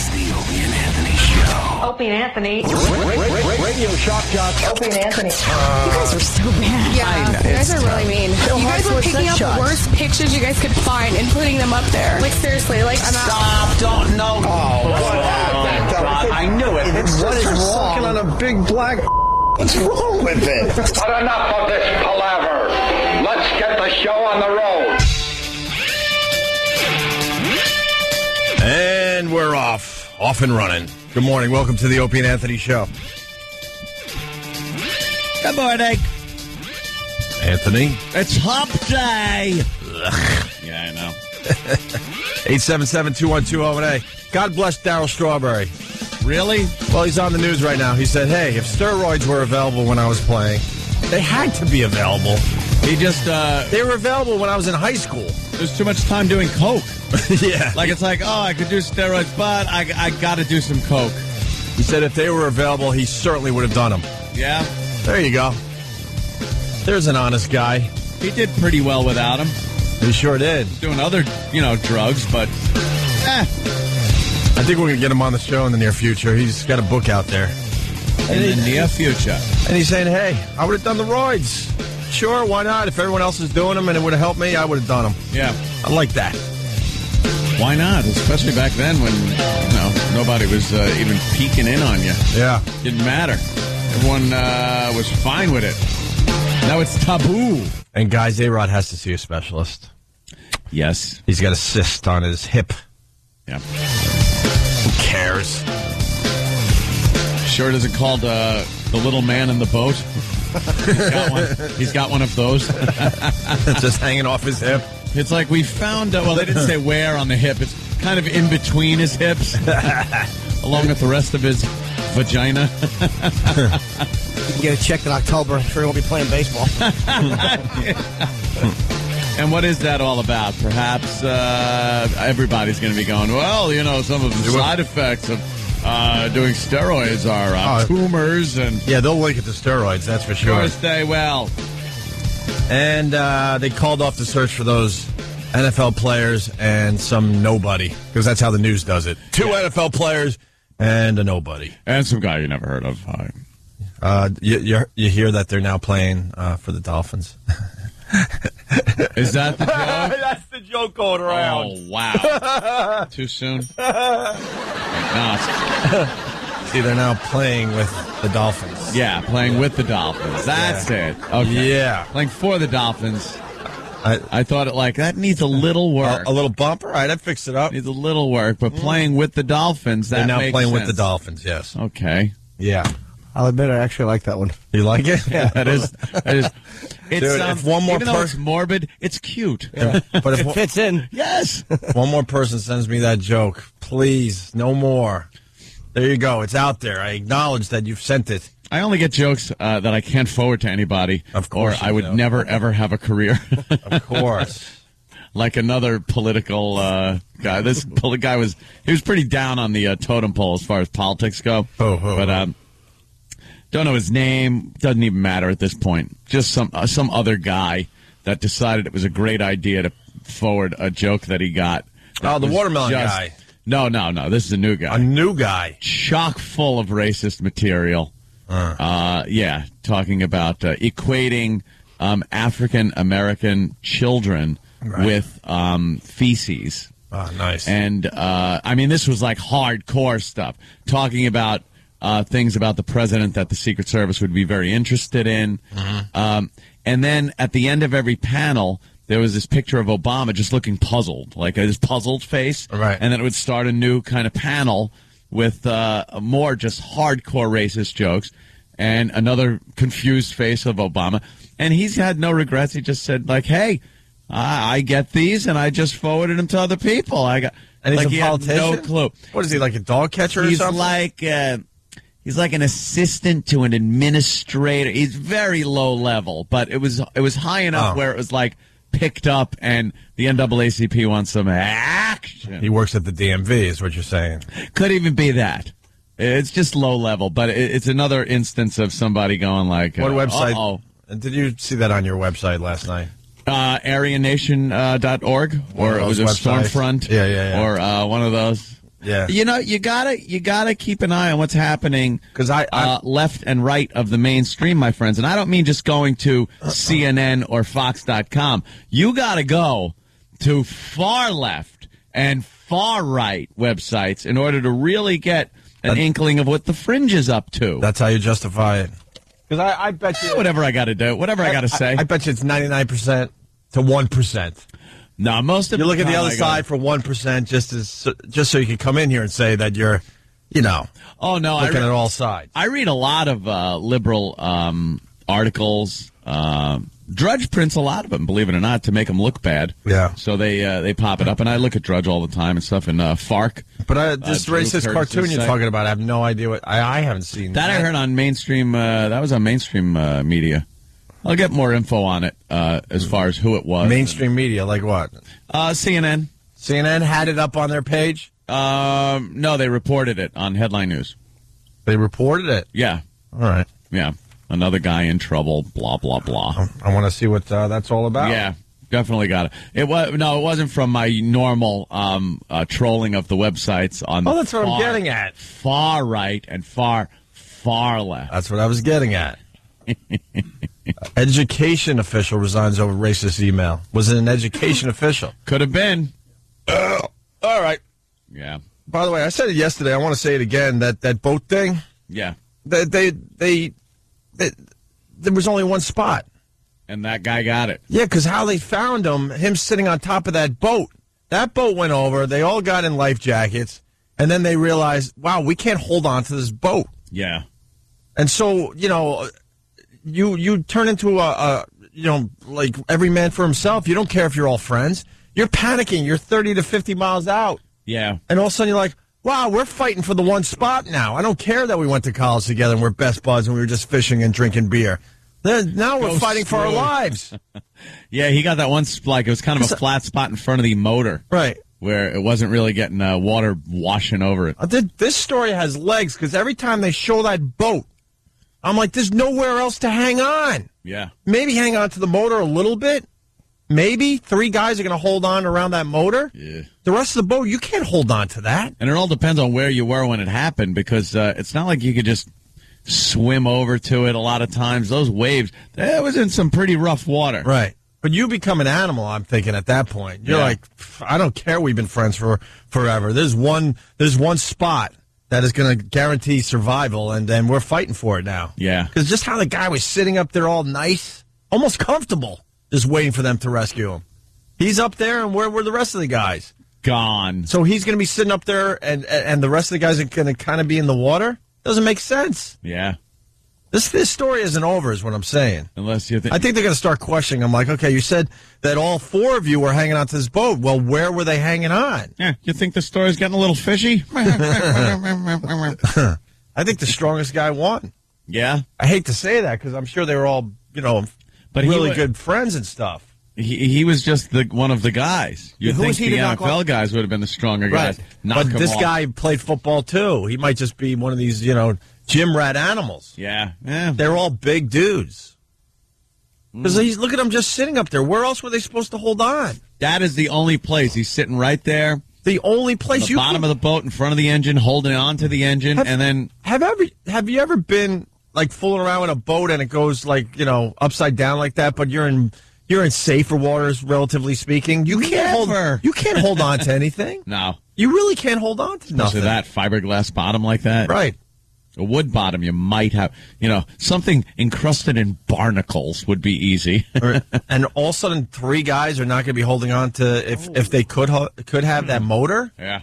It's the Opie and Anthony Show. Opie and Anthony. Radio shock jocks. Opie and Anthony. You guys are so bad. Yeah, you guys are really mean. You guys were picking up the worst pictures you guys could find and putting them up there. Like, seriously, like, I'm out. Stop, don't know. Oh, what happened? God, I knew it. What is wrong? On a big black... What's wrong with it? But enough of this palaver. Let's get the show on the road. And we're off and running. Good morning. Welcome to the Opie and Anthony Show. Good morning. Anthony. It's hump day. Ugh. Yeah, I know. 877-212-08. God bless Darrell Strawberry. Really? Well, he's on the news right now. He said, hey, if steroids were available when I was playing, they had to be available. He just, They were available when I was in high school. there's too much time doing coke. Yeah. Like, it's like, oh, I could do steroids, but I got to do some coke. He said if they were available, he certainly would have done them. Yeah? There you go. There's an honest guy. He did pretty well without him. He sure did. Doing other, drugs, but, I think we're going to get him on the show in the near future. He's got a book out there. in the near future. And he's saying, hey, I would have done the roids. Sure, why not? If everyone else is doing them and it would have helped me, I would have done them. Yeah. I like that. Why not? Especially back then when, nobody was even peeking in on you. Yeah. Didn't matter. Everyone was fine with it. Now it's taboo. And guys, A-Rod has to see a specialist. Yes. He's got a cyst on his hip. Yeah. Who cares? Sure it isn't called The Little Man in the Boat? He's got one of those. Just hanging off his hip. It's like we found, they didn't say where on the hip. It's kind of in between his hips, along with the rest of his vagina. You can get it checked in October. I'm sure he won't be playing baseball. And what is that all about? Perhaps everybody's going to be going, well, some of the side effects of doing steroids are tumors and... Yeah, they'll link it to steroids, that's for sure. Sure, stay well. And they called off the search for those NFL players and some nobody, because that's how the news does it. Two NFL players and a nobody. And some guy you never heard of. You hear that they're now playing for the Dolphins. Is that the joke? That's the joke going around. Oh, wow. Too soon? Not. See, they're now playing with the Dolphins. Yeah, playing with the Dolphins. That's it. Okay. Yeah. Playing for the Dolphins. I thought that needs a little work. A little bump? All right, I fixed it up. Needs a little work, but playing with the Dolphins, that they're now makes playing sense. with the Dolphins, yes. Okay. Yeah. I'll admit I actually like that one. You like it? Yeah, that is. It's, dude, if one more even though it's morbid, it's cute. Yeah. But if it fits in. Yes. One more person sends me that joke, please, no more. There you go. It's out there. I acknowledge that you've sent it. I only get jokes that I can't forward to anybody. Of course. Or I would never, ever have a career. Of course. Like another political guy. This guy was pretty down on the totem pole as far as politics go. But don't know his name. Doesn't even matter at this point. Just some other guy that decided it was a great idea to forward a joke that he got. Oh, the watermelon guy. No. This is a new guy. A new guy. Chock full of racist material. Talking about equating African American children with feces. Oh, nice. And this was like hardcore stuff. Talking about things about the president that the Secret Service would be very interested in. Mm-hmm. And then at the end of every panel, there was this picture of Obama just looking puzzled, like his puzzled face. Right. And then it would start a new kind of panel with more just hardcore racist jokes and another confused face of Obama. And he's had no regrets. He just said, hey, I get these, and I just forwarded them to other people. And he's a politician? Had no clue. What is he, like a dog catcher or something? He's like an assistant to an administrator. He's very low level, but it was high enough where it was like picked up, and the NAACP wants some action. He works at the DMV, is what you're saying. Could even be that. It's just low level, but it's another instance of somebody going like, what website? Uh-oh. Did you see that on your website last night? AryanNation.org, or it was a websites. Stormfront, Yeah. or one of those. Yeah. You know, you gotta keep an eye on what's happening 'Cause I left and right of the mainstream, my friends. And I don't mean just going to CNN or Fox.com. You gotta go to far left and far right websites in order to really get an inkling of what the fringe is up to. That's how you justify it. Because I bet you... whatever I got to do, whatever I got to say. I bet you it's 99% to 1%. No, most of you look at the time other side for 1% just so you can come in here and say that you're, oh no, looking at all sides. I read a lot of liberal articles. Drudge prints a lot of them, believe it or not, to make them look bad. Yeah. So they pop it up, and I look at Drudge all the time and stuff. And FARC. But this racist cartoon you're talking about, I have no idea what I haven't seen that. I heard on mainstream. That was on mainstream media. I'll get more info on it as far as who it was. Mainstream media, like what? CNN. CNN had it up on their page? No, they reported it on Headline News. They reported it? Yeah. All right. Yeah. Another guy in trouble, blah, blah, blah. I want to see what that's all about. Yeah, definitely got it. It wasn't from my normal trolling of the websites on the that's what I'm getting at. Far right and far left. That's what I was getting at. Education official resigns over racist email. Was it an education official? Could have been. All right. Yeah. By the way, I said it yesterday. I want to say it again. That boat thing. Yeah. There was only one spot. And that guy got it. Yeah, because how they found him sitting on top of that boat. That boat went over. They all got in life jackets. And then they realized, wow, we can't hold on to this boat. Yeah. And so, you turn into like every man for himself. You don't care if you're all friends. You're panicking. You're 30 to 50 miles out. Yeah. And all of a sudden you're like, wow, we're fighting for the one spot now. I don't care that we went to college together and we're best buds and we were just fishing and drinking beer. Now we're fighting for our lives. Yeah, he got that one, it was kind of a flat spot in front of the motor. Right. Where it wasn't really getting water washing over it. This story has legs because every time they show that boat, I'm like, there's nowhere else to hang on. Yeah. Maybe hang on to the motor a little bit. Maybe 3 guys are going to hold on around that motor. Yeah. The rest of the boat, you can't hold on to that. And it all depends on where you were when it happened because it's not like you could just swim over to it a lot of times. Those waves, that was in some pretty rough water. Right. But you become an animal, I'm thinking, at that point. You're like, I don't care. We've been friends for forever. There's one spot that is going to guarantee survival, and then we're fighting for it now. Yeah. Because just how the guy was sitting up there all nice, almost comfortable, just waiting for them to rescue him. He's up there, and where were the rest of the guys? Gone. So he's going to be sitting up there, and the rest of the guys are going to kind of be in the water? Doesn't make sense. Yeah. This story isn't over, is what I'm saying. Unless you think... I think they're going to start questioning. I'm like, okay, you said that all 4 of you were hanging on to this boat. Well, where were they hanging on? Yeah, you think the story's getting a little fishy? I think the strongest guy won. Yeah? I hate to say that because I'm sure they were all, but really good friends and stuff. He was just one of the guys. You'd Who think was he the to knock NFL off? guys would have been the stronger guys. But this guy played football, too. He might just be one of these, gym rat animals. Yeah. They're all big dudes. Because look at him just sitting up there. Where else were they supposed to hold on? That is the only place. He's sitting right there. The only place the bottom of the boat in front of the engine, holding on to the engine, and then... Have you ever been, like, fooling around with a boat and it goes, like, upside down like that, but you're in safer waters, relatively speaking? You can't hold on to anything. No. You really can't hold on to nothing. So that fiberglass bottom like that? Right. A wood bottom, you might have, something encrusted in barnacles would be easy. And all of a sudden, 3 guys are not going to be holding on to if they could have that motor. Yeah,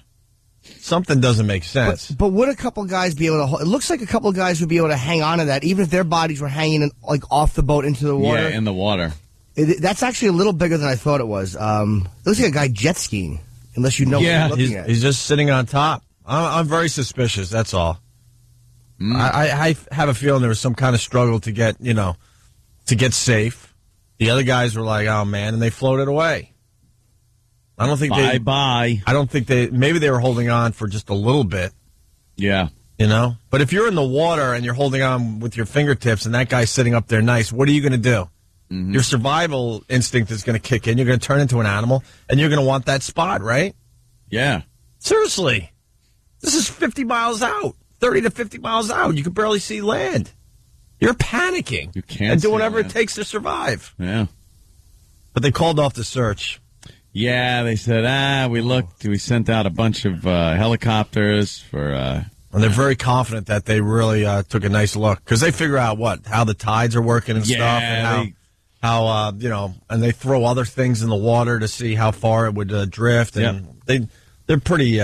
something doesn't make sense. But would a couple guys be able to? It looks like a couple guys would be able to hang on to that, even if their bodies were hanging off the boat into the water. Yeah, in the water. That's actually a little bigger than I thought it was. It looks like a guy jet skiing, unless you know what you're looking at. He's just sitting on top. I'm very suspicious. That's all. I have a feeling there was some kind of struggle to get safe. The other guys were like, oh, man, and they floated away. I don't think Bye-bye. I don't think maybe they were holding on for just a little bit. Yeah. But if you're in the water and you're holding on with your fingertips and that guy's sitting up there nice, what are you going to do? Mm-hmm. Your survival instinct is going to kick in. You're going to turn into an animal, and you're going to want that spot, right? Yeah. Seriously. This is 50 miles out, 30 to 50 miles out. You can barely see land. You're panicking. You can't and do see whatever land. it takes to survive. Yeah. But they called off the search. Yeah, they said, we looked. We sent out a bunch of helicopters for... And they're very confident that they really took a nice look. Because they figure out how the tides are working and stuff. And how and they throw other things in the water to see how far it would drift. And they're pretty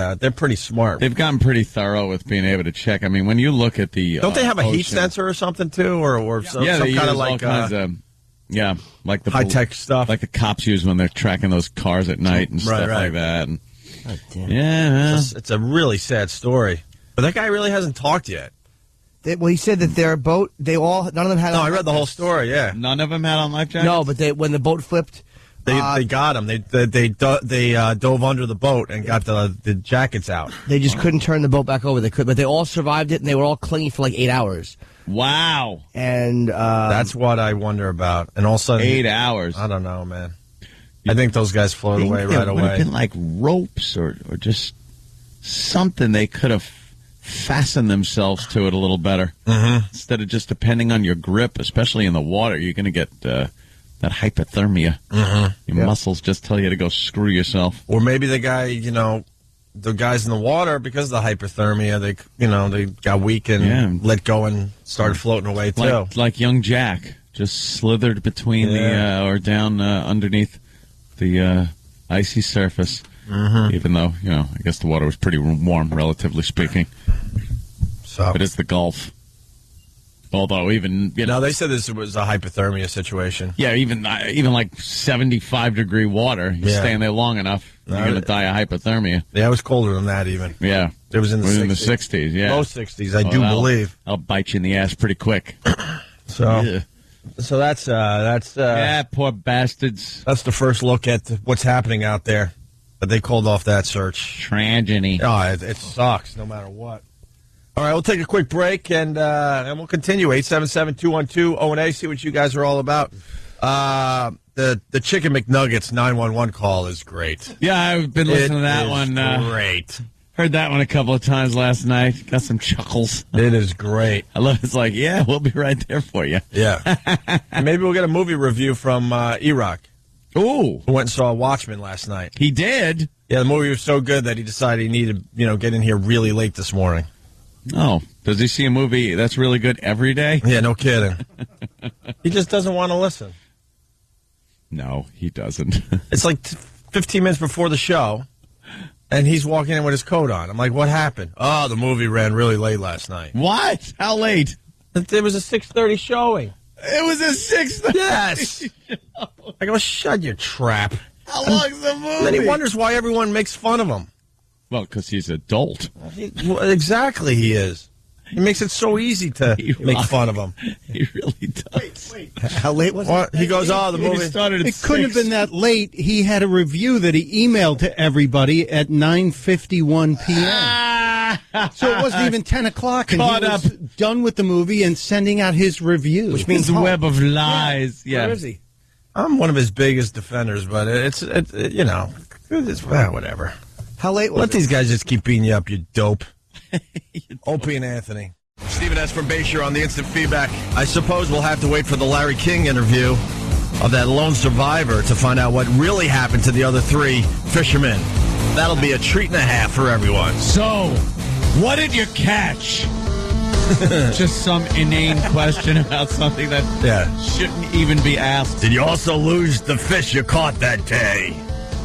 smart. They've gotten pretty thorough with being able to check. I mean, when you look at the Don't they have a heat ocean, sensor or something too, or some they kind of use like all kinds of like the high tech stuff, like the cops use when they're tracking those cars at night and stuff like that. And it's a really sad story. But that guy really hasn't talked yet. He said that their boat, none of them had. No, I read the whole story. Yeah, none of them had on life jackets. No, but when the boat flipped, they got him. They dove under the boat and got the jackets out. They just couldn't turn the boat back over. They could, but they all survived it, and they were all clinging for like 8 hours. Wow. And that's what I wonder about. And all of a sudden, 8 hours. I don't know, man. I think those guys float away right away. It would have been like ropes or just something they could have fastened themselves to it a little better. Mm-hmm. Instead of just depending on your grip, especially in the water, you're going to get that hypothermia. Mm-hmm. Your muscles just tell you to go screw yourself. Or maybe the guys in the water, because of the hypothermia, they got weak and let go and started floating away too. Like young Jack, just slithered between or down underneath the icy surface. Mm-hmm. Even though, I guess the water was pretty warm, relatively speaking. But it's the Gulf. Although even, they said this was a hypothermia situation. Yeah, even like 75-degree water, you stay in there long enough, you're going to die of hypothermia. Yeah, it was colder than that even. Yeah. It was in the 60s. In the 60s, yeah. Low 60s, I do believe. I'll bite you in the ass pretty quick. So that's poor bastards. That's the first look at what's happening out there. But they called off that search. Tragedy. Oh, it sucks no matter what. All right, we'll take a quick break and we'll continue. 877-212-0A. See what you guys are all about. The Chicken McNuggets 911 call is great. Yeah, I've been listening to that one. Great. Heard that one a couple of times last night. Got some chuckles. It is great. I love it. It's like, we'll be right there for you. Yeah. And maybe we'll get a movie review from E-Rock. Ooh. Who went and saw Watchmen last night. He did? Yeah, the movie was so good that he decided he needed, get in here really late this morning. Oh, does he see a movie that's really good every day? Yeah, no kidding. He just doesn't want to listen. No, he doesn't. It's like 15 minutes before the show, and he's walking in with his coat on. I'm like, what happened? Oh, the movie ran really late last night. What? How late? It was a 6:30 showing. It was a 6:30 Yes. I go, shut your trap. How long's the movie? And then he wonders why everyone makes fun of him. Well, because he's adult. Exactly, he is. He makes it so easy to make fun of him. He really does. Wait. How late was it? He goes, the movie started at It couldn't have been that late. He had a review that he emailed to everybody at 9:51 p.m. So it wasn't even 10 o'clock, and Caught he was done with the movie and sending out his review. Which means His web of lies. Yeah. Where is he? I'm one of his biggest defenders, but it's whatever. How late was Let it? these guys just keep beating you up, you dope. Opie and Anthony. Stephen S. from Bayshore on the instant feedback. I suppose we'll have to wait for the Larry King interview of that lone survivor to find out what really happened to the other three fishermen. That'll be a treat and a half for everyone. So, what did you catch? Just some inane question about something that shouldn't even be asked. Did you also lose the fish you caught that day?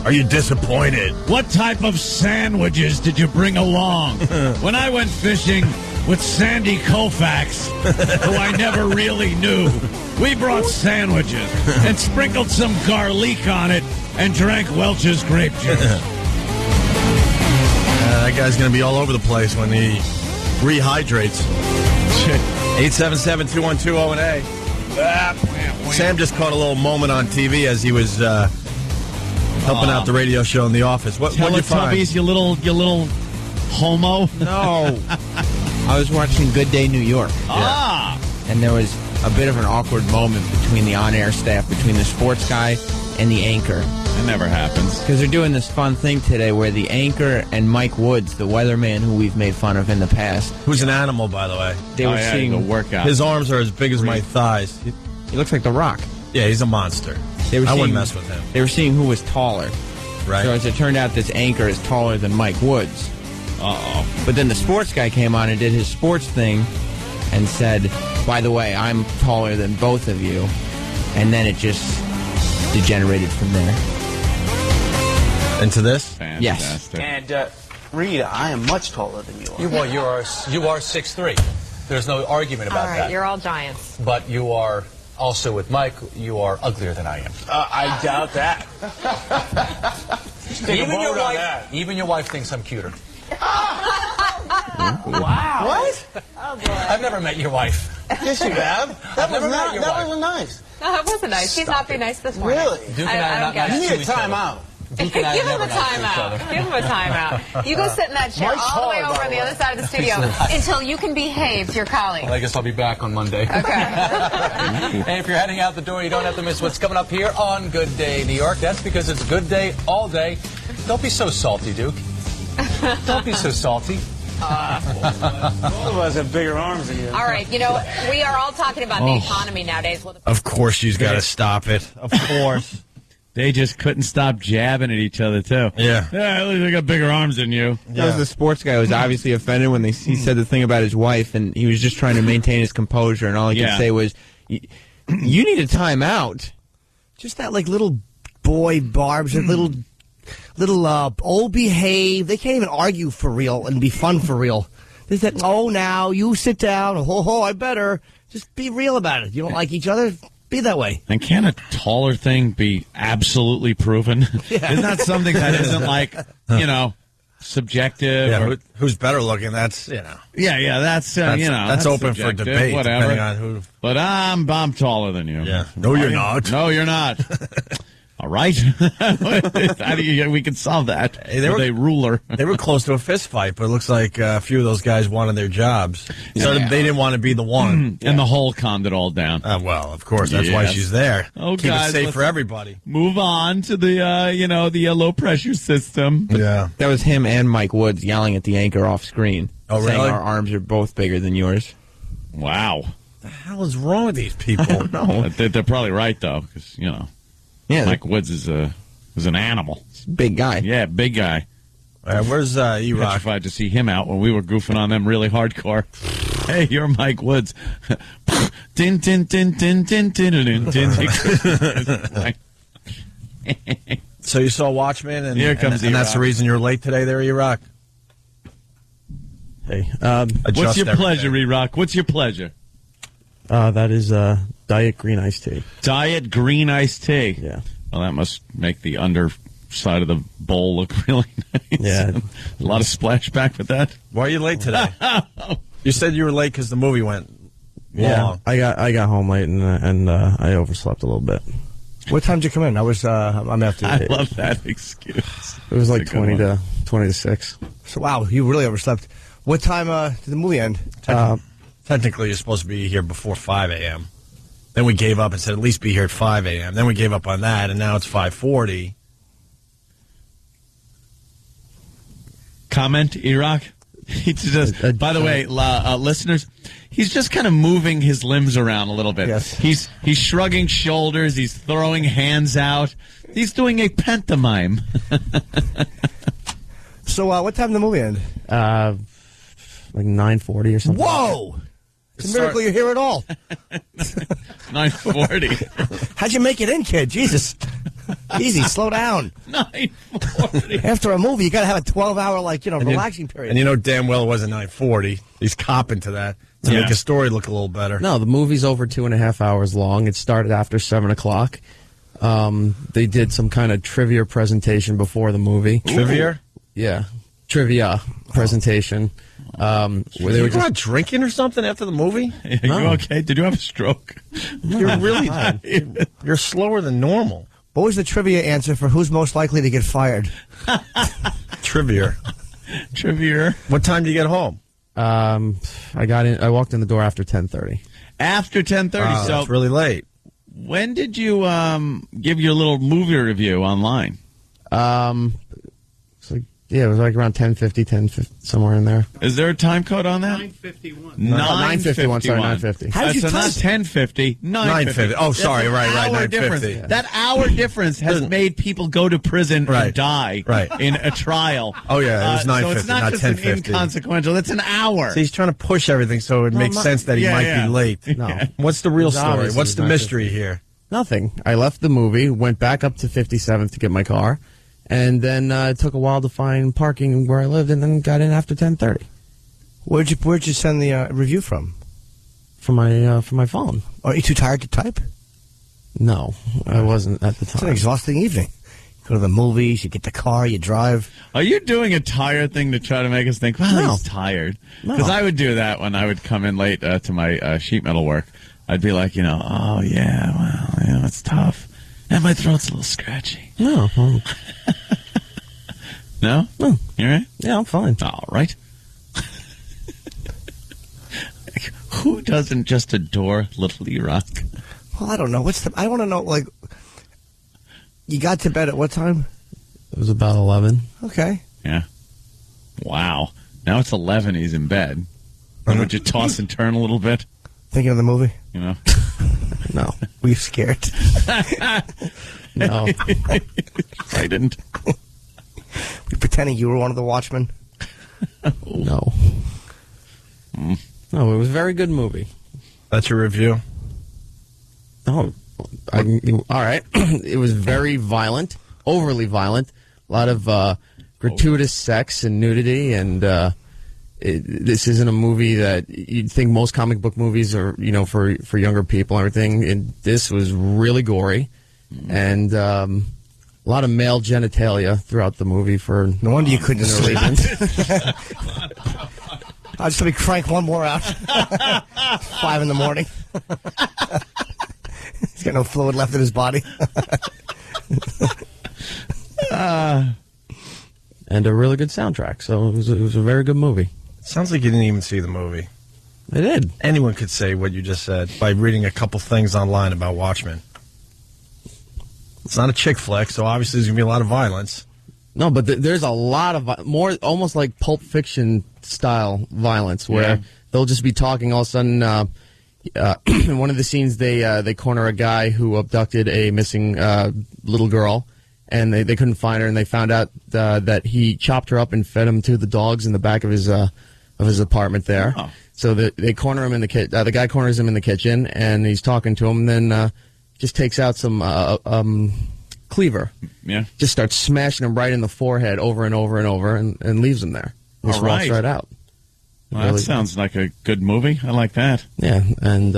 Are you disappointed? What type of sandwiches did you bring along? When I went fishing with Sandy Koufax, who I never really knew, we brought sandwiches and sprinkled some garlic on it and drank Welch's grape juice. That guy's going to be all over the place when he rehydrates. 877-212-0A. Sam just caught a little moment on TV as he was helping out the radio show in the office. What did you find? Teletubbies, you little homo. No. I was watching Good Day New York. And there was a bit of an awkward moment between the on-air staff, between the sports guy and the anchor. It never happens. Because they're doing this fun thing today where the anchor and Mike Woods, the weatherman who we've made fun of in the past. Who's an animal, by the way. They were seeing a workout. His arms are as big as my thighs. He looks like The Rock. Yeah, he's a monster. I wouldn't mess with him. They were seeing who was taller. Right. So as it turned out, this anchor is taller than Mike Woods. Uh-oh. But then the sports guy came on and did his sports thing and said, by the way, I'm taller than both of you. And then it just degenerated from there. Into this? Fantastic. And, Rita, I am much taller than you are. You are 6'3". There's no argument about that. You're all giants. But you are also with Mike. You are uglier than I am. I doubt that. Even your wife thinks I'm cuter. Wow. What? Oh, boy. I've never met your wife. Yes, you have. That wasn't nice. No, it wasn't nice. He's not being nice this morning. Really? Duke and I are not nice You to need a each other. timeout. Duke and I Give are him a never nice to each other. timeout. Give him a timeut. You go sit in that chair Mike's all the way hard, over by on the the way. other side of the studio until you can behave to your colleague. Well, I guess I'll be back on Monday. Okay. And if you're heading out the door, you don't have to miss what's coming up here on Good Day New York. That's because it's Good Day all day. Don't be so salty, Duke. Don't be so salty. All of us have bigger arms than you. All right, we are all talking about the economy nowadays. Well, Of course she's got to stop it. Of course. They just couldn't stop jabbing at each other, too. Yeah. Yeah, at least I got bigger arms than you. That was the sports guy who was obviously offended when he said the thing about his wife, and he was just trying to maintain his composure, and all he could say was, you need a timeout. Just that, like, little boy barbs, that little old behave. They can't even argue for real and be fun for real. They said, oh, now, you sit down. Oh, I better. Just be real about it. You don't like each other? Be that way. And can a taller thing be absolutely proven? Yeah. Isn't that something that isn't like, subjective? Yeah, or, who's better looking? That's, yeah, that's that's open for subjective, debate, whatever. depending on who. But I'm taller than you. Yeah. No, you're not. No, you're not. All right. How do we can solve that. Hey, they were a ruler. They were close to a fist fight, but it looks like a few of those guys wanted their jobs. So they didn't want to be the one. And the whole calmed it all down. Well, of course, that's why she's there. Oh, Keep guys, it safe let's for everybody. Move on to the, the low pressure system. Yeah. That was him and Mike Woods yelling at the anchor off screen. Oh, saying really? our arms are both bigger than yours. Wow. What the hell is wrong with these people? I don't know. They're probably right, though, because, Yeah, Mike Woods is an animal. big guy. Yeah, big guy. Where's E-Rock? Petrified to see him out when we were goofing on them really hardcore. Hey, you're Mike Woods. Tin, tin, tin, tin, tin, tin, tin, tin. So you saw Watchmen, and, Here comes and that's the E-Rock. reason you're late today there, E-Rock? Hey, What's your pleasure, E-Rock? What's your pleasure? that is diet green iced tea. Diet green iced tea. Yeah. Well, that must make the underside of the bowl look really nice. Yeah. A lot of splashback with that. Why are you late today? You said you were late because the movie went long. I got home late and I overslept a little bit. What time did you come in? I'm after. I love that excuse. It was like That's a good 20 to 6. So, wow, you really overslept. What time did the movie end? Technically, you're supposed to be here before 5 a.m. Then we gave up and said at least be here at 5 a.m. Then we gave up on that, and now it's 5:40. Comment, E-Rock? He just, by the way, listeners, he's just kind of moving his limbs around a little bit. Yes. He's shrugging shoulders. He's throwing hands out. He's doing a pantomime. So, what time did the movie end? Like 9:40 or something. Whoa! It's a miracle you're here at all. 9:40. How'd you make it in, kid? Jesus. Easy, slow down. 9:40. After a movie, you got to have a 12-hour, relaxing period. And you know damn well it wasn't 9:40. He's copping to that to make his story look a little better. No, the movie's over 2.5 hours long. It started after 7 o'clock. They did some kind of trivia presentation before the movie. Trivia? Yeah, trivia presentation. Where they were You not drinking or something after the movie? Are you okay? Did you have a stroke? You're really you're slower than normal. What was the trivia answer for who's most likely to get fired? Trivia. Trivia. What time do you get home? I walked in the door after 10:30. After 10:30. So That's really late. When did you give your little movie review online? It was like around 10:50, somewhere in there. Is there a time code on that? 9:51. 9:51. Sorry, 9:50. How did you So not 10:50, 9:50. Oh, sorry, right, 9:50. Yeah. That hour difference has made people go to prison and die Right. in a trial. Oh, yeah, it was 9:50, so it's not just 10:50. an inconsequential. It's an hour. So he's trying to push everything so it makes sense that he might be late. No. What's the real It's story? obvious What's it's the 9:50. mystery here? Nothing. I left the movie, went back up to 57th to get my car, and then it took a while to find parking where I lived, and then got in after 10:30. Where'd you send the review from? From my phone. Are you too tired to type? No, I wasn't at the It's an time. exhausting evening. You go to the movies, you get the car, you drive. Are you doing a tired thing to try to make us think, well, No. he's tired? No. Because I would do that when I would come in late to my sheet metal work. I'd be like, oh, yeah, well, it's tough. And my throat's a little scratchy. No. No? No. You all right? Yeah, I'm fine. All right. Who doesn't just adore Little E-Rock? Well, I don't know. I want to know, like, you got to bed at what time? It was about 11. Okay. Yeah. Wow. Now it's 11, he's in bed. And would you toss and turn a little bit? Thinking of the movie? No. Were you scared? No. Frightened. Were you pretending you were one of the Watchmen? No. No, it was a very good movie. That's your review? Oh, all right. It was very violent, overly violent. A lot of gratuitous sex and nudity, and this isn't a movie that you'd think most comic book movies are, for younger people and everything. And this was really gory, and a lot of male genitalia throughout the movie. For no wonder you couldn't sleep. reason. I'll just let me crank one more out. 5 in the morning. He's got no fluid left in his body. And a really good soundtrack. So it was a very good movie. Sounds like you didn't even see the movie. I did. Anyone could say what you just said by reading a couple things online about Watchmen. It's not a chick flick, so obviously there's going to be a lot of violence. No, but there's a lot of more, almost like Pulp Fiction style violence, where they'll just be talking. All of a sudden, in one of the scenes, they corner a guy who abducted a missing little girl, and they couldn't find her, and they found out that he chopped her up and fed him to the dogs in the back of his apartment there. Oh. So they corner him in the kitchen. The guy corners him in the kitchen, and he's talking to him. And then just takes out some cleaver. Yeah. Just starts smashing him right in the forehead over and over and over, and leaves him there. Just walks right out. Well, that sounds like a good movie. I like that. Yeah, and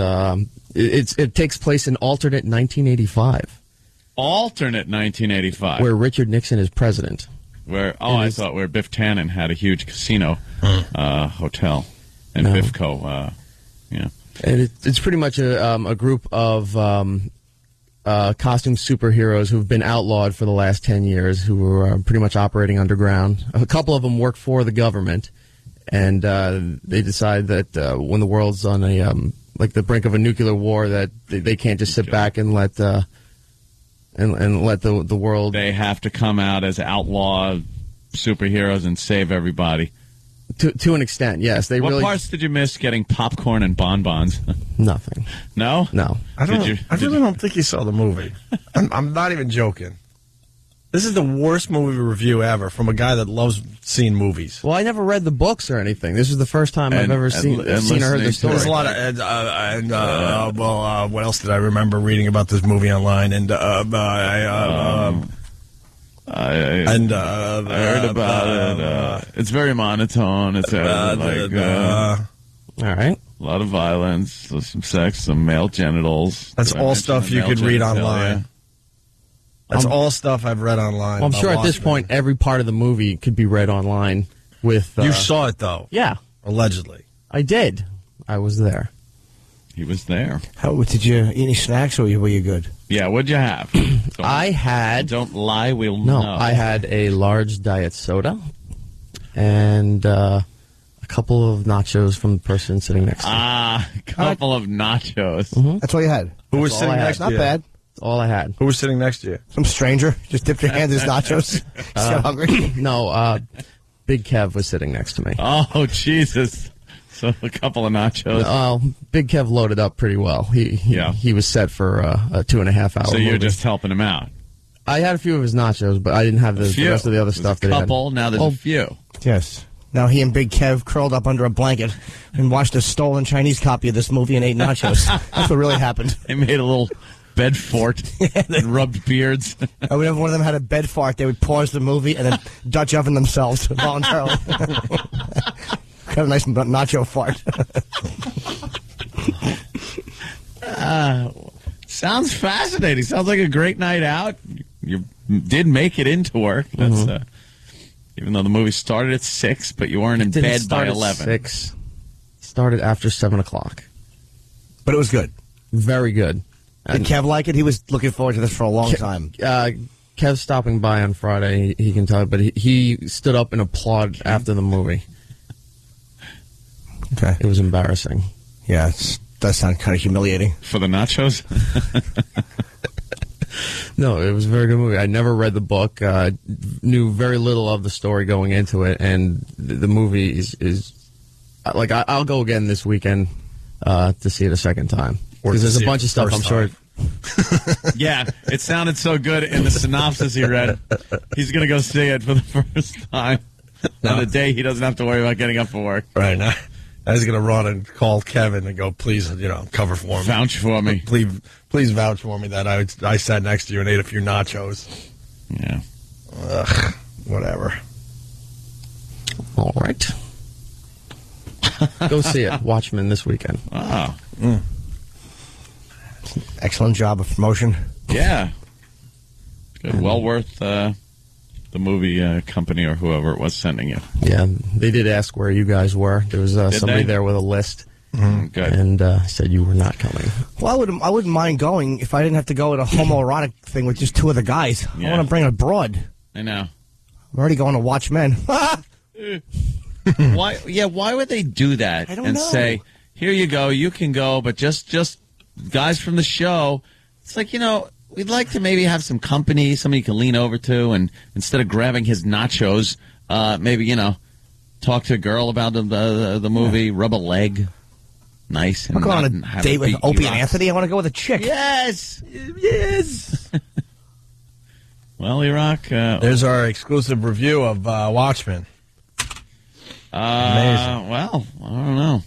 it takes place in alternate 1985. Alternate 1985. Where Richard Nixon is president. I thought where Biff Tannen had a huge casino hotel. And Biffco, yeah. And it's pretty much a group of costume superheroes who've been outlawed for the last 10 years, who are pretty much operating underground. A couple of them work for the government, and they decide that when the world's on the brink of a nuclear war, that they can't just sit back and let the world. They have to come out as outlaw superheroes and save everybody. To an extent, yes. What parts did you miss getting popcorn and bonbons? Nothing. No? No. I really don't think you saw the movie. I'm not even joking. This is the worst movie review ever from a guy that loves seeing movies. Well, I never read the books or anything. This is the first time I've ever seen or heard the story. There's a lot of, what else did I remember reading about this movie online? And I heard about it. It's very monotone. It's all right. A lot of violence, some sex, some male genitals. That's all stuff you could read online. That's all stuff I've read online. Well, I'm sure at this point every part of the movie could be read online. With you saw it though, yeah, allegedly. I did. I was there. He was there. Did you eat any snacks, or were you good? Yeah, what'd you have? I had. Don't lie, we'll know. I had a large diet soda and a A couple of nachos from the person sitting next to me. A couple of nachos. Mm-hmm. That's all you had. Who was sitting next to you? Not bad. That's all I had. Who was sitting next to you? Some stranger. Just dipped your hand in his nachos. Just got hungry. No, Big Kev was sitting next to me. Oh, Jesus. So a couple of nachos. Big Kev loaded up pretty well. He was set for a 2.5 hour So you're movie. just helping him out. I had a few of his nachos, but I didn't have the rest of the other stuff that he had. A couple, now there's a few. Yes. Now he and Big Kev curled up under a blanket and watched a stolen Chinese copy of this movie and ate nachos. That's what really happened. They made a little bed fort and rubbed beards. Whenever one of them had a bed fart, they would pause the movie and then Dutch oven themselves voluntarily. Got a nice nacho fart. Sounds fascinating. Sounds like a great night out. You did make it into work. That's even though the movie started at 6, but you weren't in bed by 11. 6. Started after 7 o'clock. But it was good. Very good. Did Kev like it? He was looking forward to this for a long time. Kev's stopping by on Friday. He can tell, but he stood up and applauded after the movie. Okay. It was embarrassing. Yeah, it does sound kind of humiliating. For the nachos? No, it was a very good movie. I never read the book. Knew very little of the story going into it, and the movie is like I'll go again this weekend to see it a second time because there's a bunch of stuff I'm sure. Yeah, it sounded so good in the synopsis he read. He's going to go see it for the first time on a day he doesn't have to worry about getting up for work. Right now. I was going to run and call Kevin and go, please, cover for me. Vouch for me. Please vouch for me that I sat next to you and ate a few nachos. Yeah. Ugh, whatever. All right. Go see it. Watchmen this weekend. Ah. Excellent job of promotion. Yeah. Good. Well worth the movie company or whoever it was sending you. Yeah, they did ask where you guys were. There was somebody there with a list, good, and said you were not coming. Well, I wouldn't mind going if I didn't have to go to a homoerotic thing with just two of the guys. Yeah. I want to bring a broad. I know. I'm already going to Watchmen. Why? Yeah, why would they do that? I don't and know. say, here you go, you can go, but just guys from the show. It's like, we'd like to maybe have some company, somebody you can lean over to, and instead of grabbing his nachos, maybe, talk to a girl about the movie, rub a leg. Nice. I'm going on a date with Opie and Anthony. I want to go with a chick. Yes. Yes. Well, E-Rock. There's our exclusive review of Watchmen. Amazing. Well, I don't know.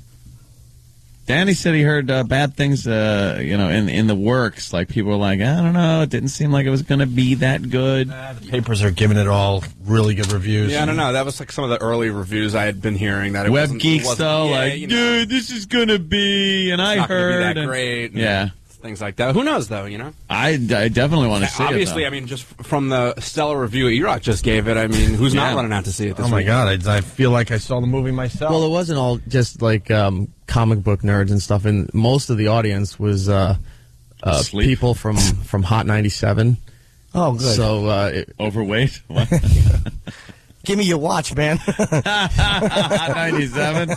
Danny said he heard bad things, in the works. Like, people were like, I don't know, it didn't seem like it was going to be that good. The papers are giving it all really good reviews. Yeah, I don't know. That was like some of the early reviews I had been hearing. That it Web wasn't, geeks, it wasn't, though, yeah, like, dude, this is going to be, and I not heard. Gonna be that great. Yeah. Things like that. Who knows, though, I definitely want to see Obviously, it, I mean, just from the stellar review E-Rock just gave it, I mean, who's not running out to see it this week? Oh, my God. I feel like I saw the movie myself. Well, it wasn't all just like comic book nerds and stuff, and most of the audience was people from Hot 97. Oh, good. So overweight? Give me your watch, man. 97.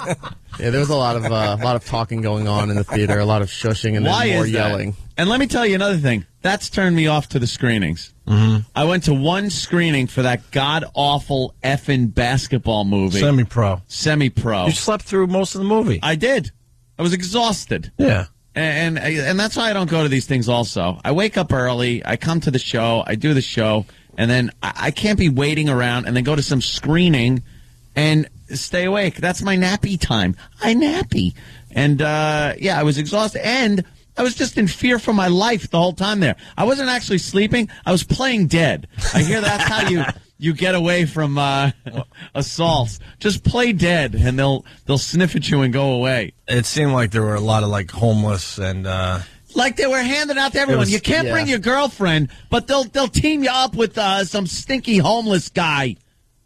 Yeah, there was a lot of talking going on in the theater, a lot of shushing, and then more yelling. And let me tell you another thing. That's turned me off to the screenings. Mm-hmm. I went to one screening for that god-awful effing basketball movie. Semi-pro. Semi-pro. You slept through most of the movie. I did. I was exhausted. Yeah. And that's why I don't go to these things also. I wake up early, I come to the show, I do the show, and then I can't be waiting around and then go to some screening and stay awake. That's my nappy time. I nappy. And, I was exhausted. And I was just in fear for my life the whole time there. I wasn't actually sleeping. I was playing dead. I hear that's how you get away from assaults. Just play dead, and they'll sniff at you and go away. It seemed like there were a lot of, homeless and... Like they were handing out to everyone. You can't bring your girlfriend, but they'll team you up with some stinky homeless guy.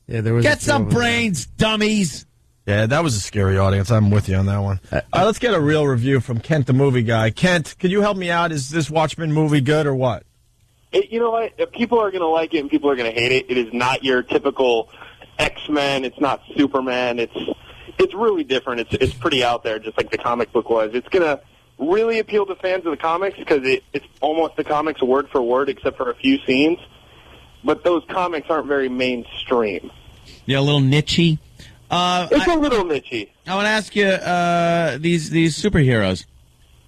Yeah, there was Get some brains, dummies. Yeah, that was a scary audience. I'm with you on that one. Let's get a real review from Kent, the movie guy. Kent, could you help me out? Is this Watchmen movie good or what? You know what? If people are going to like it and people are going to hate it, it is not your typical X-Men. It's not Superman. It's it's really different. It's pretty out there, just like the comic book was. It's going to really appeal to fans of the comics because it's almost the comics word for word except for a few scenes. But those comics aren't very mainstream. Yeah, a little niche-y. It's a little niche-y. I want to ask you, these superheroes.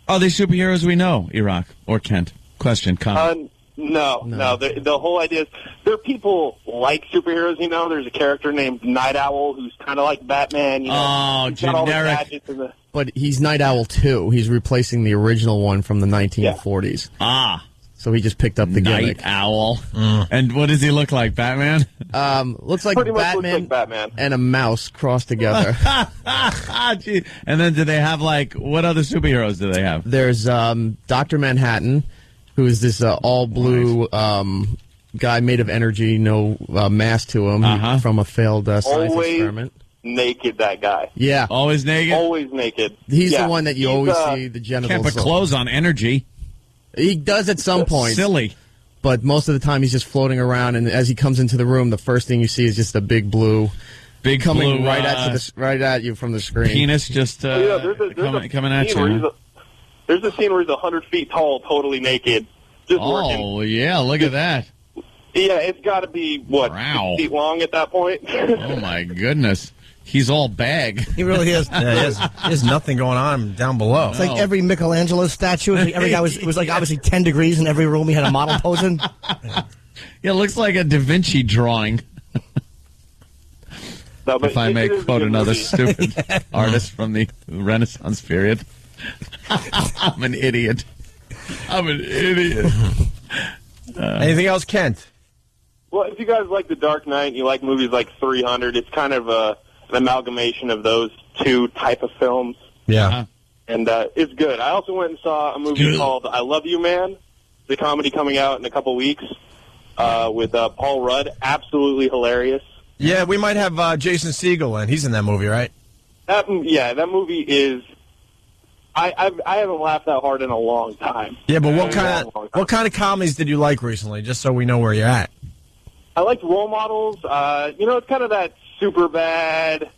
Are they superheroes we know, Iraq or Kent? Question, comment. No. The whole idea is there are people like superheroes, you know. There's a character named Night Owl who's kind of like Batman. You know, oh, he's got all the generic. gadgets and But he's Night Owl 2. He's replacing the original one from the 1940s. Ah. So he just picked up the Night gimmick. Owl. And what does he look like, Batman? Looks like pretty much Batman, looks like Batman and a mouse crossed together. Gee. And then do they have, like, what other superheroes do they have? There's Dr. Manhattan, who is this all-blue guy made of energy, no mass to him, from a failed science experiment. Naked, that guy. Yeah. Always naked? Always naked. He's Yeah. the one that you always see the genitals. Can't put of. clothes on energy. He does at some point. Silly. But most of the time he's just floating around, and as he comes into the room, the first thing you see is just a big blue coming blue, right at you from the screen. Penis just coming at you. Huh? There's a scene where he's 100 feet tall, totally naked, just working. Oh, yeah, look at that. Yeah, it's got to be, what, Wow. 6 feet long at that point? Oh, my goodness. He's all bag. He really is. Yeah, he has nothing going on down below. It's like every Michelangelo statue. Every guy it was like obviously 10 degrees in every room. He had a model posing. Yeah, it looks like a Da Vinci drawing. No, but if I may quote another movie. stupid artist from the Renaissance period. I'm an idiot. Anything else, Kent? Well, if you guys like The Dark Knight and you like movies like 300, it's kind of an amalgamation of those two type of films. Yeah. And it's good. I also went and saw a movie called I Love You, Man. The comedy coming out in a couple weeks with Paul Rudd. Absolutely hilarious. Yeah, we might have Jason Segel in. He's in that movie, right? That movie is... I haven't laughed that hard in a long time. Yeah, but what kind of comedies did you like recently, just so we know where you're at? I liked Role Models. It's kind of that super bad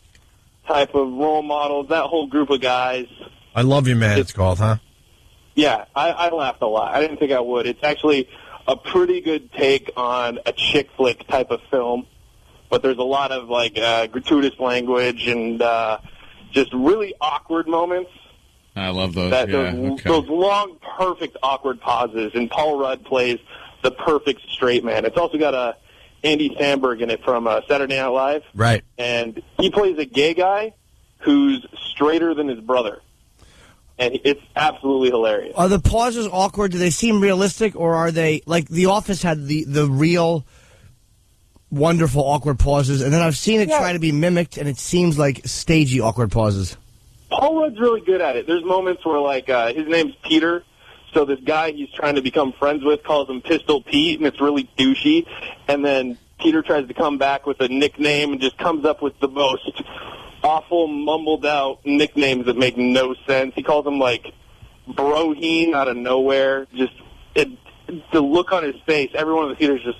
type of role models, that whole group of guys. I Love You, Man, it's called, huh? Yeah, I laughed a lot. I didn't think I would. It's actually a pretty good take on a chick flick type of film, but there's a lot of, gratuitous language and just really awkward moments. I love those. Those long, perfect, awkward pauses, and Paul Rudd plays the perfect straight man. It's also got Andy Samberg in it from Saturday Night Live. Right. And he plays a gay guy who's straighter than his brother. And it's absolutely hilarious. Are the pauses awkward? Do they seem realistic, or are they, like The Office had the real wonderful awkward pauses, and then I've seen it try to be mimicked, and it seems like stagey awkward pauses. Paul Rudd's really good at it. There's moments where, his name's Peter, so this guy he's trying to become friends with calls him Pistol Pete, and it's really douchey. And then Peter tries to come back with a nickname and just comes up with the most awful, mumbled-out nicknames that make no sense. He calls him, Broheen out of nowhere. Just the look on his face, everyone in the theater is just...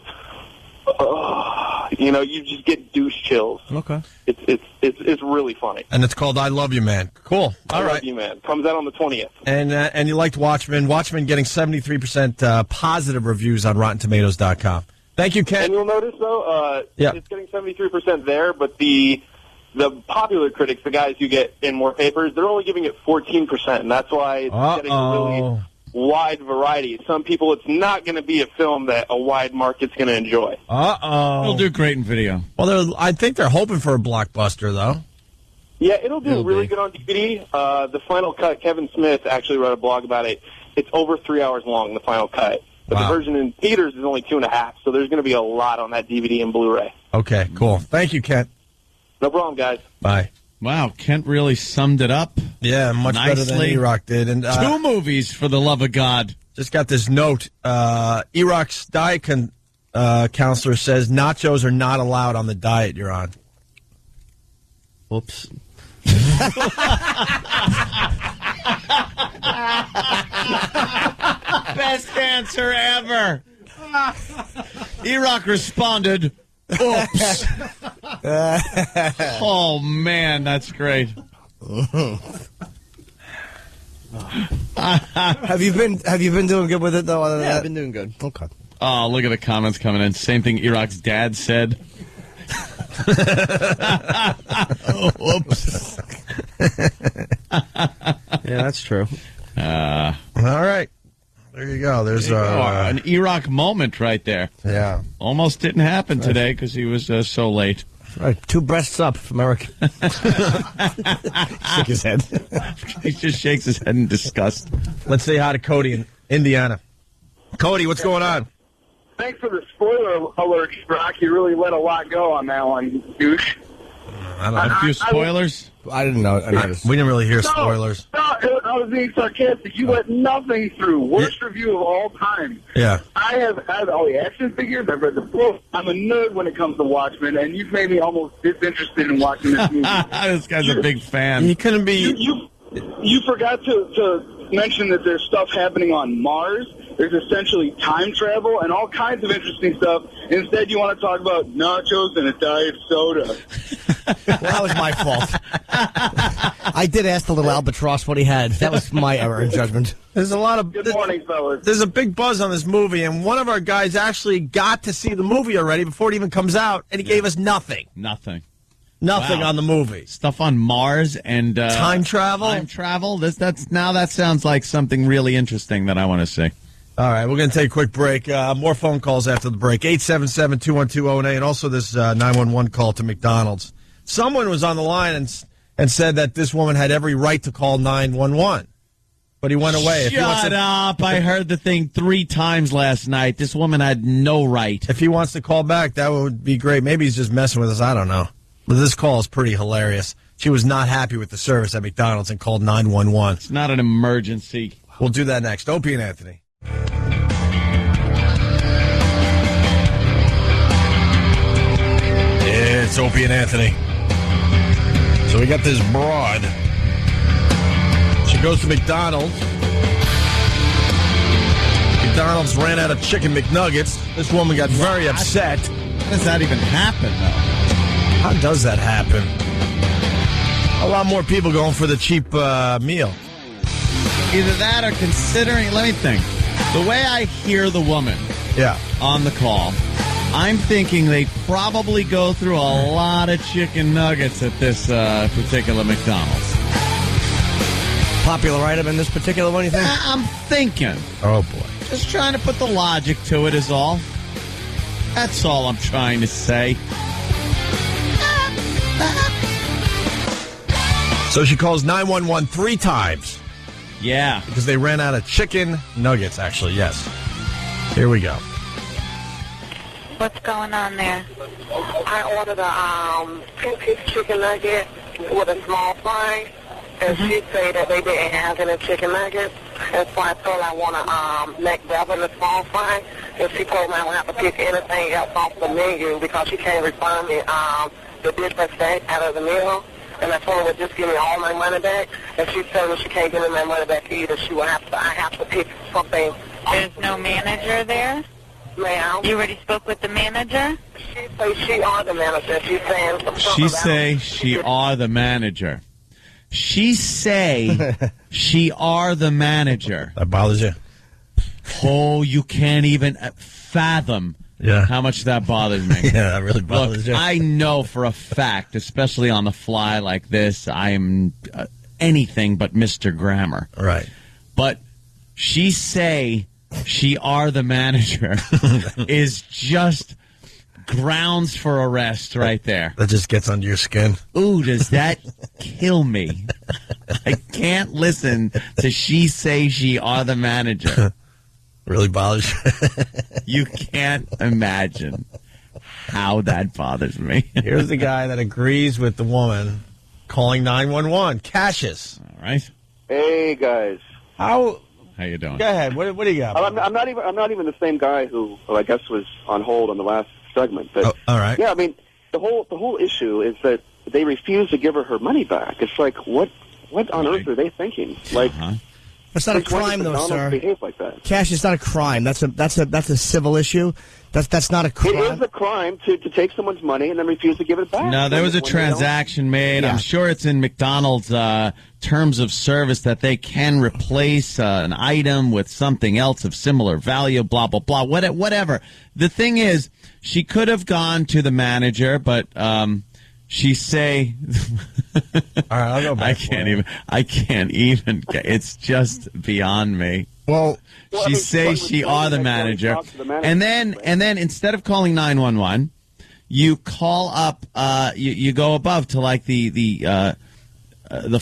you just get douche chills. Okay. It's really funny. And it's called I Love You, Man. Cool. All right. I Love You, Man. Comes out on the 20th. And you liked Watchmen. Watchmen getting 73% positive reviews on RottenTomatoes.com. Thank you, Ken. And you'll notice, though, it's getting 73% there, but the popular critics, the guys who get in more papers, they're only giving it 14%, and that's why it's getting a really wide variety. Some people, it's not going to be a film that a wide market's going to enjoy. It'll do great in video. Well, I think they're hoping for a blockbuster, though. Yeah, it'll do really good on DVD. The final cut, Kevin Smith actually wrote a blog about it. It's over 3 hours long, the final cut. But the version in theaters is only 2.5, so there's going to be a lot on that DVD and Blu-ray. Okay, cool. Thank you, Kent. No problem, guys. Bye. Wow, Kent really summed it up. Yeah, much better than E-Rock did. And 2 movies, for the love of God. Just got this note. E-Rock's diet counselor says nachos are not allowed on the diet you're on. Whoops. Best answer ever. E-Rock responded, Oops. Oh, man, that's great. Have you been doing good with it, though? Other than that? I've been doing good. Okay. Oh, look at the comments coming in. Same thing Iraq's dad said. Whoops. Yeah, that's true. All right. There you go. There's an Iraq moment right there. Yeah. Almost didn't happen today because he was so late. Right. 2 breasts up from Eric. Shook his head. He just shakes his head in disgust. Let's say hi to Cody in Indiana. Cody, what's going on? Thanks for the spoiler alert, Brock. You really let a lot go on that one, douche. I don't know. A few spoilers? I didn't know. We didn't really hear spoilers. No, I was being sarcastic. You let nothing through. Worst review of all time. Yeah. I have had all the action figures. I've read the book. I'm a nerd when it comes to Watchmen, and you've made me almost disinterested in watching this movie. This guy's a big fan. He couldn't be... You forgot to mention that there's stuff happening on Mars. There's essentially time travel and all kinds of interesting stuff. Instead, you want to talk about nachos and a diet soda. Well, that was my fault. I did ask the little albatross what he had. That was my error in judgment. There's a lot of... Good morning, fellas. There's a big buzz on this movie, and one of our guys actually got to see the movie already before it even comes out, and he gave us nothing. Nothing Wow. On the movie. Stuff on Mars and... time travel? Time travel? That sounds like something really interesting that I want to see. All right, we're going to take a quick break. More phone calls after the break. 877-212-098, and also this 911 call to McDonald's. Someone was on the line and said that this woman had every right to call 911, but he went away. Shut up. I heard the thing 3 times last night. This woman had no right. If he wants to call back, that would be great. Maybe he's just messing with us. I don't know. But this call is pretty hilarious. She was not happy with the service at McDonald's and called 911. It's not an emergency. We'll do that next. Opie and Anthony. It's Opie and Anthony. So we got this broad. She goes to McDonald's. McDonald's ran out of chicken McNuggets. This woman got very upset. How does that even happen, though? How does that happen? A lot more people going for the cheap meal. Either that or considering... Let me think. The way I hear the woman on the call... I'm thinking they probably go through a lot of chicken nuggets at this particular McDonald's. Popular item in this particular one, you think? I'm thinking. Oh, boy. Just trying to put the logic to it is all. That's all I'm trying to say. So she calls 911 3 times. Yeah. Because they ran out of chicken nuggets, actually, yes. Here we go. What's going on there? I ordered a 10-piece chicken nugget with a small fry, and she said that they didn't have any chicken nuggets, and so I told her I want a McDonald and a small fry, and she told me I don't have to pick anything else off the menu because she can't refund me the difference out of the meal. And I told her to just give me all my money back, and she said that she can't give me my money back either. I have to pick something. There's no manager there? Ma'am. You already spoke with the manager? She say she are the manager. She's saying She say she are the manager. She say she are the manager. That bothers you? Oh, you can't even fathom how much that bothers me. Yeah, that really bothers you. I know for a fact, especially on the fly like this, I am anything but Mr. Grammar. Right. But she say she are the manager is just grounds for arrest right there. That just gets under your skin. Ooh, does that kill me? I can't listen to she say she are the manager. Really bothers you? You can't imagine how that bothers me. Here's the guy that agrees with the woman calling 911. Cassius. All right. Hey, guys. How you doing? Go ahead. What do you got? I'm not even the same guy who I guess was on hold on the last segment. But all right. Yeah, I mean the whole issue is that they refuse to give her money back. It's like what on earth are they thinking? Like That's not a Since when crime, does though, McDonald's sir. behave like that? Cash, it's not a crime. That's a civil issue. That's not a crime. It is a crime to take someone's money and then refuse to give it back. No, there was a When they transaction made. Yeah. I'm sure it's in McDonald's terms of service that they can replace an item with something else of similar value, blah, blah, blah, whatever. The thing is, she could have gone to the manager, but she say... All right, I'll go back. I can't even. It's just beyond me. Well, she say she are the manager, and then instead of calling 911, you call up. You go above to like the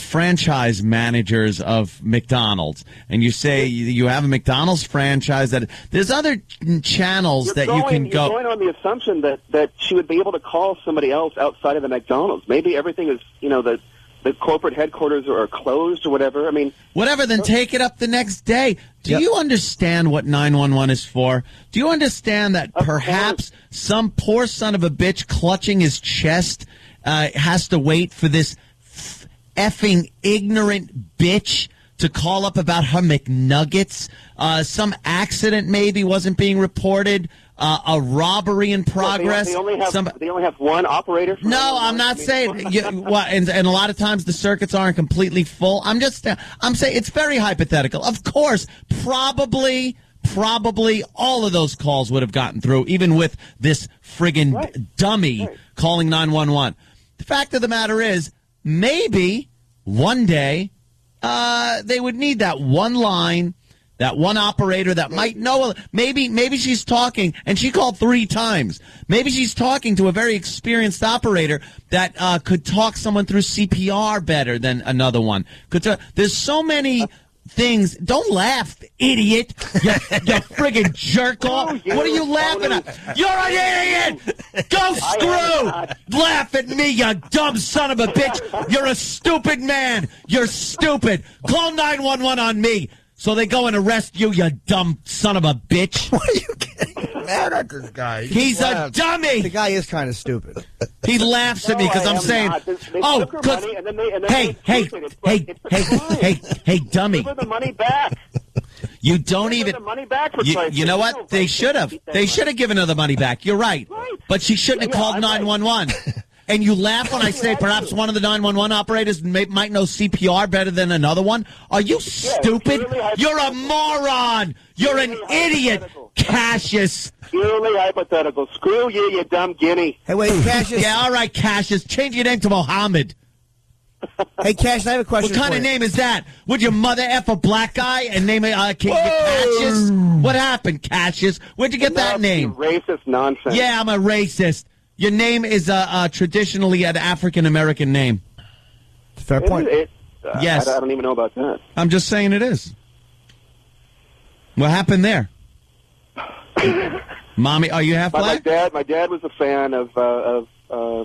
franchise managers of McDonald's, and you say you have a McDonald's franchise. That there's other channels that you can go. You're going on the assumption that she would be able to call somebody else outside of the McDonald's. Maybe everything is, the corporate headquarters are closed or whatever. I mean, whatever, then take it up the next day. Do you understand what 911 is for? Do you understand that perhaps some poor son of a bitch clutching his chest has to wait for this effing ignorant bitch to call up about her McNuggets? Some accident maybe wasn't being reported. A robbery in progress. They only have one operator. No, I'm not saying. And a lot of times the circuits aren't completely full. I'm saying it's very hypothetical. Of course, probably all of those calls would have gotten through, even with this friggin' dummy calling 911. The fact of the matter is, maybe one day they would need that one line. That one operator that might know, maybe she's talking, and she called 3 times. Maybe she's talking to a very experienced operator that could talk someone through CPR better than another one. There's so many things. Don't laugh, idiot. You friggin' jerk off. What are you laughing at? You're an idiot. Go screw. Laugh at me, you dumb son of a bitch. You're a stupid man. You're stupid. Call 911 on me. So they go and arrest you, you dumb son of a bitch. Why are you getting mad at this guy? He's a dummy. The guy is kind of stupid. He laughs at me because I'm saying, hey, dummy. Give her the money back. You don't even. The money back for you know what? They should have. They should have given her the money back. You're right. But she shouldn't have called 911. And you laugh when I say perhaps one of the 911 operators might know CPR better than another one? Are you stupid? You're a moron. You're an idiot, Cassius. Purely hypothetical. Screw you, you dumb guinea. Hey, wait, Cassius. Yeah, all right, Cassius. Change your name to Mohammed. Hey, Cassius, I have a question. What kind of name is that? Would your mother F a black guy and name it Cassius? What happened, Cassius? Where'd you get that name? Racist nonsense. Yeah, I'm a racist. Your name is traditionally an African-American name. Fair point. Yes. I don't even know about that. I'm just saying it is. What happened there? Mommy, are you half black? My dad was a fan of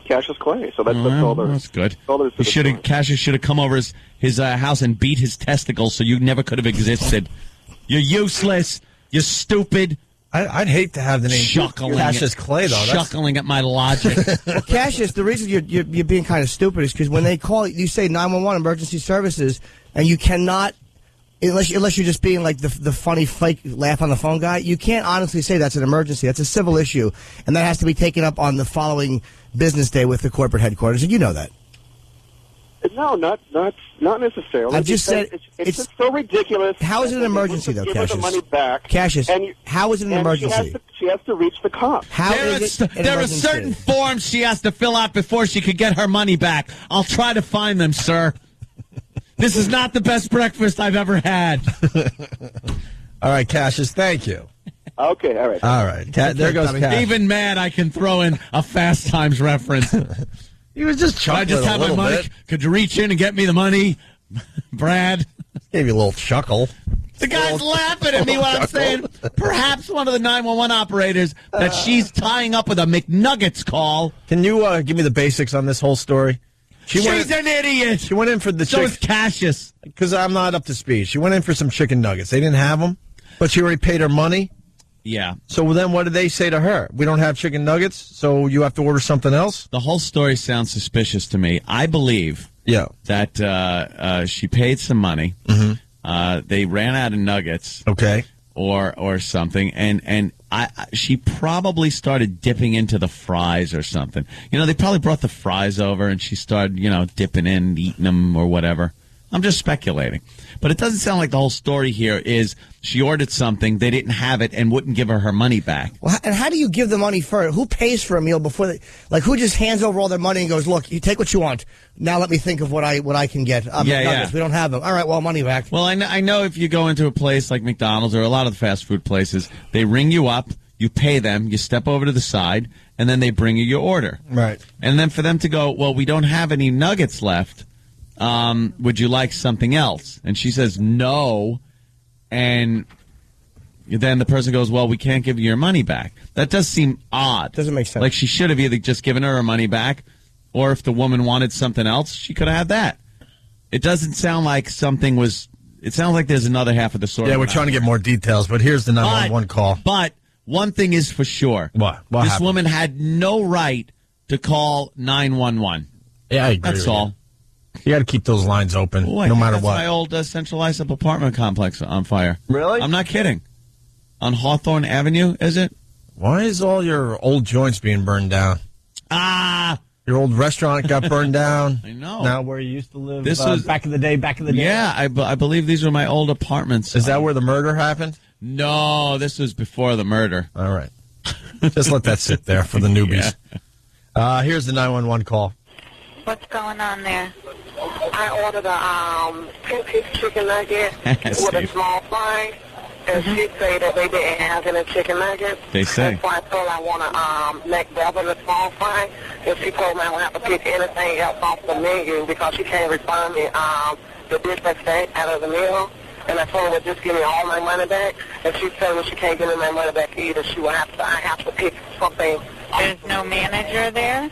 Cassius Clay, so that's all there. That's good. Cassius should have come over his house and beat his testicles so you never could have existed. You're useless. You're stupid. I'd hate to have the name Cassius Clay, though. Chuckling at my logic. Well, Cassius, the reason you're being kind of stupid is because when they call, you say 911 emergency services, and you cannot, unless you're just being like the funny fake laugh on the phone guy, you can't honestly say that's an emergency. That's a civil issue, and that has to be taken up on the following business day with the corporate headquarters, and you know that. No, not necessarily. I just said it's just so ridiculous. How is it an emergency, though, Cassius? Cassius? Give her the money back. Cassius, how is it an emergency? She has to reach the cops. There are certain forms she has to fill out before she could get her money back. I'll try to find them, sir. This is not the best breakfast I've ever had. All right, Cassius, thank you. Okay, all right. All right. There goes Cassius. Even mad, I can throw in a Fast Times reference. He was just chuckling I just have my money. Bit. Could you reach in and get me the money, Brad? Gave you a little chuckle. The guy's laughing at me when I'm saying perhaps one of the 911 operators that she's tying up with a McNuggets call. Can you give me the basics on this whole story? She's an idiot. She went in for the So is Cassius. Because I'm not up to speed. She went in for some chicken nuggets. They didn't have them, but she already paid her money. Yeah. So then what did they say to her? We don't have chicken nuggets, so you have to order something else? The whole story sounds suspicious to me. I believe that she paid some money. Mm-hmm. They ran out of nuggets. Okay. Or something, and she probably started dipping into the fries or something. They probably brought the fries over, and she started, dipping in, eating them or whatever. I'm just speculating. But it doesn't sound like the whole story here is she ordered something, they didn't have it, and wouldn't give her money back. Well, and how do you give the money for it? Who pays for a meal before who just hands over all their money and goes, look, you take what you want. Now let me think of what I can get. Yeah. We don't have them. All right, well, money back. Well, I know if you go into a place like McDonald's or a lot of the fast food places, they ring you up, you pay them, you step over to the side, and then they bring you your order. Right. And then for them to go, well, we don't have any nuggets left. Would you like something else? And she says no, and then the person goes, well, we can't give you your money back. That does seem odd. Doesn't make sense. Like she should have either just given her money back, or if the woman wanted something else, she could have had that. It doesn't sound like something was. It sounds like there's another half of the story. Yeah, we're trying to get more details, but here's the 911 call. But one thing is for sure. What this happened? woman had no right to call 911. Yeah, I agree. That's all. You got to keep those lines open, no matter what. My old centralized up apartment complex on fire. Really? I'm not kidding. On Hawthorne Avenue, is it? Why is all your old joints being burned down? Your old restaurant got burned down. I know. Now where you used to live. This was back in the day. Yeah, I believe these were my old apartments. Is that where the murder happened? No, this was before the murder. All right. Just let that sit there for the newbies. Yeah. Here's the 911 call. What's going on there? I ordered a 10-piece chicken nugget with a small fry, and she said that they didn't have any chicken nuggets. They say. That's why I told her I want a McDonald with a small fry, and she told me I would have to pick anything else off the menu because she can't refund me the dish that's out of the meal. And I told her, just give me all my money back. And she said, well, she can't give me my money back either. I have to pick something. There's no manager there?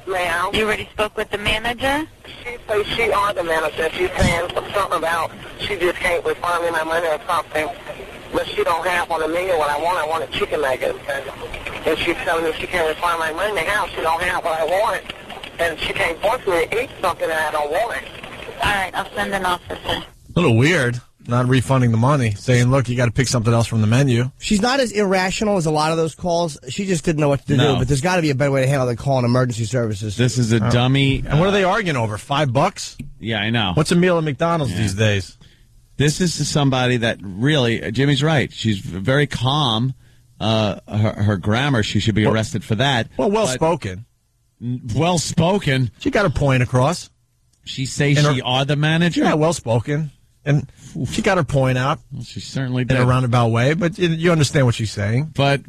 Ma'am. You already spoke with the manager? She says she are the manager. She's saying something about she just can't refund me my money or something. But she don't have on the menu what I want. I want a chicken nugget. And she's telling me she can't refund my money now. She don't have what I want. And she can't force me to eat something that I don't want. All right, I'll send an officer. A little weird. Not refunding the money, saying, look, you got to pick something else from the menu. She's not as irrational as a lot of those calls. She just didn't know what to do, but there's got to be a better way to handle than calling emergency services. This is a dummy. And what are they arguing over? $5? Yeah, I know. What's a meal at McDonald's these days? This is somebody that really, Jimmy's right. She's very calm. Her grammar, she should be arrested for that. Well-spoken. Well-spoken. She got her point across. She says she are the manager? Yeah, well-spoken. And she got her point out. Well, she certainly did. In a roundabout way, but you understand what she's saying. But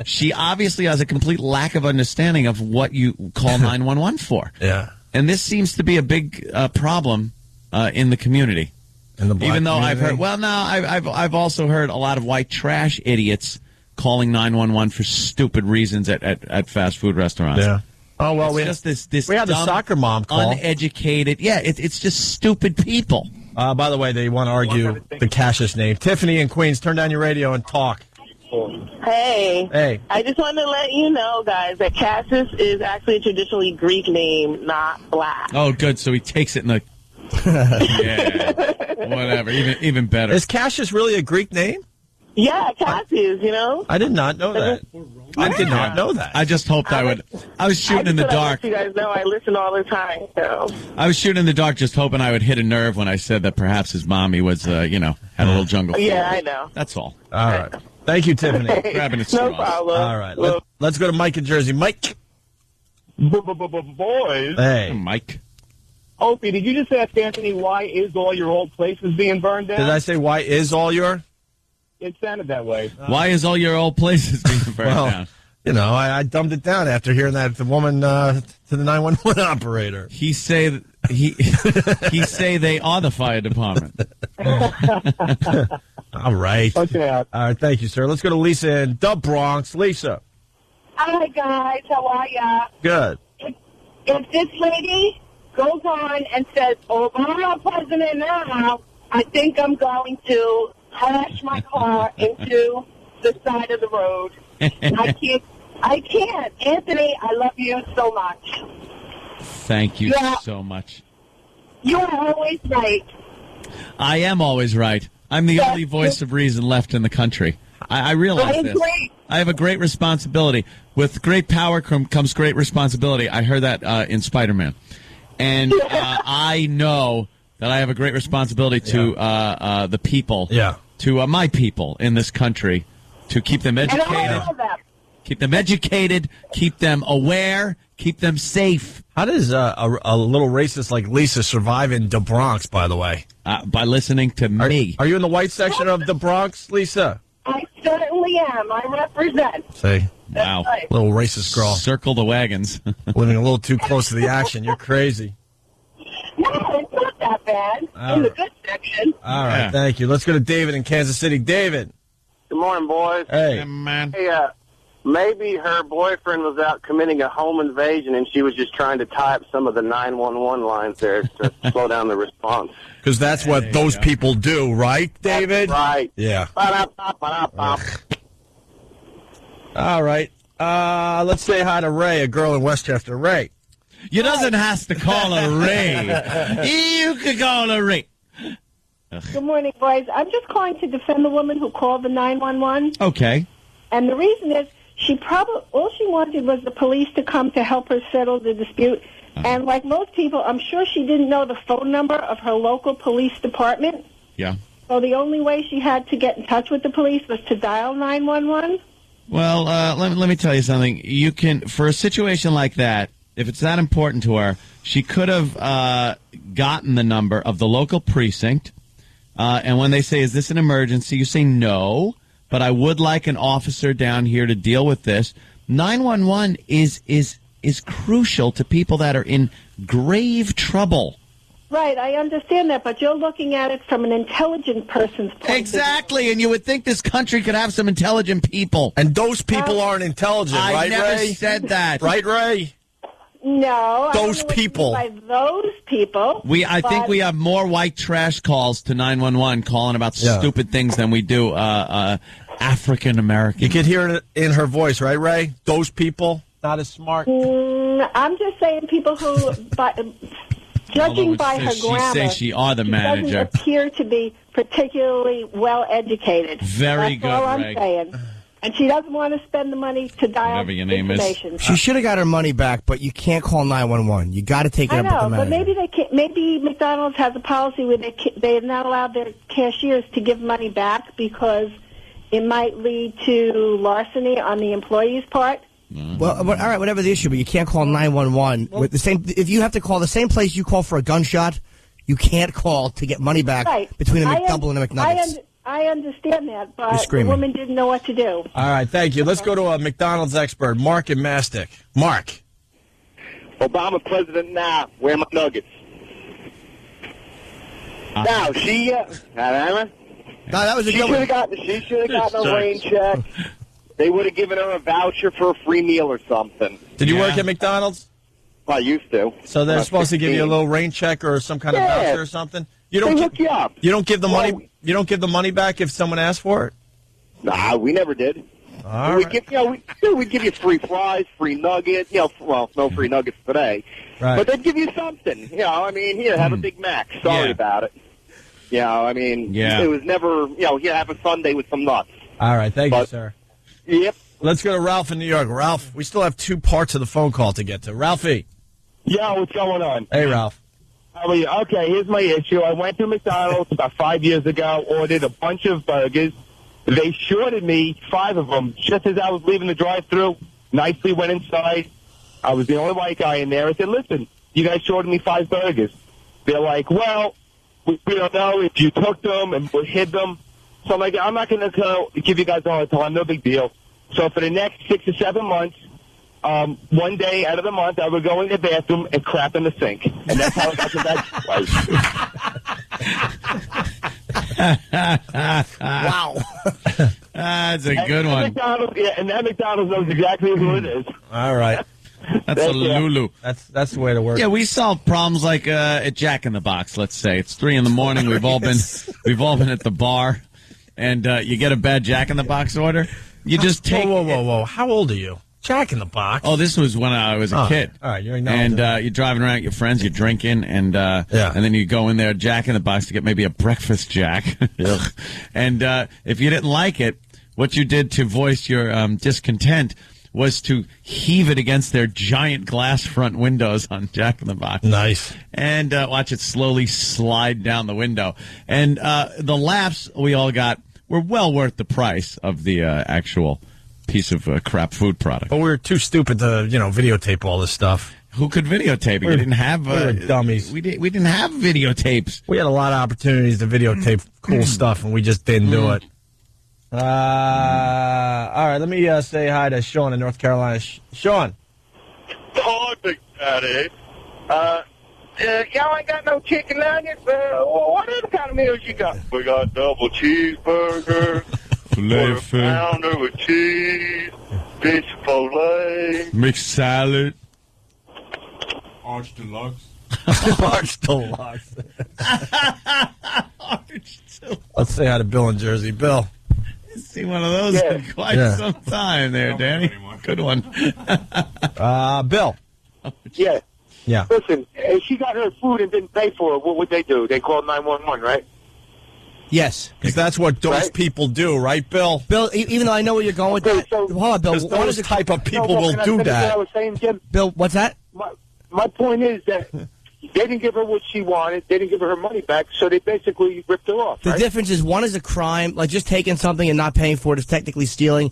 she obviously has a complete lack of understanding of what you call 911 for. Yeah. And this seems to be a big problem in the community. In the black Even though community? I've heard, I've also heard a lot of white trash idiots calling 911 for stupid reasons at fast food restaurants. Yeah. Oh, well, we had the soccer mom call. Uneducated. Yeah, it's just stupid people. By the way, they want to argue the Cassius name. Tiffany in Queens, turn down your radio and talk. Hey. Hey. I just wanted to let you know, guys, that Cassius is actually a traditionally Greek name, not black. Oh, good. So he takes it in the... yeah, whatever. Even better. Is Cassius really a Greek name? Yeah, Cassius, you know? I did not know that. I did not know that. I just hoped I would. I was shooting in the dark. You guys know I listen all the time, so. I was shooting in the dark just hoping I would hit a nerve when I said that perhaps his mommy was, had a little jungle. Yeah, I know. That's all. All right. Thank you, Tiffany. Grabbing it No problem. All right. Let's go to Mike in Jersey. Mike. Boys. Hey. Mike. Opie, did you just ask Anthony why is all your old places being burned down? Did I say why is all your? It sounded that way. Why is all your old places being burned down? You know, I dumbed it down after hearing that the woman to the 911 operator. He say they are the fire department. All right. Okay. All right. Thank you, sir. Let's go to Lisa in the Bronx. Lisa. Hi, guys. How are ya? Good. If this lady goes on and says, Obama president now, I think I'm going to crash my car into the side of the road. I can't. Anthony, I love you so much. Thank you so much. You are always right. I am always right. I'm the only voice of reason left in the country. I realize this. I have a great responsibility. With great power comes great responsibility. I heard that in Spider-Man. And I know that I have a great responsibility to the people, to my people in this country, to keep them educated, keep them aware, keep them safe. How does a little racist like Lisa survive in the Bronx, by the way? By listening to me. Are you in the white section of the Bronx, Lisa? I certainly am. I represent. See? Wow. Right. Little racist girl. Circle the wagons. Living a little too close to the action. You're crazy. No, it's not that bad. In the good section. All right, thank you. Let's go to David in Kansas City. David. Good morning, boys. Hey. Man. Hey, maybe her boyfriend was out committing a home invasion and she was just trying to type some of the 911 lines there to slow down the response. Because that's what those people do, right, David? That's right. Yeah. Ba-da-ba-ba-da-ba. All right. Let's say hi to Ray, a girl in Westchester. Ray. You doesn't have to call her Ray. You could call her Ray. Good morning, boys. I'm just calling to defend the woman who called the 911. Okay. And the reason is all she wanted was the police to come to help her settle the dispute. And like most people, I'm sure she didn't know the phone number of her local police department. Yeah. So the only way she had to get in touch with the police was to dial 911. Well, let me tell you something. You can, for a situation like that, if it's that important to her, she could have gotten the number of the local precinct. And when they say, "Is this an emergency?" you say, "No, but I would like an officer down here to deal with this." 911 is crucial to people that are in grave trouble. Right, I understand that, but you're looking at it from an intelligent person's point of view. Exactly, and you would think this country could have some intelligent people. And those people aren't intelligent, right, Ray? I never said that. Right, Ray? No. Those people. By those people. I think we have more white trash calls to 911 calling about stupid things than we do African American. You could hear it in her voice, right, Ray? Those people, not as smart. I'm just saying people who... Judging by her grammar, she are the manager. Doesn't appear to be particularly well educated. Very good, That's all I'm Ray. saying. And she doesn't want to spend the money to dial Whatever your name information. She should have got her money back, but you can't call 911. You got to take it I up with the know, manager. but maybe they can't, maybe McDonald's has a policy where they're not allowed their cashiers to give money back because it might lead to larceny on the employee's part. Well, but, all right, whatever the issue, but you can't call 911 with the same. If you have to call the same place you call for a gunshot, you can't call to get money back between a McDouble and a McNuggets. I understand that, but the screaming. woman didn't know what to do. All right, thank you. Let's go to a McDonald's expert, Mark in Mastic. Mark. Obama president now. Where are my nuggets? Now, she... that was a she good one. She should have gotten a rain check. They would have given her a voucher for a free meal or something. Did you work at McDonald's? I used to. So they're supposed to give you a little rain check or some kind of voucher or something? You don't hook you up. You don't give the money. You don't give the money back if someone asks for it. Nah, we never did. We'd give you free fries, free nuggets. Well, no free nuggets today, but they'd give you something. Here, have a Big Mac. Sorry about it. It was never. Here, have a sundae with some nuts. All right, thank you, sir. Yep. Let's go to Ralph in New York. Ralph, we still have two parts of the phone call to get to. Ralphie. Yo, what's going on? Hey, Ralph. How are you? Okay, here's my issue. I went to McDonald's about 5 years ago, ordered a bunch of burgers. They shorted me 5 of them just as I was leaving the drive-thru. Nicely went inside. I was the only white guy in there. I said, listen, you guys shorted me 5 burgers. They're like, well, we don't know if you took them and hid them. So I'm like, I'm not going to give you guys all the time. No big deal. So for the next 6 or 7 months, one day out of the month, I would go in the bathroom and crap in the sink. And that's how I got to that place. Wow. That's a good one. And that McDonald's knows exactly who it is. All right. That's a Lulu. That's the way to work. Yeah, we solve problems like at Jack in the Box. Let's say it's 3 a.m. We've all been at the bar, and you get a bad Jack in the Box order. You just take. Whoa! How old are you? Jack in the Box. Oh, this was when I was a kid. All right, you're you're driving around with your friends, you're drinking, and then you go in there, Jack in the Box, to get maybe a breakfast Jack. And if you didn't like it, what you did to voice your discontent was to heave it against their giant glass front windows on Jack in the Box. Nice. And watch it slowly slide down the window. And the laughs we all got were well worth the price of the actual piece of crap food product. But we were too stupid to, videotape all this stuff. Who could videotape it? You didn't have... we were dummies. We didn't have videotapes. We had a lot of opportunities to videotape cool stuff, and we just didn't do it. All right, let me say hi to Sean in North Carolina. Sean. Hi, Big Daddy. Y'all ain't got no chicken nuggets? What other kind of meals you got? We got double cheeseburger, quarter pounder with cheese, fish fillet, mixed salad, Arch Deluxe. Arch Deluxe. Let's say hi to Bill in Jersey. Bill. See one of those in quite some time there, Danny. Good one. Bill. Yeah. Yeah. Listen, if she got her food and didn't pay for it, what would they do? They called 911, right? Yes. Because that's what those people do, right, Bill? Bill, even though I know where you're going with that. Hold on, Bill. Because those type of people will do that. What I was saying, Jim? Bill, what's that? My point is that they didn't give her what she wanted. They didn't give her money back, so they basically ripped her off. The difference is one is a crime, like just taking something and not paying for it is technically stealing.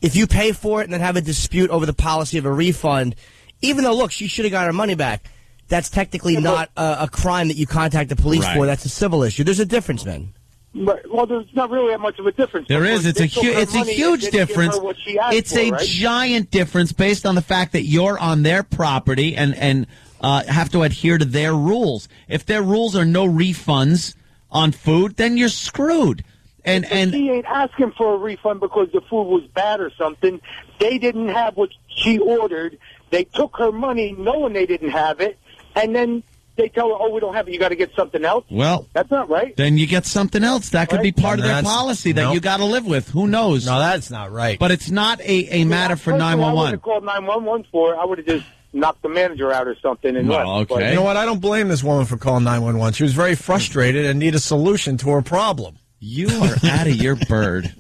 If you pay for it and then have a dispute over the policy of a refund, even though, look, she should have got her money back, that's technically not a crime that you contact the police for. That's a civil issue. There's a difference, man. Well, there's not really that much of a difference. There is. It's a huge difference. It's a giant difference based on the fact that you're on their property and have to adhere to their rules. If their rules are no refunds on food, then you're screwed. And she ain't asking for a refund because the food was bad or something. They didn't have what she ordered. They took her money knowing they didn't have it, and then they tell her, oh, we don't have it, you got to get something else. Well, that's not right. Then you get something else. That could be part of their policy that you got to live with. Who knows? No, that's not right. But it's not a matter for 911. I would have called 911 for it. I would have just knocked the manager out or something. And well, left. okay. You know what? I don't blame this woman for calling 911. She was very frustrated and needed a solution to her problem. You are out of your bird.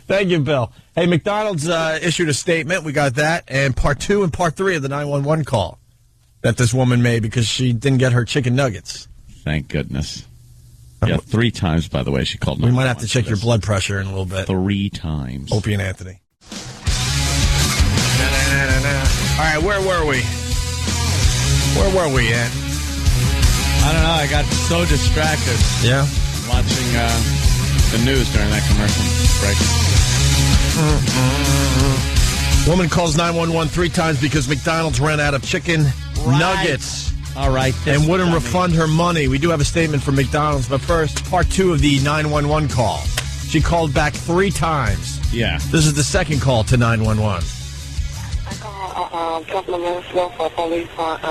Thank you, Bill. Hey, McDonald's issued a statement. We got that. And part 2 and part 3 of the 911 call that this woman made because she didn't get her chicken nuggets. Thank goodness. Yeah, 3 times, by the way, she called. We might have to check your blood pressure in a little bit. 3 times. Opie and Anthony. All right, where were we? Where were we, Ann? I don't know. I got so distracted. Yeah? Watching the news during that commercial break. Woman calls 911 3 times because McDonald's ran out of chicken nuggets. All right. And wouldn't refund her money. We do have a statement from McDonald's, but first, part 2 of the 911 call. She called back 3 times. Yeah. This is the second call to 911. I called a couple of minutes ago for police on,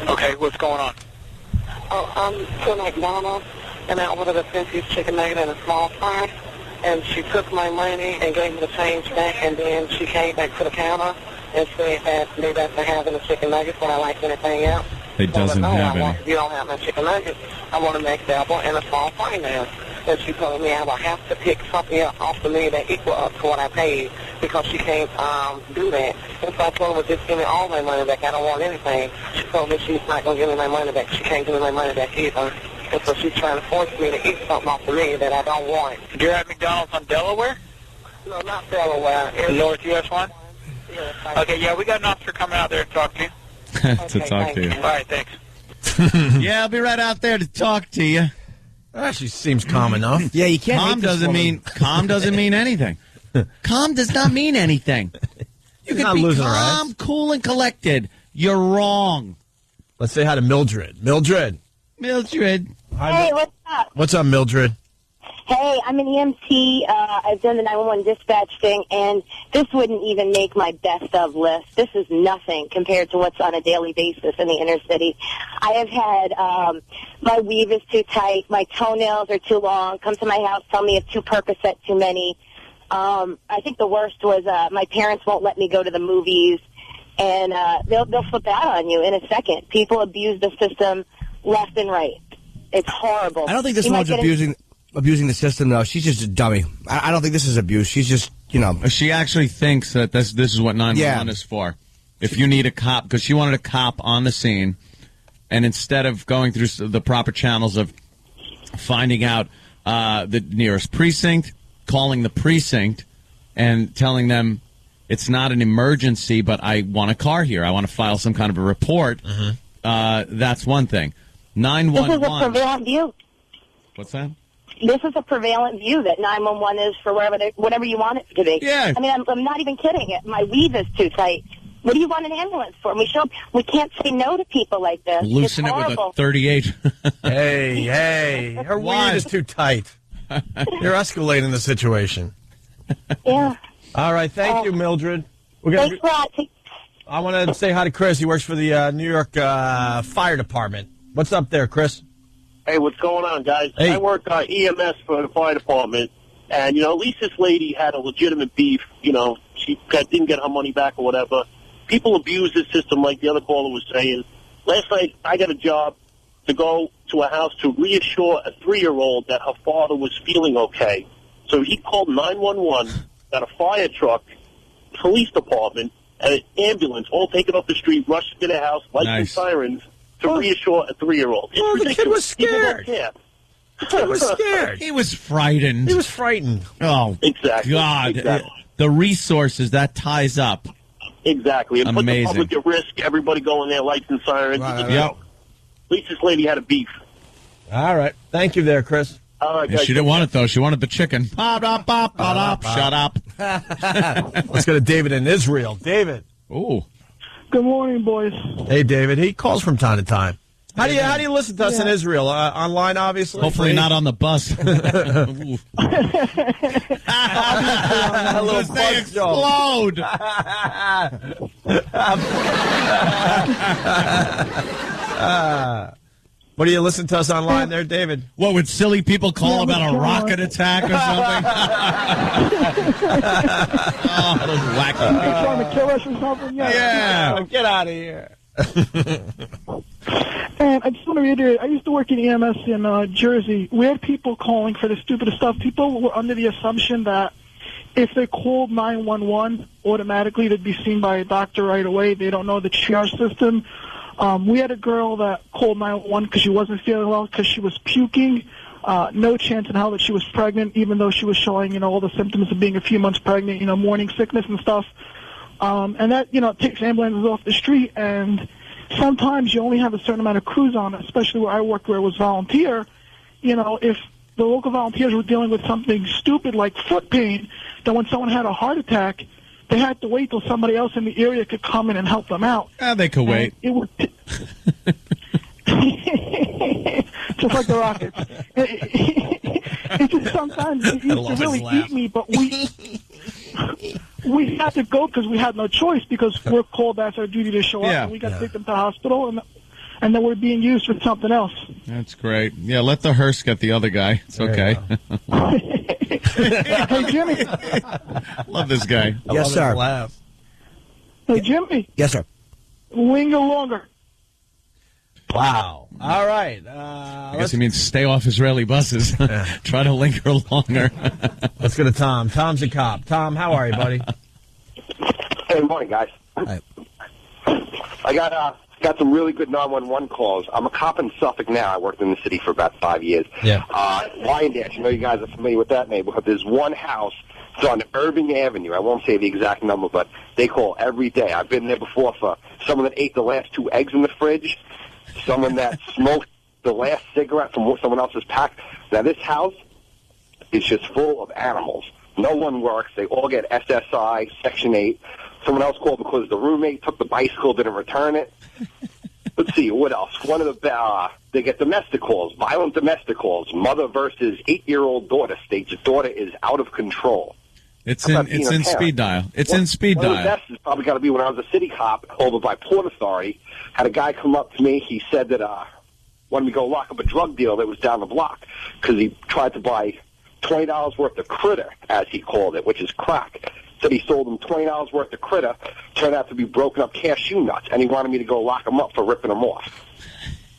Okay, what's going on? Oh, I'm to McDonald's, and I ordered a 10-piece chicken nugget and a small fry, and she took my money and gave me the change back, and then she came back to the counter and said that they doesn't have any chicken nuggets, but I like anything else. It doesn't have any. You don't have no chicken nuggets. I want to make double and a small fry now. And she told me I will have to pick something else off the menu that equal up to what I paid because she can't do that. And so I told her, just give me all my money back. I don't want anything. She told me she's not going to give me my money back. She can't give me my money back either. And so she's trying to force me to eat something off the menu that I don't want. You're at McDonald's on Delaware? No, not Delaware. North US 1? Yes. Okay, yeah, we got an officer coming out there to talk to you. To talk to you. All right, thanks. Yeah, I'll be right out there to talk to you. She seems calm enough. Yeah, you can't. Calm doesn't mean anything. Calm does not mean anything. You can be calm, cool, and collected. You're wrong. Let's say hi to Mildred. Mildred. Hey, what's up? What's up, Mildred? Hey, I'm an EMT. I've done the 911 dispatch thing, and this wouldn't even make my best of list. This is nothing compared to what's on a daily basis in the inner city. I have had my weave is too tight, my toenails are too long, come to my house, tell me it's 2 Percocet too many. I think the worst was my parents won't let me go to the movies, and they'll flip out on you in a second. People abuse the system left and right. It's horrible. I don't think this one's abusing the system, though. She's just a dummy. I don't think this is abuse. She's just, She actually thinks that this is what 911 is for. If you need a cop, because she wanted a cop on the scene, and instead of going through the proper channels of finding out the nearest precinct, calling the precinct, and telling them it's not an emergency, but I want a car here. I want to file some kind of a report. That's one thing. 911. This is a prevalent view. What's that? This is a prevalent view that 911 is for whatever you want it to be. Yeah. I mean, I'm not even kidding. My weave is too tight. What do you want an ambulance for? We can't say no to people like this. Loosen it with a 38. Hey, her weed is too tight. You're escalating the situation. Yeah. All right, thank you, Mildred. Thanks a lot. I want to say hi to Chris. He works for the New York Fire Department. What's up there, Chris? Hey, what's going on, guys? Hey. I work EMS for the fire department, and, at least this lady had a legitimate beef. She didn't get her money back or whatever. People abuse this system like the other caller was saying. Last night, I got a job to go to a house to reassure a 3-year-old that her father was feeling okay. So he called 911, got a fire truck, police department, and an ambulance all taken off the street, rushed to the house, lights and sirens, to reassure a 3-year-old. It's ridiculous. The kid was scared. People don't care. The kid was scared. He was frightened. He was frightened. Oh, exactly. God. Exactly. The resources that ties up. Exactly. And amazing. Put the public at risk, everybody going there, lights and sirens. Right. At least this lady had a beef. All right. Thank you there, Chris. All right, Yeah, guys. she didn't want it, though. She wanted the chicken. Shut up. Let's go to David in Israel. David. Ooh. Good morning, boys. Hey, David. He calls from time to time. How do you listen to us in Israel? Online, obviously? Hopefully not on the bus. A little they explode. What do you listen to us online there, David? What, would silly people call about a rocket attack or something? Oh, those wacky people. Trying to kill us or something? Yeah. Oh, get out of here. And I just want to reiterate, I used to work in EMS in Jersey. We had people calling for the stupidest stuff. People were under the assumption that if they called 911, automatically they'd be seen by a doctor right away. They don't know the triage system. We had a girl that called 911 because she wasn't feeling well, because she was puking. No chance in hell that she was pregnant, even though she was showing, all the symptoms of being a few months pregnant, morning sickness and stuff. And that, takes ambulances off the street. And sometimes you only have a certain amount of crews on it, especially where I worked, where it was volunteer. If the local volunteers were dealing with something stupid like foot pain, then when someone had a heart attack, they had to wait till somebody else in the area could come in and help them out. They could wait. It would just like the Rockets. It just sometimes it used to really eat me, but we had to go because we had no choice, because we're called, that's our duty to show up, and we got to take them to the hospital, and then we're being used for something else. That's great. Yeah, let the hearse get the other guy. It's okay. Hey, Jimmy. Love this guy. Yes, sir. Hey, Jimmy. Yes, sir. Linger longer. Wow. All right. I guess he means stay off Israeli buses. Try to linger longer. Let's go to Tom. Tom's a cop. Tom, how are you, buddy? Hey, good morning, guys. Hi. I got some really good 911 calls. I'm a cop in Suffolk now. I worked in the city for about 5 years. Yeah. Wyandanch, I know you guys are familiar with that neighborhood. There's one house. It's on Irving Avenue. I won't say the exact number, but they call every day. I've been there before for someone that ate the last 2 eggs in the fridge, someone that smoked the last cigarette from someone else's pack. Now, this house is just full of animals. No one works. They all get SSI, Section 8. Someone else called because the roommate took the bicycle, didn't return it. Let's see, what else? One of the, they get domestic calls, violent domestic calls. Mother versus 8-year-old daughter states the daughter is out of control. It's in speed dial. It's in speed dial. One of the best is probably got to be when I was a city cop over by Port Authority. Had a guy come up to me. He said that wanted me to go lock up a drug deal that was down the block because he tried to buy $20 worth of critter, as he called it, which is crack. Said he sold him $20 worth of critter, turned out to be broken up cashew nuts, and he wanted me to go lock him up for ripping them off.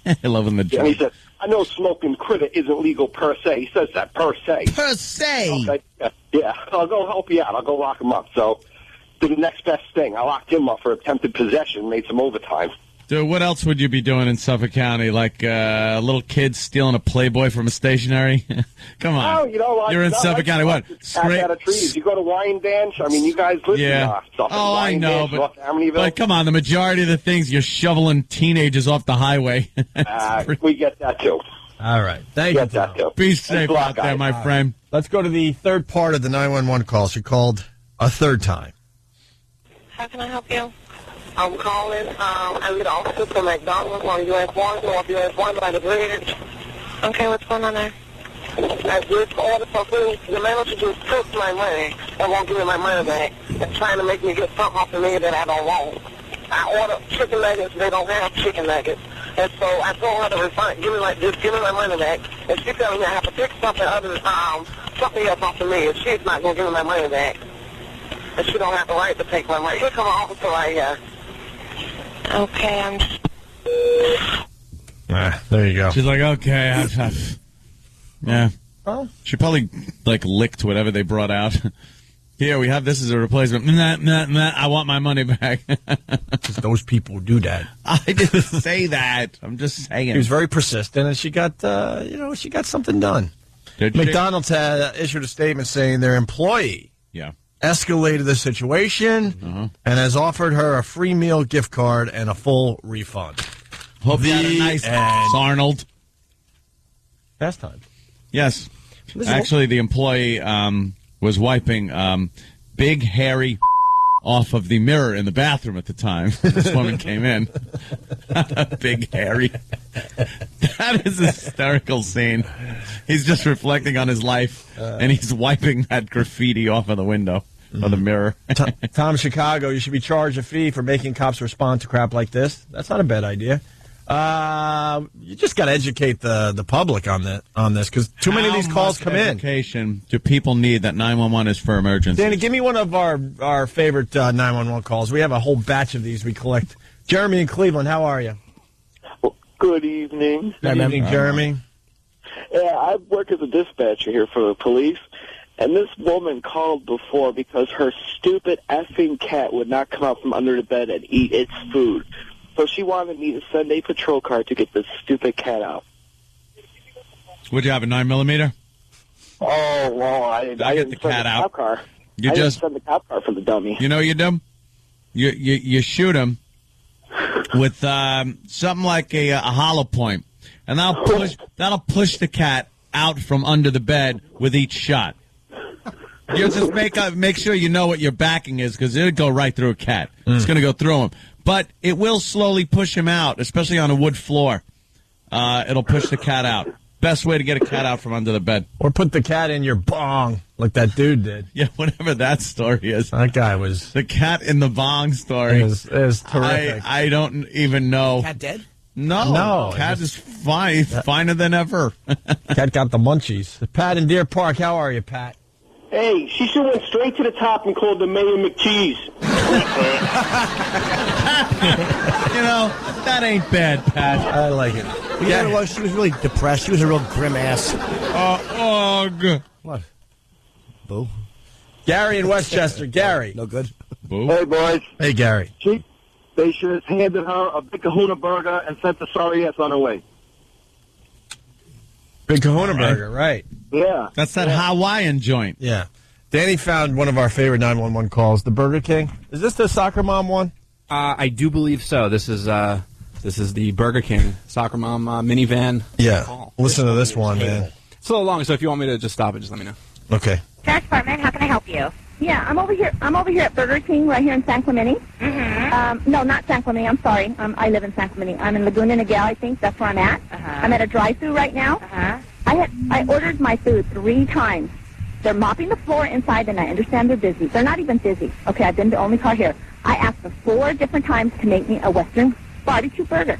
I love him. And he said, I know smoking critter isn't legal per se. He says that per se. Per se. Okay. Yeah, I'll go help you out. I'll go lock him up. So, did the next best thing. I locked him up for attempted possession, made some overtime. Dude, what else would you be doing in Suffolk County? Like a little kid stealing a Playboy from a stationery? Come on. Oh, you know what? You're in Suffolk County. What? Scrape out of trees. You go to wine dance. I mean, you guys listen to stuff. Oh, I know, Amityville. but come on. The majority of the things you're shoveling teenagers off the highway. We get that too. All right. Thank you, Tom. Be safe out there, my friend. Let's go to the third part of the 911 call. She called a third time. How can I help you? I'm calling. I get also from McDonald's on US 1, North US 1 by the bridge. Okay, what's going on there? I just ordered for food. The manager just took my money and won't give me my money back and trying to make me get something off of me that I don't want. I ordered chicken nuggets. They don't have chicken nuggets. And so I told her to refund, give me my money back. And she's telling me I have to pick something other something else off of me. And she's not going to give me my money back. And she don't have the right to take my money. Here come an officer right here. Okay, I'm... There you go. She's like, okay. Yeah. Oh. She probably, licked whatever they brought out. Here, we have this as a replacement. I want my money back. Those people do that. I didn't say that. I'm just saying. She was very persistent, and she got, she got something done. McDonald's had issued a statement saying their employee escalated the situation and has offered her a free meal gift card and a full refund. Hope you had a nice Arnold. Fast time. Yes. Actually, the employee was wiping big, hairy off of the mirror in the bathroom at the time. This woman came in. Big, hairy. That is a hysterical scene. He's just reflecting on his life, and he's wiping that graffiti off of the window of the mirror. Tom, Chicago, you should be charged a fee for making cops respond to crap like this. That's not a bad idea. You just got to educate the public on this because too many of these calls come in. Education do people need that 911 is for emergencies? Danny, give me one of our favorite 911 calls. We have a whole batch of these we collect. Jeremy in Cleveland, how are you? Well, good evening. Good evening, Jeremy. Yeah, I work as a dispatcher here for the police, and this woman called before because her stupid effing cat would not come out from under the bed and eat its food. So she wanted me to send a patrol car to get this stupid cat out. Would you have a 9mm? Oh, well, I didn't get the cat out. Cop car. You I just didn't send the cop car for the dummy. You know what you do? You shoot him with something like a hollow point, and that'll push the cat out from under the bed with each shot. You just make sure you know what your backing is because it'll go right through a cat. It's going to go through him. But it will slowly push him out, especially on a wood floor. It'll push the cat out. Best way to get a cat out from under the bed. Or put the cat in your bong, like that dude did. Yeah, whatever that story is. That guy was... The cat in the bong story. It was terrific. I don't even know. Cat dead? No. Cat is fine. He's finer than ever. Cat got the munchies. Pat in Deer Park, how are you, Pat? Hey, she should have went straight to the top and called the Mayor McCheese. You know, that ain't bad, Pat. I like it. You know what it was? She was really depressed. She was a real grim ass. Ugh. What? Boo. Gary in Westchester. Gary. No good. Boo. Hey, boys. Hey, Gary. They should have handed her a Big Kahuna burger and sent the sorry ass on her way. Big Kahuna burger, right. Yeah. That's that Hawaiian joint. Yeah. Danny found one of our favorite 911 calls, the Burger King. Is this the soccer mom one? I do believe so. This is the Burger King soccer mom minivan. Yeah. Call. Listen to this one, man. It's a little long, so if you want me to just stop it, just let me know. Okay. Sheriff's Department, how can I help you? Yeah, I'm over here at Burger King right here in San Clemente. Mm-hmm. No, not San Clemente. I'm sorry. I live in San Clemente. I'm in Laguna Niguel, I think. That's where I'm at. I'm at a drive-thru right now. I ordered my food 3 times. They're mopping the floor inside, and I understand they're busy. They're not even busy. Okay, I've been the only car here. I asked them 4 different times to make me a Western barbecue burger.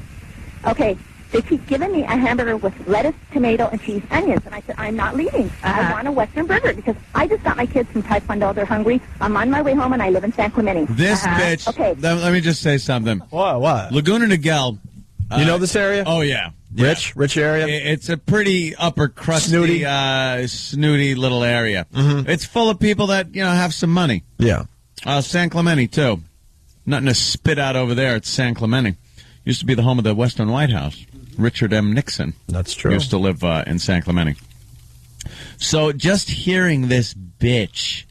Okay, They keep giving me a hamburger with lettuce, tomato, and cheese, onions. And I said, I'm not leaving. I want a Western burger because I just got my kids from Taekwondo. They're hungry. I'm on my way home, and I live in San Clemente. This bitch. Okay. Let me just say something. What? Laguna Niguel. You know this area? Oh, yeah. Rich area? It's a pretty upper crusty, snooty little area. Mm-hmm. It's full of people that, have some money. Yeah. San Clemente, too. Nothing to spit out over there at San Clemente. Used to be the home of the Western White House. Richard M. Nixon. That's true. Used to live in San Clemente. So just hearing this bitch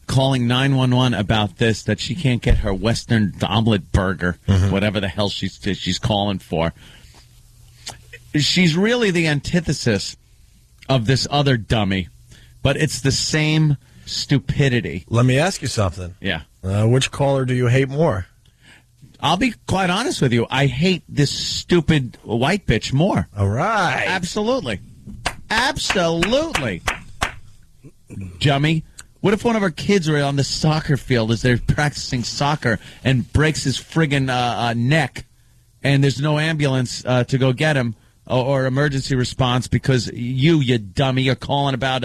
calling 911 about this, that she can't get her Western omelet burger, whatever the hell she's calling for. She's really the antithesis of this other dummy, but it's the same stupidity. Let me ask you something. Yeah. Which caller do you hate more? I'll be quite honest with you. I hate this stupid white bitch more. All right. Absolutely. Absolutely. Jummy, what if one of our kids are on the soccer field as they're practicing soccer and breaks his friggin' neck, and there's no ambulance to go get him or emergency response because you dummy, are calling about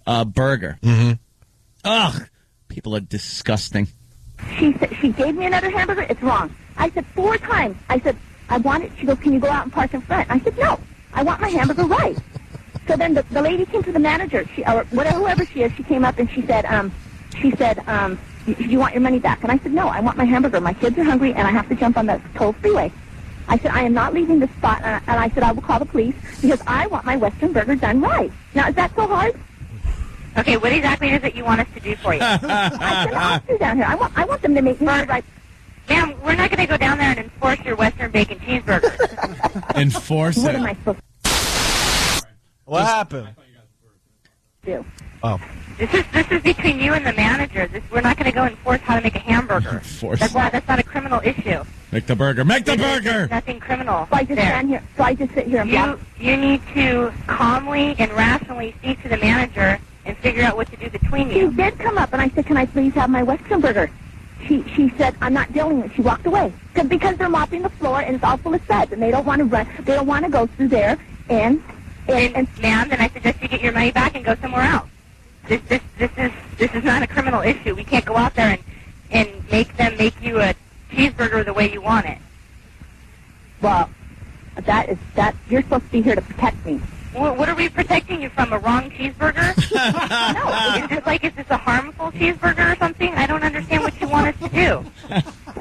a burger? Mm-hmm. Ugh. People are disgusting. She gave me another hamburger. It's wrong. I said 4 times. I said, I want it. She goes, can you go out and park in front? I said, no. I want my hamburger right. So then the lady came to the manager, whoever she is. She came up and she said, you want your money back? And I said, no, I want my hamburger. My kids are hungry, and I have to jump on the toll freeway. I said, I am not leaving this spot. And I said, I will call the police because I want my Western burger done right. Now, is that so hard? Okay, what exactly is it you want us to do for you? I said, I'll do down here. I want them to make me right. Ma'am, we're not going to go down there and enforce your Western bacon cheeseburger. Enforce What it. am I supposed What happened? to do? Oh. This is between you and the manager. We're not going to go enforce how to make a hamburger. That's not a criminal issue. Make the burger. Make the There's burger. nothing criminal. So I just stand here. So I just sit here and block. You need to calmly and rationally speak to the manager and figure out what to do between you. She did come up, and I said, can I please have my Western burger? She said, I'm not dealing with it. She walked away. Because they're mopping the floor, and it's all full of suds, and they don't want to run. They don't want to go through there. And ma'am, then I suggest you get your money back and go somewhere else. This is not a criminal issue. We can't go out there and make them make you a cheeseburger the way you want it. Well, that you're supposed to be here to protect me. What are we protecting you from? A wrong cheeseburger? No. Is this a harmful cheeseburger or something? I don't understand what you want us to do.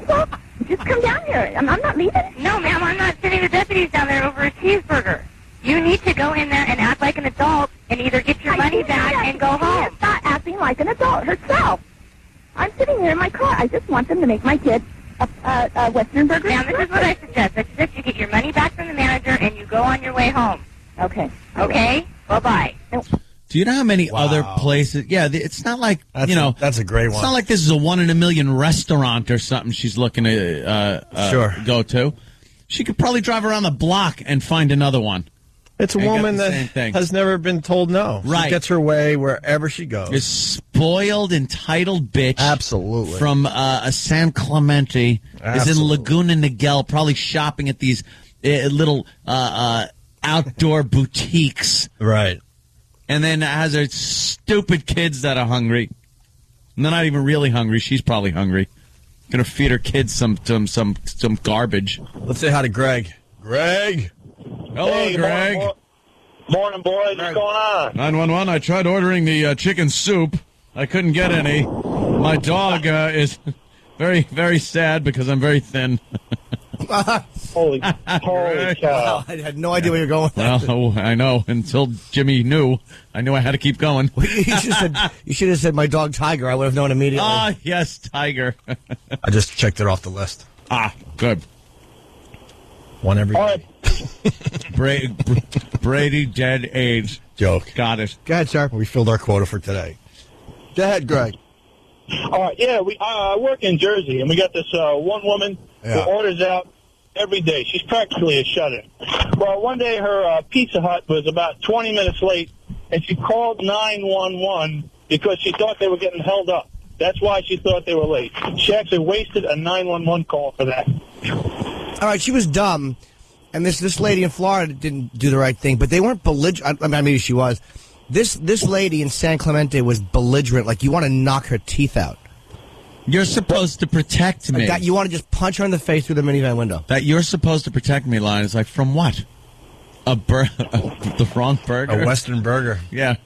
Well, just come down here. I'm not leaving. No, ma'am, I'm not sending the deputies down there over a cheeseburger. You need to go in there and act like an adult and either get your money back and go home. She's not acting like an adult herself. I'm sitting here in my car. I just want them to make my kid a Western burger. Ma'am, this is what I suggest. I suggest you get your money back from the manager and you go on your way home. Okay. Okay? Bye-bye. Do you know how many other places? Yeah, it's not like, That's a great one. It's not like this is a 1 in a million restaurant or something she's looking to go to. She could probably drive around the block and find another one. It's a woman that has never been told no. Right. She gets her way wherever she goes. This spoiled, entitled bitch. Absolutely. From San Clemente. Is in Laguna Niguel, probably shopping at these little outdoor boutiques. Right. And then has her stupid kids that are hungry. And they're not even really hungry. She's probably hungry. Gonna feed her kids some garbage. Let's say hi to Greg. Greg. Hello, hey, Greg. Morning, boys. What's going on? 911. I tried ordering the chicken soup. I couldn't get any. My dog is very, very sad because I'm very thin. Holy cow. Wow, I had no idea where you're going. Well, I know. Until Jimmy knew. I knew I had to keep going. You should have said my dog Tiger. I would have known immediately. Ah, yes, Tiger. I just checked it off the list. Ah, good. One every day. Brady dead AIDS. Joke. Got it. Go ahead, sir. We filled our quota for today. Go ahead, Greg. All right, yeah, I work in Jersey, and we got this one woman who orders out every day. She's practically a shut-in. Well, one day her Pizza Hut was about 20 minutes late, and she called 911 because she thought they were getting held up. That's why she thought they were late. She actually wasted a 911 call for that. All right, she was dumb, And this lady in Florida didn't do the right thing, but they weren't belligerent. I mean, maybe she was. This lady in San Clemente was belligerent, like you want to knock her teeth out. You're supposed to protect me. You want to just punch her in the face through the minivan window. That you're supposed to protect me line is like, from what? The wrong burger? A Western burger. Yeah.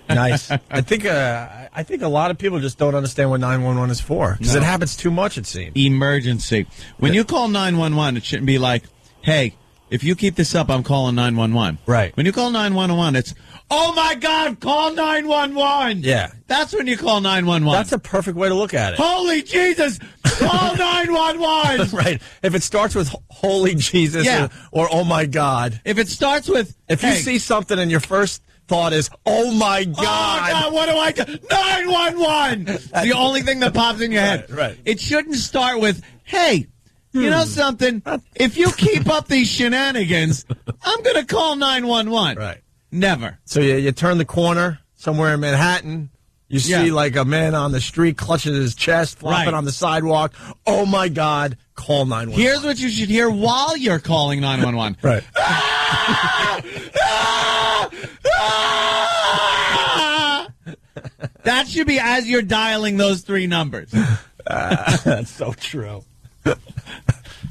Nice. I think a lot of people just don't understand what 911 is for, because it happens too much, it seems. Emergency. When you call 911, it shouldn't be like, hey, if you keep this up, I'm calling 911. Right. When you call 911, it's, oh, my God, call 911. Yeah. That's when you call 911. That's a perfect way to look at it. Holy Jesus, call 911. Right. If it starts with holy Jesus or oh, my God. If it starts with, if you see something and your first thought is, oh, my God. Oh, God, what do I do? 911. The only thing that pops in your head. Right. It shouldn't start with, hey, you know something? If you keep up these shenanigans, I'm going to call 911. Right. Never. So you turn the corner somewhere in Manhattan. You see like a man on the street clutching his chest, flopping on the sidewalk. Oh, my God. Call 911. Here's what you should hear while you're calling 911. Right. That should be as you're dialing those three numbers. That's so true.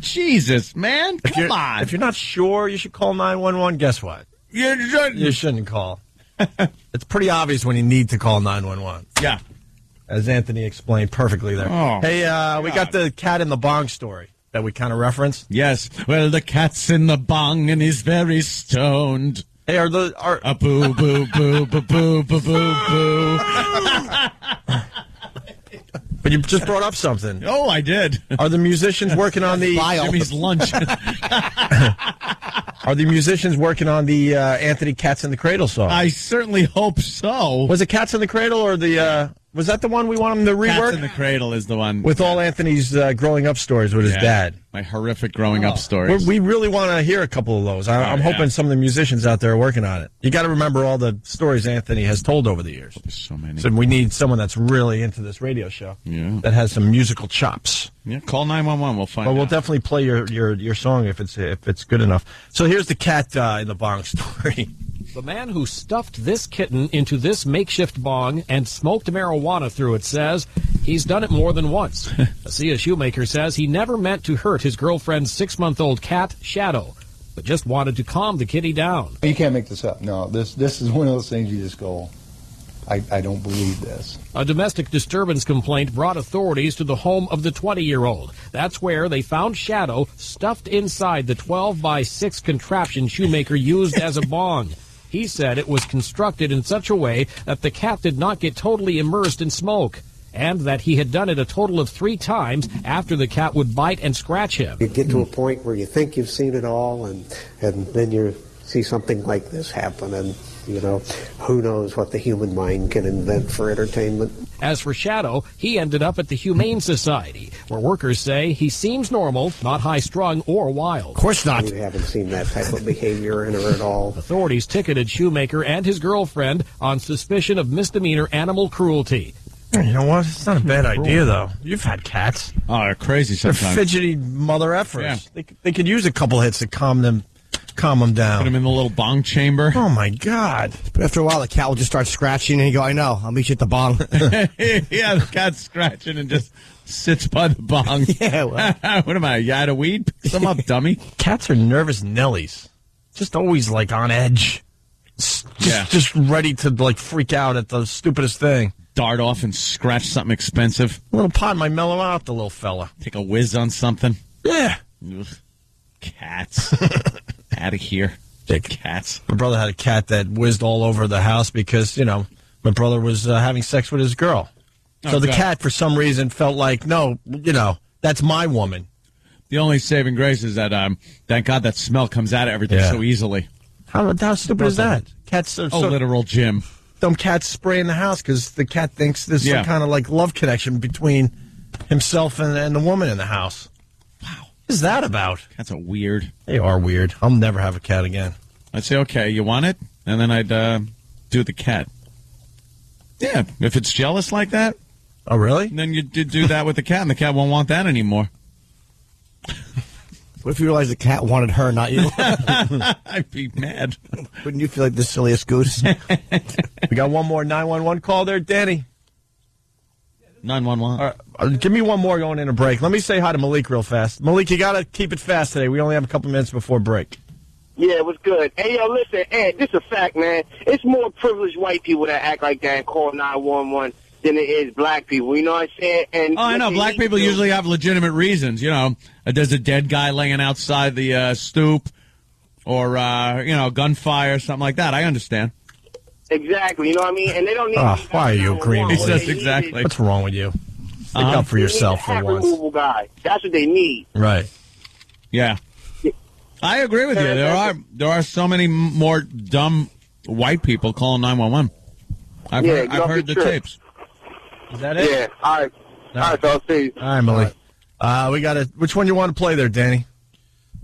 Jesus, man. Come on. If you're not sure you should call 911, guess what? You shouldn't call. It's pretty obvious when you need to call 911. Yeah. As Anthony explained perfectly there. Oh, hey, we got the cat in the bong story that we kind of referenced. Yes. Well, the cat's in the bong and he's very stoned. Hey, a boo, boo, boo, boo, boo, boo, boo, boo. But you just brought up something. Oh, I did. Are the musicians working on the Jimmy's lunch? Are the musicians working on the Anthony Cats in the Cradle song? I certainly hope so. Was it Cats in the Cradle or the was that the one we want him to rework? Cats in the Cradle is the one. With all Anthony's growing up stories with his dad. My horrific growing up stories. We really want to hear a couple of those. I'm hoping some of the musicians out there are working on it. You got to remember all the stories Anthony has told over the years. There's so many. So we need someone that's really into this radio show. Yeah. That has some musical chops. Yeah, call 911. We'll find out. Well, we'll definitely play your song if it's good enough. So here's the cat in the bong story. The man who stuffed this kitten into this makeshift bong and smoked marijuana through it says he's done it more than once. A shoemaker says he never meant to hurt his girlfriend's 6-month-old cat, Shadow, but just wanted to calm the kitty down. You can't make this up. No, this is one of those things you just go, I don't believe this. A domestic disturbance complaint brought authorities to the home of the 20-year-old. That's where they found Shadow stuffed inside the 12-by-6 contraption shoemaker used as a bong. He said it was constructed in such a way that the cat did not get totally immersed in smoke, and that he had done it a total of 3 times after the cat would bite and scratch him. You get to a point where you think you've seen it all, and then you see something like this happen, and, you know, who knows what the human mind can invent for entertainment. As for Shadow, he ended up at the Humane Society, where workers say he seems normal, not high-strung or wild. Of course not. You haven't seen that type of behavior in her at all. Authorities ticketed Shoemaker and his girlfriend on suspicion of misdemeanor animal cruelty. You know what? It's not a bad idea, though. You've had cats. Oh, they're crazy sometimes. They're fidgety mother effers. Yeah. They could use a couple hits to calm them down. Put them in the little bong chamber. Oh, my God. But after a while, the cat will just start scratching, and you go, I know, I'll meet you at the bong. Yeah, the cat's scratching and just sits by the bong. Yeah, well. What am I, you out of weed? Pick some up, dummy. Cats are nervous Nellies. Just always, like, on edge. Just ready to, like, freak out at the stupidest thing. Dart off and scratch something expensive. A little pot might mellow out the little fella. Take a whiz on something. Yeah. Ugh. Cats. Out of here. Cats. My brother had a cat that whizzed all over the house because, you know, my brother was having sex with his girl. So the cat, for some reason, felt like, no, you know, that's my woman. The only saving grace is that, thank God, that smell comes out of everything so easily. How stupid is that? Cats are literal Jim. Dumb cats spraying the house because the cat thinks there's some kind of, like, love connection between himself and the woman in the house. Wow. What is that about? Cats are weird. They are weird. I'll never have a cat again. I'd say, okay, you want it? And then I'd do the cat. Yeah, if it's jealous like that. Oh, really? Then you do that with the cat, and the cat won't want that anymore. What if you realized the cat wanted her, not you? I'd be mad. Wouldn't you feel like the silliest goose? We got one more 911 call there, Danny. 911. Give me one more going in a break. Let me say hi to Malik real fast. Malik, you got to keep it fast today. We only have a couple minutes before break. Yeah, it was good. Hey, yo, listen, Ed, this is a fact, man. It's more privileged white people that act like that and call 911 than it is black people. You know what I'm saying? And I know. Black people usually have legitimate reasons. You know, there's a dead guy laying outside the stoop or, gunfire, something like that. I understand. Exactly. You know what I mean? And they don't need why are you agreeing with He says me? exactly. What's wrong with you? Stick up for yourself for once. Removal guy. That's what they need. Right. Yeah. I agree with you. There are so many more dumb white people calling 911. I've heard the tapes. Is that it? Yeah. All right. All right, so I'll see you. All right, Malik. We got which one you want to play there, Danny?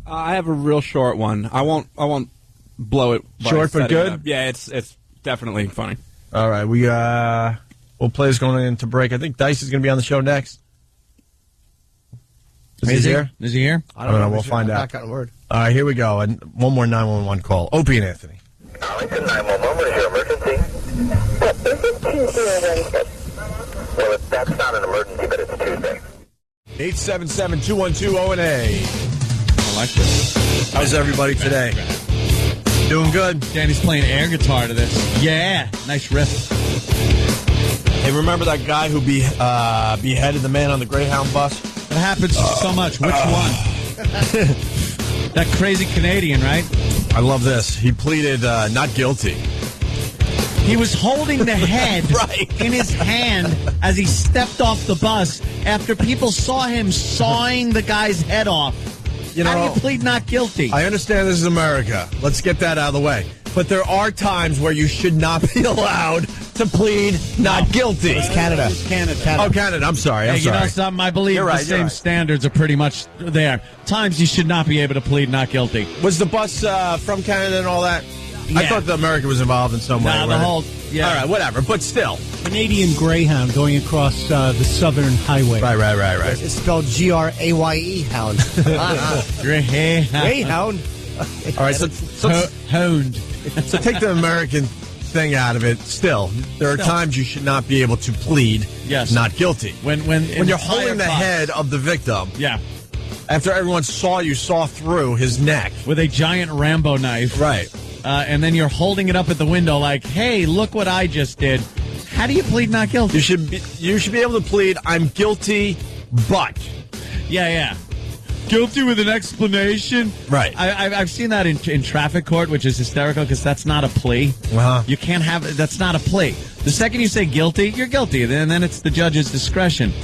I have a real short one. I won't blow it. by Short but setting it good? up. Yeah, it's definitely funny. All right, we'll play this going into break. I think Dice is going to be on the show next. Is he here? Is he here? I don't know. We'll find out. Not gotten word. All right, here we go. And one more 911 call. Opie and Anthony. Arlington 911, what is your emergency? Is it Tuesday or Wednesday? Well, that's not an emergency, but it's Tuesday. 877-212-ONA. I like this. How's everybody today? Doing good. Danny's playing air guitar to this. Yeah. Nice riff. Hey, remember that guy who beheaded the man on the Greyhound bus? It happens so much. Which one? That crazy Canadian, right? I love this. He pleaded not guilty. He was holding the head Right. in his hand as he stepped off the bus after people saw him sawing the guy's head off. How do you plead not guilty? I understand this is America. Let's get that out of the way. But there are times where you should not be allowed to plead not guilty. It's Canada. Oh, Canada. I'm sorry. You know something? I believe the same standards are pretty much there. Times you should not be able to plead not guilty. Was the bus from Canada and all that? Yeah. I thought that America was involved in some way. Nah, the whole... Yeah. All right, whatever. But still. Canadian Greyhound going across the Southern Highway. Right. It's spelled Graye hound. Greyhound. All right, so honed. So take the American thing out of it. Still, there are times you should not be able to plead not guilty. When you're holding the head of the victim. Yeah. After everyone saw you saw through his neck. With a giant Rambo knife. Right. And then you're holding it up at the window like, hey, look what I just did. How do you plead not guilty? You should be able to plead, I'm guilty, but. Yeah. Guilty with an explanation. Right. I've seen that in traffic court, which is hysterical because that's not a plea. You can't have that's not a plea. The second you say guilty, you're guilty. And then it's the judge's discretion.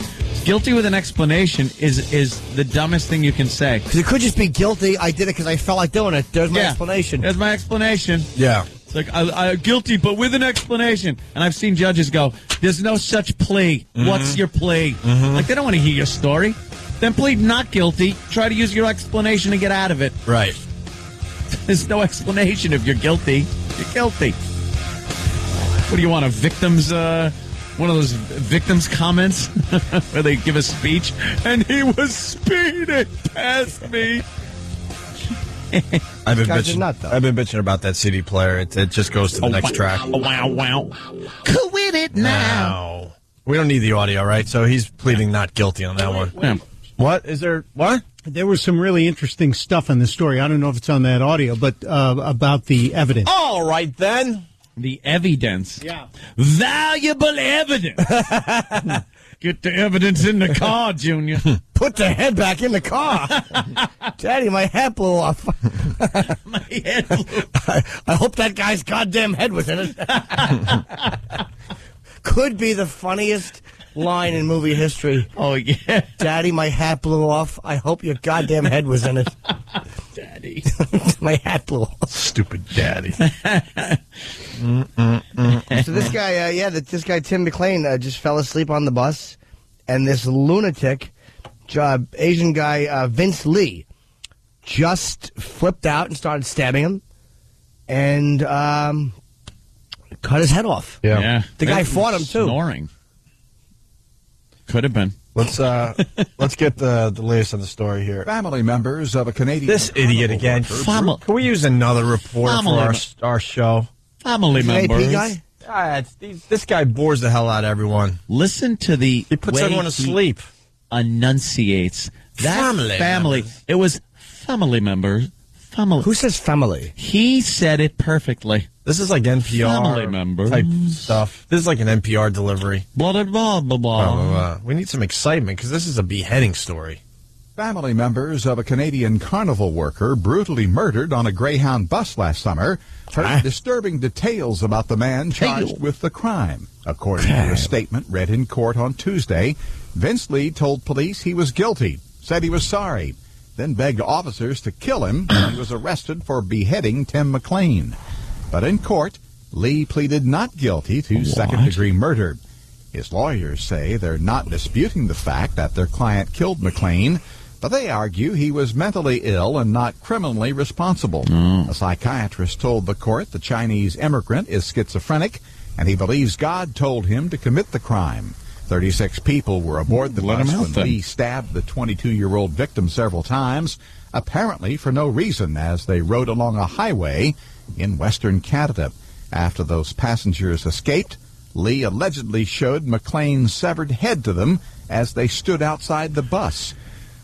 Guilty with an explanation is the dumbest thing you can say. Because it could just be guilty. I did it because I felt like doing it. There's my explanation. There's my explanation. Yeah. It's like, I'm guilty, but with an explanation. And I've seen judges go, there's no such plea. Mm-hmm. What's your plea? Mm-hmm. Like, they don't want to hear your story. Then plead not guilty. Try to use your explanation to get out of it. Right. There's no explanation if you're guilty. You're guilty. What do you want, a victim's... one of those victims' comments where they give a speech, and he was speeding past me. I've been bitching about that CD player. It just goes to the next track. Wow. Quit it now. We don't need the audio, right? So he's pleading not guilty on that one. Yeah. What? Is there... What? There was some really interesting stuff in the story. I don't know if it's on that audio, but about the evidence. All right, then. The evidence. Yeah. Valuable evidence. Get the evidence in the car, Junior. Put the head back in the car. Daddy, my hat blew off. My head blew off. I hope that guy's goddamn head was in it. Could be the funniest line in movie history. Oh, yeah. Daddy, my hat blew off. I hope your goddamn head was in it. Daddy. My hat blew off. Stupid daddy. So this guy, this guy Tim McLean just fell asleep on the bus, and this lunatic, Asian guy Vince Lee, just flipped out and started stabbing him, and cut his head off. Yeah. The guy fought him too. Snoring. Could have been. Let's get the latest on the story here. Family members of a Canadian... This idiot again. Can we use another reporter for our show? Family members. AP guy? This guy bores the hell out of everyone. Listen to the He puts way everyone to sleep. Enunciates. That family. It was family members. Family. Who says family? He said it perfectly. This is like NPR family members type stuff. This is like an NPR delivery. Blah, blah, blah, blah, blah. We need some excitement because this is a beheading story. Family members of a Canadian carnival worker brutally murdered on a Greyhound bus last summer heard disturbing details about the man charged with the crime. According to a statement read in court on Tuesday, Vince Lee told police he was guilty, said he was sorry, then begged officers to kill him when he was arrested for beheading Tim McLean. But in court, Lee pleaded not guilty to second-degree murder. His lawyers say they're not disputing the fact that their client killed McLean, but they argue he was mentally ill and not criminally responsible. A psychiatrist told the court the Chinese immigrant is schizophrenic, and he believes God told him to commit the crime. 36 people were aboard the bus when Lee stabbed the 22-year-old victim several times, apparently for no reason, as they rode along a highway in western Canada. After those passengers escaped, Lee allegedly showed McLean's severed head to them as they stood outside the bus.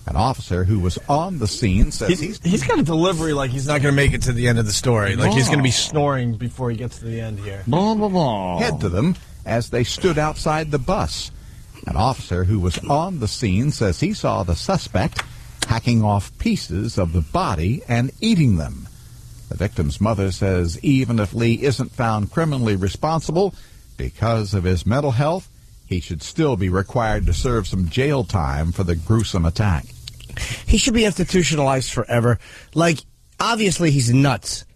An officer who was on the scene says he's got a delivery like he's not going to make it to the end of the story. Like he's going to be snoring before he gets to the end here. Head to them as they stood outside the bus. An officer who was on the scene says he saw the suspect hacking off pieces of the body and eating them. The victim's mother says even if Lee isn't found criminally responsible because of his mental health, he should still be required to serve some jail time for the gruesome attack. He should be institutionalized forever. Like, obviously he's nuts.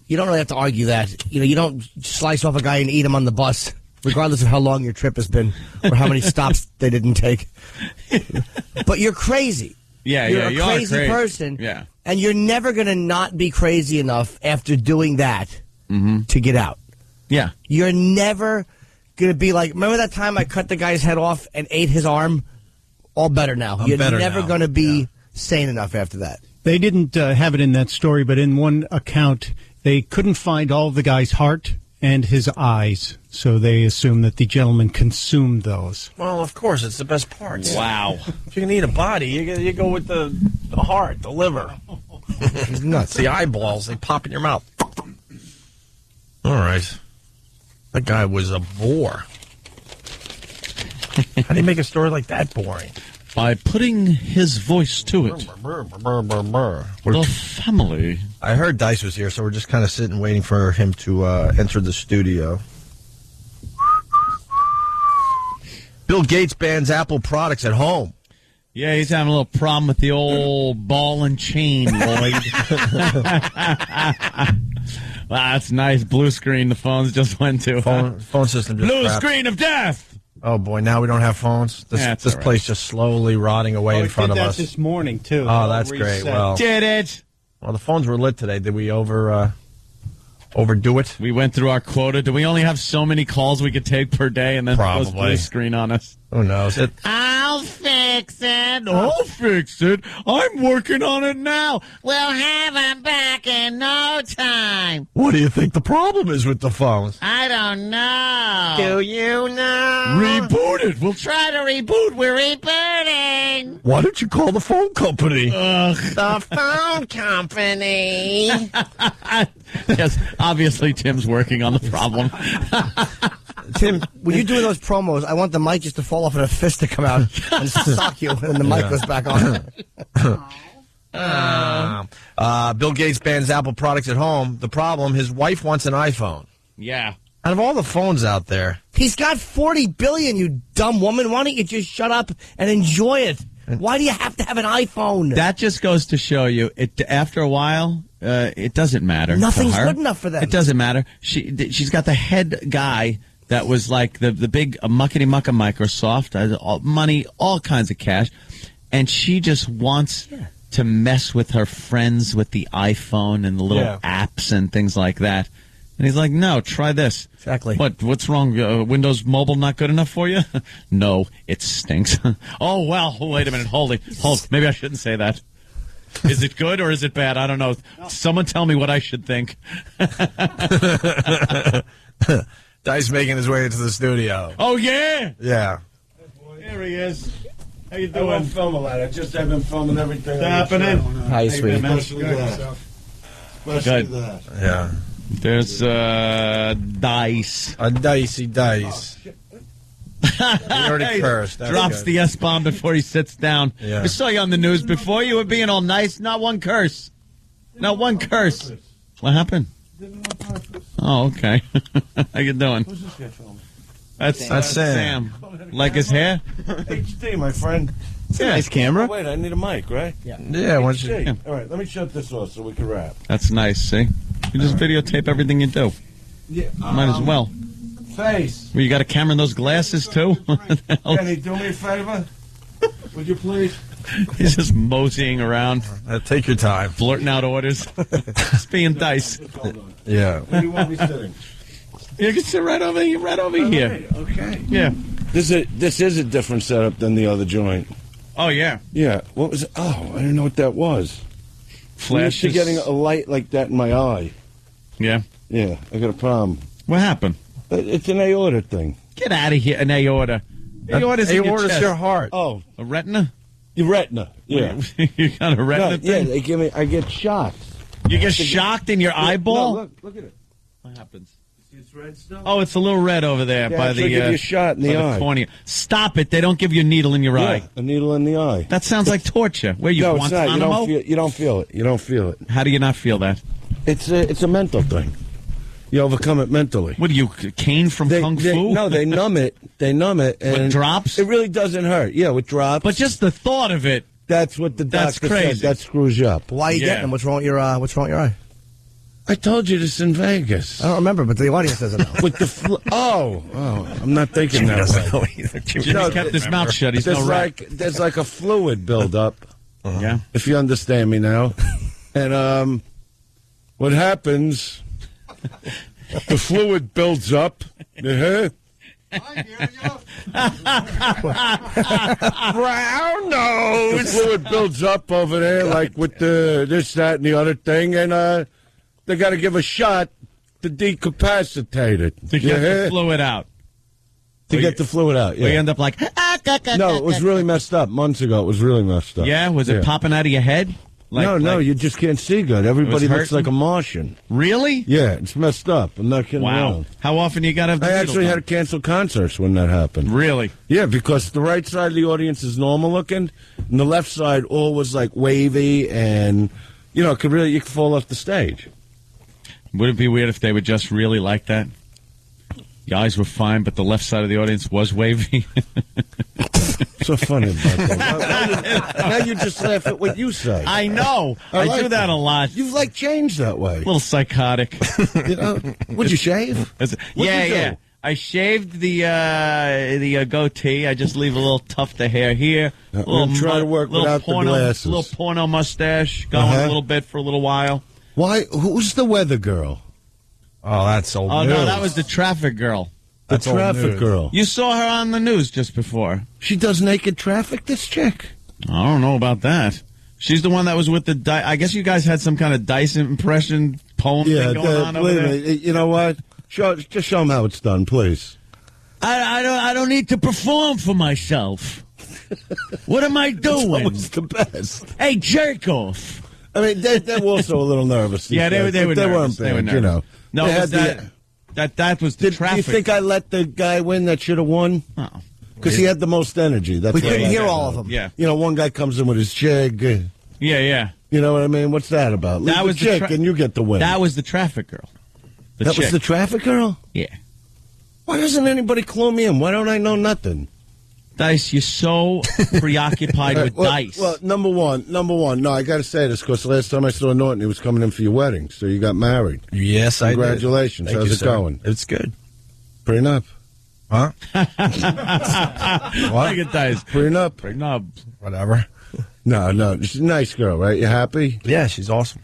You don't really have to argue that. You don't slice off a guy and eat him on the bus, regardless of how long your trip has been or how many stops they didn't take. But you're crazy. You're a crazy person. Yeah. And you're never going to not be crazy enough after doing that to get out. Yeah. You're never going to be like, remember that time I cut the guy's head off and ate his arm? All better now. You're never going to be sane enough after that. They didn't have it in that story, but in one account, they couldn't find all of the guy's heart and his eyes, so they assumed that the gentleman consumed those. Well, of course, it's the best parts. Wow. If you're going to eat a body, you go with the heart, the liver. It's nuts. The eyeballs, they pop in your mouth. All right. That guy was a bore. How do you make a story like that boring? By putting his voice to it. The family. I heard Dice was here, so we're just kind of sitting waiting for him to enter the studio. Bill Gates bans Apple products at home. Yeah, he's having a little problem with the old ball and chain, Lloyd. Wow, that's nice. Blue screen the phones just went to. Phone system just Blue crapped. screen of death. Oh, boy, now we don't have phones? This place just slowly rotting away in front of us. This morning, too. Oh, that's great. Well, did it. Well, the phones were lit today. Did we overdo it? We went through our quota. Do we only have so many calls we could take per day and then Probably. post blue screen on us? Who knows? I'll fix it. I'll fix it. I'm working on it now. We'll have them back in no time. What do you think the problem is with the phones? I don't know. Do you know? Reboot it. We'll try to reboot. We're rebooting. Why don't you call the phone company? The phone company. Yes, obviously Tim's working on the problem. Tim, when you're doing those promos, I want the mic just to fall off and a fist to come out and sock you, and the mic goes back on. Bill Gates bans Apple products at home. The problem, his wife wants an iPhone. Yeah. Out of all the phones out there. He's got $40 billion, you dumb woman. Why don't you just shut up and enjoy it? Why do you have to have an iPhone? That just goes to show you, after a while, it doesn't matter. Nothing's good enough for them. It doesn't matter. She's got the head guy that was like the big muckety-muck of Microsoft, money, all kinds of cash, and she just wants to mess with her friends with the iPhone and the little apps and things like that. And he's like, no, try this. Exactly. What's wrong? Windows Mobile not good enough for you? No, it stinks. Oh, well, wait a minute. Hold. Maybe I shouldn't say that. Is it good or is it bad? I don't know. Someone tell me what I should think. Dice making his way into the studio. Oh, yeah? Yeah. Here he is. How you I doing? won't film a lot. I've been filming everything. What's happening? Hi, sweetie. Especially that. Especially Good. that. Yeah. There's Dice. A dicey dice. He already cursed. That's Drops good. the S-bomb before he sits down. Yeah. I saw you on the news before. You were being all nice. Not one curse. Not one curse. What happened? Oh, okay. How you doing? Who's this guy filming? That's Sam. Like his hair? HD, my friend. It's a nice camera. Oh, wait, I need a mic, right? Yeah, why don't you... HD. All right, let me shut this off so we can wrap. That's nice, see? You just videotape everything you do. Yeah, Might as well. Face. Well, you got a camera in those glasses, too? Can you do me a favor? Would you please? He's just moseying around. Take your time. Flirting out orders. Just being Dice. Yeah. Where do you want me sitting? You can sit right over here. Okay. Yeah. This is a different setup than the other joint. Oh, yeah. Yeah. What was it? Oh, I didn't know what that was. Flashes. I'm used to getting a light like that in my eye. Yeah. Yeah, I got a problem. What happened? It's an aorta thing. Get out of here, an aorta. Aorta's in your Aorta's chest. your heart. Oh, A retina? your retina. Yeah. You got a retina Yeah, thing? they give me. I get shocked. You get shocked in your eyeball? No, look at it. What happens? See, it's red still. Oh, it's a little red over there They by actually the give you a shot in the eye. cornea. Stop it. They don't give you a needle in your Yeah, eye. a needle in the eye. That sounds like torture. Where you No, it's not. Guantanamo? You don't feel it. You don't feel it. How do you not feel that? It's a mental thing. You overcome it mentally. What are you, cane from Kung Fu? No, they numb it. They numb it. And With drops? It really doesn't hurt. Yeah, with drops. But just the thought of it. That's what the That's doctor crazy. said. That screws you up. Why are you Yeah. getting them? What's wrong with your eye? I told you this in Vegas. I don't remember, but the audience doesn't know. With the I'm not thinking that way. Jimmy kept his mouth shut. He's no rat. There's like a fluid buildup. Yeah. If you understand me now. And what happens? The fluid builds up. Uh-huh. Brown nose. The fluid builds up over there, like with the this, that, and the other thing, and they got to give a shot to decapacitate it. To get the fluid out. To get the fluid out, yeah. Where you end up like... No, it was really messed up. Months ago, it was really messed up. Yeah? Was it popping out of your head? No, you just can't see good. Everybody looks hurting? like a Martian. Really? Yeah, it's messed up. I'm not kidding Wow. around. How often you got to have the I needle actually done? had to cancel concerts when that happened. Really? Yeah, because the right side of the audience is normal looking, and the left side all was like wavy, and you could fall off the stage. Would it be weird if they were just really like that? The eyes were fine, but the left side of the audience was wavy. So funny about that. Now you just laugh at what you say. I know. I do that a lot. You've changed that way. A little psychotic. Would you shave? Yeah, you yeah. do? I shaved the goatee. I just leave a little tuft of hair here. I'm trying to work little without porno, the glasses. Little porno mustache going a little bit for a little while. Why? Who's the weather girl? Oh, that's old Oh, news. no, that was the traffic girl. The That's old traffic news. girl. You saw her on the news just before. She does naked traffic, this chick. I don't know about that. She's the one that was with the I guess you guys had some kind of dice impression poem thing going on over wait a there. minute. You know what? Just show them how it's done, please. I don't need to perform for myself. What am I doing? It's always the best. Hey, jerk off. I mean, they were also a little nervous. Yeah, they were They nervous. weren't They were bad, nervous. No, They it was had that was the Do traffic. you think I let the guy win that should have won? Oh. Because he had the most energy. That's We what couldn't I hear like all about of them. Yeah. You know, one guy comes in with his chick. Yeah. You know what I mean? What's that about? Leave That the was the chick, and you get the win. That was the traffic girl. That was the traffic girl? Yeah. Why doesn't anybody clue me in? Why don't I know nothing? Dice, you're so preoccupied with dice. Well, number one. No, I got to say this because the last time I saw Norton, he was coming in for your wedding, so you got married. Yes, I did. Congratulations. Thank How's you, it sir. going? It's good. Prenup? Huh? What? Look at Dice. Prenup? Whatever. No. She's a nice girl, right? You happy? Yeah, she's awesome.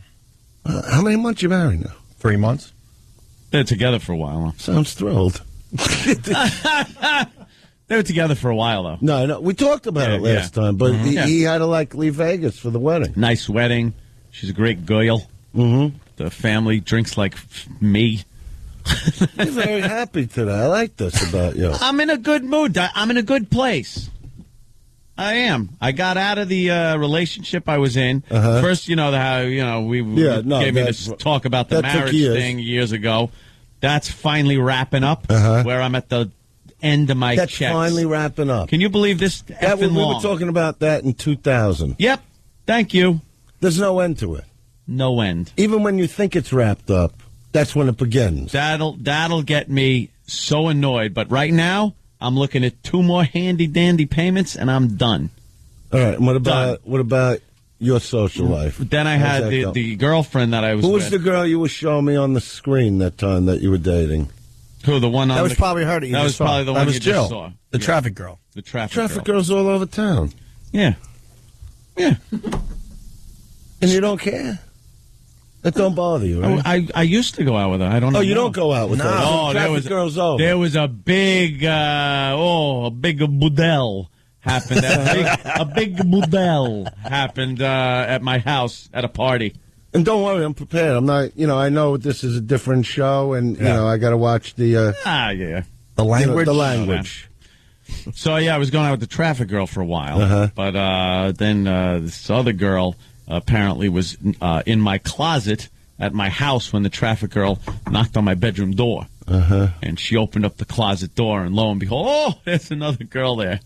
How many months you married now? 3 months. They're together for a while. Sounds thrilled. They were together for a while, though. No, we talked about it last time, but he had to leave Vegas for the wedding. Nice wedding. She's a great girl. Mm-hmm. The family drinks like me. You're very happy today. I like this about you. I'm in a good mood. I'm in a good place. I am. I got out of the relationship I was in. First, how we gave me this talk about the marriage thing years ago. That's finally wrapping up. Where I'm at the end of my That's checks. finally wrapping up. Can you believe this? We were talking about that in 2000. Yep. Thank you. There's no end to it. No end. Even when you think it's wrapped up, that's when it begins. That'll get me so annoyed. But right now, I'm looking at 2 more handy-dandy payments, and I'm done. All right. And what about your social life? Then I had the girlfriend that I was with. Who was the girl you were showing me on the screen that time that you were dating? Who, the one on That was probably her that you just saw. Probably the one you Jill. just saw. The traffic girl. The traffic girls all over town. Yeah. Yeah. And you don't care? That don't bother you, right? I used to go out with her. I don't know. Oh, you don't go out with her? No, there was a big boudel happened. A big boudel happened at my house at a party. And don't worry, I'm prepared. I'm not, I know this is a different show, and, I got to watch the... The language? The language. So, I was going out with the traffic girl for a while. But then this other girl apparently was in my closet at my house when the traffic girl knocked on my bedroom door. And she opened up the closet door, and lo and behold, there's another girl there.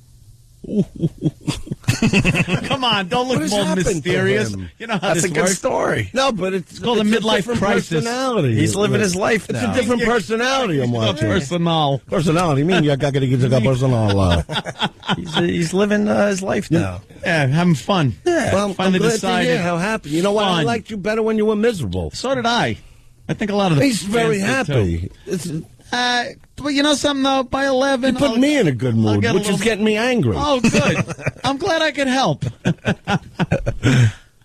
Come on, don't look more mysterious. You know how That's this a good works. story. No, but it's called a midlife crisis. Personality. He's living his life now. It's a different personality I'm watching. Personality. Mean you got to get a personal. He's living his life now. Yeah, having fun. Yeah. Well, finally I'm glad decided. to hear how happy. You know what? I liked you better when you were miserable. So did I. I think a lot of the He's very fans did, happy. But you know something, though? By 11... You put me in a good mood, which is getting me angry. Oh, good. I'm glad I could help.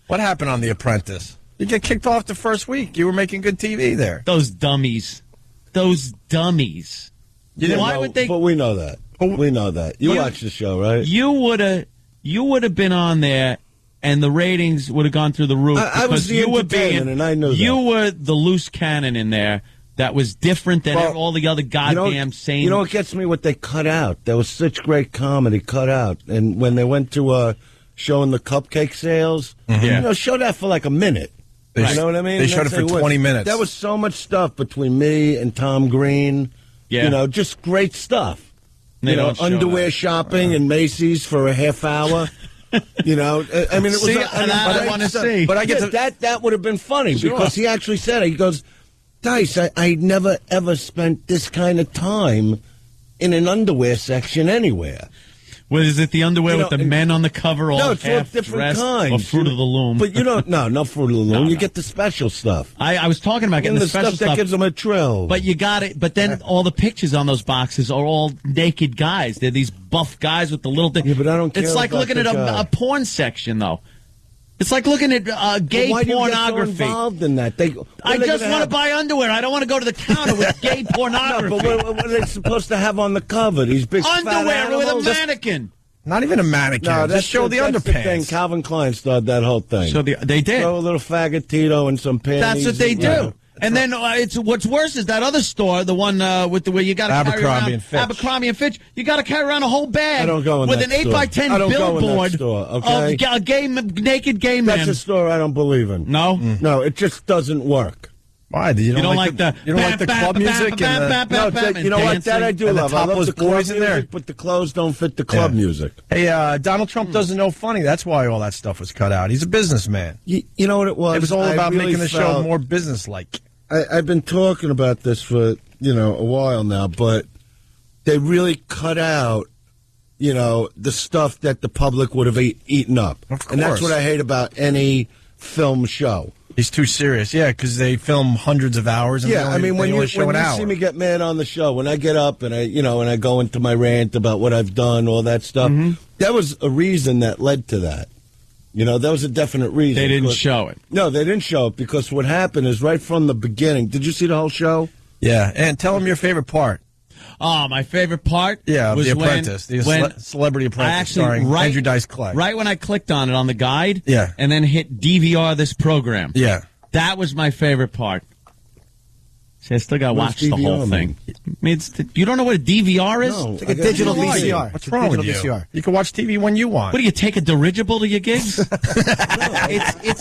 What happened on The Apprentice? You get kicked off the first week. You were making good TV there. Those dummies. Why would they... But we know that. We know that. You watch the show, right? You would have been on there, and the ratings would have gone through the roof. I was the entertainment, and I knew that. You were the loose cannon in there. That was different than all the other goddamn same... You know what gets me? What they cut out. There was such great comedy cut out. And when they went to showing the cupcake sales, show that for like a minute. You know what I mean? They showed it for 20 minutes. There was so much stuff between me and Tom Green. Yeah. Just great stuff. Underwear shopping and Macy's for a half hour. I mean, it was... See, I want to see. But I guess that would have been funny because he actually said it. He goes... Dice, I never, ever spent this kind of time in an underwear section anywhere. Well, is it the underwear with the men on the cover all half dressed? different kinds. Or Fruit of the Loom? But no Fruit of the Loom. You get the special stuff. I was talking about getting the special stuff that gives them a trill. But you got it. But then all the pictures on those boxes are all naked guys. They're these buff guys with the little thing. Yeah, but I don't care. It's like looking at a porn section, though. It's like looking at gay why pornography. Do you get so involved in that? I just want to buy underwear. I don't want to go to the counter with gay pornography. No, but what are they supposed to have on the cover? These big underwear with a mannequin. Not even a mannequin. No, just show the underpants. The thing. Calvin Klein started that whole thing. So they did. Throw a little faggotito and some panties. That's what they do. And then what's worse is that other store, the one where you got to carry around Abercrombie and Fitch. You got to carry around a whole bag. I don't go in with that an 8x10 billboard of a naked gay man. That's a store I don't believe in. No, no, it just doesn't work. Why? You don't like the club music? You know what? That I do love. I love the boys in there, but the clothes don't fit the club music. Hey, Donald Trump doesn't know funny. That's why all that stuff was cut out. He's a businessman. You know what it was? It was all about making the show more businesslike. I've been talking about this for, a while now, but they really cut out, the stuff that the public would have eaten up. Of course. And that's what I hate about any film show. He's too serious, because they film hundreds of hours. And when you see me get mad on the show, when I get up and I go into my rant about what I've done, all that stuff, that was a reason that led to that. That was a definite reason. They didn't show it. No, they didn't show it because what happened is right from the beginning. Did you see the whole show? Yeah, and tell them your favorite part. Oh, my favorite part? Yeah, was The Apprentice, when Celebrity Apprentice, starring Andrew Dice Clay. Right when I clicked on it on the guide, yeah, and then hit DVR this program. Yeah. That was my favorite part. See, I still got to watch the whole thing. You don't know what a DVR is? No, it's like a digital VCR. What's wrong with you? VCR. You can watch TV when you want. What do you take a dirigible to your gigs? It's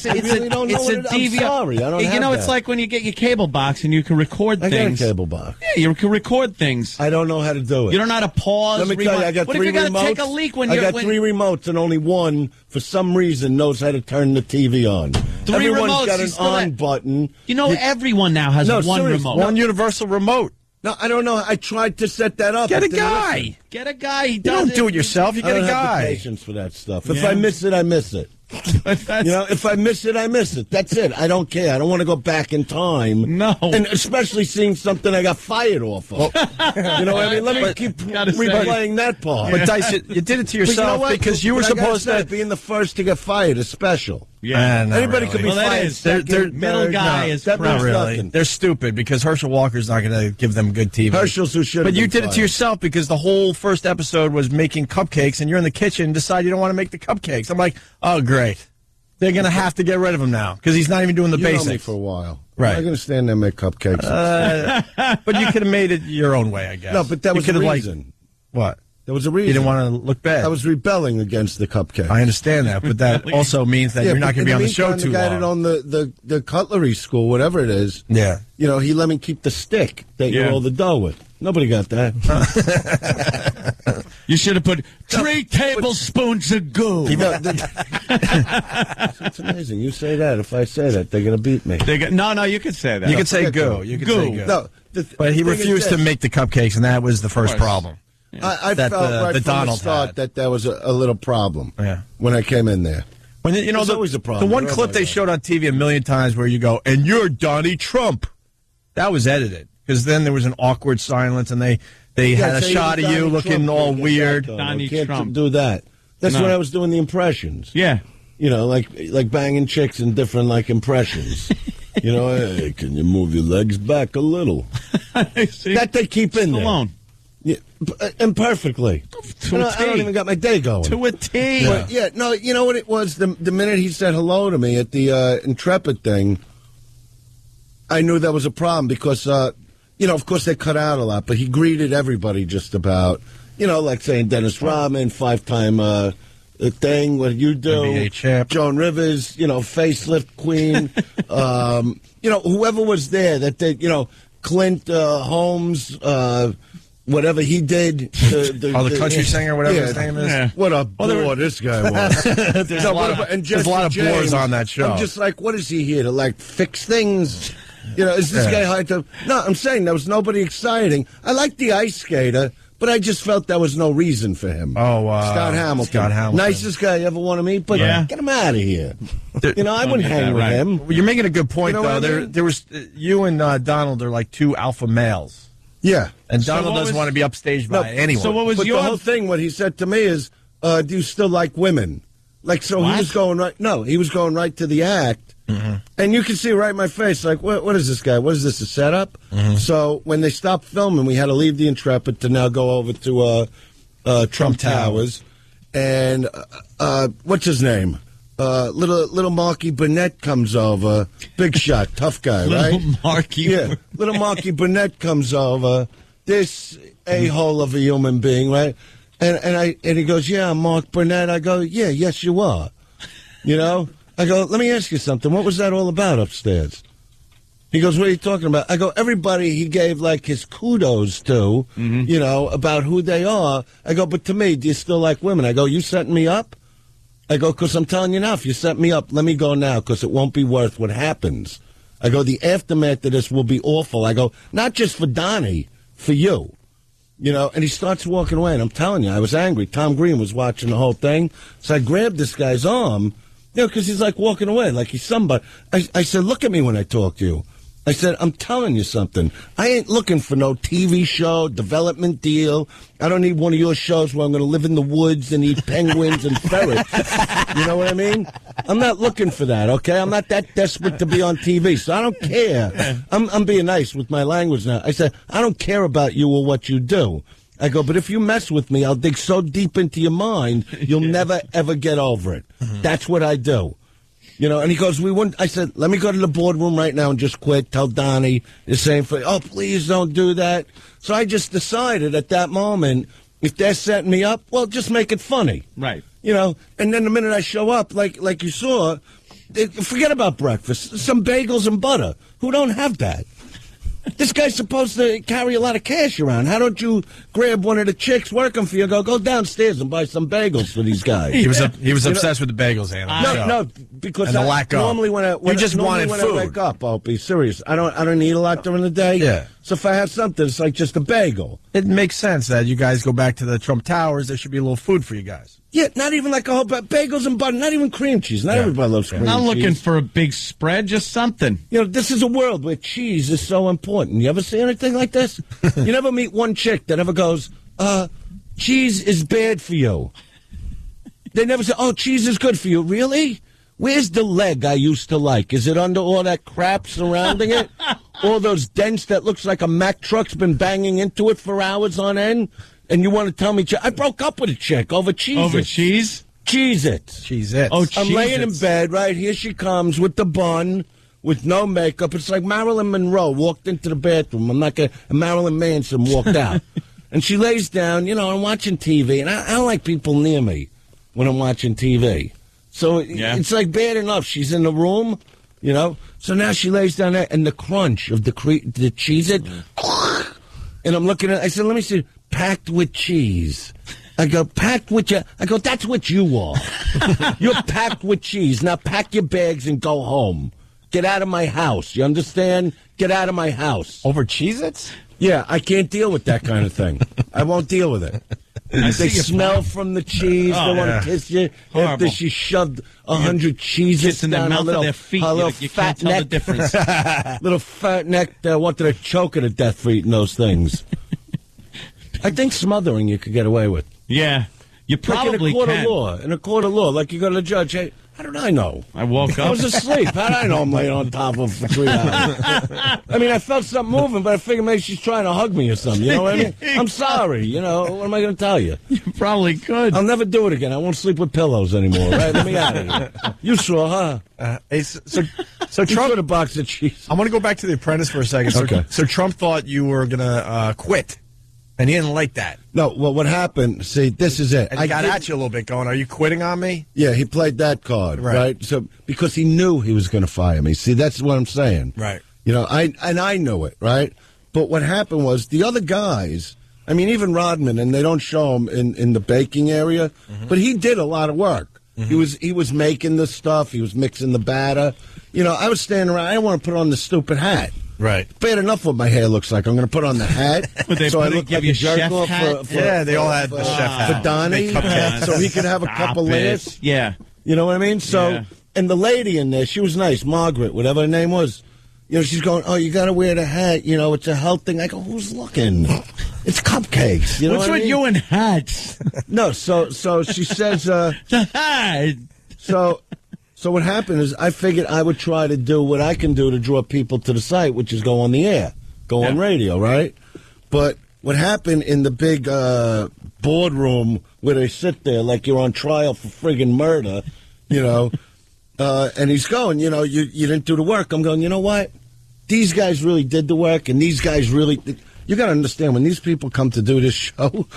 a DVR. I'm sorry, I don't have it's that. like when you get your cable box and you can record I things. got a cable box. Yeah, you can record things. I don't know how to do it. You don't know how to pause. Let me tell you, I got what three if you remotes. got to take a leak when I you're... got three remotes, and only one, for some reason, knows how to turn the TV on. Everyone's remotes, got you an still on have- button. You know, everyone now has one seriously, remote. One universal remote. No, I don't know. I tried to set that up. Get a It didn't guy. listen. Get a guy. You don't do it yourself. You I get don't a have the guy. patience for that stuff. If I miss it, I miss it. If I miss it, I miss it. That's it. I don't care. I don't want to go back in time. No. And especially seeing something I got fired off of. You know what I mean? Let me keep replaying that part. But Dice, you did it to yourself because you were supposed to... Being the first to get fired is special. Yeah, Anybody could be fired. They're middle guy is that not means really. nothing. They're stupid because Herschel Walker's not going to give them good TV. Herschel's who should have But you been did it fired. to yourself because the whole first episode was making cupcakes, and you're in the kitchen and decide you don't want to make the cupcakes. I'm like, oh, great. They're going to have to get rid of him now because he's not even doing the You know basics. me for a while. Right. I'm not going to stand there and make cupcakes. But you could have made it your own way, I guess. No, but that You was the could have, reason. What? There was a reason. You didn't want to look bad. I was rebelling against the cupcake. I understand that, but that also means that you're not going to be on the show too The guy long. that owned the cutlery school, whatever it is, Yeah. you know, he let me keep the stick that you roll the dough with. Nobody got that. You should have put 3 tablespoons of goo. It's amazing. You say that. If I say that, they're going to beat me. No, you could say that. You could say goo. You could say goo. No, but he refused to make the cupcakes, and that was the first problem. I that felt right from Donald the start that there was a little problem when I came in there. When There's always a problem. The one clip they showed on TV a million times where you go, and you're Donnie Trump. That was edited because then there was an awkward silence, and they had a shot of you looking all weird. Donnie Trump. Do that. That's when I was doing the impressions. Yeah. You know, like banging chicks in different impressions. You know, hey, can you move your legs back a little? That they keep in there. Alone. Yeah, imperfectly. I don't even got my day going. To a T. Yeah, no, you know what it was? The minute he said hello to me at the Intrepid thing, I knew that was a problem because, of course they cut out a lot, but he greeted everybody just about, like saying Dennis Rodman, 5-time thing, what you do, NBA champ. Joan Rivers, facelift queen, whoever was there that they, Clint Holmes, whatever he did. The country singer, whatever his name is. Yeah. What a bore this guy was. There's a lot of bores on that show. I'm just like, what is he here to, fix things? Is this guy hired to... No, I'm saying there was nobody exciting. I like the ice skater, but I just felt there was no reason for him. Oh, Scott Hamilton. Nicest guy you ever want to meet, but get him out of here. I wouldn't hang with him. Well, you're making a good point, though. I mean? There was you and Donald are like two alpha males. Yeah. And Donald doesn't want to be upstaged by anyone. So what was the whole thing, what he said to me is, do you still like women? He was going right... No, he was going right to the act. Mm-hmm. And you can see right in my face, what is this guy? What is this, a setup? Mm-hmm. So when they stopped filming, we had to leave the Intrepid to now go over to Trump Towers. And what's his name? Little Marky Burnett comes over. Big shot, tough guy, right? Little Marky Burnett comes over. This a-hole of a human being, right? And he goes, yeah, I'm Mark Burnett. I go, yeah, yes, you are. I go, let me ask you something. What was that all about upstairs? He goes, what are you talking about? I go, everybody he gave his kudos to, about who they are. I go, but to me, do you still like women? I go, you setting me up? I go, because I'm telling you now, if you set me up, let me go now, because it won't be worth what happens. I go, the aftermath of this will be awful. I go, not just for Donnie, for you. And he starts walking away, and I'm telling you, I was angry. Tom Green was watching the whole thing. So I grabbed this guy's arm, because he's walking away, like he's somebody. I said, look at me when I talk to you. I said, I'm telling you something. I ain't looking for no TV show, development deal. I don't need one of your shows where I'm going to live in the woods and eat penguins and ferrets. You know what I mean? I'm not looking for that, okay? I'm not that desperate to be on TV, so I don't care. I'm being nice with my language now. I said, I don't care about you or what you do. I go, but if you mess with me, I'll dig so deep into your mind, you'll never, ever get over it. That's what I do. You know, and he goes, we wouldn't. I said, let me go to the boardroom right now and just quit. Tell Donnie the same thing. Oh, please don't do that. So I just decided at that moment, if they're setting me up, well, just make it funny. Right. You know, and then the minute I show up, like you saw, forget about breakfast. Some bagels and butter. Who don't have that? This guy's supposed to carry a lot of cash around. How don't you grab one of the chicks working for you, go downstairs and buy some bagels for these guys? He was obsessed with the bagels, Anna. No, because and the lack of. Normally when I wake up, I'll be serious. I don't eat a lot during the day. Yeah. So if I have something, it's like just a bagel. It makes sense that you guys go back to the Trump Towers. There should be a little food for you guys. Yeah, not even like a whole bagels and butter, not even cream cheese. Not everybody loves cream cheese. Not looking for a big spread, just something. You know, this is a world where cheese is so important. You ever see anything like this? You never meet one chick that ever goes, cheese is bad for you. They never say, oh, cheese is good for you. Really? Where's the leg I used to like? Is it under all that crap surrounding it? All those dents that looks like a Mack truck's been banging into it for hours on end? And you want to tell me, I broke up with a chick over Cheez-Its. Over cheese? Cheez-Its. Cheez-Its. Oh, I'm laying in Cheez-Its. bed, right? Here she comes with the bun, with no makeup. It's like Marilyn Monroe walked into the bathroom. And Marilyn Manson walked out. And she lays down, you know, I'm watching TV. And I don't like people near me when I'm watching TV. So it's like bad enough. She's in the room, you know. So now she lays down there, and the crunch of the Cheez-It. And I'm looking at it. I said, let me see. Packed with cheese. I go, packed with you. I go, that's what you are. You're packed with cheese. Now pack your bags and go home. Get out of my house. You understand? Get out of my house. Over Cheez-Its? Yeah, I can't deal with that kind of thing. I won't deal with it. They smell from the cheese. They want to kiss you after she shoved 100 cheeses in the down mouth her little, of their feet. her little You fat can't tell neck. the difference. Little fat neck that wanted to choke her to death for eating those things. I think smothering you could get away with. Yeah, you probably like can. In a court of law, like you go to the judge. Hey, how did I know? I woke up. I was asleep. How did I know I'm laying on top of her for 3 hours? I mean, I felt something moving, but I figured maybe she's trying to hug me or something. You know what I mean? I'm sorry. You know, what am I going to tell you? You probably could. I'll never do it again. I won't sleep with pillows anymore. Right? Let me out of here. You saw, huh? So Trump saw the box of cheese. I want to go back to The Apprentice for a second. So, Okay. So Trump thought you were going to quit, and he didn't like that. No, well, what happened, see, this is it. And he got at you a little bit going, are you quitting on me? Yeah, he played that card, right? So because he knew he was going to fire me. See, that's what I'm saying. Right. You know, I knew it, right? But what happened was the other guys, I mean, even Rodman, and they don't show him in the baking area, but he did a lot of work. He was making the stuff. He was mixing the batter. You know, I was standing around. I didn't want to put on the stupid hat. Right. Bad enough what my hair looks like. I'm going to put on the hat. Would they so I look give like you a jerk chef off hat? Yeah, they all had the chef hat. for Donnie, Make cupcakes. so he could have a couple layers. Yeah. You know what I mean? So, Yeah. and the lady in there, she was nice, Margaret, whatever her name was. You know, she's going, oh, you got to wear the hat. You know, it's a health thing. I go, who's looking? It's cupcakes. You know What's what I with mean? you and hats? No, so she says, The hat. So what happened is I figured I would try to do what I can do to draw people to the site, which is go on the air, go on radio, right? But what happened in the big boardroom where they sit there like you're on trial for friggin' murder, you know, and he's going, you know, you didn't do the work. I'm going, you know what? These guys really did the work, and these guys really... You got to understand, when these people come to do this show,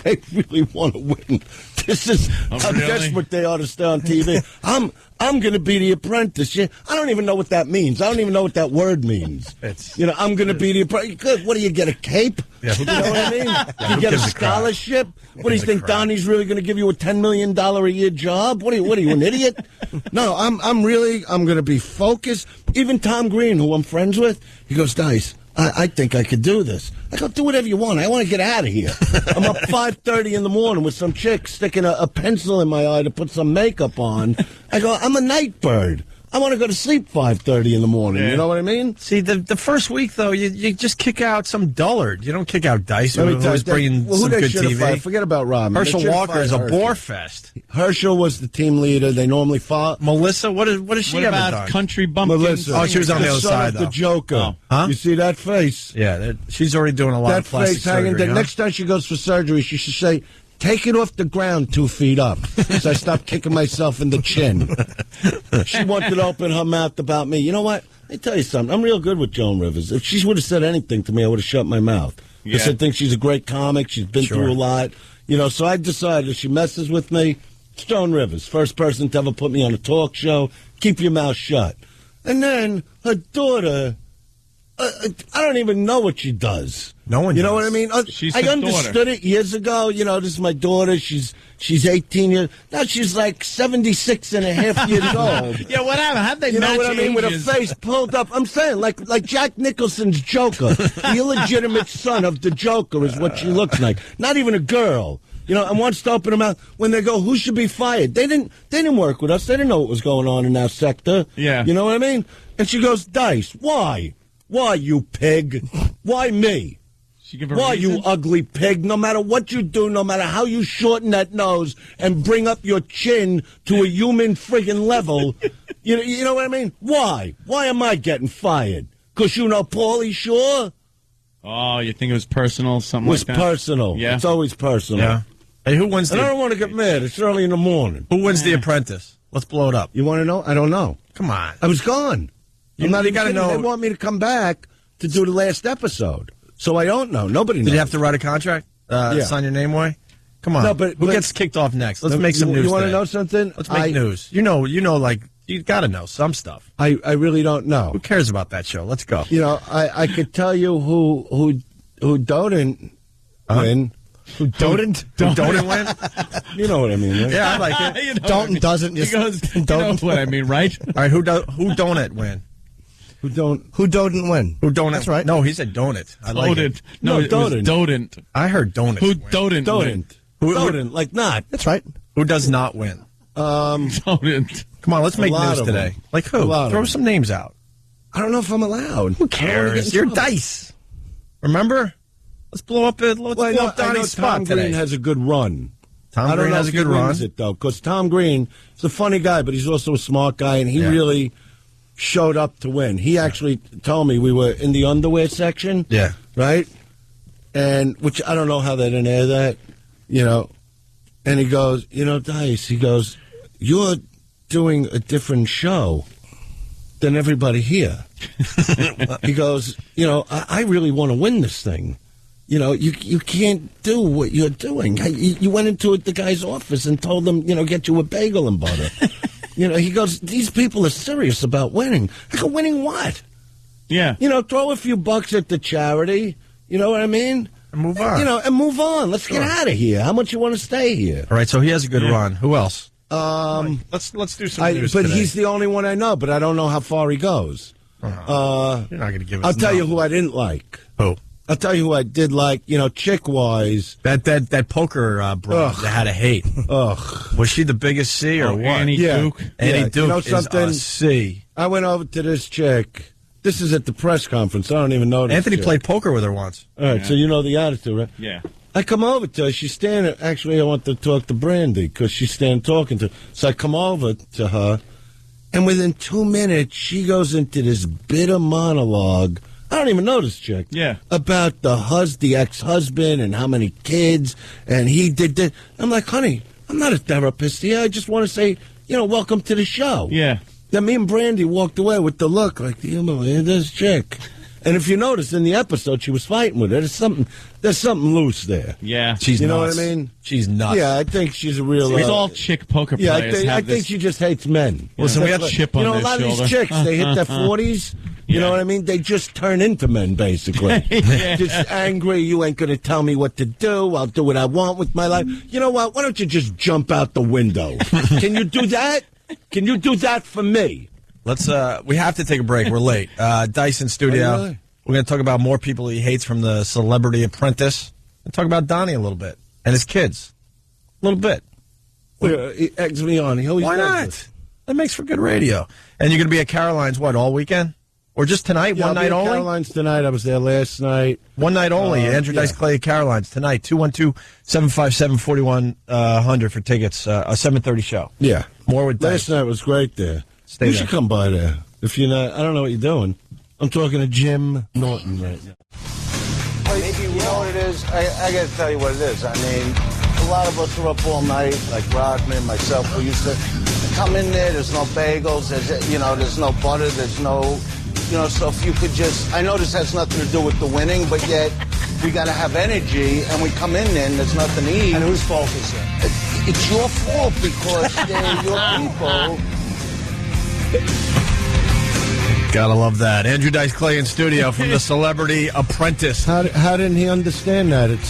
they really want to win. This is how desperate they are to stay on TV. I'm going to be the apprentice. Yeah, I don't even know what that means. I don't even know what that word means. You know, I'm going to be the apprentice. Good. What do you get, a cape? Yeah, You know what I mean? You get a scholarship? What do you think, Donnie's really going to give you a $10 million a year job? What are you, an idiot? No, I'm going to be focused. Even Tom Green, who I'm friends with, he goes, Dice, I think I could do this. I go, do whatever you want. I want to get out of here. I'm up 5:30 in the morning with some chick sticking a pencil in my eye to put some makeup on. I go, I'm a night bird. I want to go to sleep 5:30 in the morning. Yeah. You know what I mean? See, the first week, though, you just kick out some dullard. You don't kick out Dice, who's bringing who some they good should have TV. fired? Forget about Robin. Herschel They should have Walker is a fired bore Herschel. fest. Herschel was the team leader. They normally fought. Melissa, what has she What ever about done? Country Bumpkin? Melissa. Oh, she was on the other son side, of though. the Joker. Oh. Huh? You see that face? Yeah, she's already doing a lot That of plastic face hanging. surgery. The next time she goes for surgery, she should say, "Take it off the ground 2 feet up," so I stop kicking myself in the chin. She wanted to open her mouth about me. You know what? Let me tell you something. I'm real good with Joan Rivers. If she would have said anything to me, I would have shut my mouth. Because I think she's a great comic. She's been through a lot. You know, so I decided if she messes with me, it's Joan Rivers. First person to ever put me on a talk show. Keep your mouth shut. And then her daughter, I don't even know what she does. No one You know does. what I mean? She's I his understood it years ago. You know, this is my daughter. She's 18 years. Now she's like 76 and a half years old. Yeah, what happened? How'd they You know match what I mean? With ages? a face pulled up. I'm saying, like Jack Nicholson's Joker. The illegitimate son of the Joker is what she looks like. Not even a girl. You know, and wants to open her mouth when they go, "Who should be fired?" They didn't work with us. They didn't know what was going on in our sector. Yeah. You know what I mean? And she goes, "Dice, why? Why, you pig? Why me? She give a Why, reason? you ugly pig? No matter what you do, no matter how you shorten that nose and bring up your chin to a human friggin' level, you know what I mean? Why? Why am I getting fired? Because you know Paulie Shore? Oh, you think it was personal, something It was like that? personal. Yeah. It's always personal. Yeah. Hey, who wins And I the don't want to get mad. It's early in the morning. Who wins The Apprentice? Let's blow it up. You want to know? I don't know. Come on. I was gone. You I'm not even gotta kidding. know. They want me to come back to do the last episode. So I don't know. Nobody knows. Did you have to write a contract? Yeah. Sign your name away? Come on. No, but who gets kicked off next? Let's No, make some news. You want to today. know something? Let's make news. You know, like you got to know some stuff. I really don't know. Who cares about that show? Let's go. You know, I could tell you who didn't win. Who didn't win? You know what I mean, right? Yeah, I like it. You know Dalton what doesn't He just. goes, you know what I mean, right? All right, who don't it win? Who don't win? Who don't? That's right. No, he said don't it. I like it. Dodent. No, it was Dodent. Dodent. I heard don't it. Who win. Dodent win? Didn't like not. That's right. Who does not win? Dodent. Come on, let's make A lot news of today. them. Like A who? lot of Throw them. some names out. I don't know if I'm allowed. Who cares? You're Dice. Remember? Let's blow up. Let's blow up I know Donnie's spot Tom today. Green has a good run. Tom I don't Green know has if a good he run. wins it though, because Tom Green is a funny guy, but he's also a smart guy, and he really showed up to win. He actually told me we were in the underwear section. Yeah. Right? And which I don't know how they didn't air that, you know. And he goes, you know, Dice, he goes, you're doing a different show than everybody here. He goes, you know, I really want to win this thing. You know, you can't do what you're doing. You went into the guy's office and told him, you know, get you a bagel and butter. You know, he goes, these people are serious about winning. I go, winning what? Yeah. You know, throw a few bucks at the charity. You know what I mean? And move on. You know, and move on. Let's get out of here. How much you want to stay here? All right, so he has a good run. Who else? Let's do some news But today. he's the only one I know, but I don't know how far he goes. You're not going to give us I'll tell you who I didn't like. Who? I'll tell you who I did like, you know, chick-wise. That poker broad that had a hate. Ugh. Was she the biggest C or what? Annie Duke. Annie Yeah, Duke you know is something? a C. I went over to this chick. This is at the press conference. I don't even know this Anthony chick. played poker with her once. All right, so you know the attitude, right? Yeah. I come over to her. She's standing. Actually, I want to talk to Brandy because she's standing talking to her. So I come over to her, and within 2 minutes, she goes into this bitter monologue. I don't even know this chick. Yeah. About the ex-husband and how many kids, and he did that. I'm like, honey, I'm not a therapist here. I just want to say, you know, welcome to the show. Yeah. Then me and Brandy walked away with the look like, you know, this chick. And if you notice in the episode, she was fighting with her. There's something loose there. Yeah. She's You know nuts. what I mean? She's nuts. Yeah, I think she's a real. It's all chick poker Yeah, players. I have think this. she just hates men. Listen, we That's have chip on you know, their a lot of shoulder. these chicks, they hit their 40s. You know what I mean? They just turn into men, basically. Yeah. Just angry. You ain't going to tell me what to do. I'll do what I want with my life. You know what? Why don't you just jump out the window? Can you do that? Can you do that for me? Let's. We have to take a break. We're late. Dyson Studio. Oh, really? We're going to talk about more people he hates from the Celebrity Apprentice. And talk about Donnie a little bit and his kids, a little bit. He eggs me on. He always Why does not? this. That makes for good radio. And you're going to be at Caroline's, what, all weekend? Or just tonight? Yeah, one night only? Caroline's tonight. I was there last night. One night only. Andrew Dice Clay at Caroline's tonight. 212-757-4100 for tickets. A 7:30 show. Yeah. More with Dice. Last night was great there. Stay you there. should come by there. If you're not, I don't know what you're doing. I'm talking to Jim Norton right now. Maybe you know what it is? I got to tell you what it is. I mean, a lot of us are up all night, like Rodman, myself. We used to come in there. There's no bagels. There's no butter. There's no, so if you could just, I know this has nothing to do with the winning, but yet we got to have energy, and we come in there and there's nothing to eat. And whose fault is it? It's your fault because they're your people. Gotta love that. Andrew Dice Clay in studio from the Celebrity Apprentice. How didn't he understand that? It's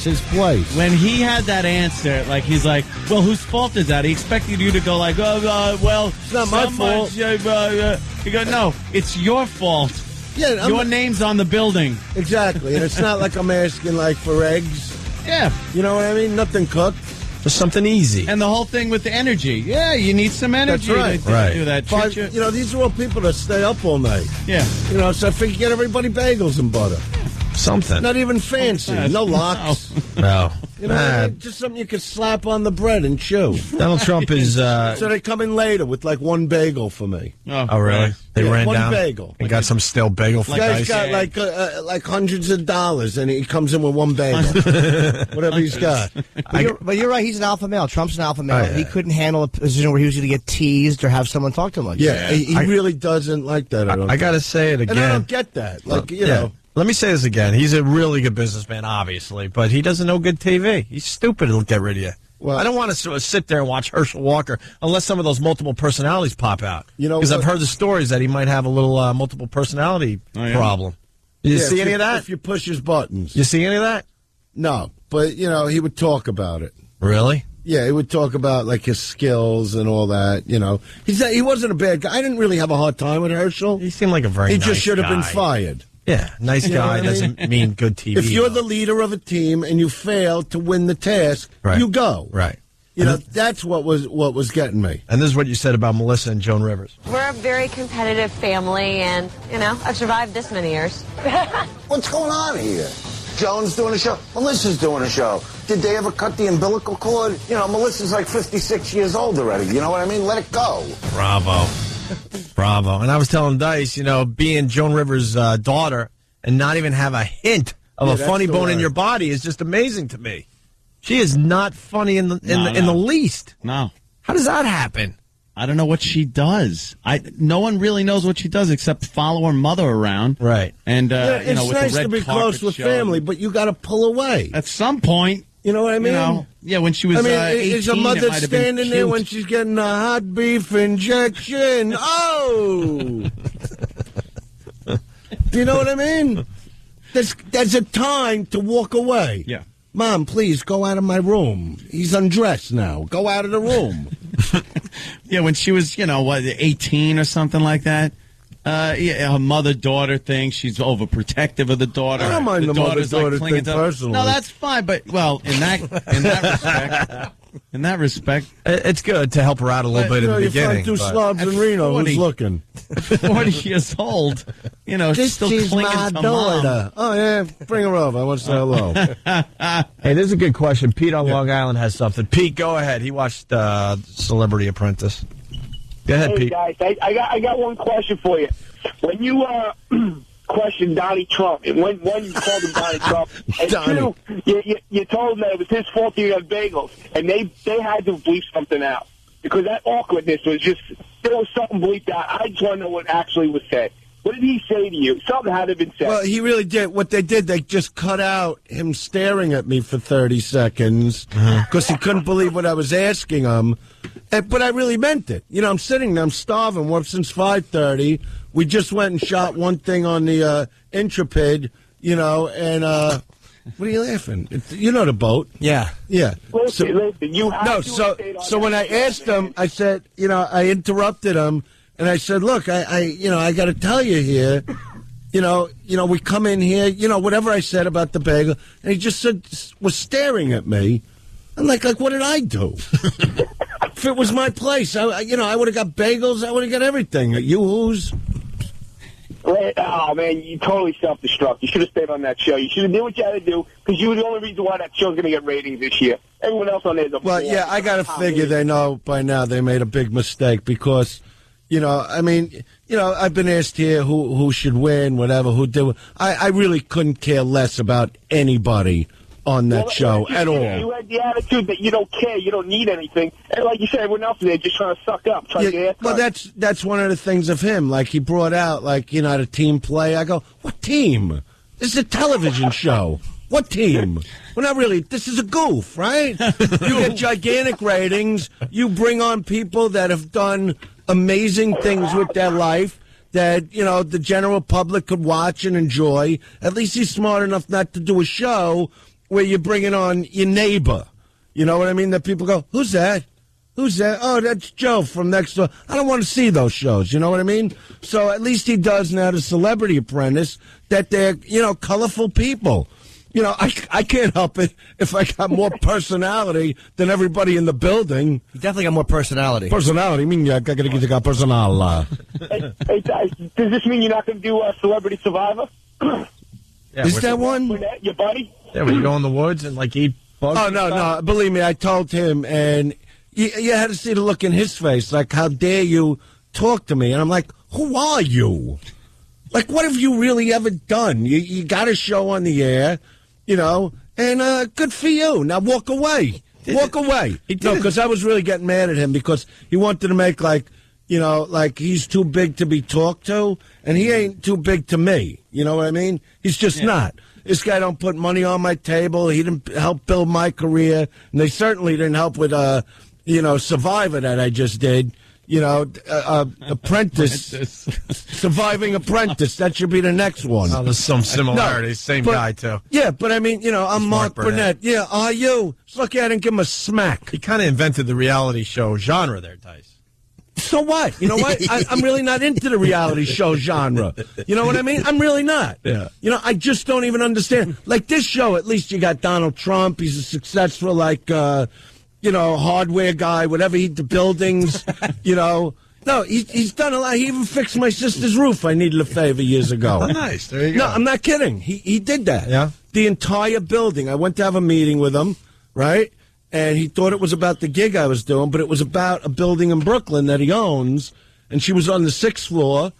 his place. When he had that answer, like he's like, well, whose fault is that? He expected you to go like, well, it's not my fault. You go, no, it's your fault. Yeah, your name's on the building. Exactly, and it's not like I'm asking like for eggs. Yeah, you know what I mean. Nothing cooked. Just something easy. And the whole thing with the energy. Yeah, you need some energy That's to do that. But, these are all people that stay up all night. Yeah. So I figure get everybody bagels and butter. Something. Not even fancy. No lox. No. Just something you could slap on the bread and chew. Donald Trump is... So they come in later with like one bagel for me. Oh, really? They ran one down bagel. and got some stale bagel for Guy's got like hundreds of dollars, and he comes in with one bagel. Whatever he's got. But you're right. He's an alpha male. Trump's an alpha male. Oh, yeah. He couldn't handle a position where he was going to get teased or have someone talk to him like that. He really doesn't like that. I got to say it again. And I don't get that. You know. Let me say this again. He's a really good businessman, obviously, but he doesn't know good TV. He's stupid. He'll get rid of you. Well, I don't want to sit there and watch Herschel Walker unless some of those multiple personalities pop out. Because I've heard the stories that he might have a little multiple personality problem. Did you see any of that? If you push his buttons. You see any of that? No, but he would talk about it. Really? Yeah, he would talk about like his skills and all that. He wasn't a bad guy. I didn't really have a hard time with Herschel. He seemed like a very. He nice just should have been guy. fired. Yeah, nice guy doesn't mean good TV. If you're the leader of a team and you fail to win the task, you go. Right. That's what was getting me. And this is what you said about Melissa and Joan Rivers. We're a very competitive family, and, I've survived this many years. What's going on here? Joan's doing a show. Melissa's doing a show. Did they ever cut the umbilical cord? Melissa's like 56 years old already. You know what I mean? Let it go. Bravo. Bravo. And I was telling Dice, being Joan Rivers' daughter and not even have a hint of a funny bone in your body is just amazing to me. She is not funny in the least. No. How does that happen? I don't know what she does. No one really knows what she does except follow her mother around. Right. And, it's with nice the red to be close with family, but you got to pull away. At some point. You know what I mean? Yeah, when she was 18, is a mother it might have been standing there cute. when she's getting a hot beef injection? Oh! You know what I mean? There's a time to walk away. Yeah. Mom, please go out of my room. He's undressed now. Go out of the room. Yeah, when she was, 18 or something like that. Her mother-daughter thing. She's overprotective of the daughter. I don't mind the mother-daughter thing personally. No, that's fine. But in that respect, it's good to help her out a little bit in the beginning. You find two slobs in Reno. Who's looking? 40 years old. She's still She's clinging my to daughter. Mom. Oh yeah, bring her over. I want to say hello. Hey, this is a good question. Pete on Long Island has something. Pete, go ahead. He watched Celebrity Apprentice. Go ahead, Pete. Guys, I got one question for you. When you questioned Donnie Trump, and when you called him Donnie Trump, and two, you told him that it was his fault that you had bagels, and they had to bleep something out because that awkwardness was just there was something bleeped out. I just want to know what actually was said. What did he say to you? Something had to have been said. Well, he really did. What they did, they just cut out him staring at me for 30 seconds because he couldn't believe what I was asking him. But I really meant it. I'm sitting there, I'm starving. We're up since 5:30. We just went and shot one thing on the Intrepid, and what are you laughing? The boat. Yeah. Yeah. Listen, you have so when I asked him, I said, I interrupted him. And I said, look, I got to tell you here, we come in here, whatever I said about the bagel, and he just was staring at me. I'm like, what did I do? If it was my place, I would have got bagels. I would have got everything. Yoo-hoos. Oh, man, you totally self-destruct. You should have stayed on that show. You should have done what you had to do, because you were the only reason why that show's going to get ratings this year. Everyone else on there is a Well, yeah, I got to figure they know by now they made a big mistake because, I've been asked here who should win, whatever, who did. I really couldn't care less about anybody on that show at all. You had the attitude that you don't care, you don't need anything, and like you said, everyone else there just trying to suck up, Well, that's one of the things of him. Like he brought out, the team play. I go, what team? This is a television show. What team? Well, not really. This is a goof, right? You get gigantic ratings. You bring on people that have done amazing things with their life that, the general public could watch and enjoy. At least he's smart enough not to do a show where you're bringing on your neighbor. You know what I mean? That people go, who's that? Who's that? Oh, that's Joe from next door. I don't want to see those shows. You know what I mean? So at least he does now the Celebrity Apprentice, that they're, colorful people. I can't help it if I got more personality than everybody in the building. You definitely got more personality. Personality? I mean, I got to get personal. Hey, does this mean you're not going to do Celebrity Survivor? Is that one? Your buddy? Yeah, where you go in the woods and eat bugs. Oh, no. Believe me, I told him, and you had to see the look in his face. Like, how dare you talk to me? And I'm like, who are you? Like, what have you really ever done? You got a show on the air, and good for you. Now walk away. Walk away. No, because I was really getting mad at him because he wanted to make like he's too big to be talked to, and he ain't too big to me. You know what I mean? He's just not. This guy don't put money on my table. He didn't help build my career, and they certainly didn't help with, Survivor that I just did. Apprentice, Surviving Apprentice. That should be the next one. Oh, there's some similarities. Same guy, too. Yeah, but I mean, I'm Mark Burnett. Yeah, are you? Just look at it and give him a smack. He kind of invented the reality show genre there, Tice. So what? You know what? I'm really not into the reality show genre. You know what I mean? I'm really not. Yeah. I just don't even understand. Like this show, at least you got Donald Trump. He's a successful, hardware guy, whatever. The buildings, No, he's done a lot. He even fixed my sister's roof. I needed a favor years ago. Oh, nice. There you go. No, I'm not kidding. He did that. Yeah. The entire building. I went to have a meeting with him, right? And he thought it was about the gig I was doing, but it was about a building in Brooklyn that he owns. And she was on the 6th floor,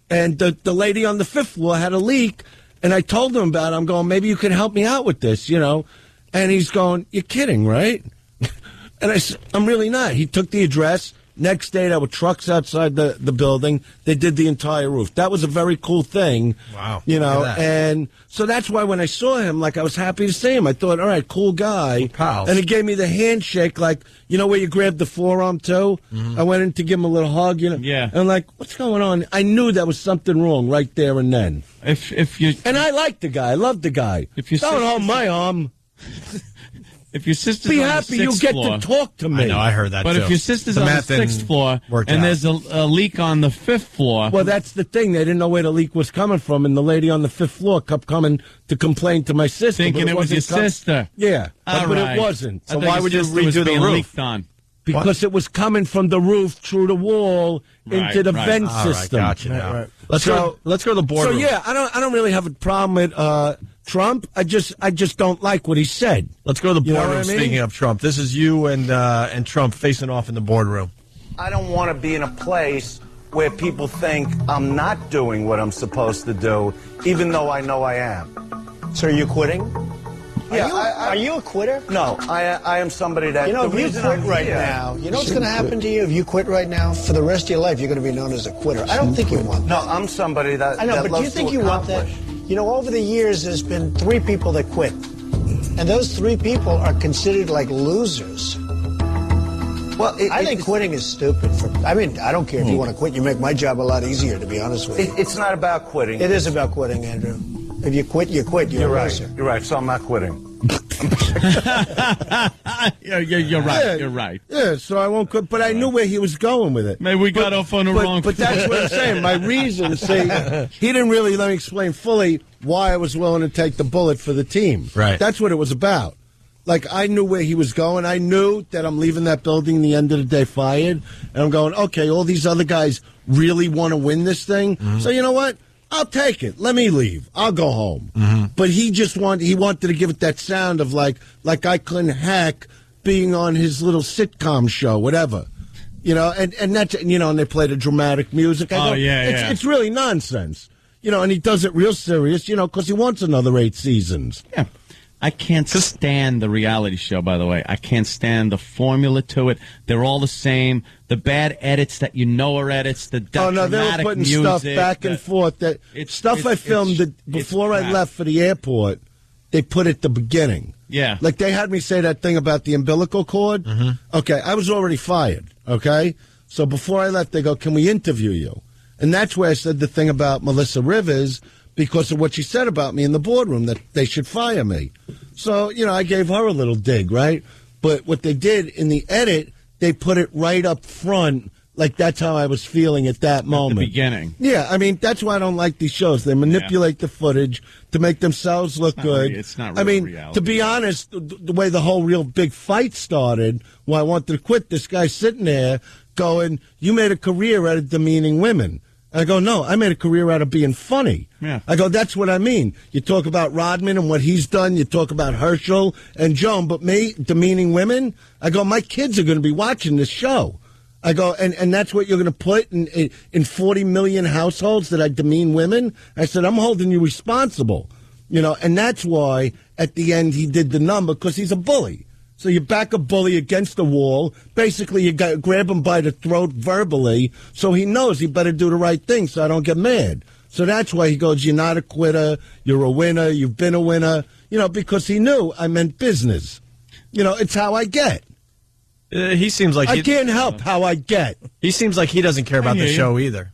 and the lady on the 5th floor had a leak. And I told him about it. I'm going, maybe you can help me out with this, And he's going, you're kidding, right? And I said, I'm really not. He took the address. Next day, there were trucks outside the building. They did the entire roof. That was a very cool thing. Wow. And so that's why when I saw him, I was happy to see him. I thought, all right, cool guy. Pals. And he gave me the handshake, where you grab the forearm, too? Mm-hmm. I went in to give him a little hug, Yeah. And I'm like, what's going on? I knew there was something wrong right there and then. If you... And I like the guy. I love the guy. Don't hold my arm. If your sister's be on happy the 6th you get floor, to talk to me. I know, I heard that but too. If your sister's on the 6th floor and there's a leak on the 5th floor... Well, that's the thing. They didn't know where the leak was coming from, and the lady on the 5th floor kept coming to complain to my sister. Thinking it was your sister. Yeah, but it wasn't. So why would you redo the roof? Leaked on? Because it was coming from the roof through the wall into the vent system. Right, gotcha. Now. Right. Let's go to the boardroom. So yeah, I don't really have a problem with Trump. I just don't like what he said. Let's go to the boardroom. You know what I mean? Speaking of Trump, this is you and Trump facing off in the boardroom. I don't want to be in a place where people think I'm not doing what I'm supposed to do, even though I know I am. So are you quitting? Yeah, are you a quitter? No, I am somebody that... if you quit right now, you know what's going to happen to you if you quit right now? For the rest of your life, you're going to be known as a quitter. I don't think you want that. No, I'm somebody that... I know, but do you think you want that? Over the years, there's been 3 people that quit. And those 3 people are considered like losers. Well, I think quitting is stupid. I don't care if you want to quit. You make my job a lot easier, to be honest with you. It's not about quitting. It is about quitting, Andrew. If you quit, you quit. You're right. loser. You're right. So I'm not quitting. You're right. You're right. Yeah, so I won't quit. But I knew where he was going with it. Maybe we got off on the wrong foot. But that's what I'm saying. My reason, he didn't really let me explain fully why I was willing to take the bullet for the team. Right. That's what it was about. Like, I knew where he was going. I knew that I'm leaving that building the end of the day fired. And I'm going, okay, all these other guys really want to win this thing. So you know what? I'll take it. Let me leave. I'll go home. But he just wanted to give it that sound of like I couldn't hack being on his little sitcom show, whatever. You know, and that's, you know, and they play the dramatic music. I go, it's really nonsense. You know, and he does it real serious, you know, because he wants another 8 seasons. Yeah. I can't stand the reality show, by the way. I can't stand the formula to it. They're all the same. The bad edits that you know are edits. The dramatic they were putting music, stuff back and forth. I filmed before I left for the airport, they put at the beginning. Yeah. Like, they had me say that thing about the umbilical cord. Okay, I was already fired, okay? So before I left, they go, can we interview you? And that's where I said the thing about Melissa Rivers, because of what she said about me in the boardroom, that they should fire me. So, you know, I gave her a little dig, right? But what they did in the edit, they put it right up front, like that's how I was feeling at that moment. At the beginning. Yeah, I mean, that's why I don't like these shows. They manipulate the footage to make themselves look good. It's not real I mean, reality. to be honest, the way the whole real big fight started, why I wanted to quit, this guy sitting there going, you made a career out of demeaning women. I go, no, I made a career out of being funny. Yeah. I go, that's what I mean. You talk about Rodman and what he's done. You talk about Herschel and Joan, but me, demeaning women, I go, my kids are going to be watching this show. I go, and that's what you're going to put in 40 million households, that I demean women? I said, I'm holding you responsible. You know, and that's why at the end he did the number, because he's a bully. So you back a bully against the wall. Basically, you grab him by the throat verbally, so he knows he better do the right thing so I don't get mad. So that's why he goes, you're not a quitter, you're a winner, you've been a winner, you know, because he knew I meant business. You know, it's how I get. He seems like I can't help how I get. He seems like he doesn't care about the show either.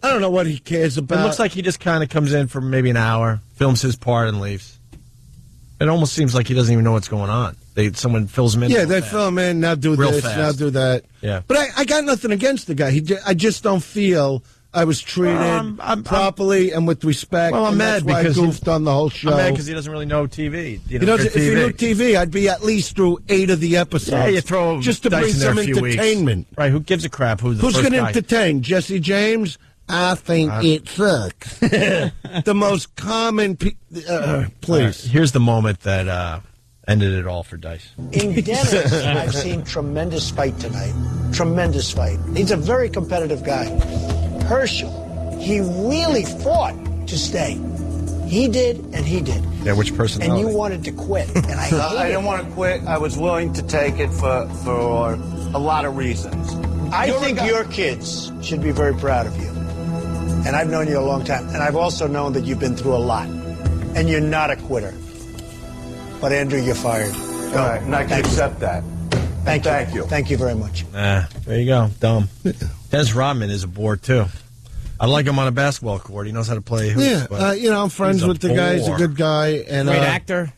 I don't know what he cares about. It looks like he just kind of comes in for maybe an hour, films his part, and leaves. It almost seems like he doesn't even know what's going on. Someone fills him in. Yeah, they fill him in, now do real this, fast. now do that. Yeah. But I got nothing against the guy. I just don't feel I was treated properly and with respect. Well, I'm and mad that's why because I goofed on the whole show. I'm mad because he doesn't really know TV. If he knew TV, I'd be at least through 8 of the episodes. Yeah, you throw just to dice bring in there some a few entertainment. Weeks. Right? Who gives a crap? Who's going to guy? entertain? Jesse James? I think it sucks. The most common. Please. Right, here's the moment that ended it all for Dice. In Dennis, I've seen tremendous fight tonight. Tremendous fight. He's a very competitive guy. Herschel, he really fought to stay. He did, and he did. Yeah, which personality? And you wanted to quit, and I hated I didn't want to quit. I was willing to take it for a lot of reasons. I think your kids should be very proud of you. And I've known you a long time, and I've also known that you've been through a lot. And you're not a quitter. But, Andrew, you're fired. All right, and I can accept that. Thank you. Thank you very much. There you go. Dumb. Dennis Rodman is a bore, too. I like him on a basketball court. He knows how to play hoops. Yeah, you know, I'm friends with the guy. He's a good guy. And, great actor.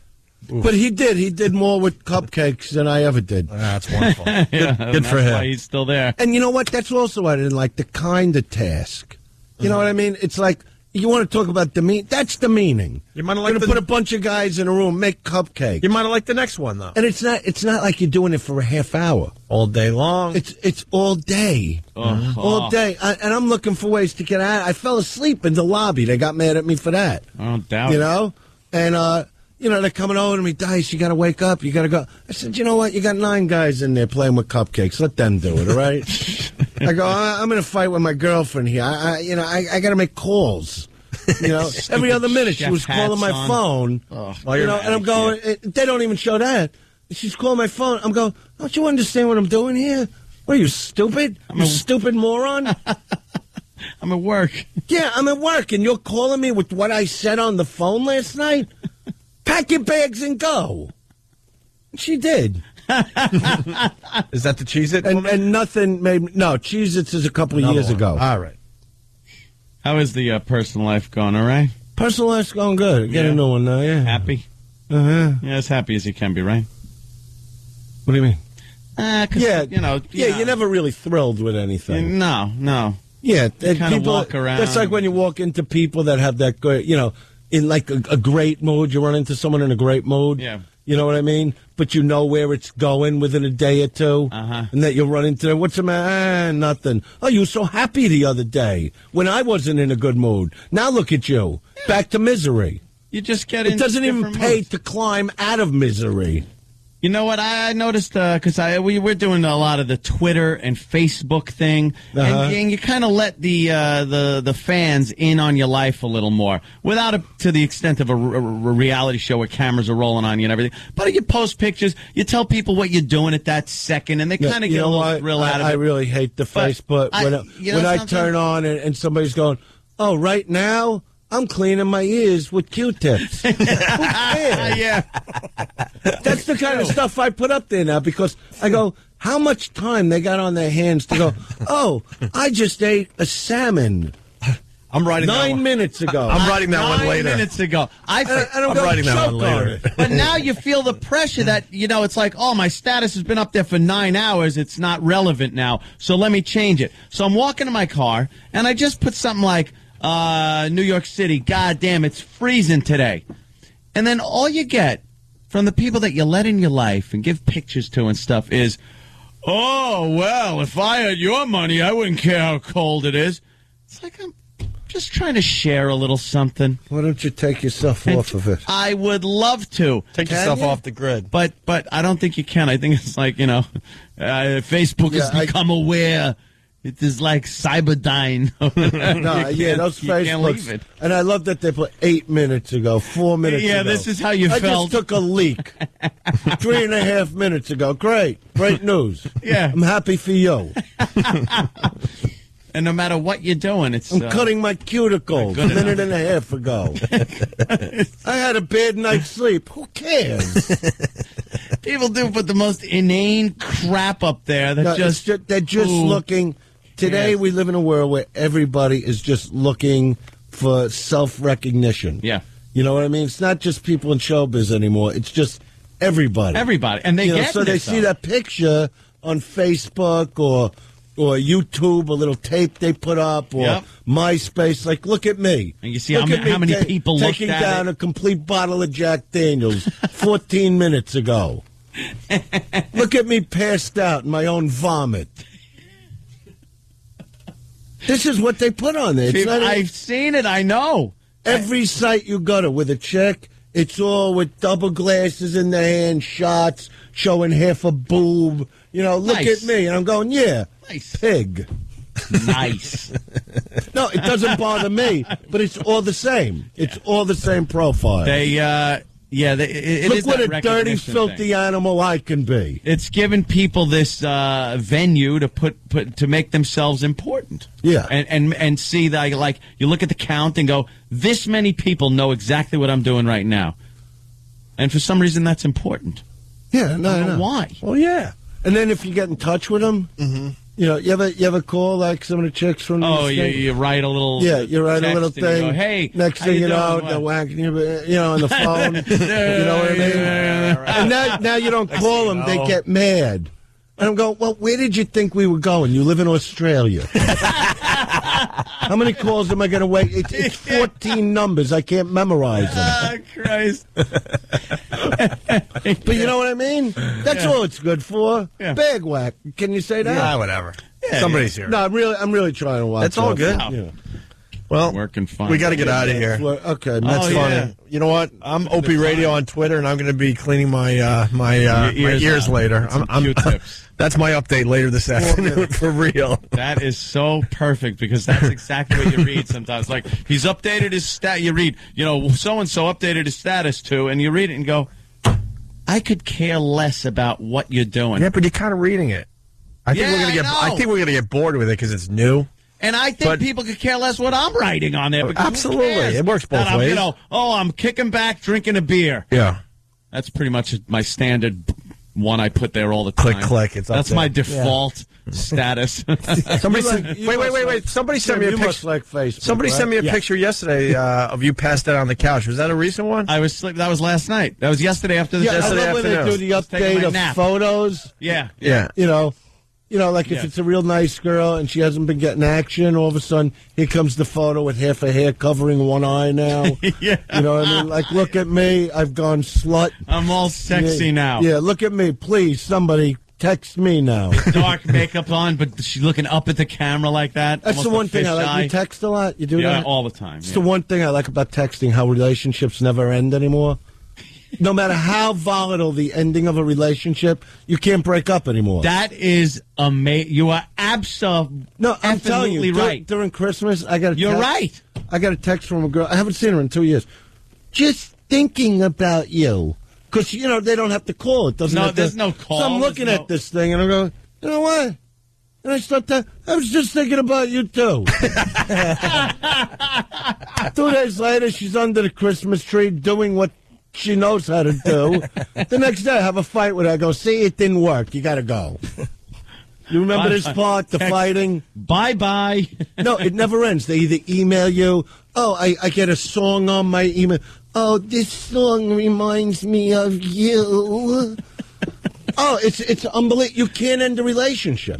Oof. But he did more with cupcakes than I ever did. That's wonderful. Yeah, good for him. Why he's still there. And you know what? That's also what I didn't like, the kind of task. You know what I mean? It's like, you want to talk about that's demeaning. You might have liked put a bunch of guys in a room, make cupcakes. You might have liked the next one, though. And it's not like you're doing it for a half hour. All day long. It's all day. All day. And I'm looking for ways to get out. I fell asleep in the lobby. They got mad at me for that. Oh, doubt. You know? And, you know, they're coming over to me, Dice, you got to wake up. You got to go. I said, you know what? You got 9 guys in there playing with cupcakes. Let them do it, all right? I go, I'm in a fight with my girlfriend here. I got to make calls. You know, every other minute she was calling my phone. You know, and I'm going, they don't even show that. She's calling my phone. I'm going, don't you understand what I'm doing here? What are you, stupid? You stupid moron? I'm at work. Yeah, I'm at work, and you're calling me with what I said on the phone last night? Pack your bags and go. She did. Is that the Cheez-It? And nothing made... No, Cheez-Its is a couple of years ago. All right. How is the personal life going, all right? Personal life's going good. Get a new one now, yeah. Happy? Uh-huh. Yeah, as happy as you can be, right? What do you mean? Yeah, you know. You're never really thrilled with anything. No. Yeah. You kind of walk around. That's like when you walk into people that have that good, you know, in like a great mood. You run into someone in a great mood. Yeah. You know what I mean? But you know where it's going within a day or two. And that you'll run into them. What's the matter? Nothing. Oh, you were so happy the other day when I wasn't in a good mood. Now look at you. Back to misery. You just get It doesn't even pay to climb out of misery. You know what? I noticed because we're doing a lot of the Twitter and Facebook thing, and you kind of let the fans in on your life a little more, without it to the extent of a reality show where cameras are rolling on you and everything. But you post pictures, you tell people what you're doing at that second, and they kind of get a little thrill out of it. I really hate the Facebook when I turn on and somebody's going, "Oh, right now." I'm cleaning my ears with Q-tips. Who cares? Yeah. That's the kind of stuff I put up there now because I go, how much time they got on their hands to go, oh, I just ate a salmon. I'm writing 9 minutes ago. I'm writing that one later. 9 minutes ago. I'm writing that one later. But now you feel the pressure that, it's like, oh, my status has been up there for 9 hours. It's not relevant now. So let me change it. So I'm walking to my car, and I just put something like, New York City, God damn, it's freezing today. And then all you get from the people that you let in your life and give pictures to and stuff is, oh, well, if I had your money, I wouldn't care how cold it is. It's like I'm just trying to share a little something. Why don't you take yourself off of it? I would love to. Take yourself off the grid. But I don't think you can. I think it's like, Facebook has become aware. It is like Cyberdyne. Those Facebooks. And I love that they put 8 minutes ago, 4 minutes ago. Yeah, this is how you felt. I just took a leak 3.5 minutes ago. Great news. Yeah. I'm happy for you. And no matter what you're doing, I'm cutting my cuticles a minute and a half ago. I had a bad night's sleep. Who cares? People do put the most inane crap up there. They're just looking. Today we live in a world where everybody is just looking for self-recognition. Yeah. You know what I mean? It's not just people in showbiz anymore. It's just everybody. Everybody. And they get so they see that picture on Facebook or YouTube, a little tape they put up, or MySpace. Like, look at me. And you see how many people looked taking at down a complete bottle of Jack Daniels 14 minutes ago. Look at me passed out in my own vomit. This is what they put on there. I've seen it. I know. Every site you go to with a chick, it's all with double glasses in their hand, shots, showing half a boob. Look at me. And I'm going, yeah, nice. Pig. Nice. No, it doesn't bother me, but it's all the same. It's all the same profile. Look what a dirty, filthy animal I can be. It's given people this venue to to make themselves important. Yeah, and see that, like, you look at the count and go, this many people know exactly what I'm doing right now, and for some reason that's important. Yeah, no, I don't know why. Well, yeah, and then if you get in touch with them. Mm-hmm. You ever call like some of the chicks from? Oh, you write a little. Yeah, you write a little thing. Go, hey, next thing you know, they're whacking you, on the phone. You know what I mean? And now you don't call them; they get mad. And I'm going, well, where did you think we were going? You live in Australia. How many calls am I going to wait? It's 14 numbers. I can't memorize them. Ah, Christ. But you know what I mean? That's all it's good for. Yeah. Bag whack. Can you say that? Yeah, whatever. Somebody's here. No, I'm really trying to watch. That's all good. Yeah. Well, working fine. We got to get out of here. Okay, that's funny. Yeah. You know what? I'm Opie Radio on Twitter, and I'm going to be cleaning my ears later. Q-tips. That's my update later this afternoon for real. That is so perfect because that's exactly what you read sometimes. Like, he's updated his stat. You read, so and so updated his status to, and you read it and go, I could care less about what you're doing. Yeah, but you're kind of reading it. I think we're gonna get bored with it because it's new. And I think people could care less what I'm writing on there. Absolutely. It works both ways. I'm kicking back, drinking a beer. Yeah. That's pretty much my standard one I put there all the time. Click. That's my default status. Somebody wait. Somebody sent me a picture. Like Facebook, somebody sent me a picture yesterday of you passed out on the couch. Was that a recent one? That was last night. That was yesterday after the I love when they do the update of photos. Yeah. You know, like if it's a real nice girl and she hasn't been getting action, all of a sudden, here comes the photo with half a hair covering one eye now. Yeah. You know what I mean? Like, look at me. I've gone slut. I'm all sexy now. Yeah, look at me. Please, somebody text me now. Dark makeup on, but she's looking up at the camera like that. That's the one thing I like. You text a lot? You do that? Yeah, all the time. It's the one thing I like about texting, how relationships never end anymore. No matter how volatile the ending of a relationship, you can't break up anymore. That is amazing. You are absolutely I'm telling you, right. During Christmas, I got a You're text. right. I got a text from a girl. I haven't seen her in 2 years. Just thinking about you. Because, you know, they don't have to call. It doesn't have to. There's no call. So I'm looking at this thing, and I'm going, you know what? And I start I was just thinking about you, too. 2 days later, she's under the Christmas tree doing what she knows how to do. The next day, I have a fight with her. I go, see, it didn't work. You got to go. You remember this part, the fighting? Bye-bye. No, it never ends. They either email you, oh, I get a song on my email. Oh, this song reminds me of you. Oh, it's unbelievable. You can't end a relationship.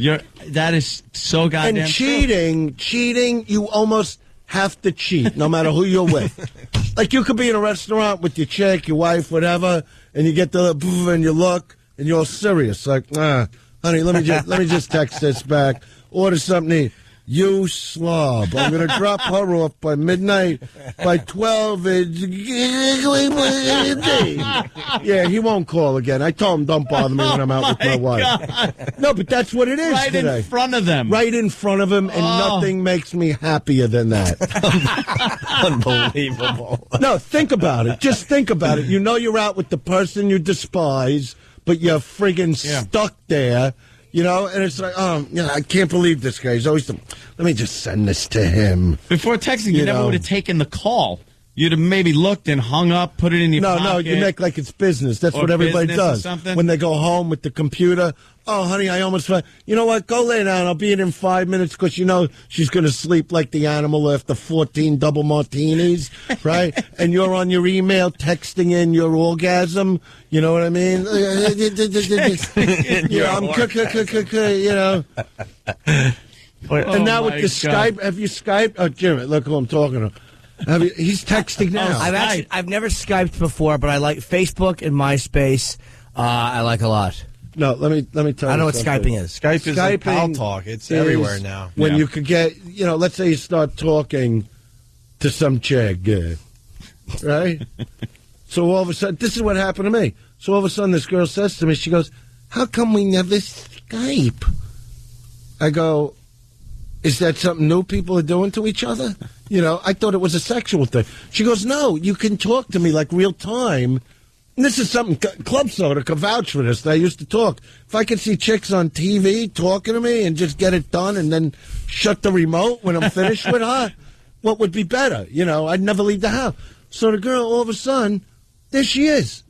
That is so goddamn And cheating, you almost have to cheat, no matter who you're with. Like, you could be in a restaurant with your chick, your wife, whatever, and you get the and you look, and you're all serious. Like, honey, let me just text this back. Order something to eat. You slob. I'm going to drop her off by midnight. By 12, yeah, he won't call again. I told him don't bother me when I'm out with my wife. God. No, but that's what it is right today. In front of them. Right in front of him, and nothing makes me happier than that. Unbelievable. No, think about it. Just think about it. You know you're out with the person you despise, but you're friggin' stuck there. You know, and it's like, I can't believe this guy. He's always, let me just send this to him. Before texting, you never would have taken the call. You'd have maybe looked and hung up, put it in your pocket. No, you make like it's business. That's what everybody does. When they go home with the computer, oh, honey, I almost forgot. You know what? Go lay down. I'll be in 5 minutes because you know she's going to sleep like the animal after 14 double martinis, right? And you're on your email texting in your orgasm. You know what I mean? You know, I'm you know. And now with the Skype, have you Skyped? Oh, Jimmy, look who I'm talking to. He's texting now. I've never Skyped before, but I like Facebook and MySpace. I like a lot. No, let me tell you. I don't know what Skyping is. Skype is like pal talk. It's everywhere now. When you could get, you know, let's say you start talking to some chick, right? So all of a sudden, this is what happened to me. So all of a sudden, this girl says to me, she goes, "How come we never Skype?" I go, "Is that something new people are doing to each other?" You know, I thought it was a sexual thing. She goes, "No, you can talk to me like real time." And this is something, Club Soda could vouch for this. I used to talk. If I could see chicks on TV talking to me and just get it done and then shut the remote when I'm finished with her, what would be better? You know, I'd never leave the house. So the girl, all of a sudden, there she is.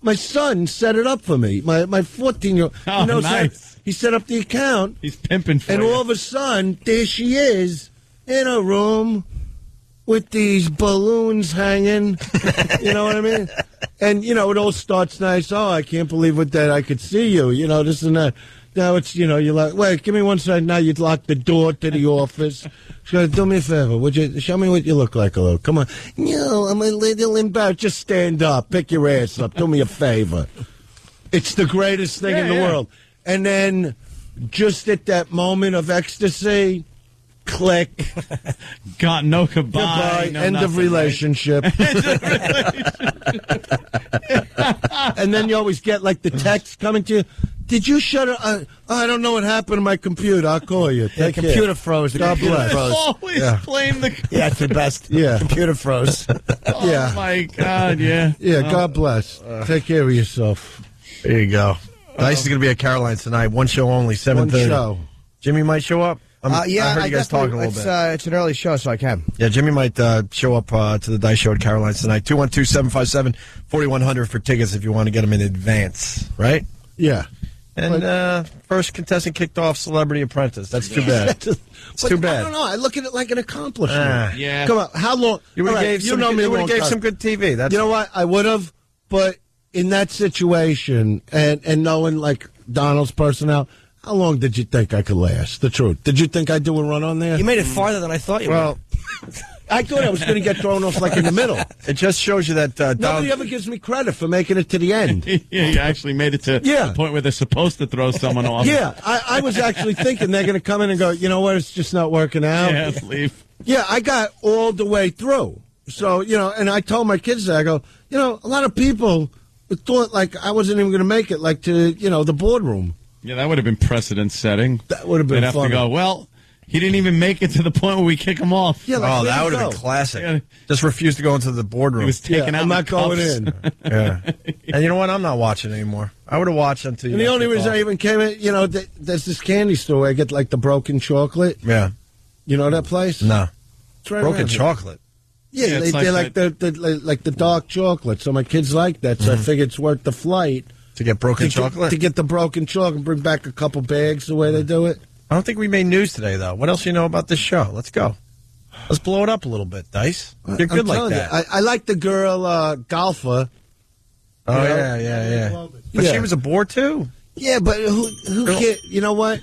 My son set it up for me. My 14-year-old. Oh, nice. He set up the account. He's pimping for you. And all of a sudden, there she is in a room with these balloons hanging. You know what I mean? And, you know, it all starts nice. Oh, I can't believe what that I could see you. You know, this and that. Now it's, you know, you're like, wait, give me one second. Now you'd lock the door to the office. She's going to do me a favor. Would you show me what you look like a little? Come on. No, I'm a little embarrassed. Just stand up. Pick your ass up. Do me a favor. It's the greatest thing in the world. And then just at that moment of ecstasy, click. Got no goodbye. No End of relationship. And then you always get like the text coming to you. Did you shut it? I don't know what happened to my computer. I'll call you. The computer froze. God bless. Always blame the. Yeah, it's the best. Yeah, computer froze. Oh my God! Yeah. Yeah. God bless. Take care of yourself. There you go. Dice is going to be at Caroline's tonight. One show only, 7:30. One show. Jimmy might show up. Yeah, I heard you guys talking a little bit. It's an early show, so I can. Yeah, Jimmy might show up to the Dice Show at Caroline's tonight. 212-757-4100 for tickets if you want to get them in advance, right? Yeah. And first contestant kicked off Celebrity Apprentice. That's too bad. It's too bad. I don't know. I look at it like an accomplishment. Yeah. Come on. How long? You would have gave some good TV. You know what? I would have, but in that situation and knowing like Donald's personnel, How long did you think I could last? The truth. Did you think I'd do a run on there? You made it farther than I thought you would. I thought I was going to get thrown off like in the middle. It just shows you that nobody ever gives me credit for making it to the end. Yeah, you actually made it to the point where they're supposed to throw someone off. Yeah, I was actually thinking they're going to come in and go, you know what, it's just not working out. Yeah, leave. Yeah, I got all the way through. So, and I told my kids that, I go, a lot of people thought like I wasn't even going to make it like to, the boardroom. Yeah, that would have been precedent setting. That would have been They'd have to go, well, he didn't even make it to the point where we kick him off. Yeah, like, that would have been classic. Yeah. Just refused to go into the boardroom. He was taken out. I'm not going in. Yeah. And you know what? I'm not watching anymore. I would have watched until you. And the only reason I even came in, there's this candy store where I get like the broken chocolate. Yeah. You know that place? No. It's right broken chocolate. Yeah, they're like the dark chocolate. So my kids like that. So I figured it's worth the flight to get broken chocolate. To get the broken chocolate and bring back a couple bags the way they do it. I don't think we made news today, though. What else do you know about this show? Let's go. Let's blow it up a little bit, Dice. You're good like that. I like the girl golfer. Oh, yeah. But she was a bore, too. Yeah, but who cares? You know what?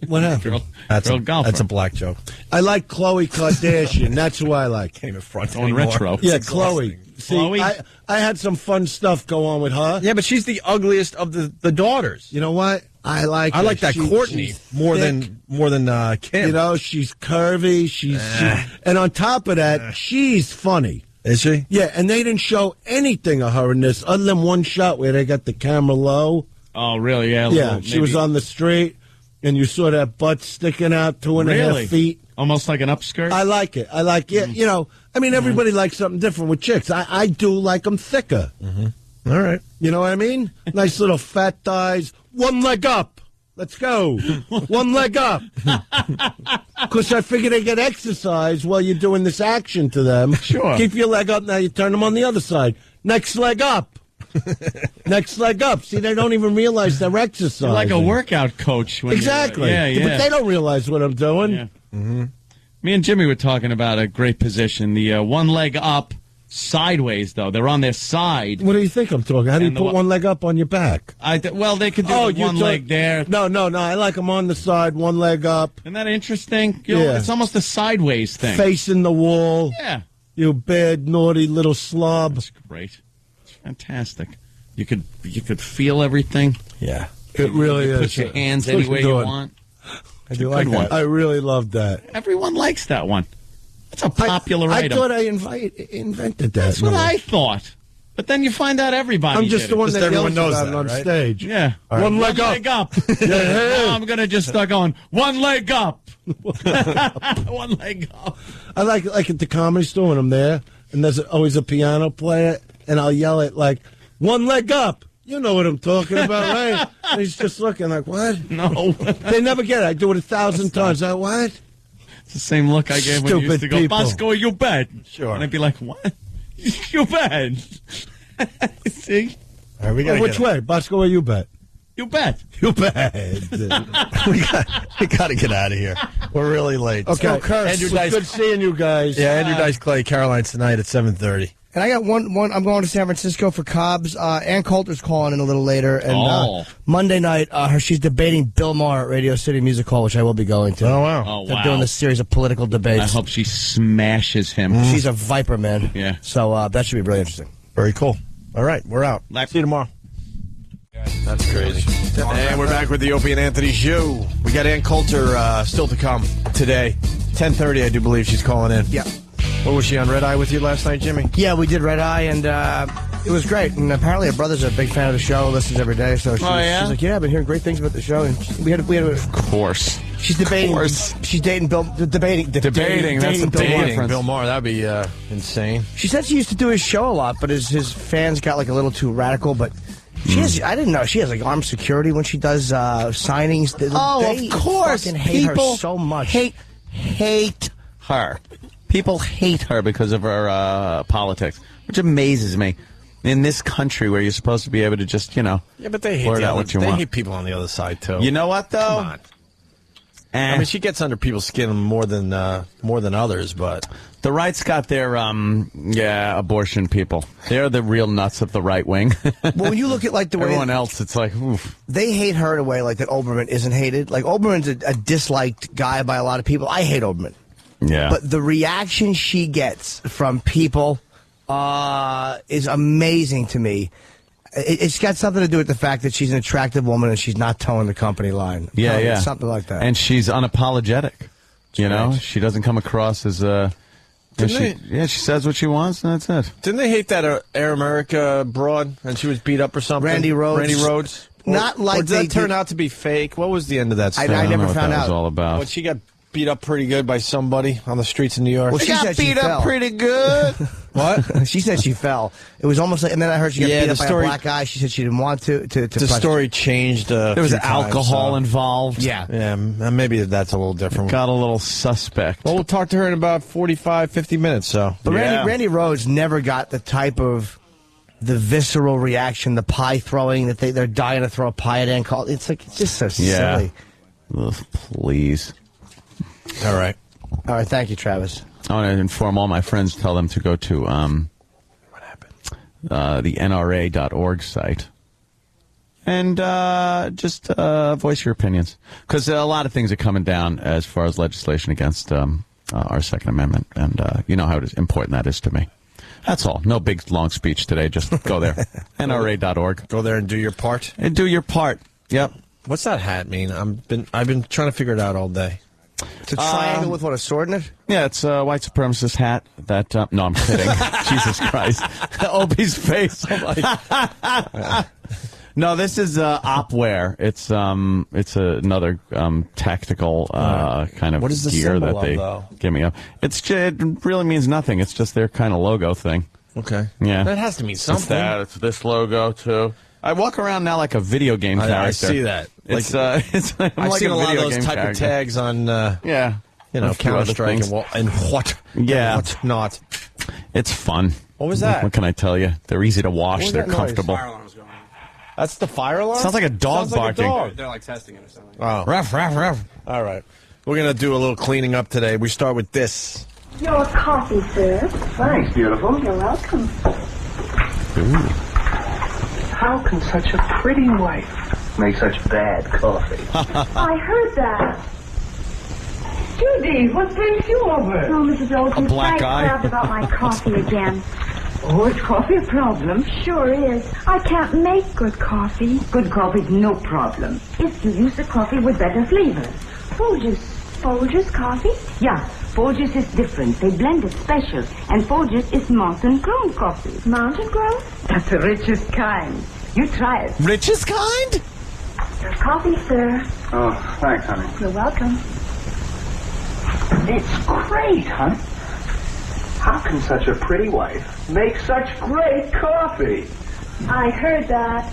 What happened? Girl golfer. That's a black joke. I like Khloe Kardashian. That's who I like. Can't even front on retro. Yeah, Khloe. See, Khloe? I had some fun stuff go on with her. Yeah, but she's the ugliest of the daughters. You know what? I like that Courtney more than Kim. She's curvy. And on top of that, she's funny. Is she? Yeah, and they didn't show anything of her in this other than one shot where they got the camera low. Oh, really? Yeah. Yeah, she was on the street, and you saw that butt sticking out 2.5 feet. Almost like an upskirt? I like it. Everybody likes something different with chicks. I do like them thicker. Mm-hmm. All right. You know what I mean? Nice little fat thighs. One leg up. Let's go. One leg up. Because I figure they get exercise while you're doing this action to them. Sure. Keep your leg up. Now you turn them on the other side. Next leg up. Next leg up. See, they don't even realize they're exercising. You're like a workout coach. Exactly. Yeah. But they don't realize what I'm doing. Yeah. Mm-hmm. Me and Jimmy were talking about a great position. The one leg up, sideways, though. They're on their side. What do you think I'm talking? How do you put one leg up on your back? Well, they could do one leg there. No. I like them on the side, one leg up. Isn't that interesting? It's almost a sideways thing. Facing the wall. Yeah. You bad, naughty little slob. That's great. It's fantastic. You could feel everything. Yeah. It really is. Put your hands anywhere you want. I do like that. I really love that. Everyone likes that one. That's a popular item. I thought I invented that. That's what I thought. But then you find out everybody I'm just the one that everyone knows that on stage. Yeah. Right. One leg up. Now I'm going to just start going, one leg up. One leg up. I like at the Comedy Store when I'm there, and there's always a piano player, and I'll yell it like, one leg up. You know what I'm talking about, right? And he's just looking like, what? No. They never get it. I do it 1,000 times. What? It's the same look I gave when you used to go, Bosco, you bet. Sure. And I'd be like, what? You bet. See? All right, we gotta which way? Bosco or you bet? You bet. You bet. we got to get out of here. We're really late. Okay. Andrew Dice, good seeing you guys. Yeah, Andrew Dice Clay, Caroline's tonight at 7:30. And I got one. I'm going to San Francisco for Cobb's. Ann Coulter's calling in a little later. And Monday night, she's debating Bill Maher at Radio City Music Hall, which I will be going to. Oh, wow. They're doing this series of political debates. I hope she smashes him. She's a viper, man. Yeah. So that should be really interesting. Very cool. All right, we're out. See you tomorrow. That's crazy. And we're back with the Opie and Anthony show. We got Ann Coulter still to come today. 10:30, I do believe she's calling in. Yeah. What was she on Red Eye with you last night, Jimmy? Yeah, we did Red Eye, and it was great. And apparently her brother's a big fan of the show, listens every day. So she's like, yeah, I've been hearing great things about the show. And we had Of course. She's debating. She's dating Bill. Debating. That's the difference. Bill Maher, that'd be insane. She said she used to do his show a lot, but his fans got like a little too radical. But she has. I didn't know she has like armed security when she does signings. They of course. Fucking hate her so much. Hate her. People hate her because of her politics, which amazes me. In this country where you're supposed to be able to just, Yeah, but they hate hate people on the other side, too. You know what, though? Come on. I mean, she gets under people's skin more than others, but the right's got their abortion people. They're the real nuts of the right wing. Well, when you look at like the way everyone else, it's like, oof. They hate her in a way like that. Oberman isn't hated. Like Oberman's a disliked guy by a lot of people. I hate Oberman. Yeah. But the reaction she gets from people is amazing to me. It's got something to do with the fact that she's an attractive woman and she's not towing the company line. Yeah. Something like that. And she's unapologetic. You know, she doesn't come across as she says what she wants, and that's it. Didn't they hate that Air America broad, and she was beat up or something? Randy Rhodes. Or did that turn out to be fake? What was the end of that story? I never found out. Was all about. But she got beat up pretty good by somebody on the streets in New York. Well, she got beat up pretty good. What? She said she fell. It was almost like, and then I heard she got beat up by a black guy. She said she didn't want to the story changed. There was alcohol involved. Yeah, maybe that's a little different. Got a little suspect. Well, we'll talk to her in about 45, 50 minutes. So, but Randy Rhodes never got the type of the visceral reaction, the pie throwing that they're dying to throw a pie at Ann Coulter. It's just so silly. Ugh, please. All right. Thank you, Travis. I want to inform all my friends, tell them to go to what happened? The NRA.org site and just voice your opinions. Because a lot of things are coming down as far as legislation against our Second Amendment, and you know how important that is to me. That's all. No big, long speech today. Just go there. NRA.org. Go there and do your part. And do your part. Yep. What's that hat mean? I've been trying to figure it out all day. It's a triangle with a sword in it? Yeah, it's a white supremacist hat. That no, I'm kidding. Jesus Christ. Opie's face. No, this is opwear. It's another tactical kind of what is the gear symbol that they give me up. It really means nothing. It's just their kind of logo thing. Okay. Yeah. That has to mean something. It's this logo too. I walk around now like a video game character. I see that. I've seen a lot of those type of tags on Counter-Strike and whatnot. It's fun. What was that? What can I tell you? They're easy to wash. They're comfortable. Fire alarm's going on. That's the fire alarm? Sounds like a dog barking. They're like testing it or something. Oh. Ruff. All right. We're going to do a little cleaning up today. We start with this. Your coffee, sir. Thanks, beautiful. You're welcome. Ooh. How can such a pretty wife make such bad coffee? I heard that. Judy, what brings you over? Oh, Mrs. Olsen, A black I eye? grabbed about my coffee again. Oh, is coffee a problem? Sure is. I can't make good coffee. Good coffee's no problem. If you use the coffee with better flavors. Folgers coffee? Yeah, Folgers is different. They blend it special. And Folgers is mountain grown coffee. Mountain grown? That's the richest kind. You try it. Richest kind? Your coffee, sir. Oh, thanks, honey. You're welcome. It's great, huh? How can such a pretty wife make such great coffee? I heard that.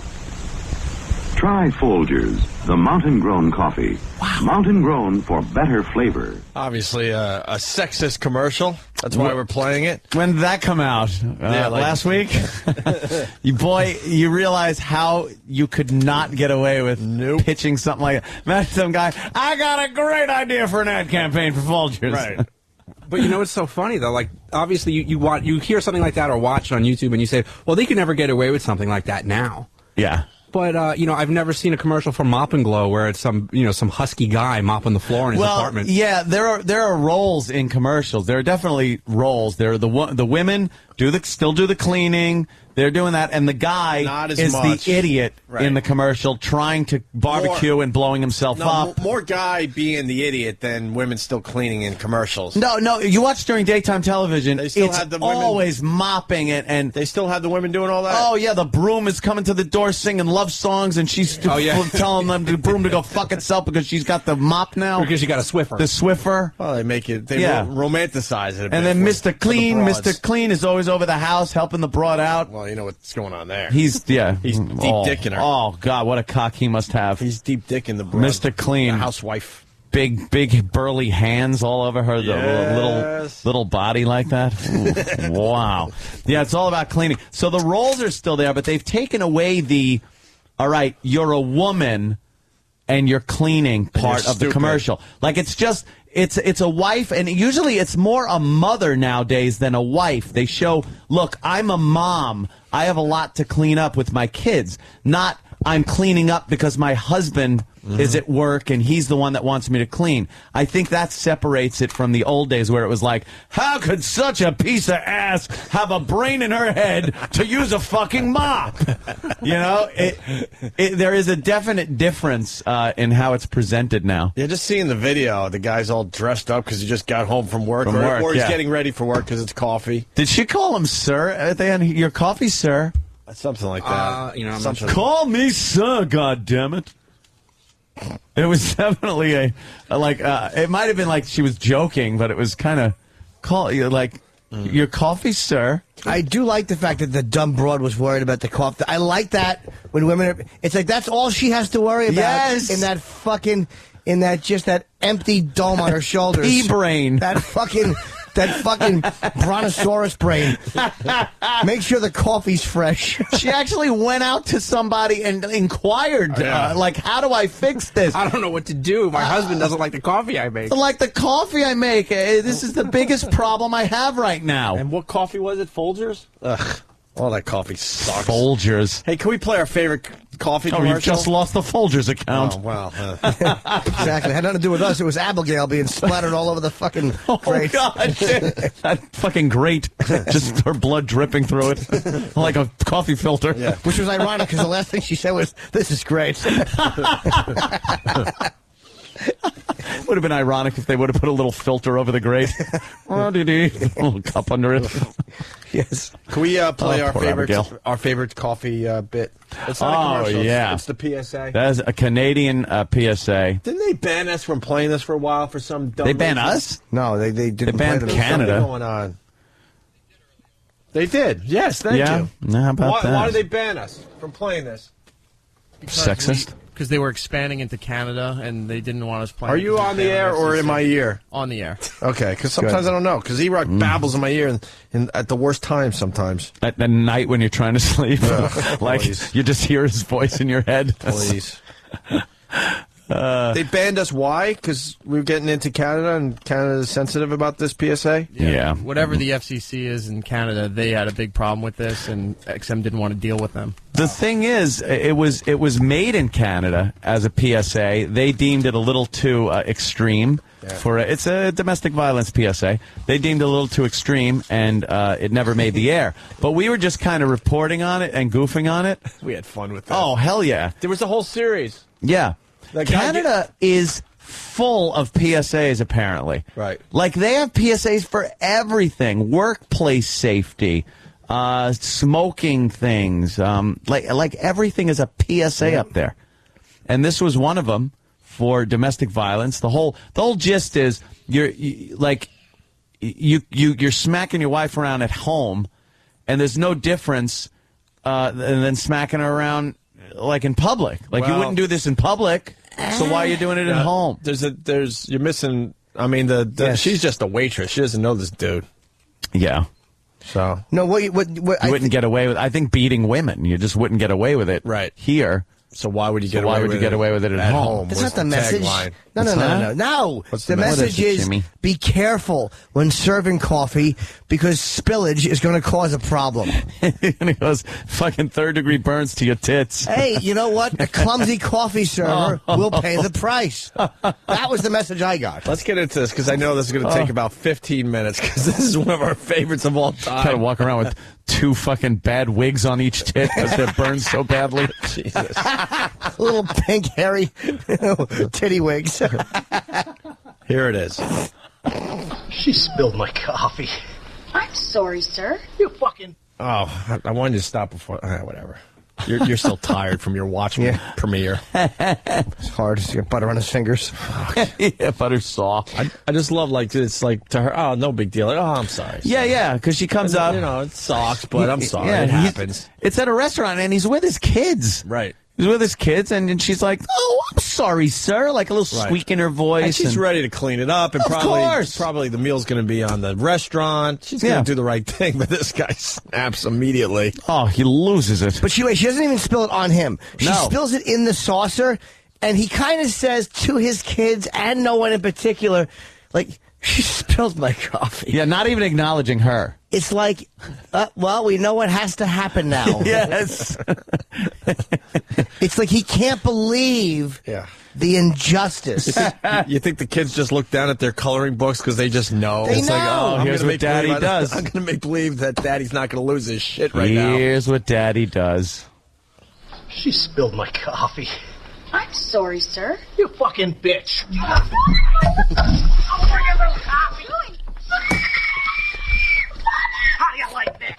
Try Folgers, the mountain-grown coffee. Wow. Mountain-grown for better flavor. Obviously, a sexist commercial. That's why we're playing it. When did that come out? Last week? You realize how you could not get away with pitching something like that. Imagine some guy, I got a great idea for an ad campaign for Folgers. Right. But you know what's so funny, though? Like, obviously, you hear something like that or watch it on YouTube, and you say, well, they could never get away with something like that now. Yeah. But, I've never seen a commercial for Mop and Glow where it's some husky guy mopping the floor in his apartment. Yeah, there are roles in commercials. There are definitely roles. There are the women still do the cleaning. They're doing that, and the guy is the idiot in the commercial trying to barbecue and blowing himself up. More guy being the idiot than women still cleaning in commercials. No, you watch during daytime television, they still it's have the women, always mopping it, and they still have the women doing all that? Oh, yeah, the broom is coming to the door singing love songs, and she's telling them the broom to go fuck itself because she's got the mop now. Because she got a Swiffer. The Swiffer. Well, they romanticize it a bit. And then Mr. Clean is always over the house helping the broad out. Well, you know what's going on there. He's deep dicking her. Oh, God, what a cock he must have. He's deep dicking the broad. Mr. Clean. The housewife. Big burly hands all over her, the little body like that. Ooh, wow. Yeah, it's all about cleaning. So the roles are still there, but they've taken away all right, you're a woman, and you're cleaning part of the commercial. Like, it's just, it's a wife, and usually it's more a mother nowadays than a wife. They show, look, I'm a mom. I have a lot to clean up with my kids. Not, I'm cleaning up because my husband is at work and he's the one that wants me to clean. I think that separates it from the old days where it was like, how could such a piece of ass have a brain in her head to use a fucking mop? You know, there is a definite difference in how it's presented now. Yeah, just seeing the video, the guy's all dressed up because he just got home from work. Or he's getting ready for work because it's coffee. Did she call him sir at the end? Your coffee, sir? Something like that. I'm not sure. Call me sir, goddammit. It was definitely it might have been like she was joking, but it was kind of your coffee, sir. I do like the fact that the dumb broad was worried about the coffee. I like that when women are, it's like that's all she has to worry about in that empty dome on her shoulders. E-brain. That fucking brontosaurus brain. Make sure the coffee's fresh. She actually went out to somebody and inquired, how do I fix this? I don't know what to do. My husband doesn't like the coffee I make. Like the coffee I make. This is the biggest problem I have right now. And what coffee was it? Folgers? Ugh. All that coffee sucks. Folgers. Hey, can we play our favorite coffee commercial? You've just lost the Folgers account. Oh, wow. Exactly. It had nothing to do with us. It was Abigail being splattered all over the fucking grate. Oh, God. That fucking grate. Just her blood dripping through it. Like a coffee filter. Yeah. Which was ironic because the last thing she said was, "This is great." Would have been ironic if they would have put a little filter over the grate. A little cup under it. Yes. Can we play our favorite coffee bit? It's not a commercial. Yeah. It's the PSA. That is a Canadian PSA. Didn't they ban us from playing this for a while for some dumb They ban reason? us? No, they didn't. They banned Canada. What's going on? They did. Yes, thank you. How about that? Why did they ban us from playing this? Sexist? Because they were expanding into Canada, and they didn't want us playing. Are you on the air or in my ear? On the air. Okay, because sometimes I don't know. Because E-Rock babbles in my ear and at the worst time sometimes. At the night when you're trying to sleep. Please. You just hear his voice in your head. Please. They banned us. Why? Because we were getting into Canada, and Canada is sensitive about this PSA? Yeah. Whatever the FCC is in Canada, they had a big problem with this, and XM didn't want to deal with them. The thing is, it was made in Canada as a PSA. They deemed it a little too extreme. Yeah. It's a domestic violence PSA. They deemed it a little too extreme, and it never made the air. But we were just kind of reporting on it and goofing on it. We had fun with that. Oh, hell yeah. There was a whole series. Yeah. Canada is full of PSAs, apparently. Right. Like, they have PSAs for everything. Workplace safety, smoking things. Like everything is a PSA up there. And this was one of them for domestic violence. The whole gist is you're smacking your wife around at home, and there's no difference than smacking her around like in public. Like, you wouldn't do this in public. So why are you doing it at home? You're missing. I mean, she's just a waitress. She doesn't know this dude. Yeah. So no, what you wouldn't get away with. I think beating women, you just wouldn't get away with it. Right here. So why would you get away with it at home? That's not the message. No. What's the message is be careful when serving coffee because spillage is going to cause a problem. And it goes fucking 3rd-degree burns to your tits. Hey, you know what? A clumsy coffee server will pay the price. That was the message I got. Let's get into this because I know this is going to take about 15 minutes because this is one of our favorites of all time. Got to walk around with 2 fucking bad wigs on each tit because they're burned so badly. Jesus. Little pink, hairy titty wigs. Here it is. She spilled my coffee. I'm sorry, sir. You fucking... Oh, I wanted to stop before... whatever. You're still tired from your Watchmen premiere. It's hard to get butter on his fingers. Yeah, butter's soft. I just love, it's like to her, oh, no big deal. Like, oh, I'm sorry. Yeah, because she comes up. You know, it sucks, but I'm sorry. It happens. It's at a restaurant, and he's with his kids. Right. He's with his kids, and she's like, "Oh, I'm sorry, sir." Like a little squeak in her voice. And she's ready to clean it up, and of course. probably the meal's going to be on the restaurant. She's going to do the right thing, but this guy snaps immediately. Oh, he loses it. But she doesn't even spill it on him. She spills it in the saucer. And he kind of says to his kids and no one in particular, like, she spilled my coffee. Yeah, not even acknowledging her. It's like, well, we know what has to happen now. Yes. It's like he can't believe the injustice. You think the kids just look down at their coloring books because they just know? They It's like, know. oh, Here's what Daddy does. I'm going to make believe that Daddy's not going to lose his shit right now. Here's what Daddy does. She spilled my coffee. I'm sorry, sir. You fucking bitch. I'll bring a little coffee. How do you like this?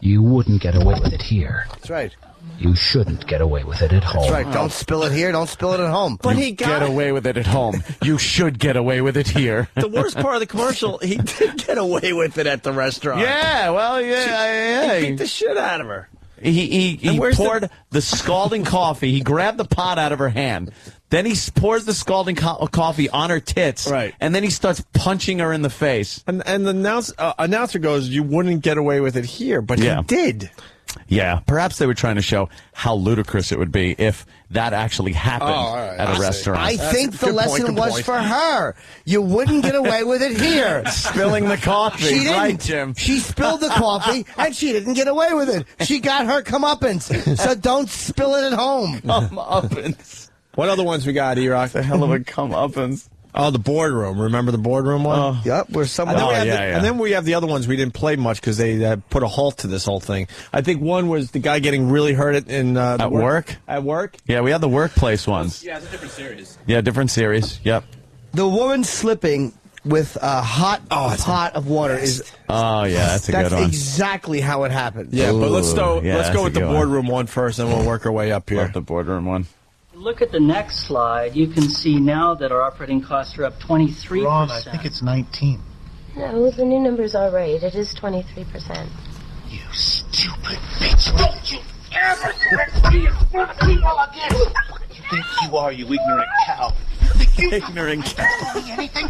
You wouldn't get away with it here. That's right. You shouldn't get away with it at home. That's right. Don't spill it here. Don't spill it at home. But he get away with it at home. You should get away with it here. The worst part of the commercial, he did get away with it at the restaurant. Yeah, well, yeah. He beat the shit out of her. He poured the scalding coffee. He grabbed the pot out of her hand. Then he pours the scalding coffee on her tits. Right. And then he starts punching her in the face. And the announcer goes, you wouldn't get away with it here, but he did. Yeah, perhaps they were trying to show how ludicrous it would be if that actually happened at a restaurant. I think the lesson was for her. You wouldn't get away with it here. Spilling the coffee. She didn't. Right, Jim. She spilled the coffee, and she didn't get away with it. She got her comeuppance. So don't spill it at home. Comeuppance. What other ones we got, E-Rock? The hell of a comeuppance. Oh, the boardroom. Remember the boardroom one? Yep, we're somewhere. And then we have the other ones we didn't play much because they put a halt to this whole thing. I think one was the guy getting really hurt at work. At work? Yeah, we had the workplace ones. Yeah, it's a different series. Yeah, different series. Yep. The woman slipping with a hot pot of water is... Oh, yeah, that's a good one. That's exactly how it happened. Yeah, but let's go with the good boardroom one first, and we'll work our way up here. Love the boardroom one. Look at the next slide. You can see now that our operating costs are up 23%. Ron, I think it's 19. No, the new number's all right. It is 23%. You stupid bitch. Don't you ever threaten me in front of people again. What do you think you are, you ignorant cow? Ignorant cow. Anything?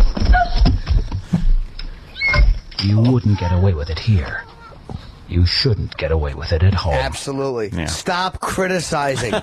You wouldn't get away with it here. You shouldn't get away with it at home. Absolutely. Yeah. Stop criticizing.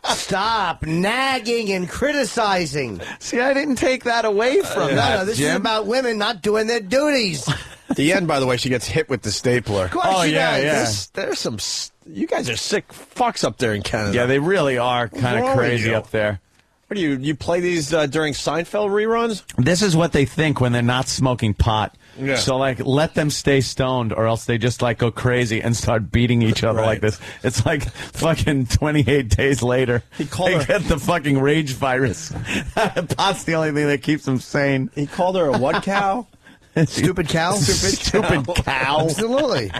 Stop nagging and criticizing. See, I didn't take that away from that, No, this Jim. is about women not doing their duties. At the end, by the way, she gets hit with the stapler. Of course she does. There's some... You guys are sick fucks up there in Canada. Yeah, they really are kind of crazy up there. What do you play these during Seinfeld reruns? This is what they think when they're not smoking pot. Yeah. So, like, let them stay stoned or else they just, like, go crazy and start beating each other like this. It's like fucking 28 days later. They get the fucking rage virus. Pot's the only thing that keeps them sane. He called her a what cow? Stupid cow? Stupid cow. Absolutely.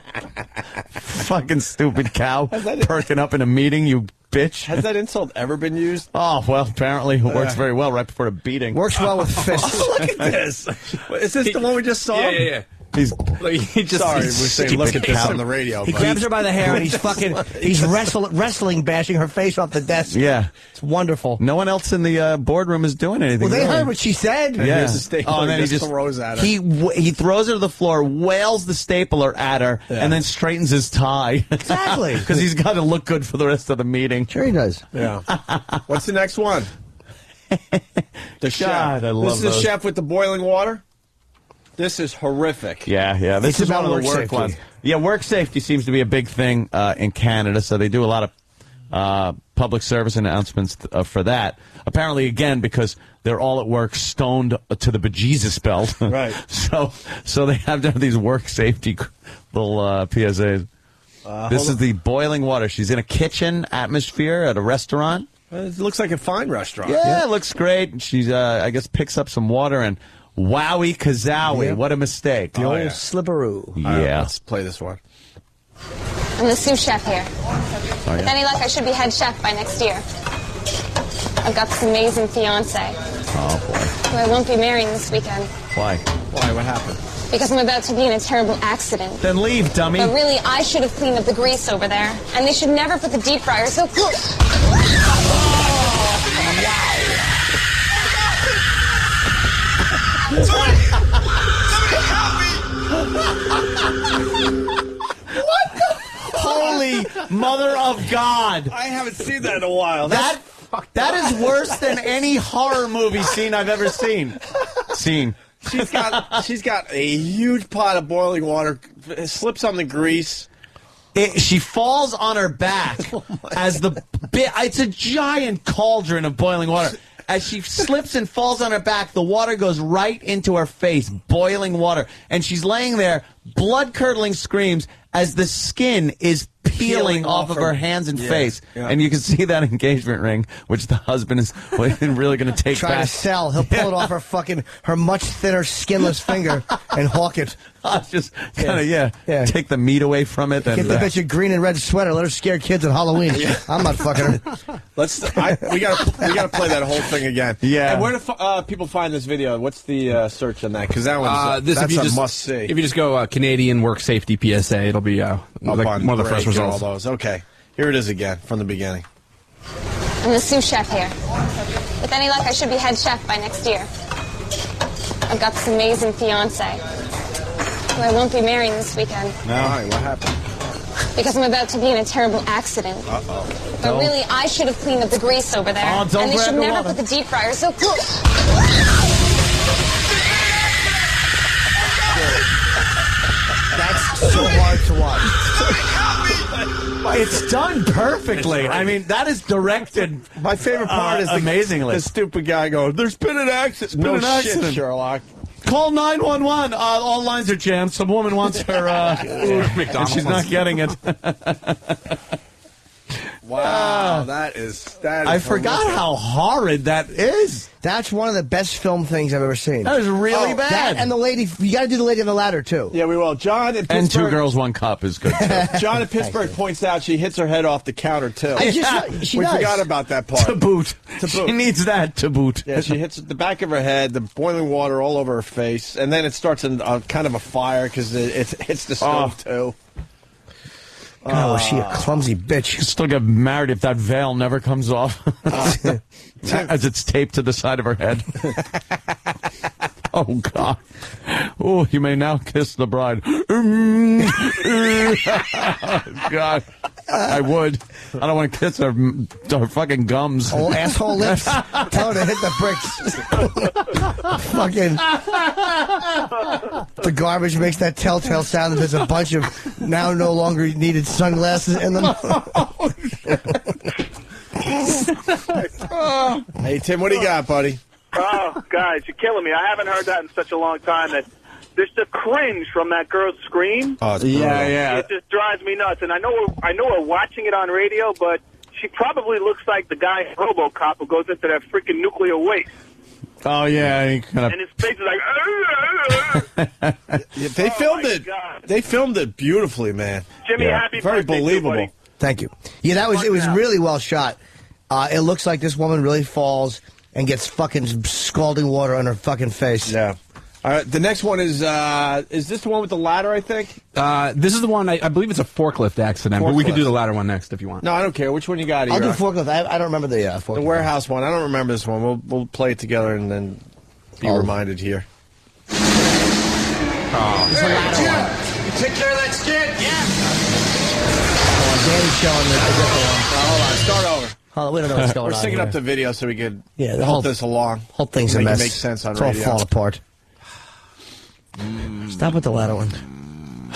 Fucking stupid cow. Perking up in a meeting, you bitch. Has that insult ever been used? Oh, well, apparently it works very well right before a beating. Works well with fists. Oh, look at this. Is this the one we just saw? Yeah. He's sorry, we're saying look at this on the radio. He grabs her by the hair and he's wrestling bashing her face off the desk. Yeah. It's wonderful. No one else in the boardroom is doing anything. Well, they heard what she said. Yeah. Here's the stapler. And then he just throws at her. He throws her to the floor, wails the stapler at her, and then straightens his tie. Exactly. Because he's got to look good for the rest of the meeting. Sure he does. Yeah. What's the next one? The chef. God, I love This is those. the chef with the boiling water? This is horrific. Yeah. This is one of the about work work ones. safety. Yeah, work safety seems to be a big thing in Canada, so they do a lot of public service announcements for that. Apparently, again, because they're all at work stoned to the bejesus belt. Right. So they have to have these work safety little PSAs. This is the boiling water. She's in a kitchen atmosphere at a restaurant. It looks like a fine restaurant. Yeah, it looks great. She's, I guess, picks up some water and wowie kazowie. Yep. What a mistake. The old slipperoo. Yeah. All right, let's play this one. I'm the sous chef here. Oh, With any luck, I should be head chef by next year. I've got this amazing fiance Oh, boy. who I won't be marrying this weekend Why? Why? What happened? because I'm about to be in a terrible accident. Then leave, dummy. But really, I should have cleaned up the grease over there, and they should never put the deep fryer so close. Holy Holy Mother of God! I haven't seen that in a while. That is worse than any horror movie scene I've ever seen. She's got a huge pot of boiling water. Slips on the grease. She falls on her back as it's a giant cauldron of boiling water. As she slips and falls on her back, the water goes right into her face, boiling water. And she's laying there, blood-curdling screams as the skin is peeling off of her hands and face. Yeah. And you can see that engagement ring, which the husband is really going to take Trying back. to sell. He'll pull it off her much thinner, skinless finger and hawk it. Just kind of, take the meat away from it. Get the bitch a green and red sweater. Let her scare kids at Halloween. I'm not fucking her. We gotta play that whole thing again. Yeah. And where do people find this video? What's the search on that? Because that one's that's a must see. If you just go Canadian Work Safety PSA, it'll be one of the first results. All those. Okay, here it is again from the beginning. I'm the sous chef here. With any luck, I should be head chef by next year. I've got this amazing fiance, who I won't be marrying this weekend. No, what happened? Because I'm about to be in a terrible accident. Uh-oh. But really, I should have cleaned up the grease over there. Oh, don't and they grab should the never water. put the deep fryer so close. That's so hard to watch. It's done perfectly. I mean, that is directed. My favorite part is amazingly. The stupid guy going, "There's been an accident." No shit, Sherlock. Call 911. All lines are jammed. Some woman wants her McDonald. and she's not getting it. Wow, that is I forgot how horrid that is. That's one of the best film things I've ever seen. That is really bad. That and the lady, you got to do the lady on the ladder too. Yeah, we will. John in Pittsburgh. And 2 Girls, 1 Cup is good too. John in Pittsburgh points out she hits her head off the counter too. She we does. forgot about that part. To boot. She needs that to boot. Yeah, she hits the back of her head, the boiling water all over her face, and then it starts kind of a fire because it hits the stove too. God, was she a clumsy bitch? She'll still get married if that veil never comes off. As it's taped to the side of her head. Oh, God. Oh, you may now kiss the bride. Oh, God. I would. I don't want to kiss her fucking gums. Oh, asshole lips. Tell her to hit the bricks. Fucking. The garbage makes that telltale sound that there's a bunch of now no longer needed sunglasses in them. Hey, Tim, what do you got, buddy? Oh, guys, you're killing me. I haven't heard that in such a long time that there's the cringe from that girl's scream. Oh, it's brutal. Yeah. It just drives me nuts. And I know we're watching it on radio, but she probably looks like the guy in RoboCop who goes into that freaking nuclear waste. Oh, yeah. And his face is like... They filmed it. God. They filmed it beautifully, man. Jimmy, happy very birthday, believable. buddy. Thank you. Yeah, it was really well shot. It looks like this woman really falls and gets fucking scalding water on her fucking face. Yeah. All right, the next one is this the one with the ladder, I think? This is the one, I believe it's a forklift accident, but we could do the ladder one next if you want. No, I don't care. Which one you got? I'll do forklift. I don't remember the forklift. The warehouse one. I don't remember this one. We'll play it together and then be reminded here. Oh. Hey, Jim, you take care of that skid? Yeah. Danny's showing the different one. Hold on, start over. Hold on, we don't know what's going We're on. We're syncing here. up the video so we could the hold this along. Whole thing's a make mess. It make sense on it's radio. All falling apart. Stop with the ladder one.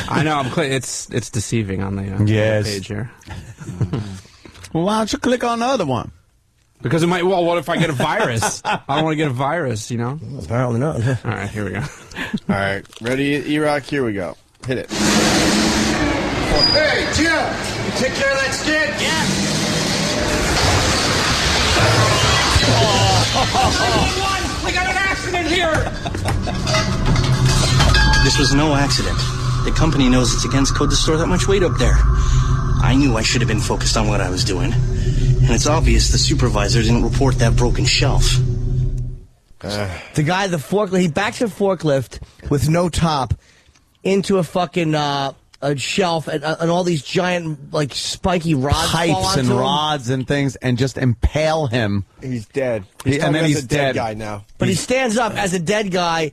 I know. It's deceiving on the page here. Well, why don't you click on the other one? Because it might. Well, what if I get a virus? I don't want to get a virus, you know. Well, apparently not. All right, here we go. All right, ready, E-Rock? Here we go. Hit it. Hey, Jim, you take care of that skid? Yeah. I got an accident here! This was no accident. The company knows it's against code to store that much weight up there. I knew I should have been focused on what I was doing. And it's obvious the supervisor didn't report that broken shelf. The guy, the forklift, he backs a forklift with no top into a fucking a shelf and all these giant, like, spiky rods pipes and rods and things, and just impale him. He's dead. And then he's a dead dead guy now. But he stands up as a dead guy,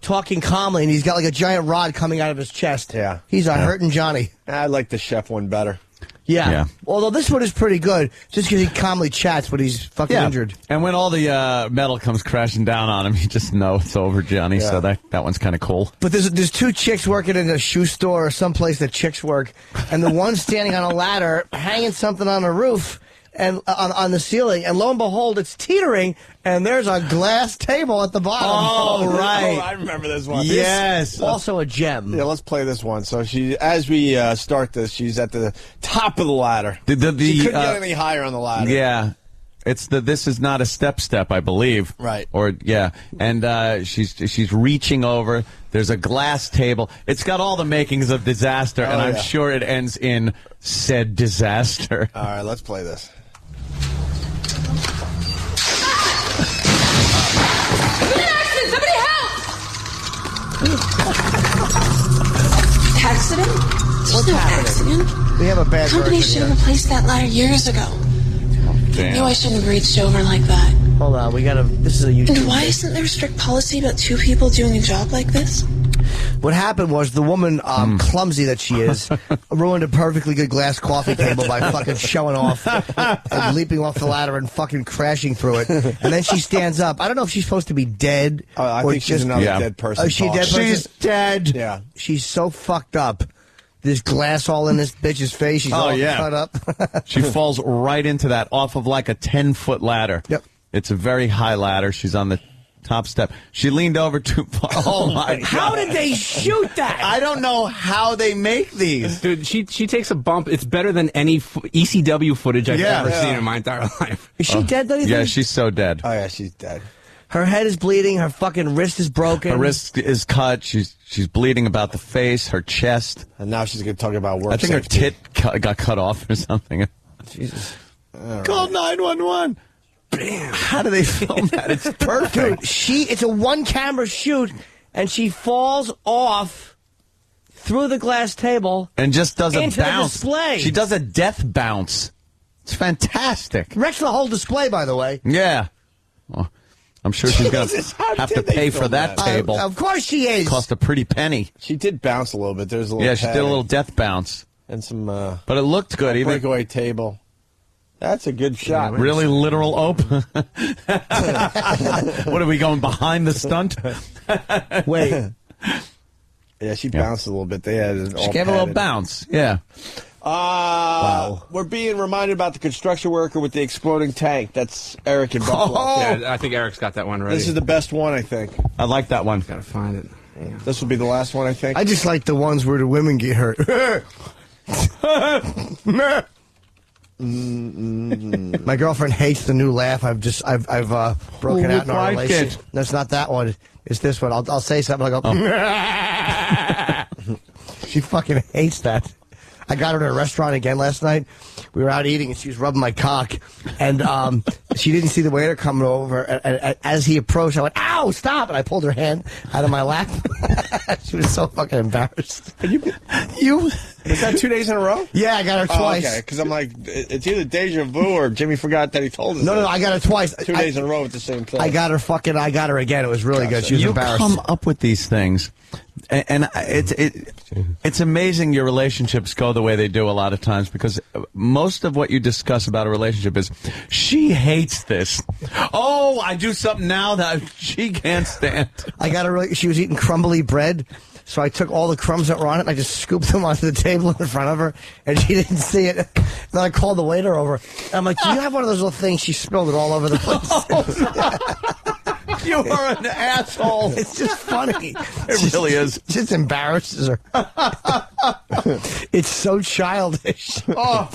talking calmly, and he's got like a giant rod coming out of his chest. Yeah. He's a hurting Johnny. I like the chef one better. Yeah. Although this one is pretty good, just because he calmly chats when he's fucking injured. And when all the metal comes crashing down on him, you just know it's over, Johnny. So that one's kind of cool. But there's two chicks working in a shoe store or someplace that chicks work, and the one's standing on a ladder, hanging something on a roof and on the ceiling, and lo and behold, it's teetering, and there's a glass table at the bottom. Oh, right. Oh, I remember this one. Yes. Also a gem. Yeah, let's play this one. So as we start this, she's at the top of the ladder. She couldn't get any higher on the ladder. Yeah. It's this is not a step, I believe. Right. Or, and she's reaching over. There's a glass table. It's got all the makings of disaster, and I'm sure it ends in said disaster. All right, let's play this. Somebody help! Accident? There's no accident. We have a bad The company should have replaced that ladder years ago. I knew I shouldn't have reached over like that. Hold on, this is a YouTube. And why isn't there a strict policy about two people doing a job like this? What happened was the woman, clumsy that she is, ruined a perfectly good glass coffee table by fucking showing off and leaping off the ladder and fucking crashing through it. And then she stands up. I don't know if she's supposed to be dead. I think she's another dead person. Oh, she a dead person? She's dead. Yeah. She's so fucked up. There's glass all in this bitch's face. She's all cut up. She falls right into that off of like a 10-foot ladder. Yep. It's a very high ladder. She's on the top step. She leaned over too far. Oh, my God. How did they shoot that? I don't know how they make these. Dude, she takes a bump. It's better than any ECW footage I've ever seen in my entire life. Is she dead, though, you Yeah, think? she's so dead. Oh, yeah, she's dead. Her head is bleeding. Her fucking wrist is broken. Her wrist is cut. She's bleeding about the face, her chest. And now she's going to talk about work I think safety. her tit got cut off or something. Jesus. Call 911. How do they film that? It's perfect. Dude, it's a one-camera shoot, and she falls off through the glass table and just does a into bounce. The display. She does a death bounce. It's fantastic. Wrecks the whole display, by the way. Yeah. Well, I'm sure she's going to have to pay for that table. Of course she is. Cost a pretty penny. She did bounce a little bit. There's a little she did a little death bounce. And some... but it looked good. Even breakaway table. That's a good shot. Really literal open. What are we going behind the stunt? Wait. Yeah, she bounced a little bit. They had She gave a little bounce. Yeah. Wow. We're being reminded about the construction worker with the exploding tank. That's Eric in Buffalo. Yeah, I think Eric's got that one ready. This is the best one, I think. I like that one. Gotta find it. Yeah. This will be the last one, I think. I just like the ones where the women get hurt. My girlfriend hates the new laugh. I've broken out in our relationship. No, it's not that one. It's this one. I'll say something. I go. She fucking hates that. I got her in a restaurant again last night. We were out eating, and she was rubbing my cock. And she didn't see the waiter coming over. And as he approached, I went, "Ow, stop!" And I pulled her hand out of my lap. She was so fucking embarrassed. You? Is that 2 days in a row? Yeah, I got her twice. Okay, because I'm like, it's either deja vu or Jimmy forgot that he told us. No, I got her twice. 2 days in a row with the same thing. I got her again. It was really good. She was embarrassed. You come up with these things, and it's amazing your relationships go the way they do a lot of times, because most of what you discuss about a relationship is, she hates this. Oh, I do something now that she can't stand. I got her. She was eating crumbly bread. So I took all the crumbs that were on it and I just scooped them onto the table in front of her, and she didn't see it. Then I called the waiter over. I'm like, "Do you have one of those little things?" She spilled it all over the place. You are an asshole. It's just funny. It really is. It just embarrasses her. It's so childish. Oh.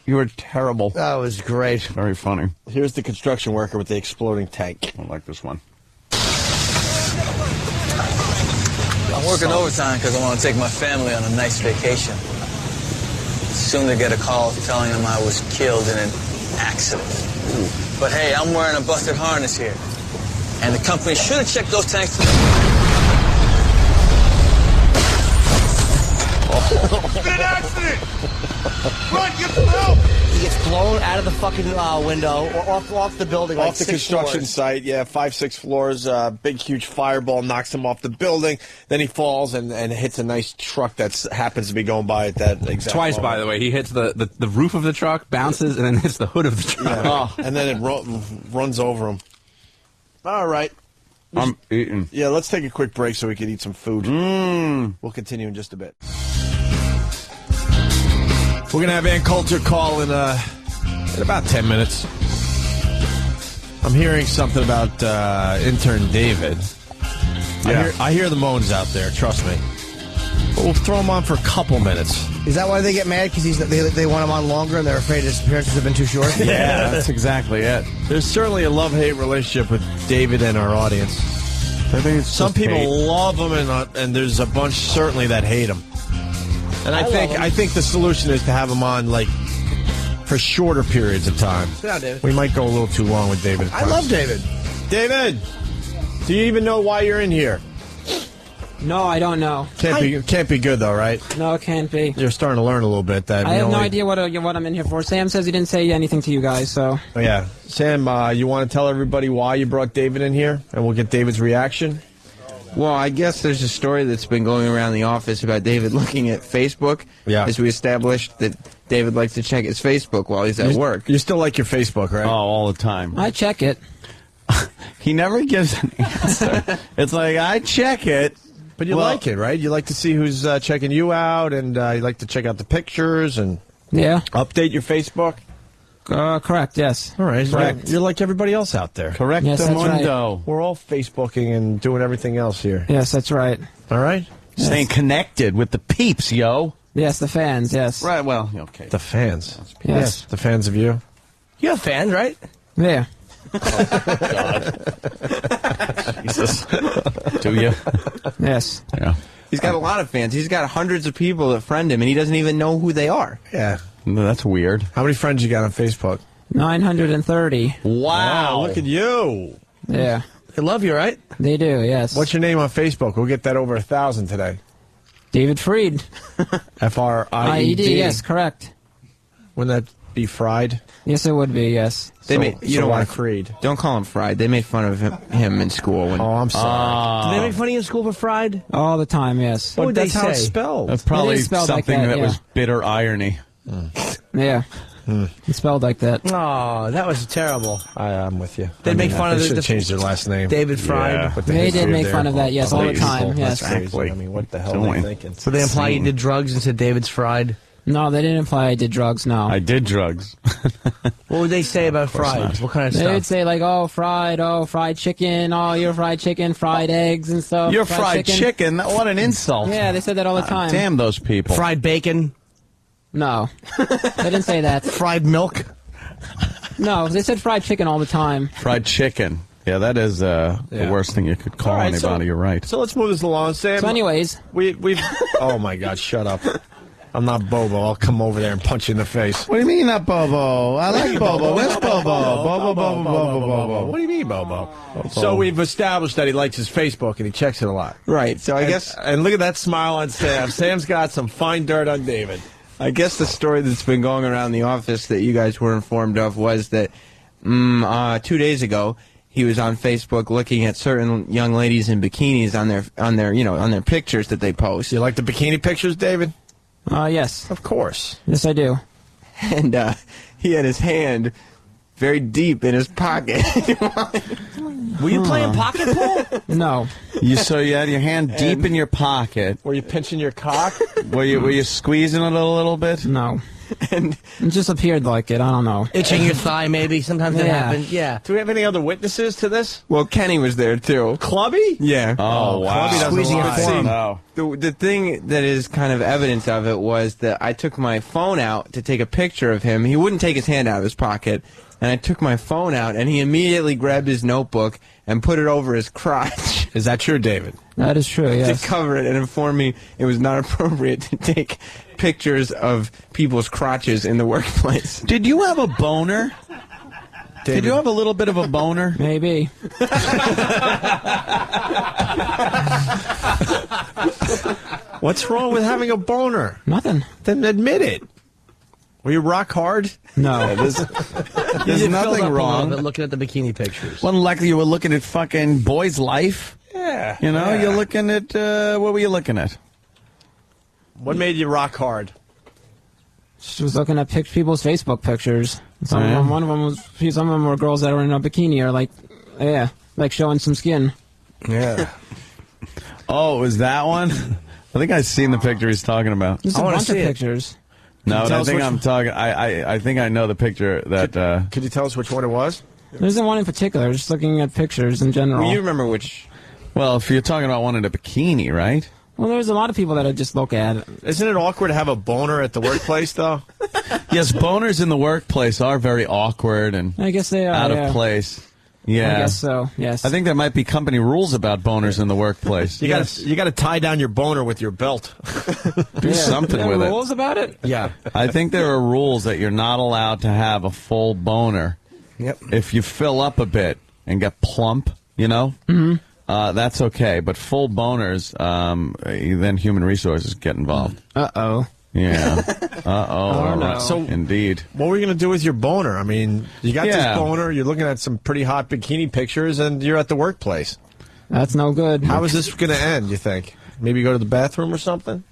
You were terrible. That was great. Very funny. Here's the construction worker with the exploding tank. I like this one. I'm working overtime because I want to take my family on a nice vacation. Soon they get a call telling them I was killed in an accident. But hey, I'm wearing a busted harness here. And the company should have checked those tanks. It's been an accident! Run, get some help! He gets blown out of the fucking window or off the building, Off like the 6 construction floors. site, 5-6 floors. Big, huge fireball knocks him off the building. Then he falls and hits a nice truck that happens to be going by at that exact Twice, moment. by the way. He hits the roof of the truck, bounces, and then hits the hood of the truck. Yeah. And then it runs over him. All right. I'm eating. Yeah, let's take a quick break so we can eat some food. We'll continue in just a bit. We're going to have Ann Coulter call in about 10 minutes. I'm hearing something about Intern David. Yeah. I hear the moans out there, trust me. But we'll throw him on for a couple minutes. Is that why they get mad? Because they want him on longer and they're afraid his appearances have been too short? Yeah, that's exactly it. There's certainly a love-hate relationship with David and our audience. I think it's Some just people hate. love him, and there's a bunch certainly that hate him. And I think the solution is to have him on for shorter periods of time. Yeah, David. We might go a little too long with David. I love David. David, do you even know why you're in here? No, I don't know. Can't be good though, right? No, it can't be. You're starting to learn a little bit. That I have no idea what I'm in here for. Sam says he didn't say anything to you guys, so. Oh, yeah, Sam, you want to tell everybody why you brought David in here, and we'll get David's reaction. Well, I guess there's a story that's been going around the office about David looking at Facebook. Yeah. As we established that David likes to check his Facebook while he's at work. You still like your Facebook, right? Oh, all the time. I check it. He never gives an answer. It's like, I check it. But you like it, right? You like to see who's checking you out, and you like to check out the pictures and update your Facebook. Correct, yes. All right. Correct. You're like everybody else out there. Correct. Yes, that's mundo. right. We're all Facebooking and doing everything else here. Yes, that's right. All right? Yes. Staying connected with the peeps, yo. Yes, the fans, yes. Right, well, okay. The fans. Yes. The fans of you. You have fans, right? Yeah. Jesus. Do you? Yes. Yeah. He's got a lot of fans. He's got hundreds of people that friend him, and he doesn't even know who they are. Yeah. No, that's weird. How many friends you got on Facebook? 930. Wow. Look at you. Yeah. They love you, right? They do, yes. What's your name on Facebook? We'll get that over 1,000 today. David Fried. F-R-I-E-D. Yes, correct. Wouldn't that be fried? Yes, it would be, yes. They made, you don't want Fried. Don't call him Fried. They made fun of him in school. When, I'm sorry. Did they make fun of you in school for fried? All the time, yes. What would they That's how it's say? spelled. That's probably It is spelled something like that, that yeah. was bitter irony. Yeah. It's spelled like that. Oh, that was terrible. I'm with you. They make fun of They the should change their last name. David Fried. Yeah. With the They history did make their fun of that, yes, all the people. time, yes. That's crazy. Exactly. I mean, what the hell are they thinking? So they imply you did drugs and said David's fried. No, they didn't imply I did drugs, no. I did drugs. What would they say about fried? not. What kind of They stuff? would say, like, oh, fried chicken, oh, you're fried chicken, fried eggs and stuff. You're fried chicken? What an insult. Yeah, they said that all the time. Damn those people. Fried bacon? No. They didn't say that. Fried milk? No, they said fried chicken all the time. Fried chicken. Yeah, that is the worst thing you could call All right, anybody. You're right. So let's move this along, Sam. So anyways. We've... Oh, my God, shut up. I'm not Bobo. I'll come over there and punch you in the face. What do you mean not Bobo? I like Bobo. Where's Bobo? Bobo. What do you mean, Bobo? So we've established that he likes his Facebook and he checks it a lot. Right. So I guess. And look at that smile on Sam. Sam's got some fine dirt on David. I guess the story that's been going around the office that you guys were informed of was that 2 days ago he was on Facebook looking at certain young ladies in bikinis on their pictures that they post. You like the bikini pictures, David? Yes. Of course. Yes, I do. And he had his hand very deep in his pocket. Were you playing pocket pool? No. So you had your hand deep in your pocket. Were you pinching your cock? Were you squeezing it a little bit? No. And it just appeared like it. I don't know. Itching your thigh, maybe. Sometimes that happens. Yeah. Do we have any other witnesses to this? Well, Kenny was there too. Clubby? Yeah. Oh, wow. Clubby doesn't Squeezing lie. your form. No. The thing that is kind of evidence of it was that I took my phone out to take a picture of him. He wouldn't take his hand out of his pocket. And I took my phone out, and he immediately grabbed his notebook and put it over his crotch. Is that true, David? That is true, yes. To cover it and inform me it was not appropriate to take pictures of people's crotches in the workplace. Did you have a boner? Did you have a little bit of a boner? Maybe. What's wrong with having a boner? Nothing. Then admit it. Were you rock hard? No. There's nothing wrong. Looking at the bikini pictures. Well, likely you were looking at fucking Boy's Life. Yeah. You know, you're looking at, what were you looking at? What made you rock hard? She was looking at people's Facebook pictures. Some of them were girls that were in a bikini or like showing some skin. Yeah. Oh, was that one? I think I've seen the picture he's talking about. There's a bunch of pictures. No, I think I'm talking. I think I know the picture that. Could you tell us which one it was? There isn't one in particular. Just looking at pictures in general. Well, you remember which? Well, if you're talking about one in a bikini, right? Well, there's a lot of people that I just look at it. Isn't it awkward to have a boner at the workplace, though? Yes, boners in the workplace are very awkward and I guess they are out of place. Yeah, I guess so. Yes, I think there might be company rules about boners in the workplace. You got to tie down your boner with your belt. Do something there with are it. rules about it? Yeah, I think there are rules that you're not allowed to have a full boner. Yep. If you fill up a bit and get plump, you know, that's okay. But full boners, then human resources get involved. Uh-oh. Yeah. Uh-oh. no. So, indeed. What were you going to do with your boner? I mean, you got Yeah. this boner, you're looking at some pretty hot bikini pictures, and you're at the workplace. That's no good. How is this going to end, you think? Maybe go to the bathroom or something?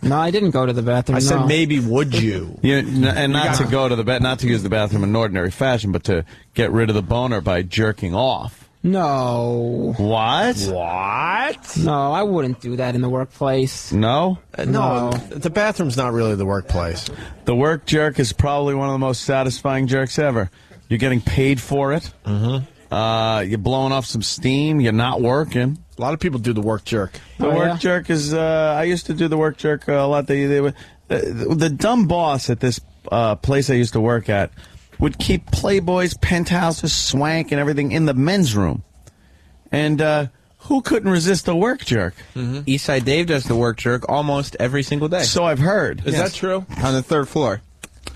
No, I didn't go to the bathroom. I said no. maybe would you? And not to go to the not to use the bathroom in ordinary fashion, but to get rid of the boner by jerking off. No. What? What? No, I wouldn't do that in the workplace. No? No, the bathroom's not really the workplace. The work jerk is probably one of the most satisfying jerks ever. You're getting paid for it. Mm-hmm. You're blowing off some steam. You're not working. A lot of people do the work jerk. The work jerk is, I used to do the work jerk a lot. The dumb boss at this place I used to work at would keep Playboys, penthouses, swank, and everything in the men's room. And who couldn't resist the work jerk? Eastside Dave does the work jerk almost every single day. So I've heard. Is that true? On the third floor.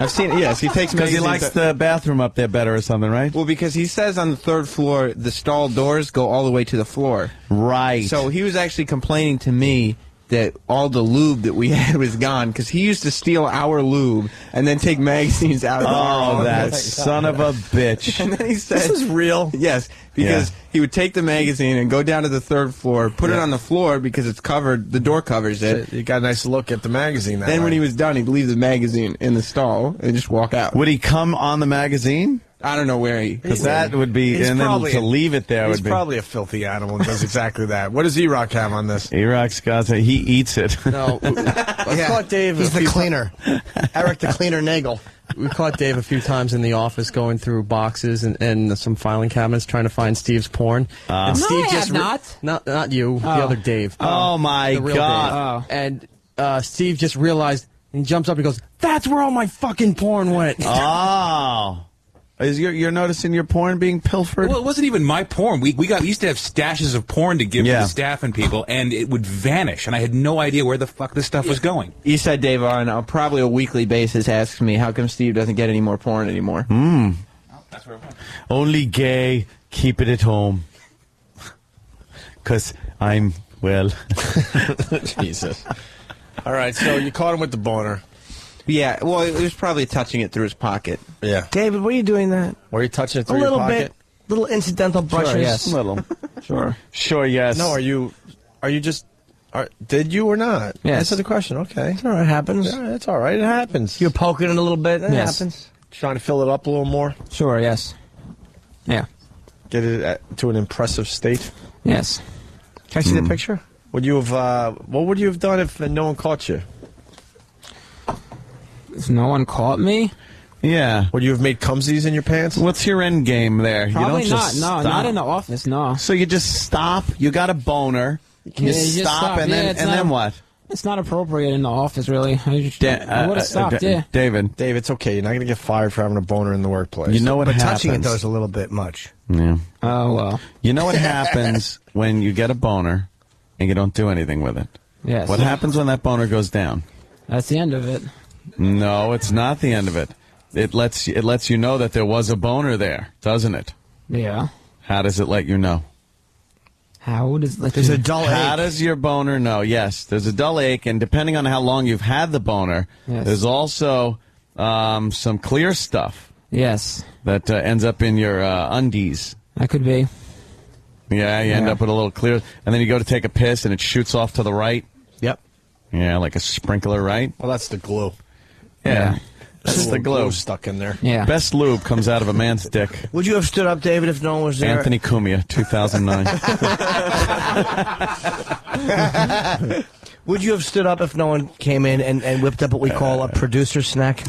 I've seen it, yes. He takes Because he magazines likes the bathroom up there better or something, right? Well, because he says on the third floor, the stall doors go all the way to the floor. Right. So he was actually complaining to me that all the lube that we had was gone, because he used to steal our lube and then take magazines out of our Oh, that son of a bitch. And then he said, This is real. yes, because he would take the magazine and go down to the third floor, put it on the floor because it's covered, the door covers it. You got a nice look at the magazine. Then when he was done, he'd leave the magazine in the stall and just walk out. Would he come on the magazine? I don't know where he... Because that would be, and then to leave it there would be. He's probably a filthy animal and does exactly that. What does E-Rock have on this? E-Rock's got to, he eats it. No, we caught Dave. He's the cleaner. Eric the cleaner Nagel. We caught Dave a few times in the office going through boxes and some filing cabinets trying to find Steve's porn. And No, Steve I just have not. Not you, the other Dave. Oh, my The real God. Dave. And Steve just realized, and he jumps up and goes, "That's where all my fucking porn went." Oh. You're noticing your porn being pilfered? Well, it wasn't even my porn. We used to have stashes of porn to give to the staff and people, and it would vanish, and I had no idea where the fuck this stuff was going. Eastside Dave on probably a weekly basis asks me, how come Steve doesn't get any more porn anymore? That's where it went. Only gay, keep it at home. Because I'm, well... Jesus. All right, so you caught him with the boner. Yeah, well, it was probably touching it through his pocket. Yeah. David, were you doing that? Were you touching it A through your little pocket? bit. Little incidental brushes. Sure, yes. Little. Sure. Sure, yes. No, are you just... did you or not? Yes. Answer the question. Okay. All right, happens. Yeah, it's all right. It happens. You're poking it a little bit. It Yes. happens. Trying to fill it up a little more. Sure, yes. Yeah. Get it to an impressive state. Yes. Can I see the picture? Would you have? What would you have done if no one caught you? If no one caught me? Yeah. Would you have made cumsies in your pants? What's your end game there? Probably you don't just not. No, stop. not in the office, no. So you just stop, you got a boner, you stop, and then what? It's not appropriate in the office, really. I would have stopped, yeah. David, it's okay. You're not going to get fired for having a boner in the workplace. You know what But happens? touching it, though, is a little bit much. Yeah. Oh, well. You know what happens when you get a boner and you don't do anything with it? Yes. What happens when that boner goes down? That's the end of it. No, it's not the end of it. It lets you know that there was a boner there, doesn't it? Yeah. How does it let you know? How does there's a dull ache? How does your boner know? Yes, there's a dull ache, and depending on how long you've had the boner, there's also some clear stuff. Yes. That ends up in your undies. That could be. Yeah, you end up with a little clear, and then you go to take a piss, and it shoots off to the right. Yep. Yeah, like a sprinkler, right? Well, that's the glue. Yeah. That's the glue stuck in there. Yeah. Best lube comes out of a man's dick. Would you have stood up, David, if no one was there? Anthony Cumia, 2009. Would you have stood up if no one came in and whipped up what we call a producer snack?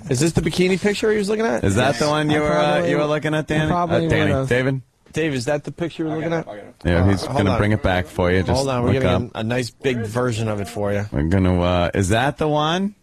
Is this the bikini picture he was looking at? Is that the one you were looking at, Danny? Danny, David? Dave, is that the picture you're looking at? Yeah, he's going to bring it back for you. Just hold on, we're getting a nice big version of it for you. We're going to, is that the one?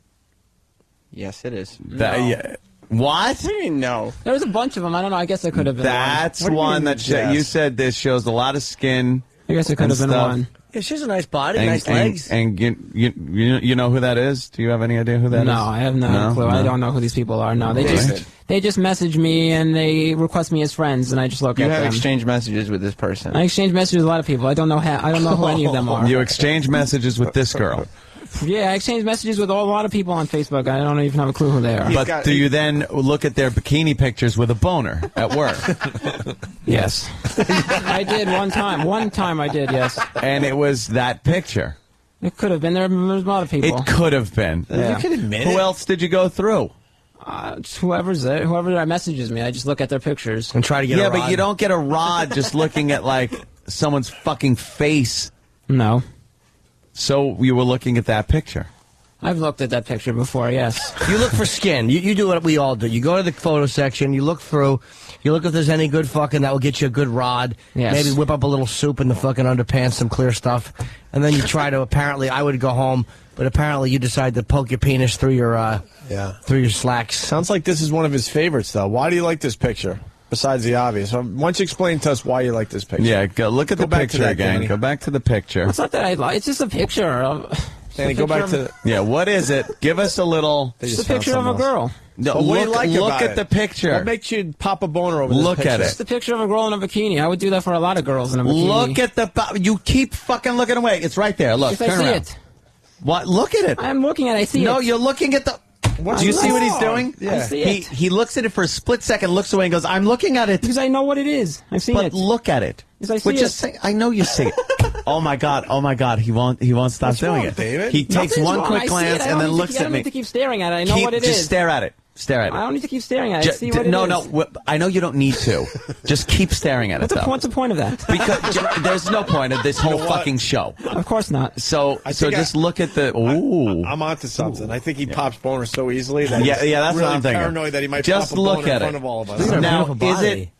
Yes, it is. Yeah. What? What do you mean, no? There was a bunch of them. I don't know. I guess it could have been That's one that you said this shows a lot of skin. I guess it could have been one. Yeah, she has a nice body, nice legs. And you know who that is? Do you have any idea who that is? No, I have no clue. I don't know who these people are. No, they just message me and they request me as friends, and I just look at them. You have exchanged messages with this person. I exchange messages with a lot of people. I don't know who any of them are. You exchange messages with this girl. Yeah, I exchange messages with a lot of people on Facebook. I don't even have a clue who they are. But do you then look at their bikini pictures with a boner at work? Yes. I did one time. One time I did, yes. And it was that picture. It could have been. There's a lot of people. It could have been. Yeah. You can admit it. Who else did you go through? Whoever that messages me, I just look at their pictures. And try to get a rod. Yeah, but you don't get a rod just looking at, like, someone's fucking face. No. So you were looking at that picture. I've looked at that picture before, yes. You look for skin. You do what we all do. You go to the photo section, you look through, you look if there's any good fucking that will get you a good rod. Yes. Maybe whip up a little soup in the fucking underpants, some clear stuff. And then you try to, apparently, I would go home, but apparently you decide to poke your penis through your slacks. Sounds like this is one of his favorites, though. Why do you like this picture? Besides the obvious. Why don't you explain to us why you like this picture? Yeah, look at the picture again. Danny. Go back to the picture. It's not that I like. It's just a picture. Danny, go back to... Yeah, what is it? Give us a little... It's a picture of a girl. No, what do you like look about at it? the picture. What makes you pop a boner over this Look picture? at it. It's the picture of a girl in a bikini. I would do that for a lot of girls in a bikini. Look at the... You keep fucking looking away. It's right there. Look, Yes, turn I see around. it. What? Look at it. I'm looking at it. I see it. No, you're looking at the... Do you see what he's doing? Yeah. I see it. He looks at it for a split second, looks away, and goes, "I'm looking at it." Because I know what it is. I've seen it. But look at it. Yes, I see it. Just say, I know you see it. Oh my God! Oh my God! He won't stop What's doing wrong, it. David? He takes Nothing's one wrong. quick I see glance it. and then looks I at don't me. need to keep staring at it. I know what it is. Just stare at it. Stare at it. I don't need to keep staring at it. I see what it is. No. I know you don't need to. Just keep staring at it. What's the point of that? Because there's no point of this whole fucking show. Of course not. So just look at the. Ooh. I'm onto something. I think he pops boners so easily that Yeah, that's really what I'm thinking. paranoid that he might just pop a look boner at in front it. of all of us. Now,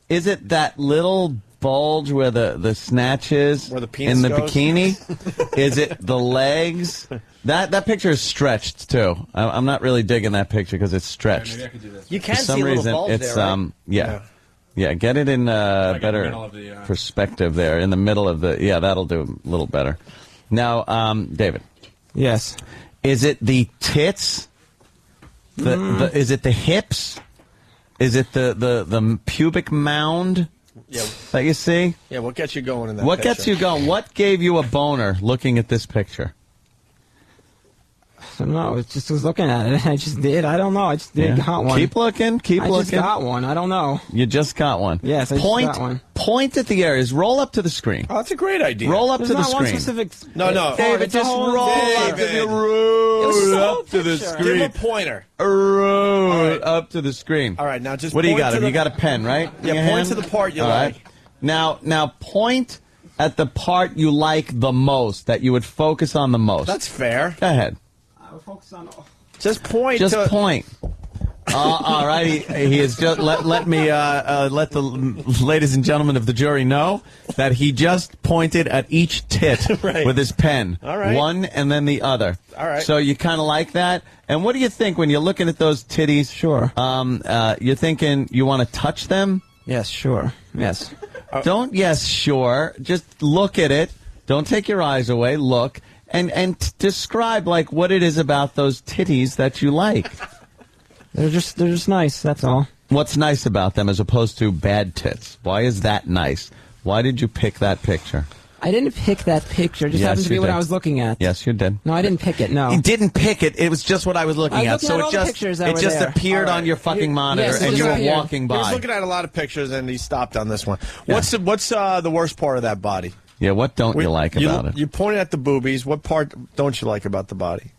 is it that little bulge where the snatch is where the penis in the goes? bikini? Is it the legs? That picture is stretched too. I'm not really digging that picture because it's stretched. Maybe I could do this. You can For some see a little reason, bulge it's there, right? yeah. Get it in better middle of the, perspective there in the middle of the. Yeah, that'll do a little better. Now, David. Yes. Is it the tits? Is it the hips? Is it the pubic mound that you see? Yeah, what gets you going in that What picture? gets you going? What gave you a boner looking at this picture? I don't know. It just was looking at it. I just did. I don't know. I just did got one. Keep looking. I just got one. I don't know. You just got one. Yes, I just got one. Point at the areas. Roll up to the screen. Oh, that's a great idea. Roll up There's to the not one screen. specific. No. David, just roll up to the roll up to the Give screen. him a pointer. Roll up to the screen. All right, now just What do you point got? to the- You got a pen, right? Yeah, in your point hand? to the part you All like. right. Now point at the part you like the most, that you would focus on the most. That's fair. Go ahead. I would focus on. Just point. Just to... point. All right. He has just let me let the ladies and gentlemen of the jury know that he just pointed at each tit Right. with his pen. All right. One and then the other. All right. So you kind of like that. And what do you think when you're looking at those titties? Sure. You're thinking you want to touch them? Yes, sure. Yes. Don't yes, sure. Just look at it. Don't take your eyes away. Look and describe like what it is about those titties that you like. They're just nice. That's all. What's nice about them as opposed to bad tits? Why is that nice? Why did you pick that picture? I didn't pick that picture. It just happened to be what I was looking at. Yes, you did. No, I didn't pick it, no. You didn't pick it. It was just what I was looking at. So all the pictures that it were just there. appeared on your fucking monitor, and you were walking by. He was looking at a lot of pictures, and he stopped on this one. What's the worst part of that body? Yeah, what don't you like about it? You pointed at the boobies. What part don't you like about the body?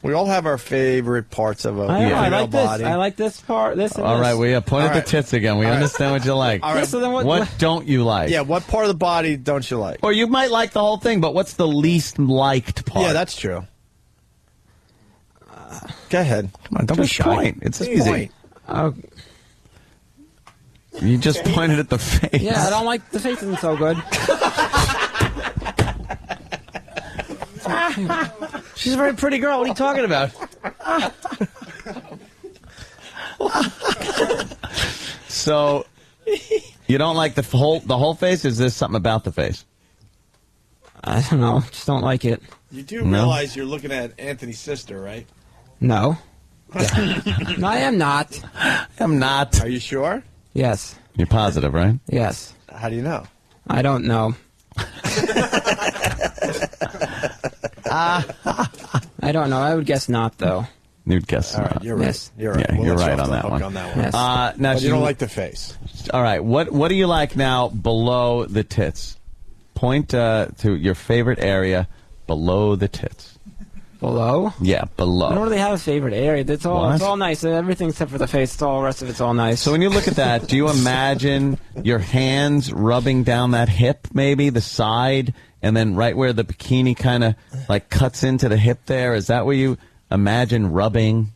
We all have our favorite parts of a female body. I like this part. This and all right, this. we pointed the tits again. We understand what you like. All right. So then what don't you like? Yeah, what part of the body don't you like? Or you might like the whole thing, but what's the least liked part? Yeah, that's true. Go ahead. Come on, don't be shy. Point. It's easy. You just pointed at the face. Yeah, I don't like the face isn't so good. She's a very pretty girl. What are you talking about? So, you don't like the whole face? Is there something about the face? I don't know. Just don't like it. You do realize you're looking at Anthony's sister, right? No. No, I am not. I'm not. Are you sure? Yes. You're positive, right? Yes. How do you know? I don't know. I don't know. I would guess not, though. You'd guess all right, not. you're right. Yes. You're right. Yeah, We'll you're let you right off on the that hook one. on that one. Yes. Now but you don't like the face. All right. What do you like now below the tits? Point to your favorite area below the tits. Below? Yeah, below. I don't really have a favorite area. It's all nice. Everything except for the face. It's all the rest of it's all nice. So when you look at that, do you imagine your hands rubbing down that hip, maybe the side, and then right where the bikini kind of like cuts into the hip there? Is that where you imagine rubbing?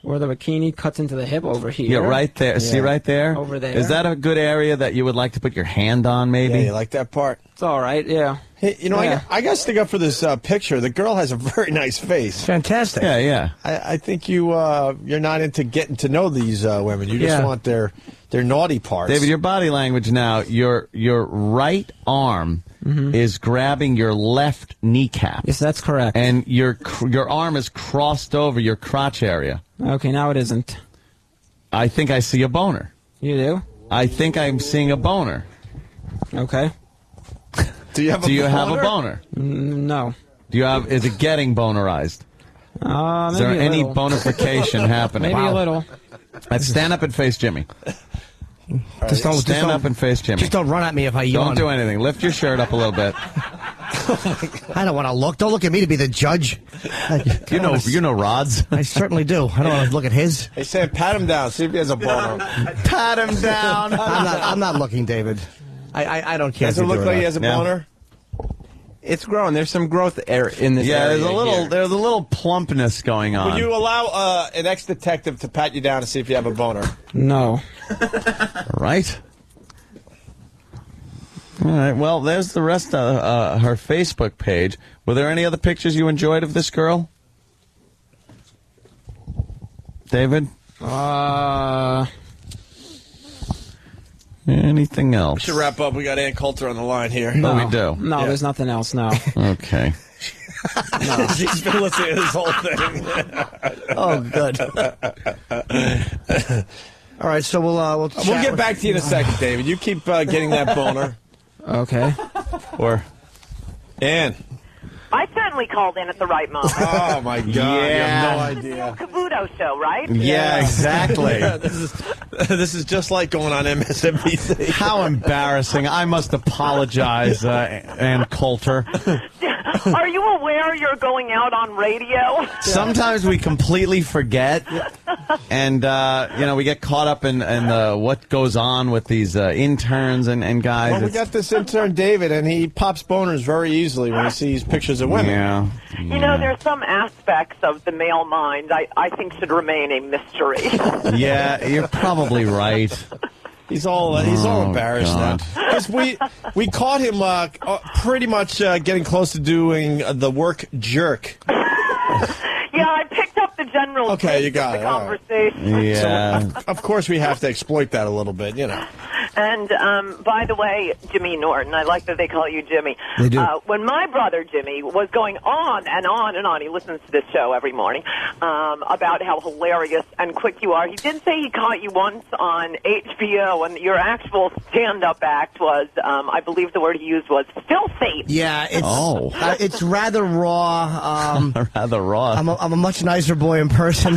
Where the bikini cuts into the hip over here. Yeah, right there. Yeah. See right there? Over there. Is that a good area that you would like to put your hand on, maybe? Yeah, you like that part? It's all right, yeah. Hey, you know, yeah. I got to stick up for this picture. The girl has a very nice face. Fantastic. Yeah, yeah. I think you're not into getting to know these women. You just want their naughty parts. David, your body language now, your right arm is grabbing your left kneecap. Yes, that's correct. And your arm is crossed over your crotch area. Okay, now it isn't. I think I see a boner. You do? I think I'm seeing a boner. Okay. Do you have a boner? No. Do you have? Is it getting bonerized? Is there any bonification happening? Maybe a little. Let's stand up and face Jimmy. Just don't stand up and face Jimmy. Just don't run at me if I yawn. Don't do anything. Lift your shirt up a little bit. I don't want to look. Don't look at me to be the judge. You know Rods. I certainly do. I don't want to look at his. Hey, Sam, pat him down. See if he has a boner. Pat him down. I'm not looking, David. I don't care. Does it look like he has a boner? It's growing. There's some growth in this area. There's a little plumpness going on. Would you allow an ex-detective to pat you down to see if you have a boner? No. Right. All right. Well, there's the rest of her Facebook page. Were there any other pictures you enjoyed of this girl, David? Anything else? We should wrap up. We got Ann Coulter on the line here. No, we do. No, there's nothing else now. Okay. No. She's been listening to this whole thing. Oh, good. All right, so we'll get back to you in a second, David. You keep getting that boner. Okay. Or Ann. I certainly called in at the right moment. Oh, my God. Yeah. You have no idea. Cavuto show, right? Yeah, exactly. Yeah, this is just like going on MSNBC. How embarrassing. I must apologize, Ann Coulter. Are you aware you're going out on radio? Sometimes we completely forget, and we get caught up in what goes on with these interns and guys. Well, we got this intern David, and he pops boners very easily when he sees pictures of women. Yeah. You know, there's some aspects of the male mind I think should remain a mystery. Yeah, you're probably right. He's all embarrassed God. now because we caught him pretty much getting close to doing the work jerk. Yeah, I picked up the general. Okay, you got the it. conversation. Yeah. So, of course, we have to exploit that a little bit, you know. And by the way, Jimmy Norton, I like that they call you Jimmy. They do. When my brother Jimmy was going on and on and on, he listens to this show every morning, about how hilarious and quick you are. He did say he caught you once on HBO, and your actual stand-up act was, I believe the word he used was filthy. Yeah, it's rather raw. Rather raw. I'm a much nicer boy in person.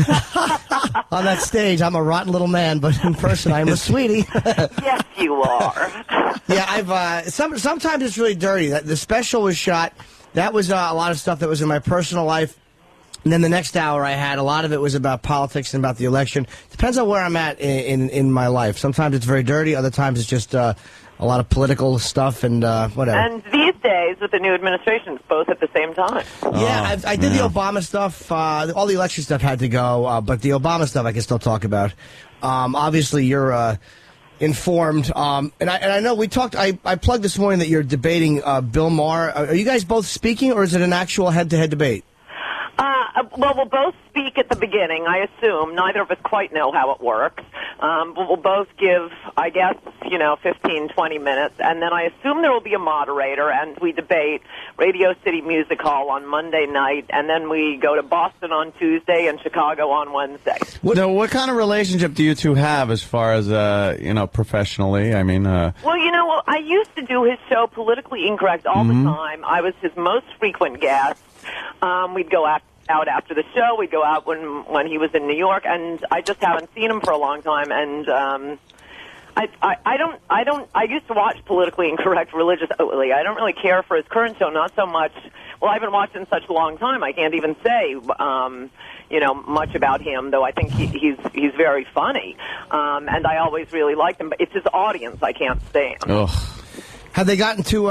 On that stage, I'm a rotten little man, but in person, I'm a sweetie. Yes, you are. Yeah, I've sometimes it's really dirty. The special was shot. That was a lot of stuff that was in my personal life. And then the next hour I had, a lot of it was about politics and about the election. Depends on where I'm at in my life. Sometimes it's very dirty. Other times it's just a lot of political stuff and whatever. And these days, with the new administration, it's both at the same time. Yeah, I did the Obama stuff. All the election stuff had to go, but the Obama stuff I can still talk about. Obviously, you're informed. And I know we talked, I plugged this morning that you're debating Bill Maher. Are you guys both speaking, or is it an actual head-to-head debate? Well, we'll both speak at the beginning, I assume. Neither of us quite know how it works. But we'll both give, I guess, 15, 20 minutes. And then I assume there will be a moderator, and we debate Radio City Music Hall on Monday night. And then we go to Boston on Tuesday and Chicago on Wednesday. What kind of relationship do you two have as far as, professionally? I mean, Well, I used to do his show Politically Incorrect all the time. I was his most frequent guest. We'd go out after the show. We'd go out when he was in New York, and I just haven't seen him for a long time. And I used to watch Politically Incorrect religiously. I don't really care for his current show, not so much. Well, I haven't watched in such a long time. I can't even say much about him, though I think he's very funny, and I always really liked him. But it's his audience I can't stand. Ugh. Have they gotten too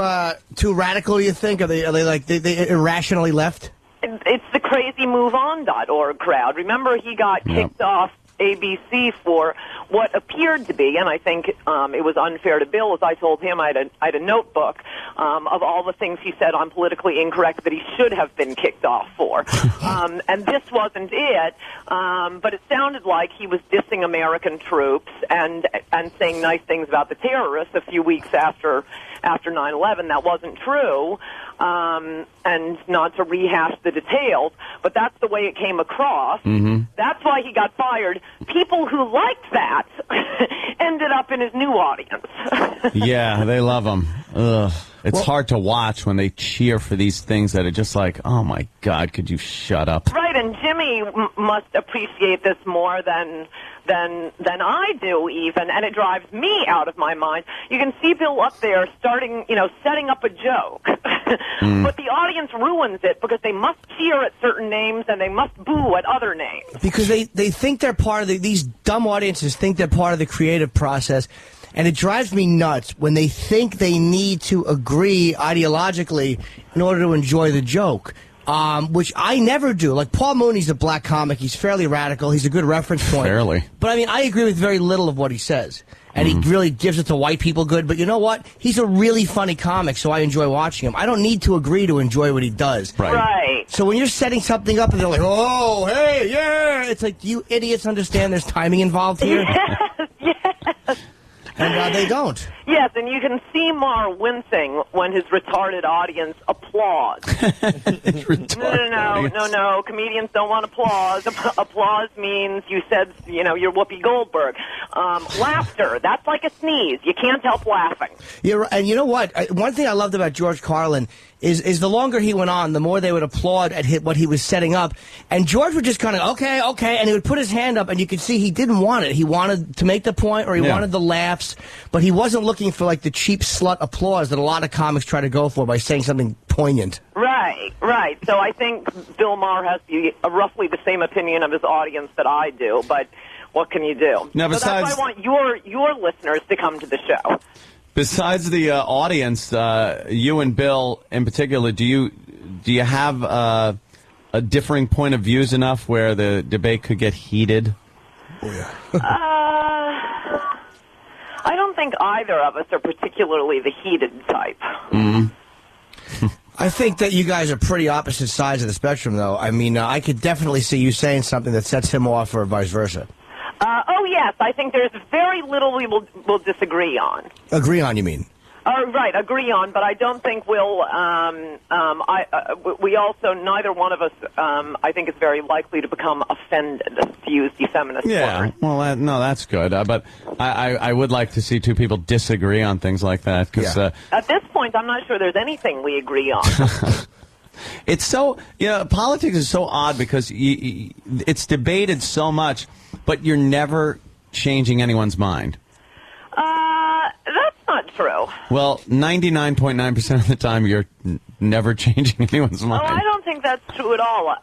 radical, you think? Are they like they irrationally left? It's the crazy MoveOn.org crowd. Remember, he got kicked off ABC for what appeared to be, and I think it was unfair to Bill, as I told him I had a notebook of all the things he said on Politically Incorrect that he should have been kicked off for. And this wasn't it, but it sounded like he was dissing American troops and saying nice things about the terrorists a few weeks after 9/11. That wasn't true, and not to rehash the details, but that's the way it came across. Mm-hmm. That's why he got fired. People who liked that ended up in his new audience. Yeah, they love him. Ugh. It's hard to watch when they cheer for these things that are just like, oh my God, could you shut up? Right, and Jimmy must appreciate this more than I do even, and it drives me out of my mind. You can see Bill up there setting up a joke, but the audience ruins it because they must cheer at certain names and they must boo at other names. Because they think they're part of these dumb audiences think they're part of the creative process. And it drives me nuts when they think they need to agree ideologically in order to enjoy the joke, which I never do. Like, Paul Mooney's a black comic. He's fairly radical. He's a good reference point. Fairly. But, I mean, I agree with very little of what he says. And he really gives it to white people good. But you know what? He's a really funny comic, so I enjoy watching him. I don't need to agree to enjoy what he does. Right. So when you're setting something up and they're like, oh, hey, yeah, it's like, you idiots understand there's timing involved here? Yes. And they don't. Yes, and you can see Maher wincing when his retarded audience applauds. No. Comedians don't want applause. Applause means you said, you're Whoopi Goldberg. Laughter, that's like a sneeze. You can't help laughing. Yeah, and you know what? One thing I loved about George Carlin is the longer he went on, the more they would applaud at what he was setting up. And George would just kind of, okay, and he would put his hand up, and you could see he didn't want it. He wanted to make the point, or he wanted the laughs, but he wasn't looking for, like, the cheap slut applause that a lot of comics try to go for by saying something poignant. Right. So I think Bill Maher has roughly the same opinion of his audience that I do, but what can you do? Now, so that's why I want your listeners to come to the show. Besides the audience, you and Bill in particular, do you have a differing point of views enough where the debate could get heated? Oh, yeah. I don't think either of us are particularly the heated type. Mm-hmm. I think that you guys are pretty opposite sides of the spectrum, though. I mean, I could definitely see you saying something that sets him off or vice versa. Oh, yes. I think there's very little we will disagree on. Agree on, you mean? Right, agree on, but I don't think we'll. We also, neither one of us, I think, is very likely to become offended, to use the feminist word. Well, no, that's good. But I would like to see two people disagree on things like that. Cause, at this point, I'm not sure there's anything we agree on. It's so, politics is so odd because it's debated so much, but you're never changing anyone's mind. That's not true. Well, 99.9% of the time, you're never changing anyone's mind. Oh, I don't think that's true at all.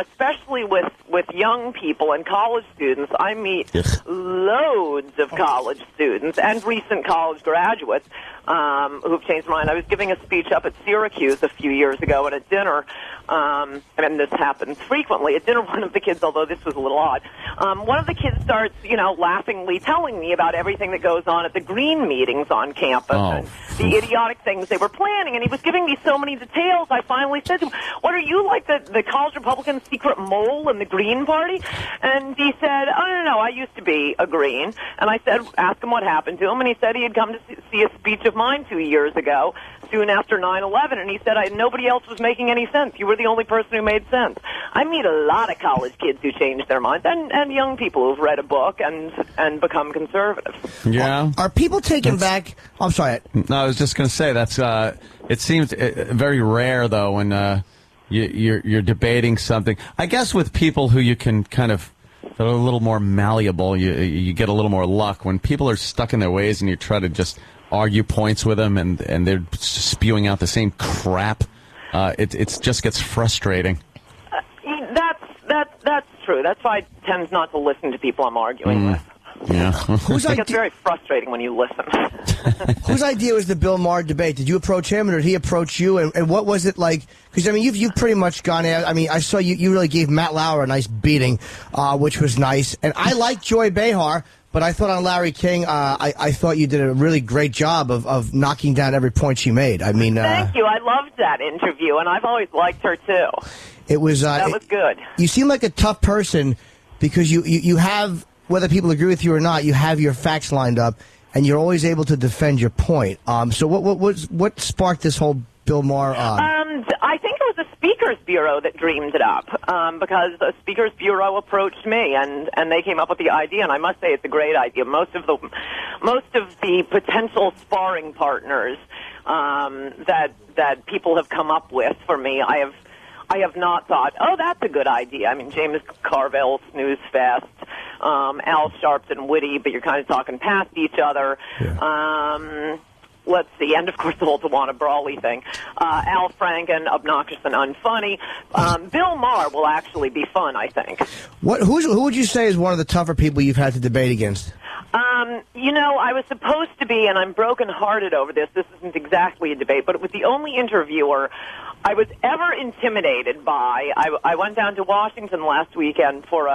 Especially with young people and college students. I meet loads of college students and recent college graduates who've changed their mind. I was giving a speech up at Syracuse a few years ago, and at dinner, and this happens frequently, at dinner one of the kids, although this was a little odd, one of the kids starts, laughingly telling me about everything that goes on at the green meetings on campus and the idiotic things they were planning, and he was giving me so many details. I finally said to him, "What, are you like the college Republican secret mole in the Green Party?" And he said, "Oh, no, I used to be a Green." And I said, ask him what happened to him, and he said he had come to see a speech of mine 2 years ago, soon after 9/11, and he said nobody else was making any sense. You were the only person who made sense. I meet a lot of college kids who change their minds, and young people who've read a book and become conservative. Yeah. Are people taken back? I'm sorry. No, I was just going to say that's. It seems very rare though when you're debating something. I guess with people who you can kind of. That are a little more malleable, you get a little more luck. When people are stuck in their ways and you try to just argue points with them and they're spewing out the same crap, it just gets frustrating. That's true. That's why I tend not to listen to people I'm arguing with. Yeah. It's very frustrating when you listen. Whose idea was the Bill Maher debate? Did you approach him, or did he approach you? And what was it like? Because, I mean, you've pretty much gone out. I mean, I saw you really gave Matt Lauer a nice beating, which was nice. And I like Joy Behar, but I thought on Larry King, I thought you did a really great job of knocking down every point she made. I mean, thank you. I loved that interview, and I've always liked her, too. It was that was good. You seem like a tough person because you have, whether people agree with you or not, you have your facts lined up, and you're always able to defend your point. So what sparked this whole Bill Maher? I think it was the Speakers Bureau that dreamed it up, because the Speakers Bureau approached me, and they came up with the idea, and I must say it's a great idea. Most of the potential sparring partners that people have come up with for me, I have not thought, oh, that's a good idea. I mean, James Carville, Snooze Fest, Al Sharpton, witty, but you're kind of talking past each other. Yeah. Let's see, and of course the whole Tawana Brawley thing. Al Franken, obnoxious and unfunny. Bill Maher will actually be fun, I think. Who would you say is one of the tougher people you've had to debate against? I was supposed to be, and I'm brokenhearted over this. This isn't exactly a debate, but it was the only interviewer I was ever intimidated by. I went down to Washington last weekend for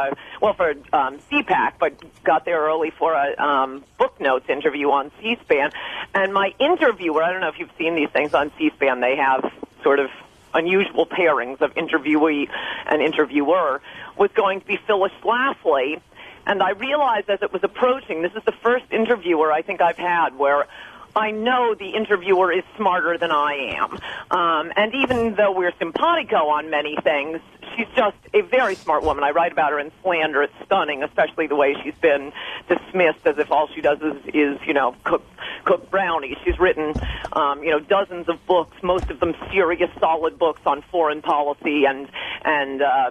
CPAC, but got there early for a book notes interview on C-SPAN. And my interviewer, I don't know if you've seen these things on C-SPAN, they have sort of unusual pairings of interviewee and interviewer, was going to be Phyllis Schlafly. And I realized as it was approaching, this is the first interviewer I think I've had where I know the interviewer is smarter than I am. And even though we're simpatico on many things, she's just a very smart woman. I write about her in Slander. It's stunning, especially the way she's been dismissed as if all she does is cook brownies. She's written, dozens of books, most of them serious, solid books on foreign policy and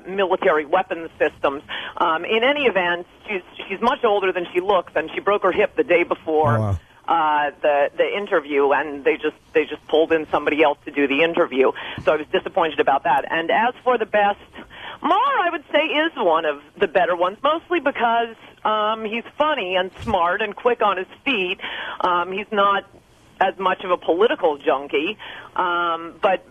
military weapons systems. In any event, she's much older than she looks, and she broke her hip the day before. Oh, wow. The interview, and they just pulled in somebody else to do the interview. So I was disappointed about that. And as for the best, Maher, I would say, is one of the better ones, mostly because he's funny and smart and quick on his feet. He's not as much of a political junkie, but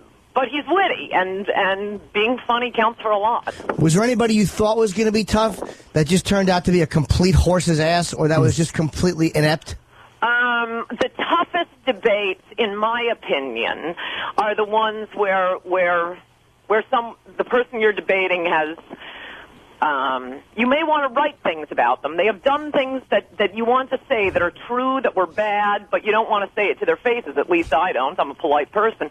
he's witty, and being funny counts for a lot. Was there anybody you thought was going to be tough that just turned out to be a complete horse's ass, or that was just completely inept? The toughest debates, in my opinion, are the ones where the person you're debating has you may want to write things about them. They have done things that you want to say that are true, that were bad, but you don't want to say it to their faces. At least I don't. I'm a polite person.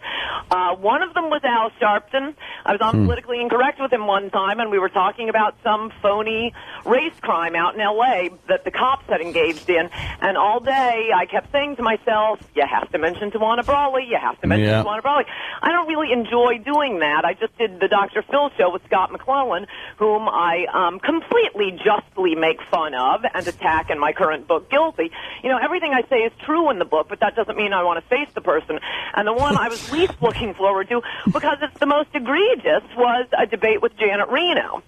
One of them was Al Sharpton. I was on Politically Incorrect with him one time, and we were talking about some phony race crime out in L.A. that the cops had engaged in. And all day I kept saying to myself, you have to mention Tawana Brawley. You have to mention Tawana Brawley. I don't really enjoy doing that. I just did the Dr. Phil show with Scott McClellan, whom I completely justly make fun of and attack in my current book, Guilty. You know, everything I say is true in the book, but that doesn't mean I want to face the person. And the one I was least looking forward to, because it's the most egregious, was a debate with Janet Reno.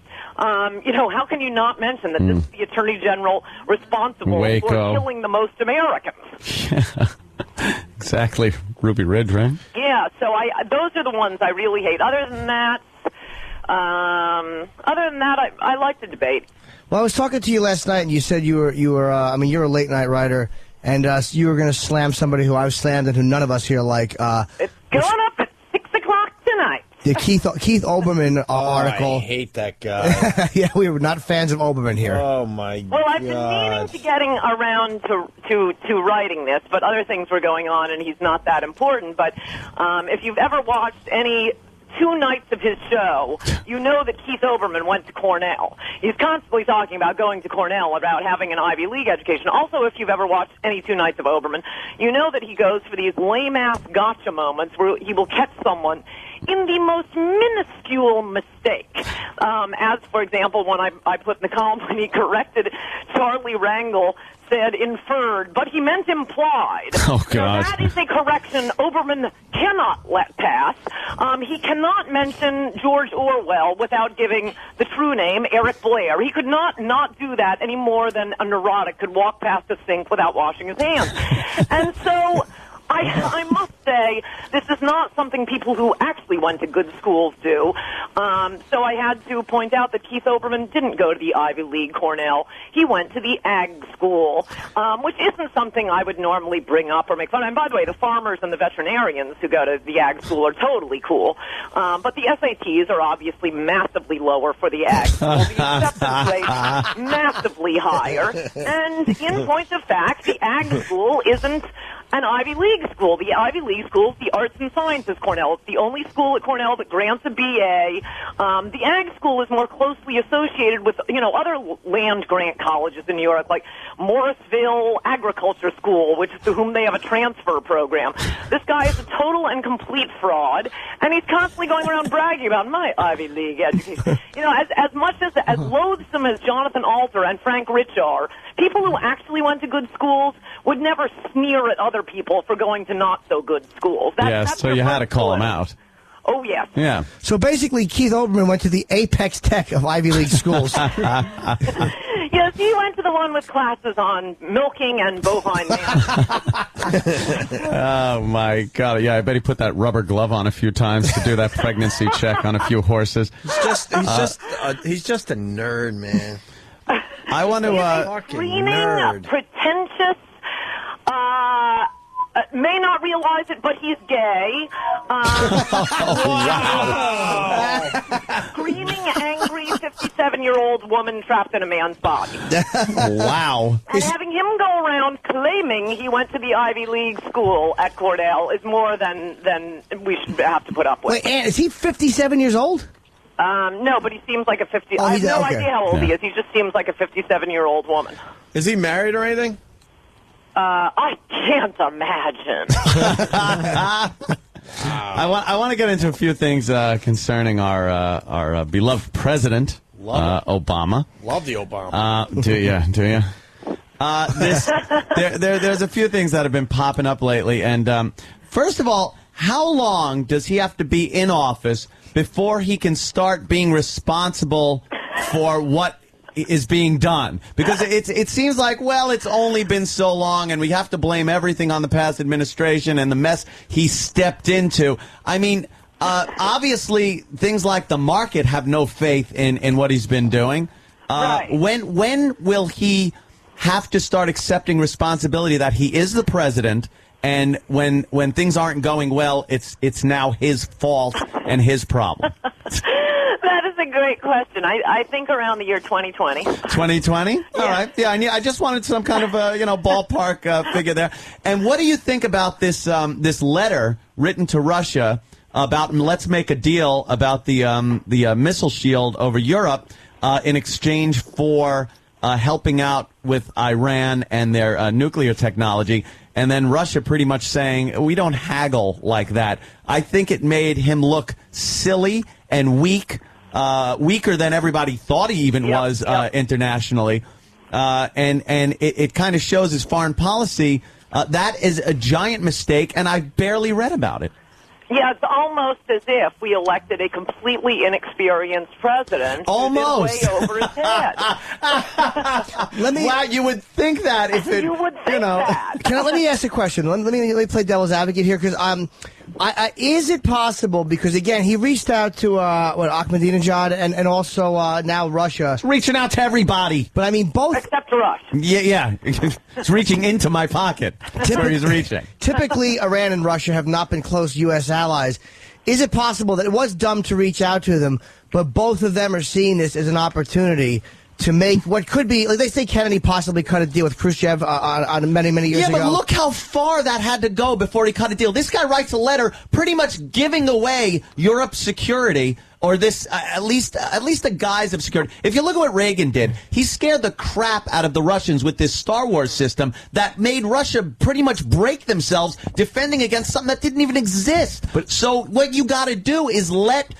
You know, how can you not mention that this is the Attorney General responsible for killing the most Americans? Exactly. Ruby Ridge, right? Yeah, so those are the ones I really hate. Other than that, I like the debate. Well, I was talking to you last night, and you said you're a late night writer, and you were going to slam somebody who I've slammed and who none of us here like. It's going up at 6 o'clock tonight. The Keith Olbermann article. I hate that guy. Yeah, we were not fans of Olbermann here. Oh my God. Well, I've been meaning to getting around to writing this, but other things were going on, and he's not that important. But if you've ever watched any 2 nights of his show, you know that Keith Olbermann went to Cornell. He's constantly talking about going to Cornell, about having an Ivy League education. Also, if you've ever watched any 2 nights of Olbermann, you know that he goes for these lame-ass gotcha moments where he will catch someone in the most minuscule mistake. As, for example, when I put in the column when he corrected Charlie Rangel, said inferred, but he meant implied. Oh, God. Now, that is a correction Olbermann cannot let pass. He cannot mention George Orwell without giving the true name, Eric Blair. He could not do that any more than a neurotic could walk past a sink without washing his hands. And so I must say, this is not something people who actually went to good schools do. So I had to point out that Keith Olbermann didn't go to the Ivy League Cornell. He went to the Ag School, which isn't something I would normally bring up or make fun of. And by the way, the farmers and the veterinarians who go to the Ag School are totally cool. But the SATs are obviously massively lower for the Ag School. The acceptance rate massively higher. And in point of fact, the Ag School isn't an Ivy League school. The Ivy League school is the Arts and Sciences Cornell. It's the only school at Cornell that grants a BA. The Ag School is more closely associated with, other land grant colleges in New York, like Morrisville Agriculture School, to whom they have a transfer program. This guy is a total and complete fraud, and he's constantly going around bragging about my Ivy League education. As much as loathsome as Jonathan Alter and Frank Rich are, people who actually went to good schools would never sneer at other people for going to not so good schools. That's so you had to call him out. Oh, yes. Yeah. So basically, Keith Olbermann went to the Apex Tech of Ivy League schools. Yes, he went to the one with classes on milking and bovine management. Oh, my God. Yeah, I bet he put that rubber glove on a few times to do that pregnancy check on a few horses. He's just a nerd, man. I want to... Screaming, pretentious, may not realize it, but he's gay. Screaming, angry, 57-year-old woman trapped in a man's body. Wow. And having him go around claiming he went to the Ivy League school at Cornell is more than we should have to put up with. Wait, Ann, is he 57 years old? No, but he seems like a 50... I have no idea how old he is. He just seems like a 57-year-old woman. Is he married or anything? I can't imagine. I want to get into a few things concerning our beloved president, Obama. Love the Obama. Do you? There's a few things that have been popping up lately, and first of all, how long does he have to be in office before he can start being responsible for what is being done? Because it seems like, well, it's only been so long and we have to blame everything on the past administration and the mess he stepped into. I mean, obviously things like the market have no faith in what he's been doing. Right. When will he have to start accepting responsibility that he is the president, and when things aren't going well, it's now his fault and his problem? That is a great question. I think around the year 2020. 2020? All right. Yeah, I just wanted some kind of ballpark figure there. And what do you think about this this letter written to Russia about let's make a deal about the missile shield over Europe in exchange for helping out with Iran and their nuclear technology? And then Russia pretty much saying, we don't haggle like that. I think it made him look silly and weak, weaker than everybody thought he even was internationally. And it kind of shows his foreign policy. That is a giant mistake, and I barely read about it. Yeah, it's almost as if we elected a completely inexperienced president. Almost. Who did way over his head. Wow, you would think that if it, you would think that. Let me ask a question. Let me play devil's advocate here, because is it possible? Because again, he reached out to Ahmadinejad and also now Russia. It's reaching out to everybody, but I mean both except to us. Yeah. It's reaching into my pocket. That's where he's reaching. Typically, Iran and Russia have not been close U.S. allies. Is it possible that it was dumb to reach out to them, but both of them are seeing this as an opportunity to make what could be, like they say Kennedy possibly cut a deal with Khrushchev on many years ago. Yeah, but look how far that had to go before he cut a deal. This guy writes a letter pretty much giving away Europe's security, or this at least the guise of security. If you look at what Reagan did, he scared the crap out of the Russians with this Star Wars system that made Russia pretty much break themselves defending against something that didn't even exist. So what you got to do is let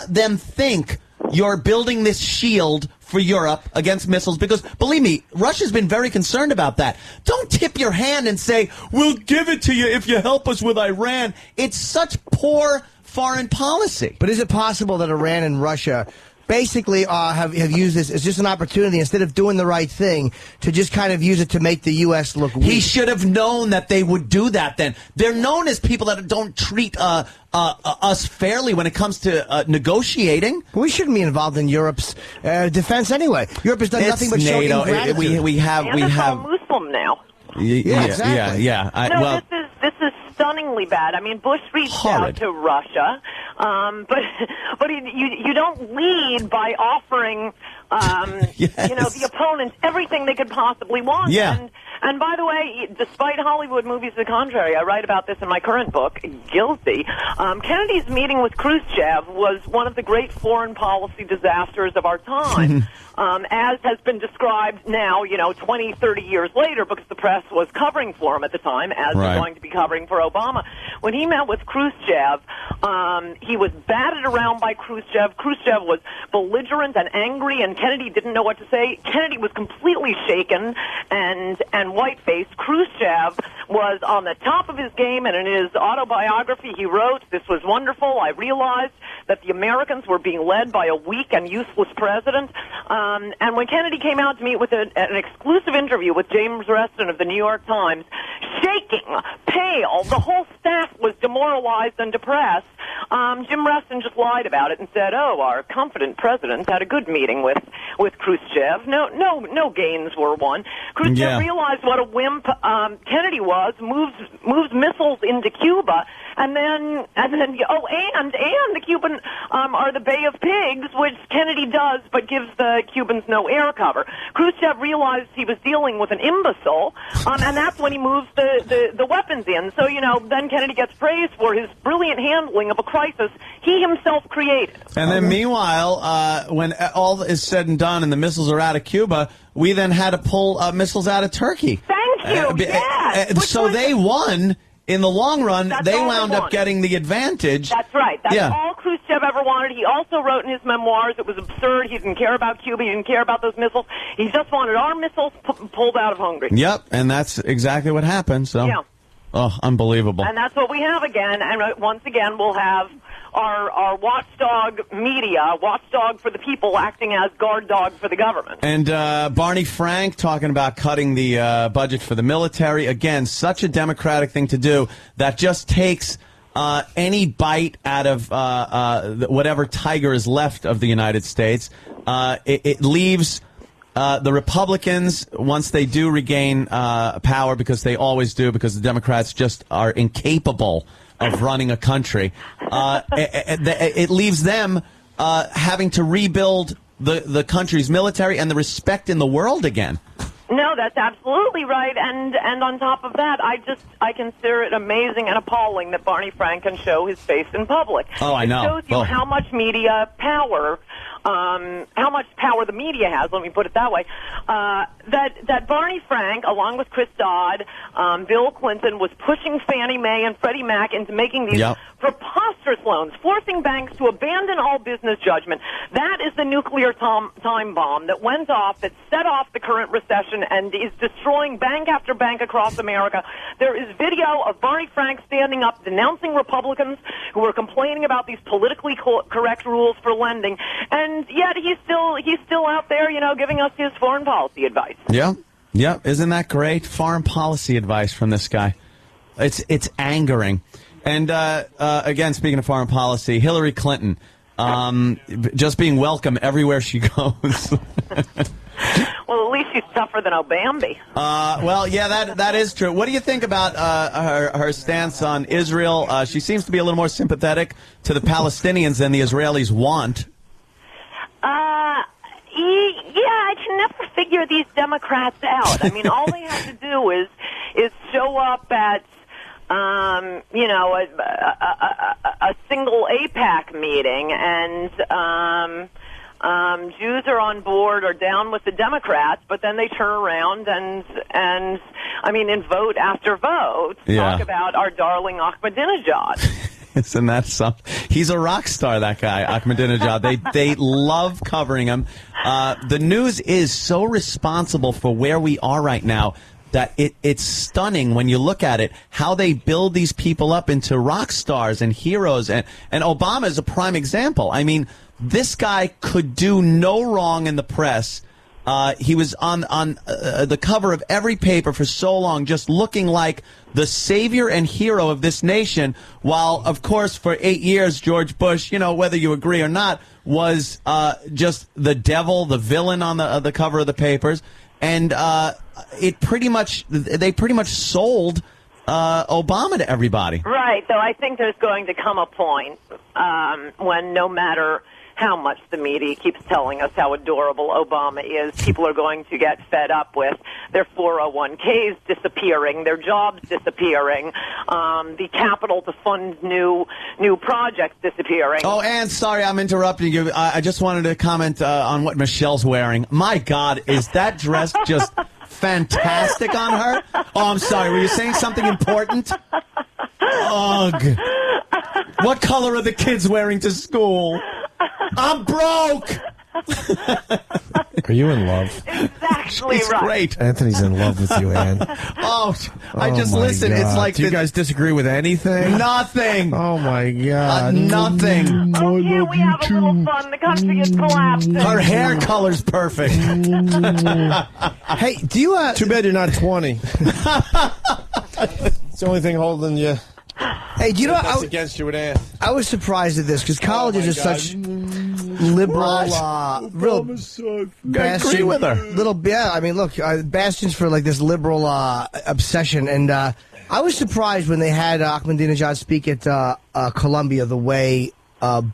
them think you're building this shield for Europe against missiles, because, believe me, Russia's been very concerned about that. Don't tip your hand and say, we'll give it to you if you help us with Iran. It's such poor foreign policy. But is it possible that Iran and Russia basically have used this as just an opportunity, instead of doing the right thing, to just kind of use it to make the U.S. look weak? He should have known that they would do that then. They're known as people that don't treat us fairly when it comes to negotiating. We shouldn't be involved in Europe's defense anyway. Europe has done nothing but show ingratitude. We have Muslim now. Yeah, exactly. This is stunningly bad. I mean, Bush reached out to Russia, but you don't lead by offering the opponents everything they could possibly want. Yeah. And by the way, despite Hollywood movies to the contrary, I write about this in my current book, Guilty. Kennedy's meeting with Khrushchev was one of the great foreign policy disasters of our time, as has been described now, 20, 30 years later, because the press was covering for him at the time, as they're going to be covering for Obama. When he met with Khrushchev, he was batted around by Khrushchev. Khrushchev was belligerent and angry, and Kennedy didn't know what to say. Kennedy was completely shaken and white-faced. Khrushchev was on the top of his game, and in his autobiography he wrote, "This was wonderful. I realized that the Americans were being led by a weak and useless president." And when Kennedy came out to meet with an exclusive interview with James Reston of the New York Times, shaking, pale, the whole staff was demoralized and depressed. Jim Reston just lied about it and said, "Oh, our confident president had a good meeting with Khrushchev. No gains were won." Khrushchev realized what a wimp Kennedy was. Moves missiles into Cuba, and then and the Cuban are the Bay of Pigs, which Kennedy does, but gives the Cubans no air cover. Khrushchev realized he was dealing with an imbecile, and that's when he moves the weapons in. So then Kennedy gets praised for his brilliant handling of a crisis he himself created. And then meanwhile, when all is said and done and the missiles are out of Cuba, we then had to pull missiles out of Turkey. Thank you. Yes. So they won. In the long run, they wound up getting the advantage. That's right. That's all Khrushchev ever wanted. He also wrote in his memoirs it was absurd. He didn't care about Cuba. He didn't care about those missiles. He just wanted our missiles pulled out of Hungary. Yep, and that's exactly what happened. So, unbelievable. And that's what we have again. And once again, we'll have our watchdog media, watchdog for the people, acting as guard dog for the government. And Barney Frank talking about cutting the budget for the military. Again, such a Democratic thing to do that just takes any bite out of whatever tiger is left of the United States. It leaves the Republicans, once they do regain power, because they always do, because the Democrats just are incapable of running a country, it leaves them having to rebuild the country's military and the respect in the world again. No, that's absolutely right. And on top of that, I consider it amazing and appalling that Barney Frank can show his face in public. Oh, I know. It shows you how much media power, how much power the media has, let me put it that way, that Barney Frank, along with Chris Dodd, Bill Clinton, was pushing Fannie Mae and Freddie Mac into making these preposterous loans, forcing banks to abandon all business judgment. That is the nuclear time bomb that went off, that set off the current recession and is destroying bank after bank across America. There is video of Barney Frank standing up, denouncing Republicans who were complaining about these politically correct rules for lending, and yet he's still out there, giving us his foreign policy advice. Yeah. Isn't that great? Foreign policy advice from this guy. It's angering. And again, speaking of foreign policy, Hillary Clinton just being welcome everywhere she goes. Well, at least she's tougher than Obambi. Well, yeah, that is true. What do you think about her stance on Israel? She seems to be a little more sympathetic to the Palestinians than the Israelis want. Yeah, I can never figure these Democrats out. I mean, all they have to do is show up at a single AIPAC meeting, and Jews are on board or down with the Democrats, but then they turn around and I mean, in vote after vote, talk about our darling Ahmadinejad. Isn't that something? He's a rock star, that guy, Ahmadinejad. They love covering him. The news is so responsible for where we are right now that it's stunning when you look at it, how they build these people up into rock stars and heroes. And Obama is a prime example. I mean, this guy could do no wrong in the press. He was on the cover of every paper for so long, just looking like the savior and hero of this nation, while, of course, for 8 years, George Bush, whether you agree or not, was just the devil, the villain on the cover of the papers. And they pretty much sold Obama to everybody. Right, though I think there's going to come a point when no matter how much the media keeps telling us how adorable Obama is, people are going to get fed up with their 401ks disappearing, their jobs disappearing, the capital to fund new projects disappearing. Oh, Ann, sorry I'm interrupting you. I just wanted to comment on what Michelle's wearing. My God, is that dress just fantastic on her? Oh, I'm sorry. Were you saying something important? Ugh. What color are the kids wearing to school? I'm broke. Are you in love? Exactly She's right. Great. Anthony's in love with you, Ann. I just listen. God. It's like do you guys disagree with anything? Nothing. Oh my God. Nothing. Oh, can't we have a little fun? The country is collapsing. Her hair color's perfect. Hey, do you? Too bad you're not 20. It's the only thing holding you. Hey, do you know? That's against you with Ann. I was surprised at this because college is just such liberal, real bastion. Agree with her. I mean, look, bastions for like this liberal obsession, and I was surprised when they had Ahmadinejad speak at Columbia the way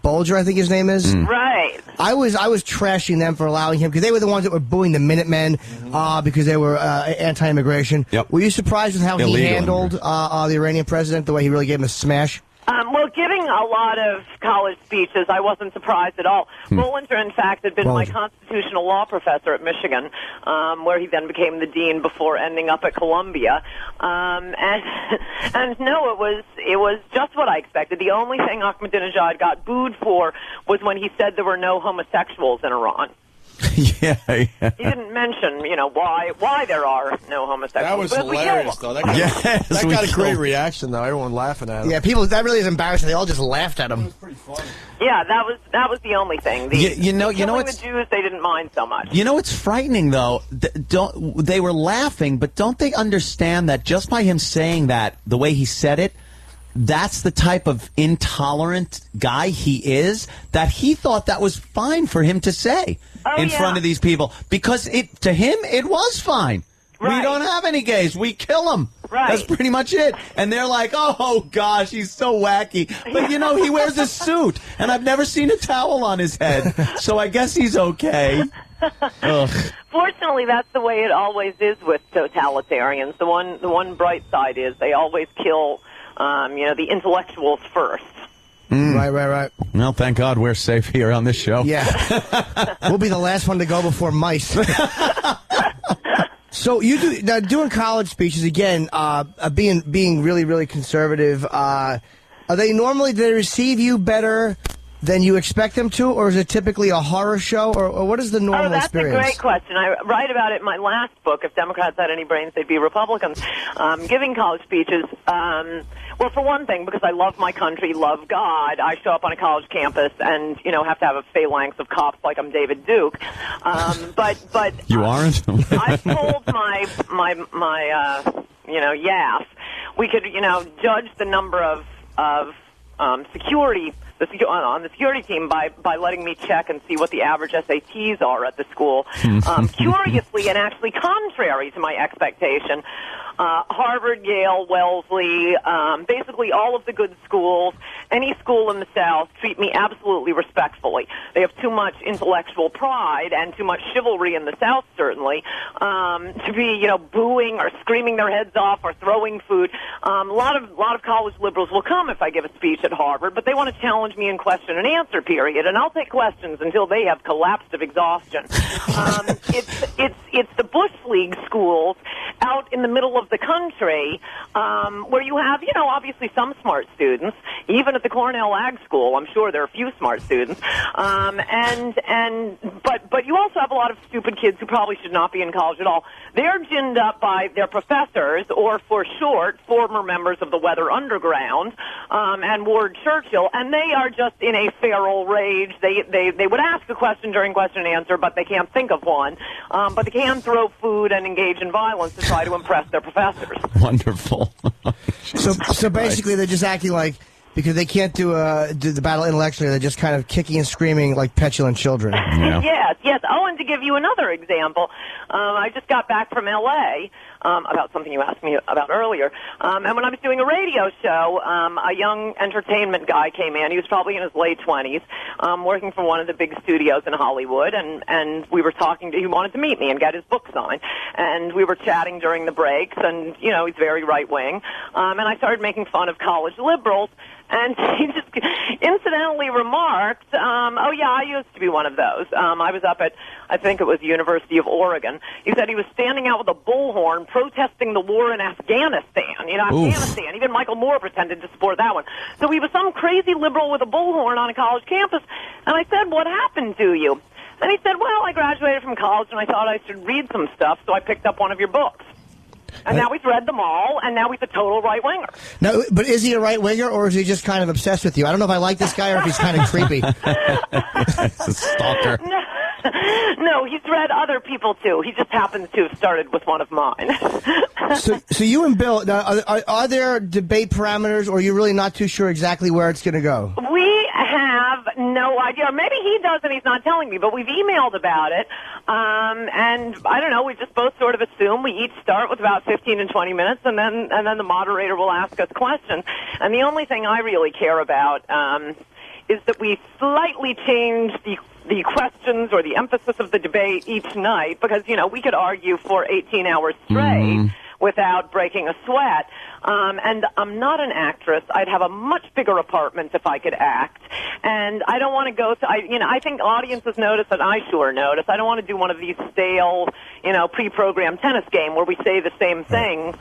Bulger, I think his name is. Right. I was trashing them for allowing him because they were the ones that were booing the Minutemen because they were anti-immigration. Yep. Were you surprised with how Illegal he handled the Iranian president, the way he really gave him a smash? Well, giving a lot of college speeches, I wasn't surprised at all. Bollinger, in fact, had been my constitutional law professor at Michigan, where he then became the dean before ending up at Columbia. And no, it was just what I expected. The only thing Ahmadinejad got booed for was when he said there were no homosexuals in Iran. Yeah. He didn't mention, why there are no homosexuals. That was hilarious, though. That got a great reaction, though. Everyone laughing at him. Yeah, that really is embarrassing. They all just laughed at him. It was pretty funny. Yeah, that was the only thing. You know the Jews, they didn't mind so much. You know what's frightening though? They were laughing, but don't they understand that just by him saying that, the way he said it, that's the type of intolerant guy he is, that he thought that was fine for him to say in front of these people, because to him it was fine. Right. We don't have any gays. We kill them. Right. That's pretty much it. And they're like, oh, gosh, he's so wacky. But, he wears a suit, and I've never seen a towel on his head. So I guess he's okay. Ugh. Fortunately, that's the way it always is with totalitarians. The one bright side is they always kill, the intellectuals first. Right. Well, thank God we're safe here on this show. Yeah. We'll be the last one to go before mice. So you do now doing college speeches again, being really, really conservative. Are they normally, do they receive you better than you expect them to, or is it typically a horror show, or what is the normal experience? That's a great question. I write about it in my last book, If Democrats Had Any Brains, They'd Be Republicans, giving college speeches. Well, for one thing, because I love my country, love God, I show up on a college campus and, have to have a phalanx of cops like I'm David Duke. But you aren't? I've told my yaff, we could, judge the number of security on the security team by letting me check and see what the average SATs are at the school. Curiously and actually contrary to my expectation, Harvard, Yale, Wellesley, basically all of the good schools, any school in the South treat me absolutely respectfully. They have too much intellectual pride and too much chivalry in the South, certainly, to be, booing or screaming their heads off or throwing food. A lot of college liberals will come if I give a speech at Harvard, but they want to challenge me in question and answer period, and I'll take questions until they have collapsed of exhaustion. It's the Bush League schools out in the middle of the country, where you have, obviously some smart students. Even at the Cornell Ag School, I'm sure there are a few smart students. But you also have a lot of stupid kids who probably should not be in college at all. They're ginned up by their professors, or for short, former members of the Weather Underground, and Ward Churchill, and they are just in a feral rage. They would ask a question during question and answer, but they can't think of one. But they can throw food and engage in violence to try to impress their professors. Wonderful. So basically, they're just acting like, because they can't do the battle intellectually, they're just kind of kicking and screaming like petulant children. Yeah. Yes. Oh, and to give you another example, I just got back from L.A. About something you asked me about earlier. And when I was doing a radio show, a young entertainment guy came in. He was probably in his late 20s, working for one of the big studios in Hollywood, and we were talking he wanted to meet me and get his book signed. And we were chatting during the breaks, and, he's very right-wing. And I started making fun of college liberals. And he just incidentally remarked, oh, yeah, I used to be one of those. I was up at, I think it was the University of Oregon. He said he was standing out with a bullhorn protesting the war in Afghanistan. Afghanistan. Even Michael Moore pretended to support that one. So he was some crazy liberal with a bullhorn on a college campus. And I said, what happened to you? And he said, well, I graduated from college and I thought I should read some stuff, so I picked up one of your books. And now he's read them all, and now he's a total right-winger. No, but is he a right-winger, or is he just kind of obsessed with you? I don't know if I like this guy or if he's kind of creepy. It's a stalker. No, he's read other people, too. He just happens to have started with one of mine. So you and Bill, now, are there debate parameters, or are you really not too sure exactly where it's going to go? We have no idea. Or maybe he does and he's not telling me, but we've emailed about it. And I don't know, we just both sort of assume we each start with about 15 and 20 minutes, and then the moderator will ask us questions. And the only thing I really care about is that we slightly change the questions or the emphasis of the debate each night, because, we could argue for 18 hours straight without breaking a sweat. And I'm not an actress. I'd have a much bigger apartment if I could act. And I don't want to go to, I think audiences notice, and I sure notice. I don't want to do one of these stale, pre-programmed tennis game where we say the same things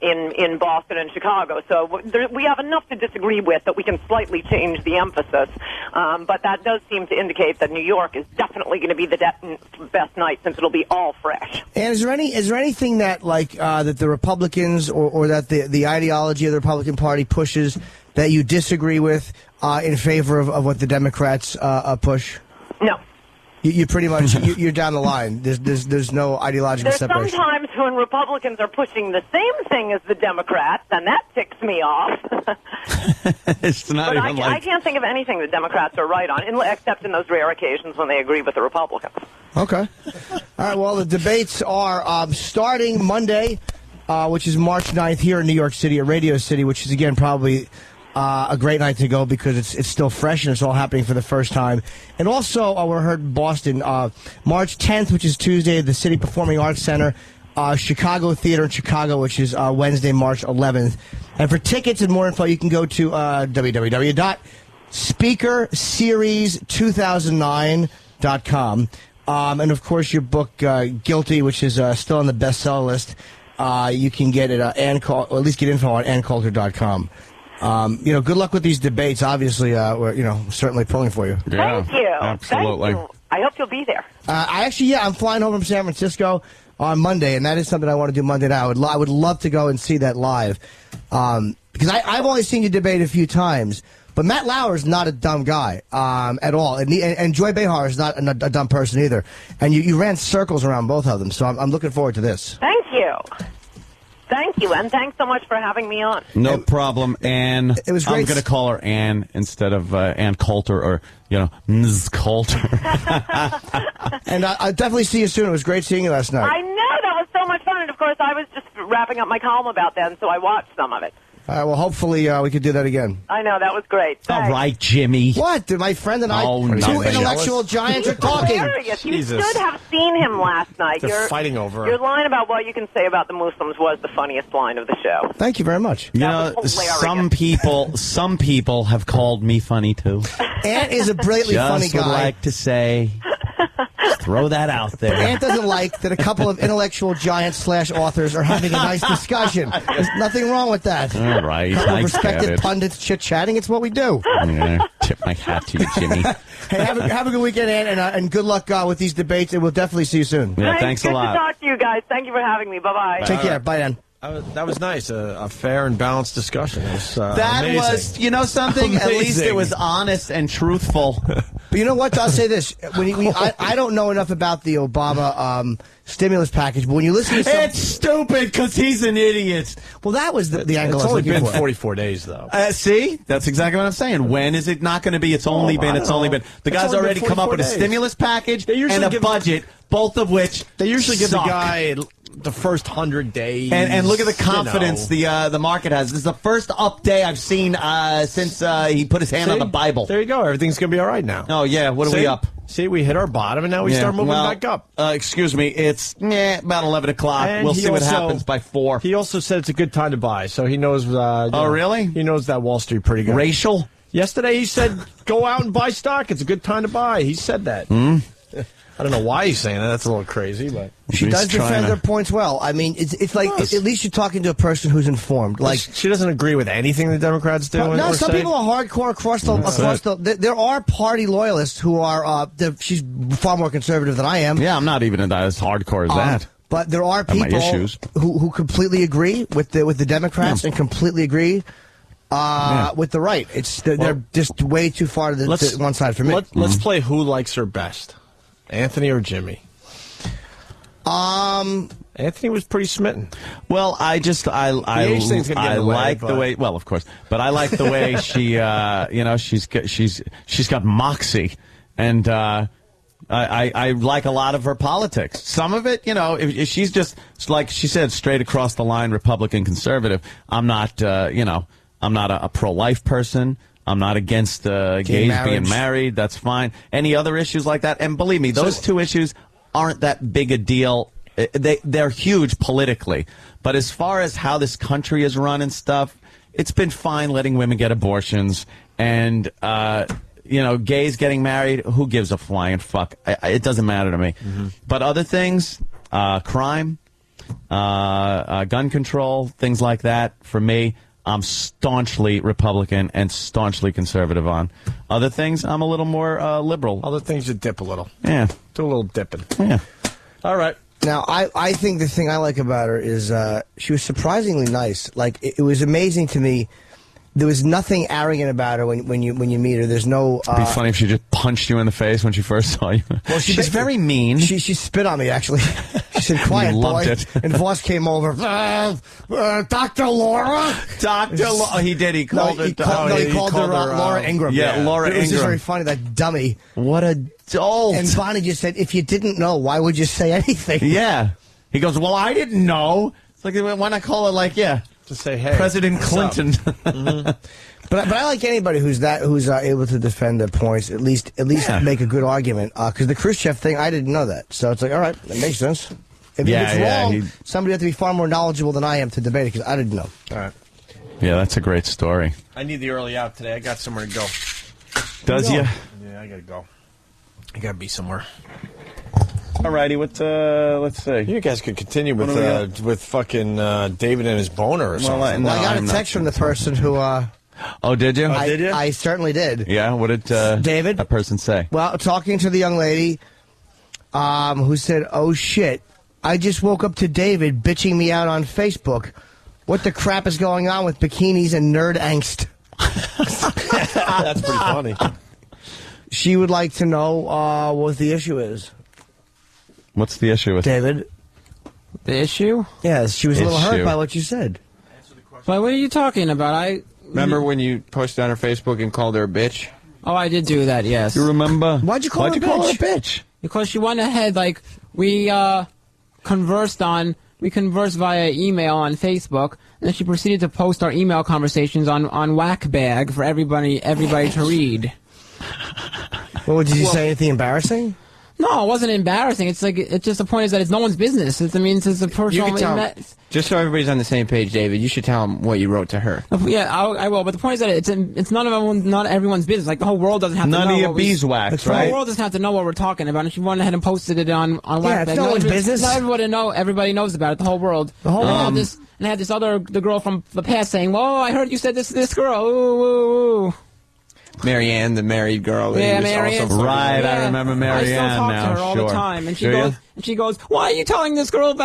in Boston and Chicago. So we have enough to disagree with that we can slightly change the emphasis. But that does seem to indicate that New York is definitely going to be the best night, since it'll be all fresh. And is there anything that that the Republicans or that the ideology of the Republican Party pushes that you disagree with in favor of what the Democrats push? No. You pretty much you're down the line. There's no ideological separation. There's sometimes when Republicans are pushing the same thing as the Democrats, and that ticks me off. It's not but even I can't think of anything the Democrats are right on, except in those rare occasions when they agree with the Republicans. Okay. All right. Well, the debates are starting Monday. which is March 9th here in New York City at Radio City, which is, again, probably a great night to go because it's still fresh and it's all happening for the first time. And also, we're heard in Boston, March 10th, which is Tuesday, at the City Performing Arts Center, Chicago Theater in Chicago, which is Wednesday, March 11th. And for tickets and more info, you can go to www.speakerseries2009.com. And, of course, your book, Guilty, which is still on the bestseller list, you can get it at or at least get info on AnnCoulter.com. Good luck with these debates. Obviously, we're, certainly pulling for you. Yeah, Thank you. absolutely. Thank you. I hope you'll be there. I'm flying home from San Francisco on Monday, and that is something I want to do Monday night. I would love to go and see that live. Because I've only seen you debate a few times, but Matt Lauer is not a dumb guy at all, and Joy Behar is not a dumb person either. And you ran circles around both of them, so I'm looking forward to this. Thank you. Thank you, and thanks so much for having me on. No problem, Ann. It was great. I'm going to call her Ann instead of Ann Coulter or, Ms. Coulter. And I'll definitely see you soon. It was great seeing you last night. I know, that was so much fun, and of course I was just wrapping up my column about that, so I watched some of it. Well, hopefully we could do that again. I know, that was great. All right, Jimmy. What? My friend and I, two intellectual giants, are talking. Hilarious. You should have seen him last night. They're fighting over Your line about what you can say about the Muslims was the funniest line of the show. Thank you very much. Some people have called me funny, too. Ant is a brilliantly funny guy. Just would like to say, throw that out there. Ant doesn't like that a couple of intellectual giants / authors are having a nice discussion. There's nothing wrong with that. All right. A couple of I respected get it. pundits chit-chatting. It's what we do. Yeah, tip my hat to you, Jimmy. Hey, have a good weekend, Ant, and good luck with these debates, and we'll definitely see you soon. Yeah, thanks a lot. Good to talk to you guys. Thank you for having me. Bye-bye. Take care. Bye, Ann. That was nice. A fair and balanced discussion. It was, that amazing. was, something? At least Amazing. it was honest and truthful. But you know what? I'll say this. I don't know enough about the Obama stimulus package, but when you listen to It's stupid because he's an idiot. Well, that was the angle It's I was only looking been for. 44 days, though. See? That's exactly what I'm saying. When is it not going to be? It's only been. The guy's only already been come up with a 44 days. stimulus package They usually and a give- budget, both of which They usually give suck. the guy the first 100 days. And look at the confidence the market has. This is the first up day I've seen since he put his hand on the Bible. There you go. Everything's going to be all right now. Oh, yeah. What are we up? See, we hit our bottom, and now we start moving back up. Excuse me. It's about 11 o'clock. And We'll he see what also- happens by 4. He also said it's a good time to buy, so he knows. Really? He knows that Wall Street pretty good. Racial? Yesterday he said, go out and buy stock. It's a good time to buy. He said that. I don't know why he's saying that. That's a little crazy, but She does defend her points well. I mean, it's like at least you're talking to a person who's informed. Like she doesn't agree with anything the Democrats do. No, some people are hardcore across the. There are party loyalists who are. She's far more conservative than I am. Yeah, I'm not even as hardcore as that. But there are I have my people issues. who completely agree with the Democrats and completely agree with the right. They're just way too far to one side for me. Let's play who likes her best, Anthony or Jimmy. Anthony was pretty smitten. Well, I like the way. Well, of course, but I like the way she, she's got moxie, and I like a lot of her politics. Some of it, if she's just like she said, straight across the line, Republican conservative. I'm not, I'm not a pro-life person. I'm not against gays being married. That's fine. Any other issues like that? And believe me, those two issues aren't that big a deal. They're huge politically. But as far as how this country is run and stuff, it's been fine letting women get abortions. And, gays getting married, who gives a flying fuck? It doesn't matter to me. Mm-hmm. But other things, crime, gun control, things like that, for me, I'm staunchly Republican and staunchly conservative on. Other things, I'm a little more liberal. Other things, you dip a little. Yeah. Do a little dipping. Yeah. All right. Now, I think the thing I like about her is she was surprisingly nice. Like, it was amazing to me. There was nothing arrogant about her when you meet her. There's no. It'd be funny if she just punched you in the face when she first saw you. Well, she's very mean. She spit on me, actually. She said, "Quiet, You boy." loved it. And Voss came over. Dr. Laura. Dr. Laura. He did. He called her. He called her Laura Ingram. Yeah, Laura It was just Ingram. very funny. That dummy. What a dolt. And Bonnie just said, "If you didn't know, why would you say anything?" Yeah. He goes, well, I didn't know. It's like, why not call it like, just say, hey, President Clinton. But I like anybody who's able to defend their points, at least make a good argument. Because the Khrushchev thing, I didn't know that. So it's like, all right, that makes sense. If it's wrong, somebody has to be far more knowledgeable than I am to debate it, because I didn't know. All right. Yeah, that's a great story. I need the early out today. I got somewhere to go. Does you? Yeah, I gotta go. I gotta be somewhere. Alrighty, let's see. You guys could continue with fucking David and his boner or something. Well, I got a text from the person who. Oh, did you? Did you? I certainly did. Yeah, what did David? that person say? Well, talking to the young lady, who said, "Oh shit, I just woke up to David bitching me out on Facebook. What the crap is going on with bikinis and nerd angst?" That's pretty funny. She would like to know what the issue is. What's the issue with David? The issue? Yes, she was a little hurt by what you said. But what are you talking about? Remember when you posted on her Facebook and called her a bitch? Oh, I did do that, yes. You remember? Why'd you call her a bitch? Because she went ahead, like, we conversed via email on Facebook, and then she proceeded to post our email conversations on Whackbag for everybody to read. Well, did you say anything embarrassing? No, it wasn't embarrassing. It's like, it's just the point is that it's no one's business. It's a personal. Just so everybody's on the same page, David, you should tell them what you wrote to her. Yeah, I will. But the point is that it's not everyone's business. Like, the whole world doesn't have to know. None of your beeswax, right? The whole world doesn't have to know what we're talking about. And she went ahead and posted it on Whackbag. It's no one's business. Not everybody knows about it. The whole world. The whole world. And I had the girl from the past saying, "Well, I heard you said this to this girl." Ooh, ooh, ooh. Marianne, the married girl. Yeah, Marianne. Right, I remember Marianne now. I still talk to her all the time, and she goes, "Why are you telling this girl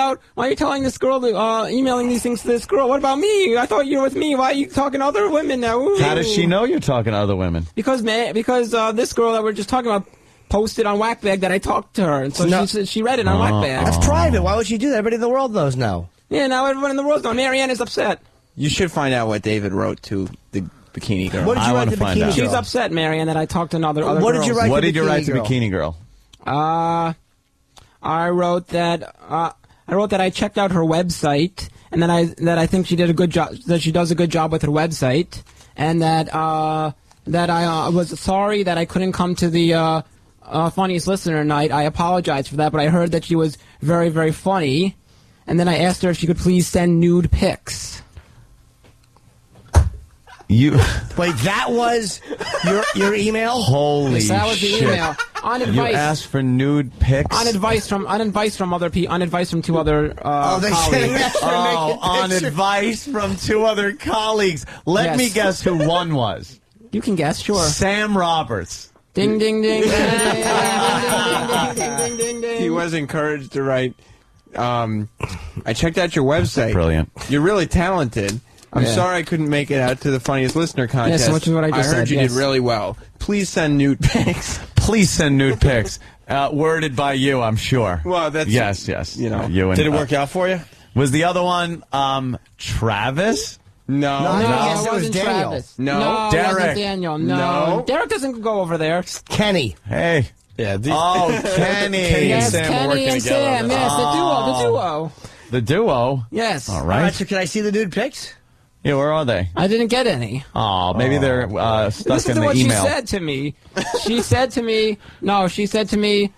emailing these things to this girl? What about me? I thought you were with me. Why are you talking to other women now?" Ooh. How does she know you're talking to other women? Because this girl that we're just talking about posted on Whackbag that I talked to her, and so she read it on Whackbag. That's private. Why would she do that? Everybody in the world knows now. Yeah, now everyone in the world knows. Marianne is upset. You should find out what David wrote to the bikini girl. What did you write to Bikini Girl? She's upset, Marianne, that I talked to other girls. What did you write to Bikini Girl? I wrote that I checked out her website, and that I think she did a good job. That she does a good job with her website, and that I was sorry that I couldn't come to the funniest listener night. I apologize for that, but I heard that she was very, very funny, and then I asked her if she could please send nude pics. Wait, that was your email? Holy shit! That was the email. On advice. You asked for nude pics. On advice from other people. On advice from two other colleagues. On advice from two other colleagues. Let me guess who one was. You can guess, sure. Sam Roberts. Ding ding ding. Ding ding ding ding. He was encouraged to write. I checked out your website. Brilliant. You're really talented. I'm sorry I couldn't make it out to the funniest listener contest. Yes, which is what I just said. I heard you did really well. Please send nude pics. Please send nude pics. Worded by you, I'm sure. Well, that's yes. You know, did it work out for you? Was the other one Travis? No, it wasn't Daniel. Travis. No, Derek. It wasn't Daniel. No, Derek doesn't go over there. Kenny. Hey. Yeah. Kenny. Yes, Kenny and Sam. Yes, the duo. The duo. Yes. All right. So can I see the nude pics? Yeah, where are they? I didn't get any. Oh, maybe they're stuck in the email. Listen to what she said to me. She said to me,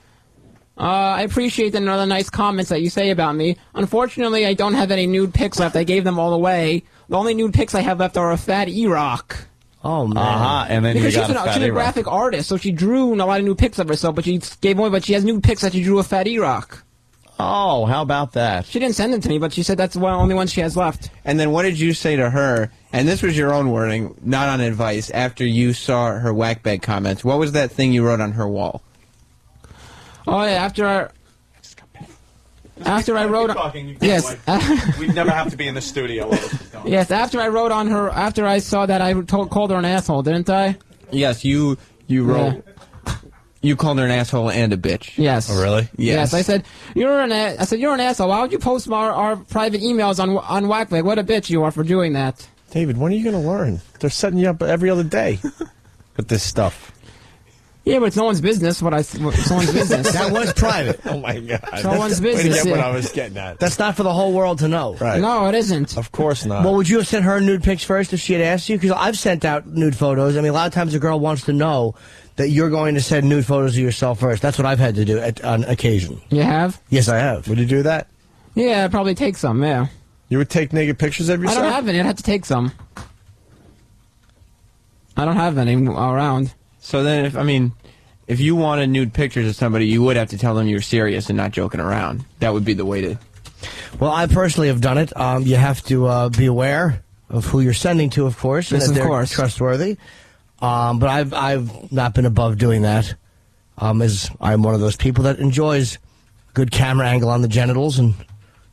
I appreciate the nice comments that you say about me. Unfortunately, I don't have any nude pics left. I gave them all away. The only nude pics I have left are a fat E-Rock. Oh, man. And then because you got a fat she's a graphic artist, so she drew a lot of nude pics of herself, but she gave away, but she has nude pics that she drew a fat E-Rock. Oh, how about that? She didn't send them to me, but she said that's the only one she has left. And then what did you say to her? And this was your own wording, not on advice, after you saw her Whackbag comments. What was that thing you wrote on her wall? Oh, yeah, after I wrote... Yes. We'd never have to be in the studio. Yes, after I wrote on her... After I saw that, I called her an asshole, didn't I? Yes, you wrote... Yeah. You called her an asshole and a bitch. Yes. Oh, really? Yes. I said you're an asshole. Why would you post our private emails on Whackbag? What a bitch you are for doing that. David, when are you going to learn? They're setting you up every other day with this stuff. Yeah, but it's no one's business. It's someone's business. That was private. Oh my God! Someone's business. Get what I was getting at. That's not for the whole world to know. Right? No, it isn't. Of course not. Well, would you have sent her nude pics first if she had asked you? Because I've sent out nude photos. I mean, a lot of times a girl wants to know that you're going to send nude photos of yourself first. That's what I've had to do on occasion. You have? Yes, I have. Would you do that? Yeah, I'd probably take some. Yeah. You would take naked pictures of yourself? I don't have any. I'd have to take some. I don't have any around. So then, if you wanted nude pictures of somebody, you would have to tell them you're serious and not joking around. That would be the way to... Well, I personally have done it. You have to be aware of who you're sending to, of course, and Yes, that of they're course. trustworthy. But I've not been above doing that, as I'm one of those people that enjoys good camera angle on the genitals and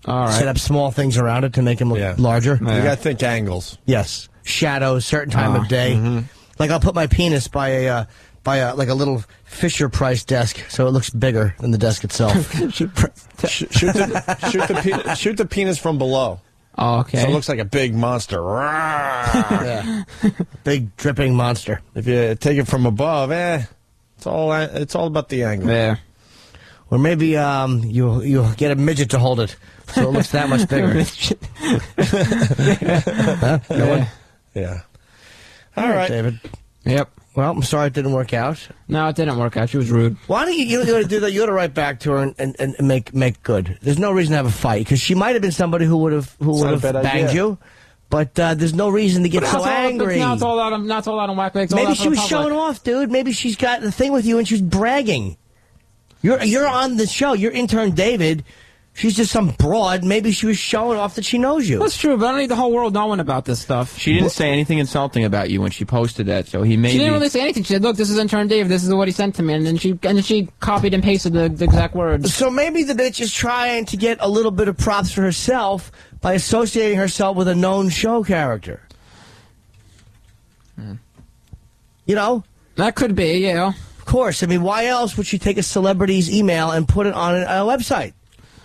set up small things around it to make them look larger. You got to think angles. Yes, shadows, certain time of day. Like I'll put my penis by a little Fisher Price desk, so it looks bigger than the desk itself. shoot the penis from below. Oh, okay. So it looks like a big monster. Yeah. Big dripping monster. If you take it from above, it's all about the angle. Yeah. Or maybe you'll get a midget to hold it, so it looks that much bigger. Huh? Yeah. All right, David. Yep. Well, I'm sorry it didn't work out. No, it didn't work out. She was rude. Why don't you ought to do that? You ought to write back to her and make good. There's no reason to have a fight because she might have been somebody who would have banged you, but there's no reason to get so angry. Not all out on whack bags. Maybe she was showing off, dude. Maybe she's got the thing with you and she's bragging. You're on the show. You're intern David. She's just some broad. Maybe she was showing off that she knows you. That's true, but I don't need the whole world knowing about this stuff. She didn't say anything insulting about you when she posted that, so he made. She didn't really say anything. She said, "Look, this is intern David. This is what he sent to me," and then she copied and pasted the exact words. So maybe the bitch is trying to get a little bit of props for herself by associating herself with a known show character. You know, that could be. Yeah. Of course. I mean, why else would she take a celebrity's email and put it on a website?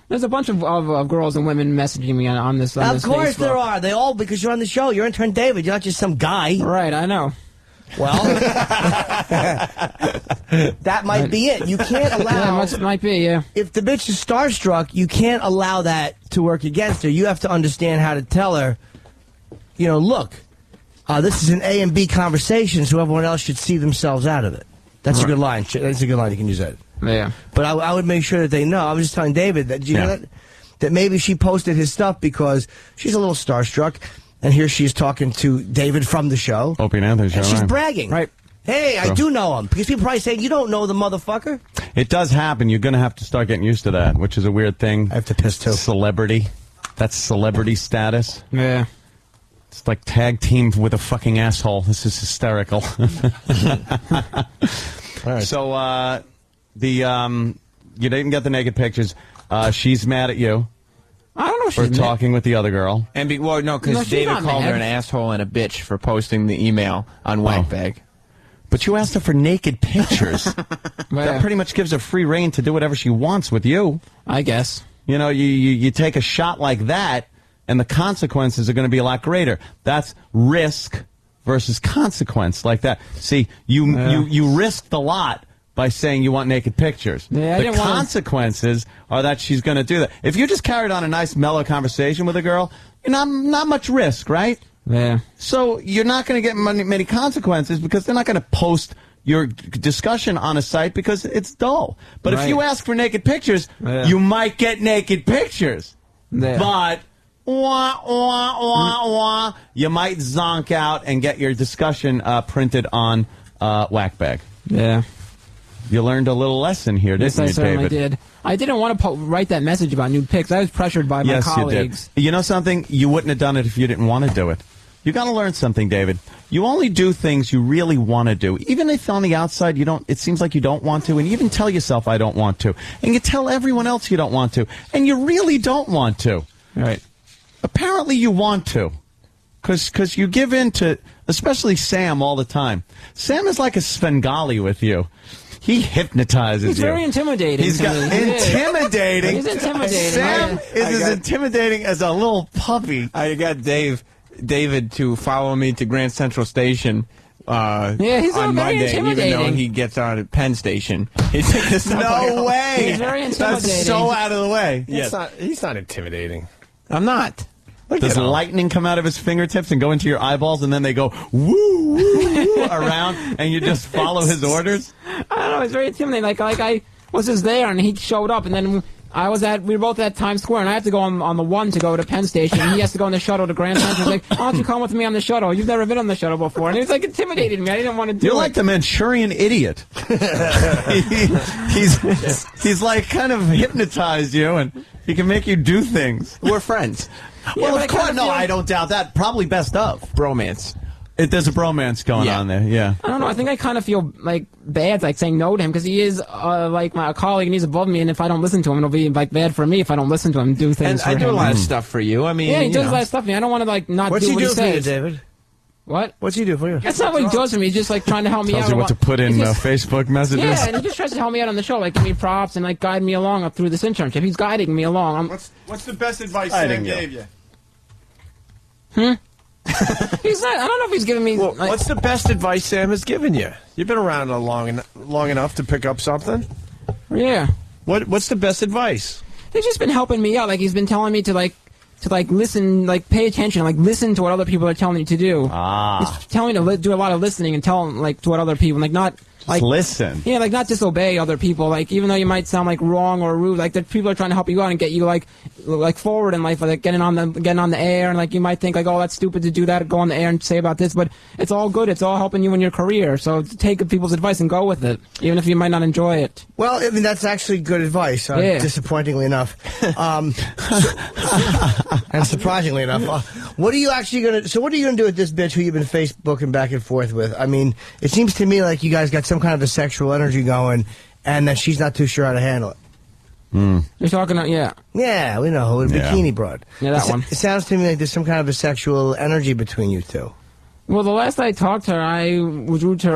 There's a bunch of girls and women messaging me on this. Of course Facebook. there are. They all, because you're on the show. You're intern David. You're not just some guy. Right, I know. Well, that might be it. You can't allow... Yeah, might be, yeah. If the bitch is starstruck, you can't allow that to work against her. You have to understand how to tell her, you know, look, this is an A and B conversation, so everyone else should see themselves out of it. That's a good line. That's a good line. You can use that. Yeah. But I would make sure that they know. I was just telling David that, you know that maybe she posted his stuff because she's a little starstruck, and here she is talking to David from the show. Opie and Anthony show. And she's bragging. Right. Hey, I do know him. Because people probably say, you don't know the motherfucker. It does happen. You're going to have to start getting used to that, which is a weird thing. I have to piss, too. Celebrity. That's celebrity status. Yeah. It's like tag team with a fucking asshole. This is hysterical. All right. So, you didn't get the naked pictures. She's mad at you. I don't know. For talking with the other girl. And because David called her an asshole and a bitch for posting the email on Whackbag. But you asked her for naked pictures. That pretty much gives her free reign to do whatever she wants with you. I guess. You know, you take a shot like that, and the consequences are going to be a lot greater. That's risk versus consequence like that. See, you risked a lot by saying you want naked pictures. Yeah, the consequences are that she's going to do that. If you just carried on a nice, mellow conversation with a girl, you're not much risk, right? Yeah. So you're not going to get many consequences because they're not going to post your discussion on a site because it's dull. But if you ask for naked pictures, you might get naked pictures. Yeah. But you might zonk out and get your discussion printed on Whackbag. Yeah. You learned a little lesson here, didn't you, David? Yes, I certainly did. I didn't want to write that message about nude pics. I was pressured by my colleagues. You did. You know something? You wouldn't have done it if you didn't want to do it. You got to learn something, David. You only do things you really want to do, even if on the outside you don't. It seems like you don't want to, and you even tell yourself I don't want to, and you tell everyone else you don't want to, and you really don't want to. Right. Apparently, you want to, because you give in to, especially Sam, all the time. Sam is like a Svengali with you. He hypnotizes you. He's very intimidating. He's got intimidating. He's intimidating. Sam is as intimidating as a little puppy. I got David to follow me to Grand Central Station Yeah, he's on very Monday, even though intimidating. he gets on at Penn Station. He's No way. He's very That's intimidating. so out of the way. He's not intimidating. I'm not. Does lightning come out of his fingertips and go into your eyeballs, and then they go woo, woo, woo around, and you just follow his orders? I don't know. It's very intimidating. Like I was just there, and he showed up, and then we were both at Times Square, and I have to go on the 1 to go to Penn Station, and he has to go on the shuttle to Grand Central. He's like, why don't you come with me on the shuttle? You've never been on the shuttle before. And he was like intimidating me. I didn't want to do it. You're like the Manchurian idiot. He's like kind of hypnotized you, and he can make you do things. We're friends. Well, but of course, I no, I don't doubt that. Probably best of. Bromance. There's a bromance going on there, yeah. I don't know. I think I kind of feel like bad, like saying no to him because he is like a colleague and he's above me. And if I don't listen to him, it'll be like bad for me if I don't listen to him and do things. And for I do him. a lot of stuff for you. I mean, yeah, he does a lot of stuff for me. I don't want to like not What's do he what do he for you, says. David? What? What's he do for you? That's not what he does for me. He's just like trying to help me out. Tells you what to put in He's just- Facebook messages. Yeah, and he just tries to help me out on the show, like give me props and like guide me along up through this internship. He's guiding me along. What's the best advice Sam gave you? He's not. I don't know if he's giving me. Well, like, what's the best advice Sam has given you? You've been around long enough to pick up something. Yeah. What's the best advice? He's just been helping me out. Like he's been telling me to listen, like pay attention, like listen to what other people are telling me to do. He's telling me to do a lot of listening and tell like to what other people, like not like listen. Yeah, like not disobey other people. Like even though you might sound like wrong or rude, like the people are trying to help you out and get you like forward in life, like getting on the air, and like you might think like, oh, that's stupid to do that, go on the air and say about this, but it's all good. It's all helping you in your career. So take people's advice and go with it, even if you might not enjoy it. Well, I mean that's actually good advice. Yeah. Disappointingly enough, and surprisingly enough, what are you actually gonna? So what are you gonna do with this bitch who you've been Facebooking back and forth with? I mean, it seems to me like you guys got some kind of a sexual energy going, and that she's not too sure how to handle it. You're talking about, yeah. Yeah, we know, a bikini broad. Yeah, that one. It sounds to me like there's some kind of a sexual energy between you two. Well, the last I talked to her, I was rude to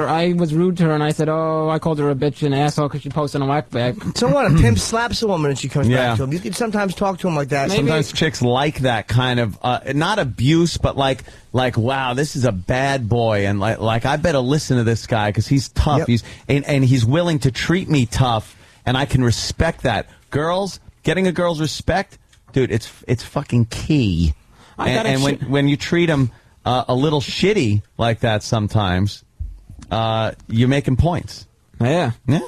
her, and I said, oh, I called her a bitch and an asshole because she posted on a whack bag. So what? A pimp slaps a woman and she comes Yeah. back to him. You can sometimes talk to him like that. Sometimes chicks like that kind of, not abuse, but like, wow, this is a bad boy, and like I better listen to this guy because he's tough. Yep. And he's willing to treat me tough, and I can respect that. Girls, getting a girl's respect, dude, it's fucking key. And when you treat them a little shitty like that sometimes, you're making points. Yeah. Yeah.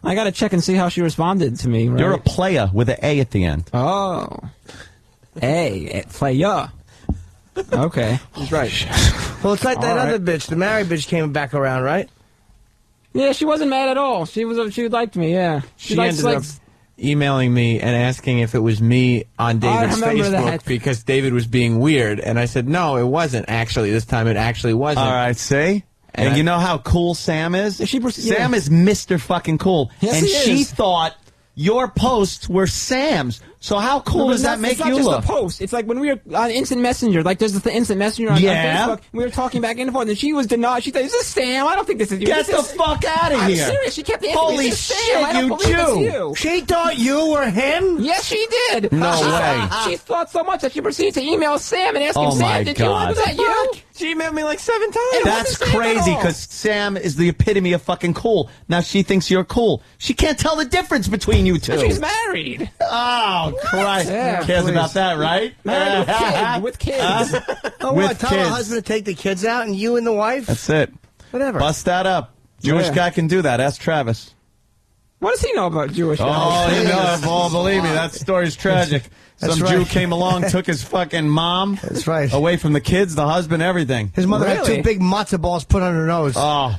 I got to check and see how she responded to me. Right? You're a player with an A at the end. Oh. Player. Okay. That's right. Well, it's like that other bitch, the married bitch came back around, right? Yeah, she wasn't mad at all. She liked me, yeah. She ended up emailing me and asking if it was me on David's Facebook that. because David was being weird. And I said, no, it wasn't actually. This time it actually wasn't. All right, see? And you know how cool Sam is? Sam is Mr. fucking cool. Yes, and he she is. thought your posts were Sam's. So how cool does that make you look? It's not look? just a post. It's like when we were on Instant Messenger. Like there's the Instant Messenger on Facebook. We were talking back and forth, and she was denied. She said, "Is this Sam? I don't think this is you." Get the fuck out of here! I'm serious. She kept asking Holy me, "Is this Sam? shit, I don't you believe it's Jew. you." She thought you were him? Yes, she did. No way. She thought so much that she proceeded to email Sam and ask him, Oh, my "Sam, did you? God. Was that you?" She emailed me like 7 times. It That's wasn't Sam at crazy all. because Sam is the epitome of fucking cool. Now she thinks you're cool. She can't tell the difference between you two. She's married. Oh, Christ. Yeah, Who cares please. about that, right? Married with kids. Oh, With what? Tell her kids. husband to take the kids out and you and the wife? That's it. Whatever. Bust that up. Jewish Yeah. guy can do that. Ask Travis. What does he know about Jewish Oh, guys? you know, oh, believe me, that story's tragic. That's Some right. Jew came along, took his fucking mom. That's right. Away from the kids, the husband, everything. His mother had Really? 2 big matzo balls put on her nose. Oh,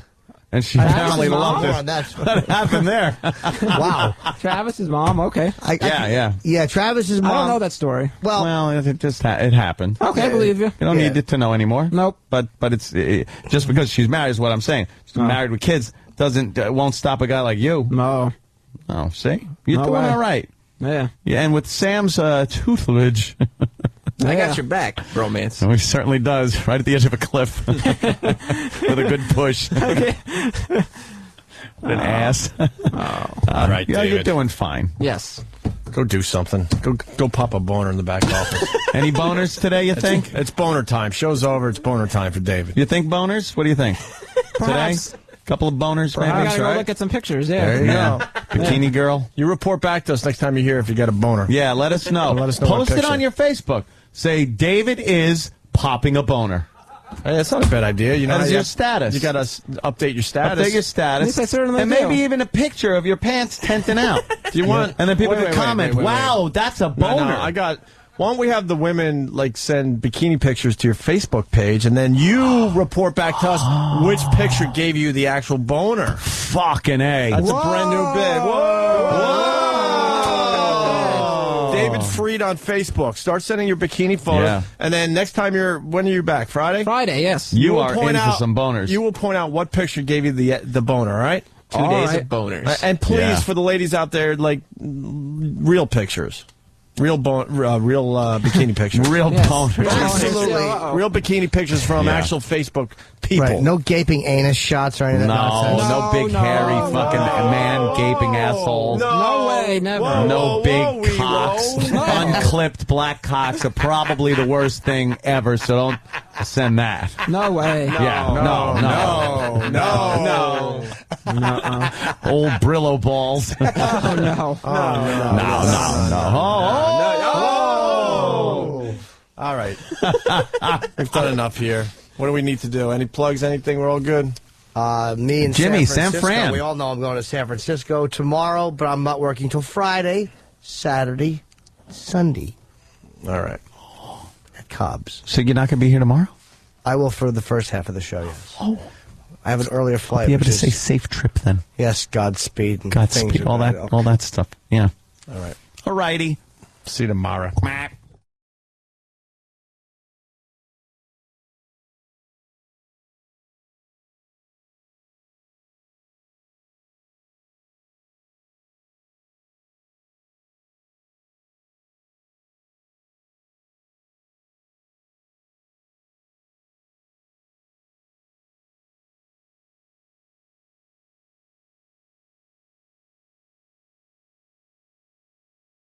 and she Travis' apparently mom? loved it. That's What happened there? wow. Travis's mom. Okay. Yeah, Travis's mom. I don't know that story. Well, it just it happened. Okay, I believe you. You don't Yeah. need it to know anymore. Nope. But it's just because she's married is what I'm saying. She's married with kids won't stop a guy like you. No. Oh, see, you're No doing way. all right. Yeah. Yeah, and with Sam's tutelage. I got your back, bromance. Oh, he certainly does. Right at the edge of a cliff. With a good push. Okay. What an ass. All right, yeah, David. you're doing fine. Yes. Go do something. Go pop a boner in the back office. Any boners today, you think? It's boner time. Show's over. It's boner time for David. You think boners? What do you think? Perhaps. Couple of boners, maybe. I gotta go right? look at some pictures. Yeah. There you go. Bikini girl. You report back to us next time you hear if you got a boner. Yeah, let us know. Let us know what Post it picture. on your Facebook. Say, David is popping a boner. Hey, that's not a bad idea. You know, That is your status. You got to update your status. Update your status. Yes, I certainly and do. maybe even a picture of your pants tenting out. Do you want? And then people Wait, can comment, wait. wow, that's a No, boner. I got. Why don't we have the women like send bikini pictures to your Facebook page, and then you report back to us which picture gave you the actual boner? Fucking A. That's a brand new bit. Whoa! David Freed on Facebook. Start sending your bikini photos, Yeah. and then next time when are you back? Friday. Friday, yes. You will are point in for out- some boners. You will point out what picture gave you the boner. All right. 2 days of boners. And please, Yeah. for the ladies out there, like real pictures. Real bikini pictures. Real boners. Absolutely. Real bikini pictures from actual Facebook people. Right. No gaping anus shots or anything. No big hairy fucking man gaping asshole. No way, never. No big cocks. No. Unclipped black cocks are probably the worst thing ever, so don't send that. No way. Yeah, no. Old Brillo balls. Oh, no. No. All right. We've done enough here. What do we need to do? Any plugs, anything? We're all good? Me and Jimmy, San San Francisco. Fran. We all know I'm going to San Francisco tomorrow, but I'm not working till Friday, Saturday, Sunday. All right. At Cobb's. So you're not going to be here tomorrow? I will for the first half of the show, yes. Oh. I have an earlier flight. Be able to which say is- safe trip then. Yes, Godspeed. And Godspeed, things all are- that stuff. Yeah. All right. Alrighty. See you tomorrow.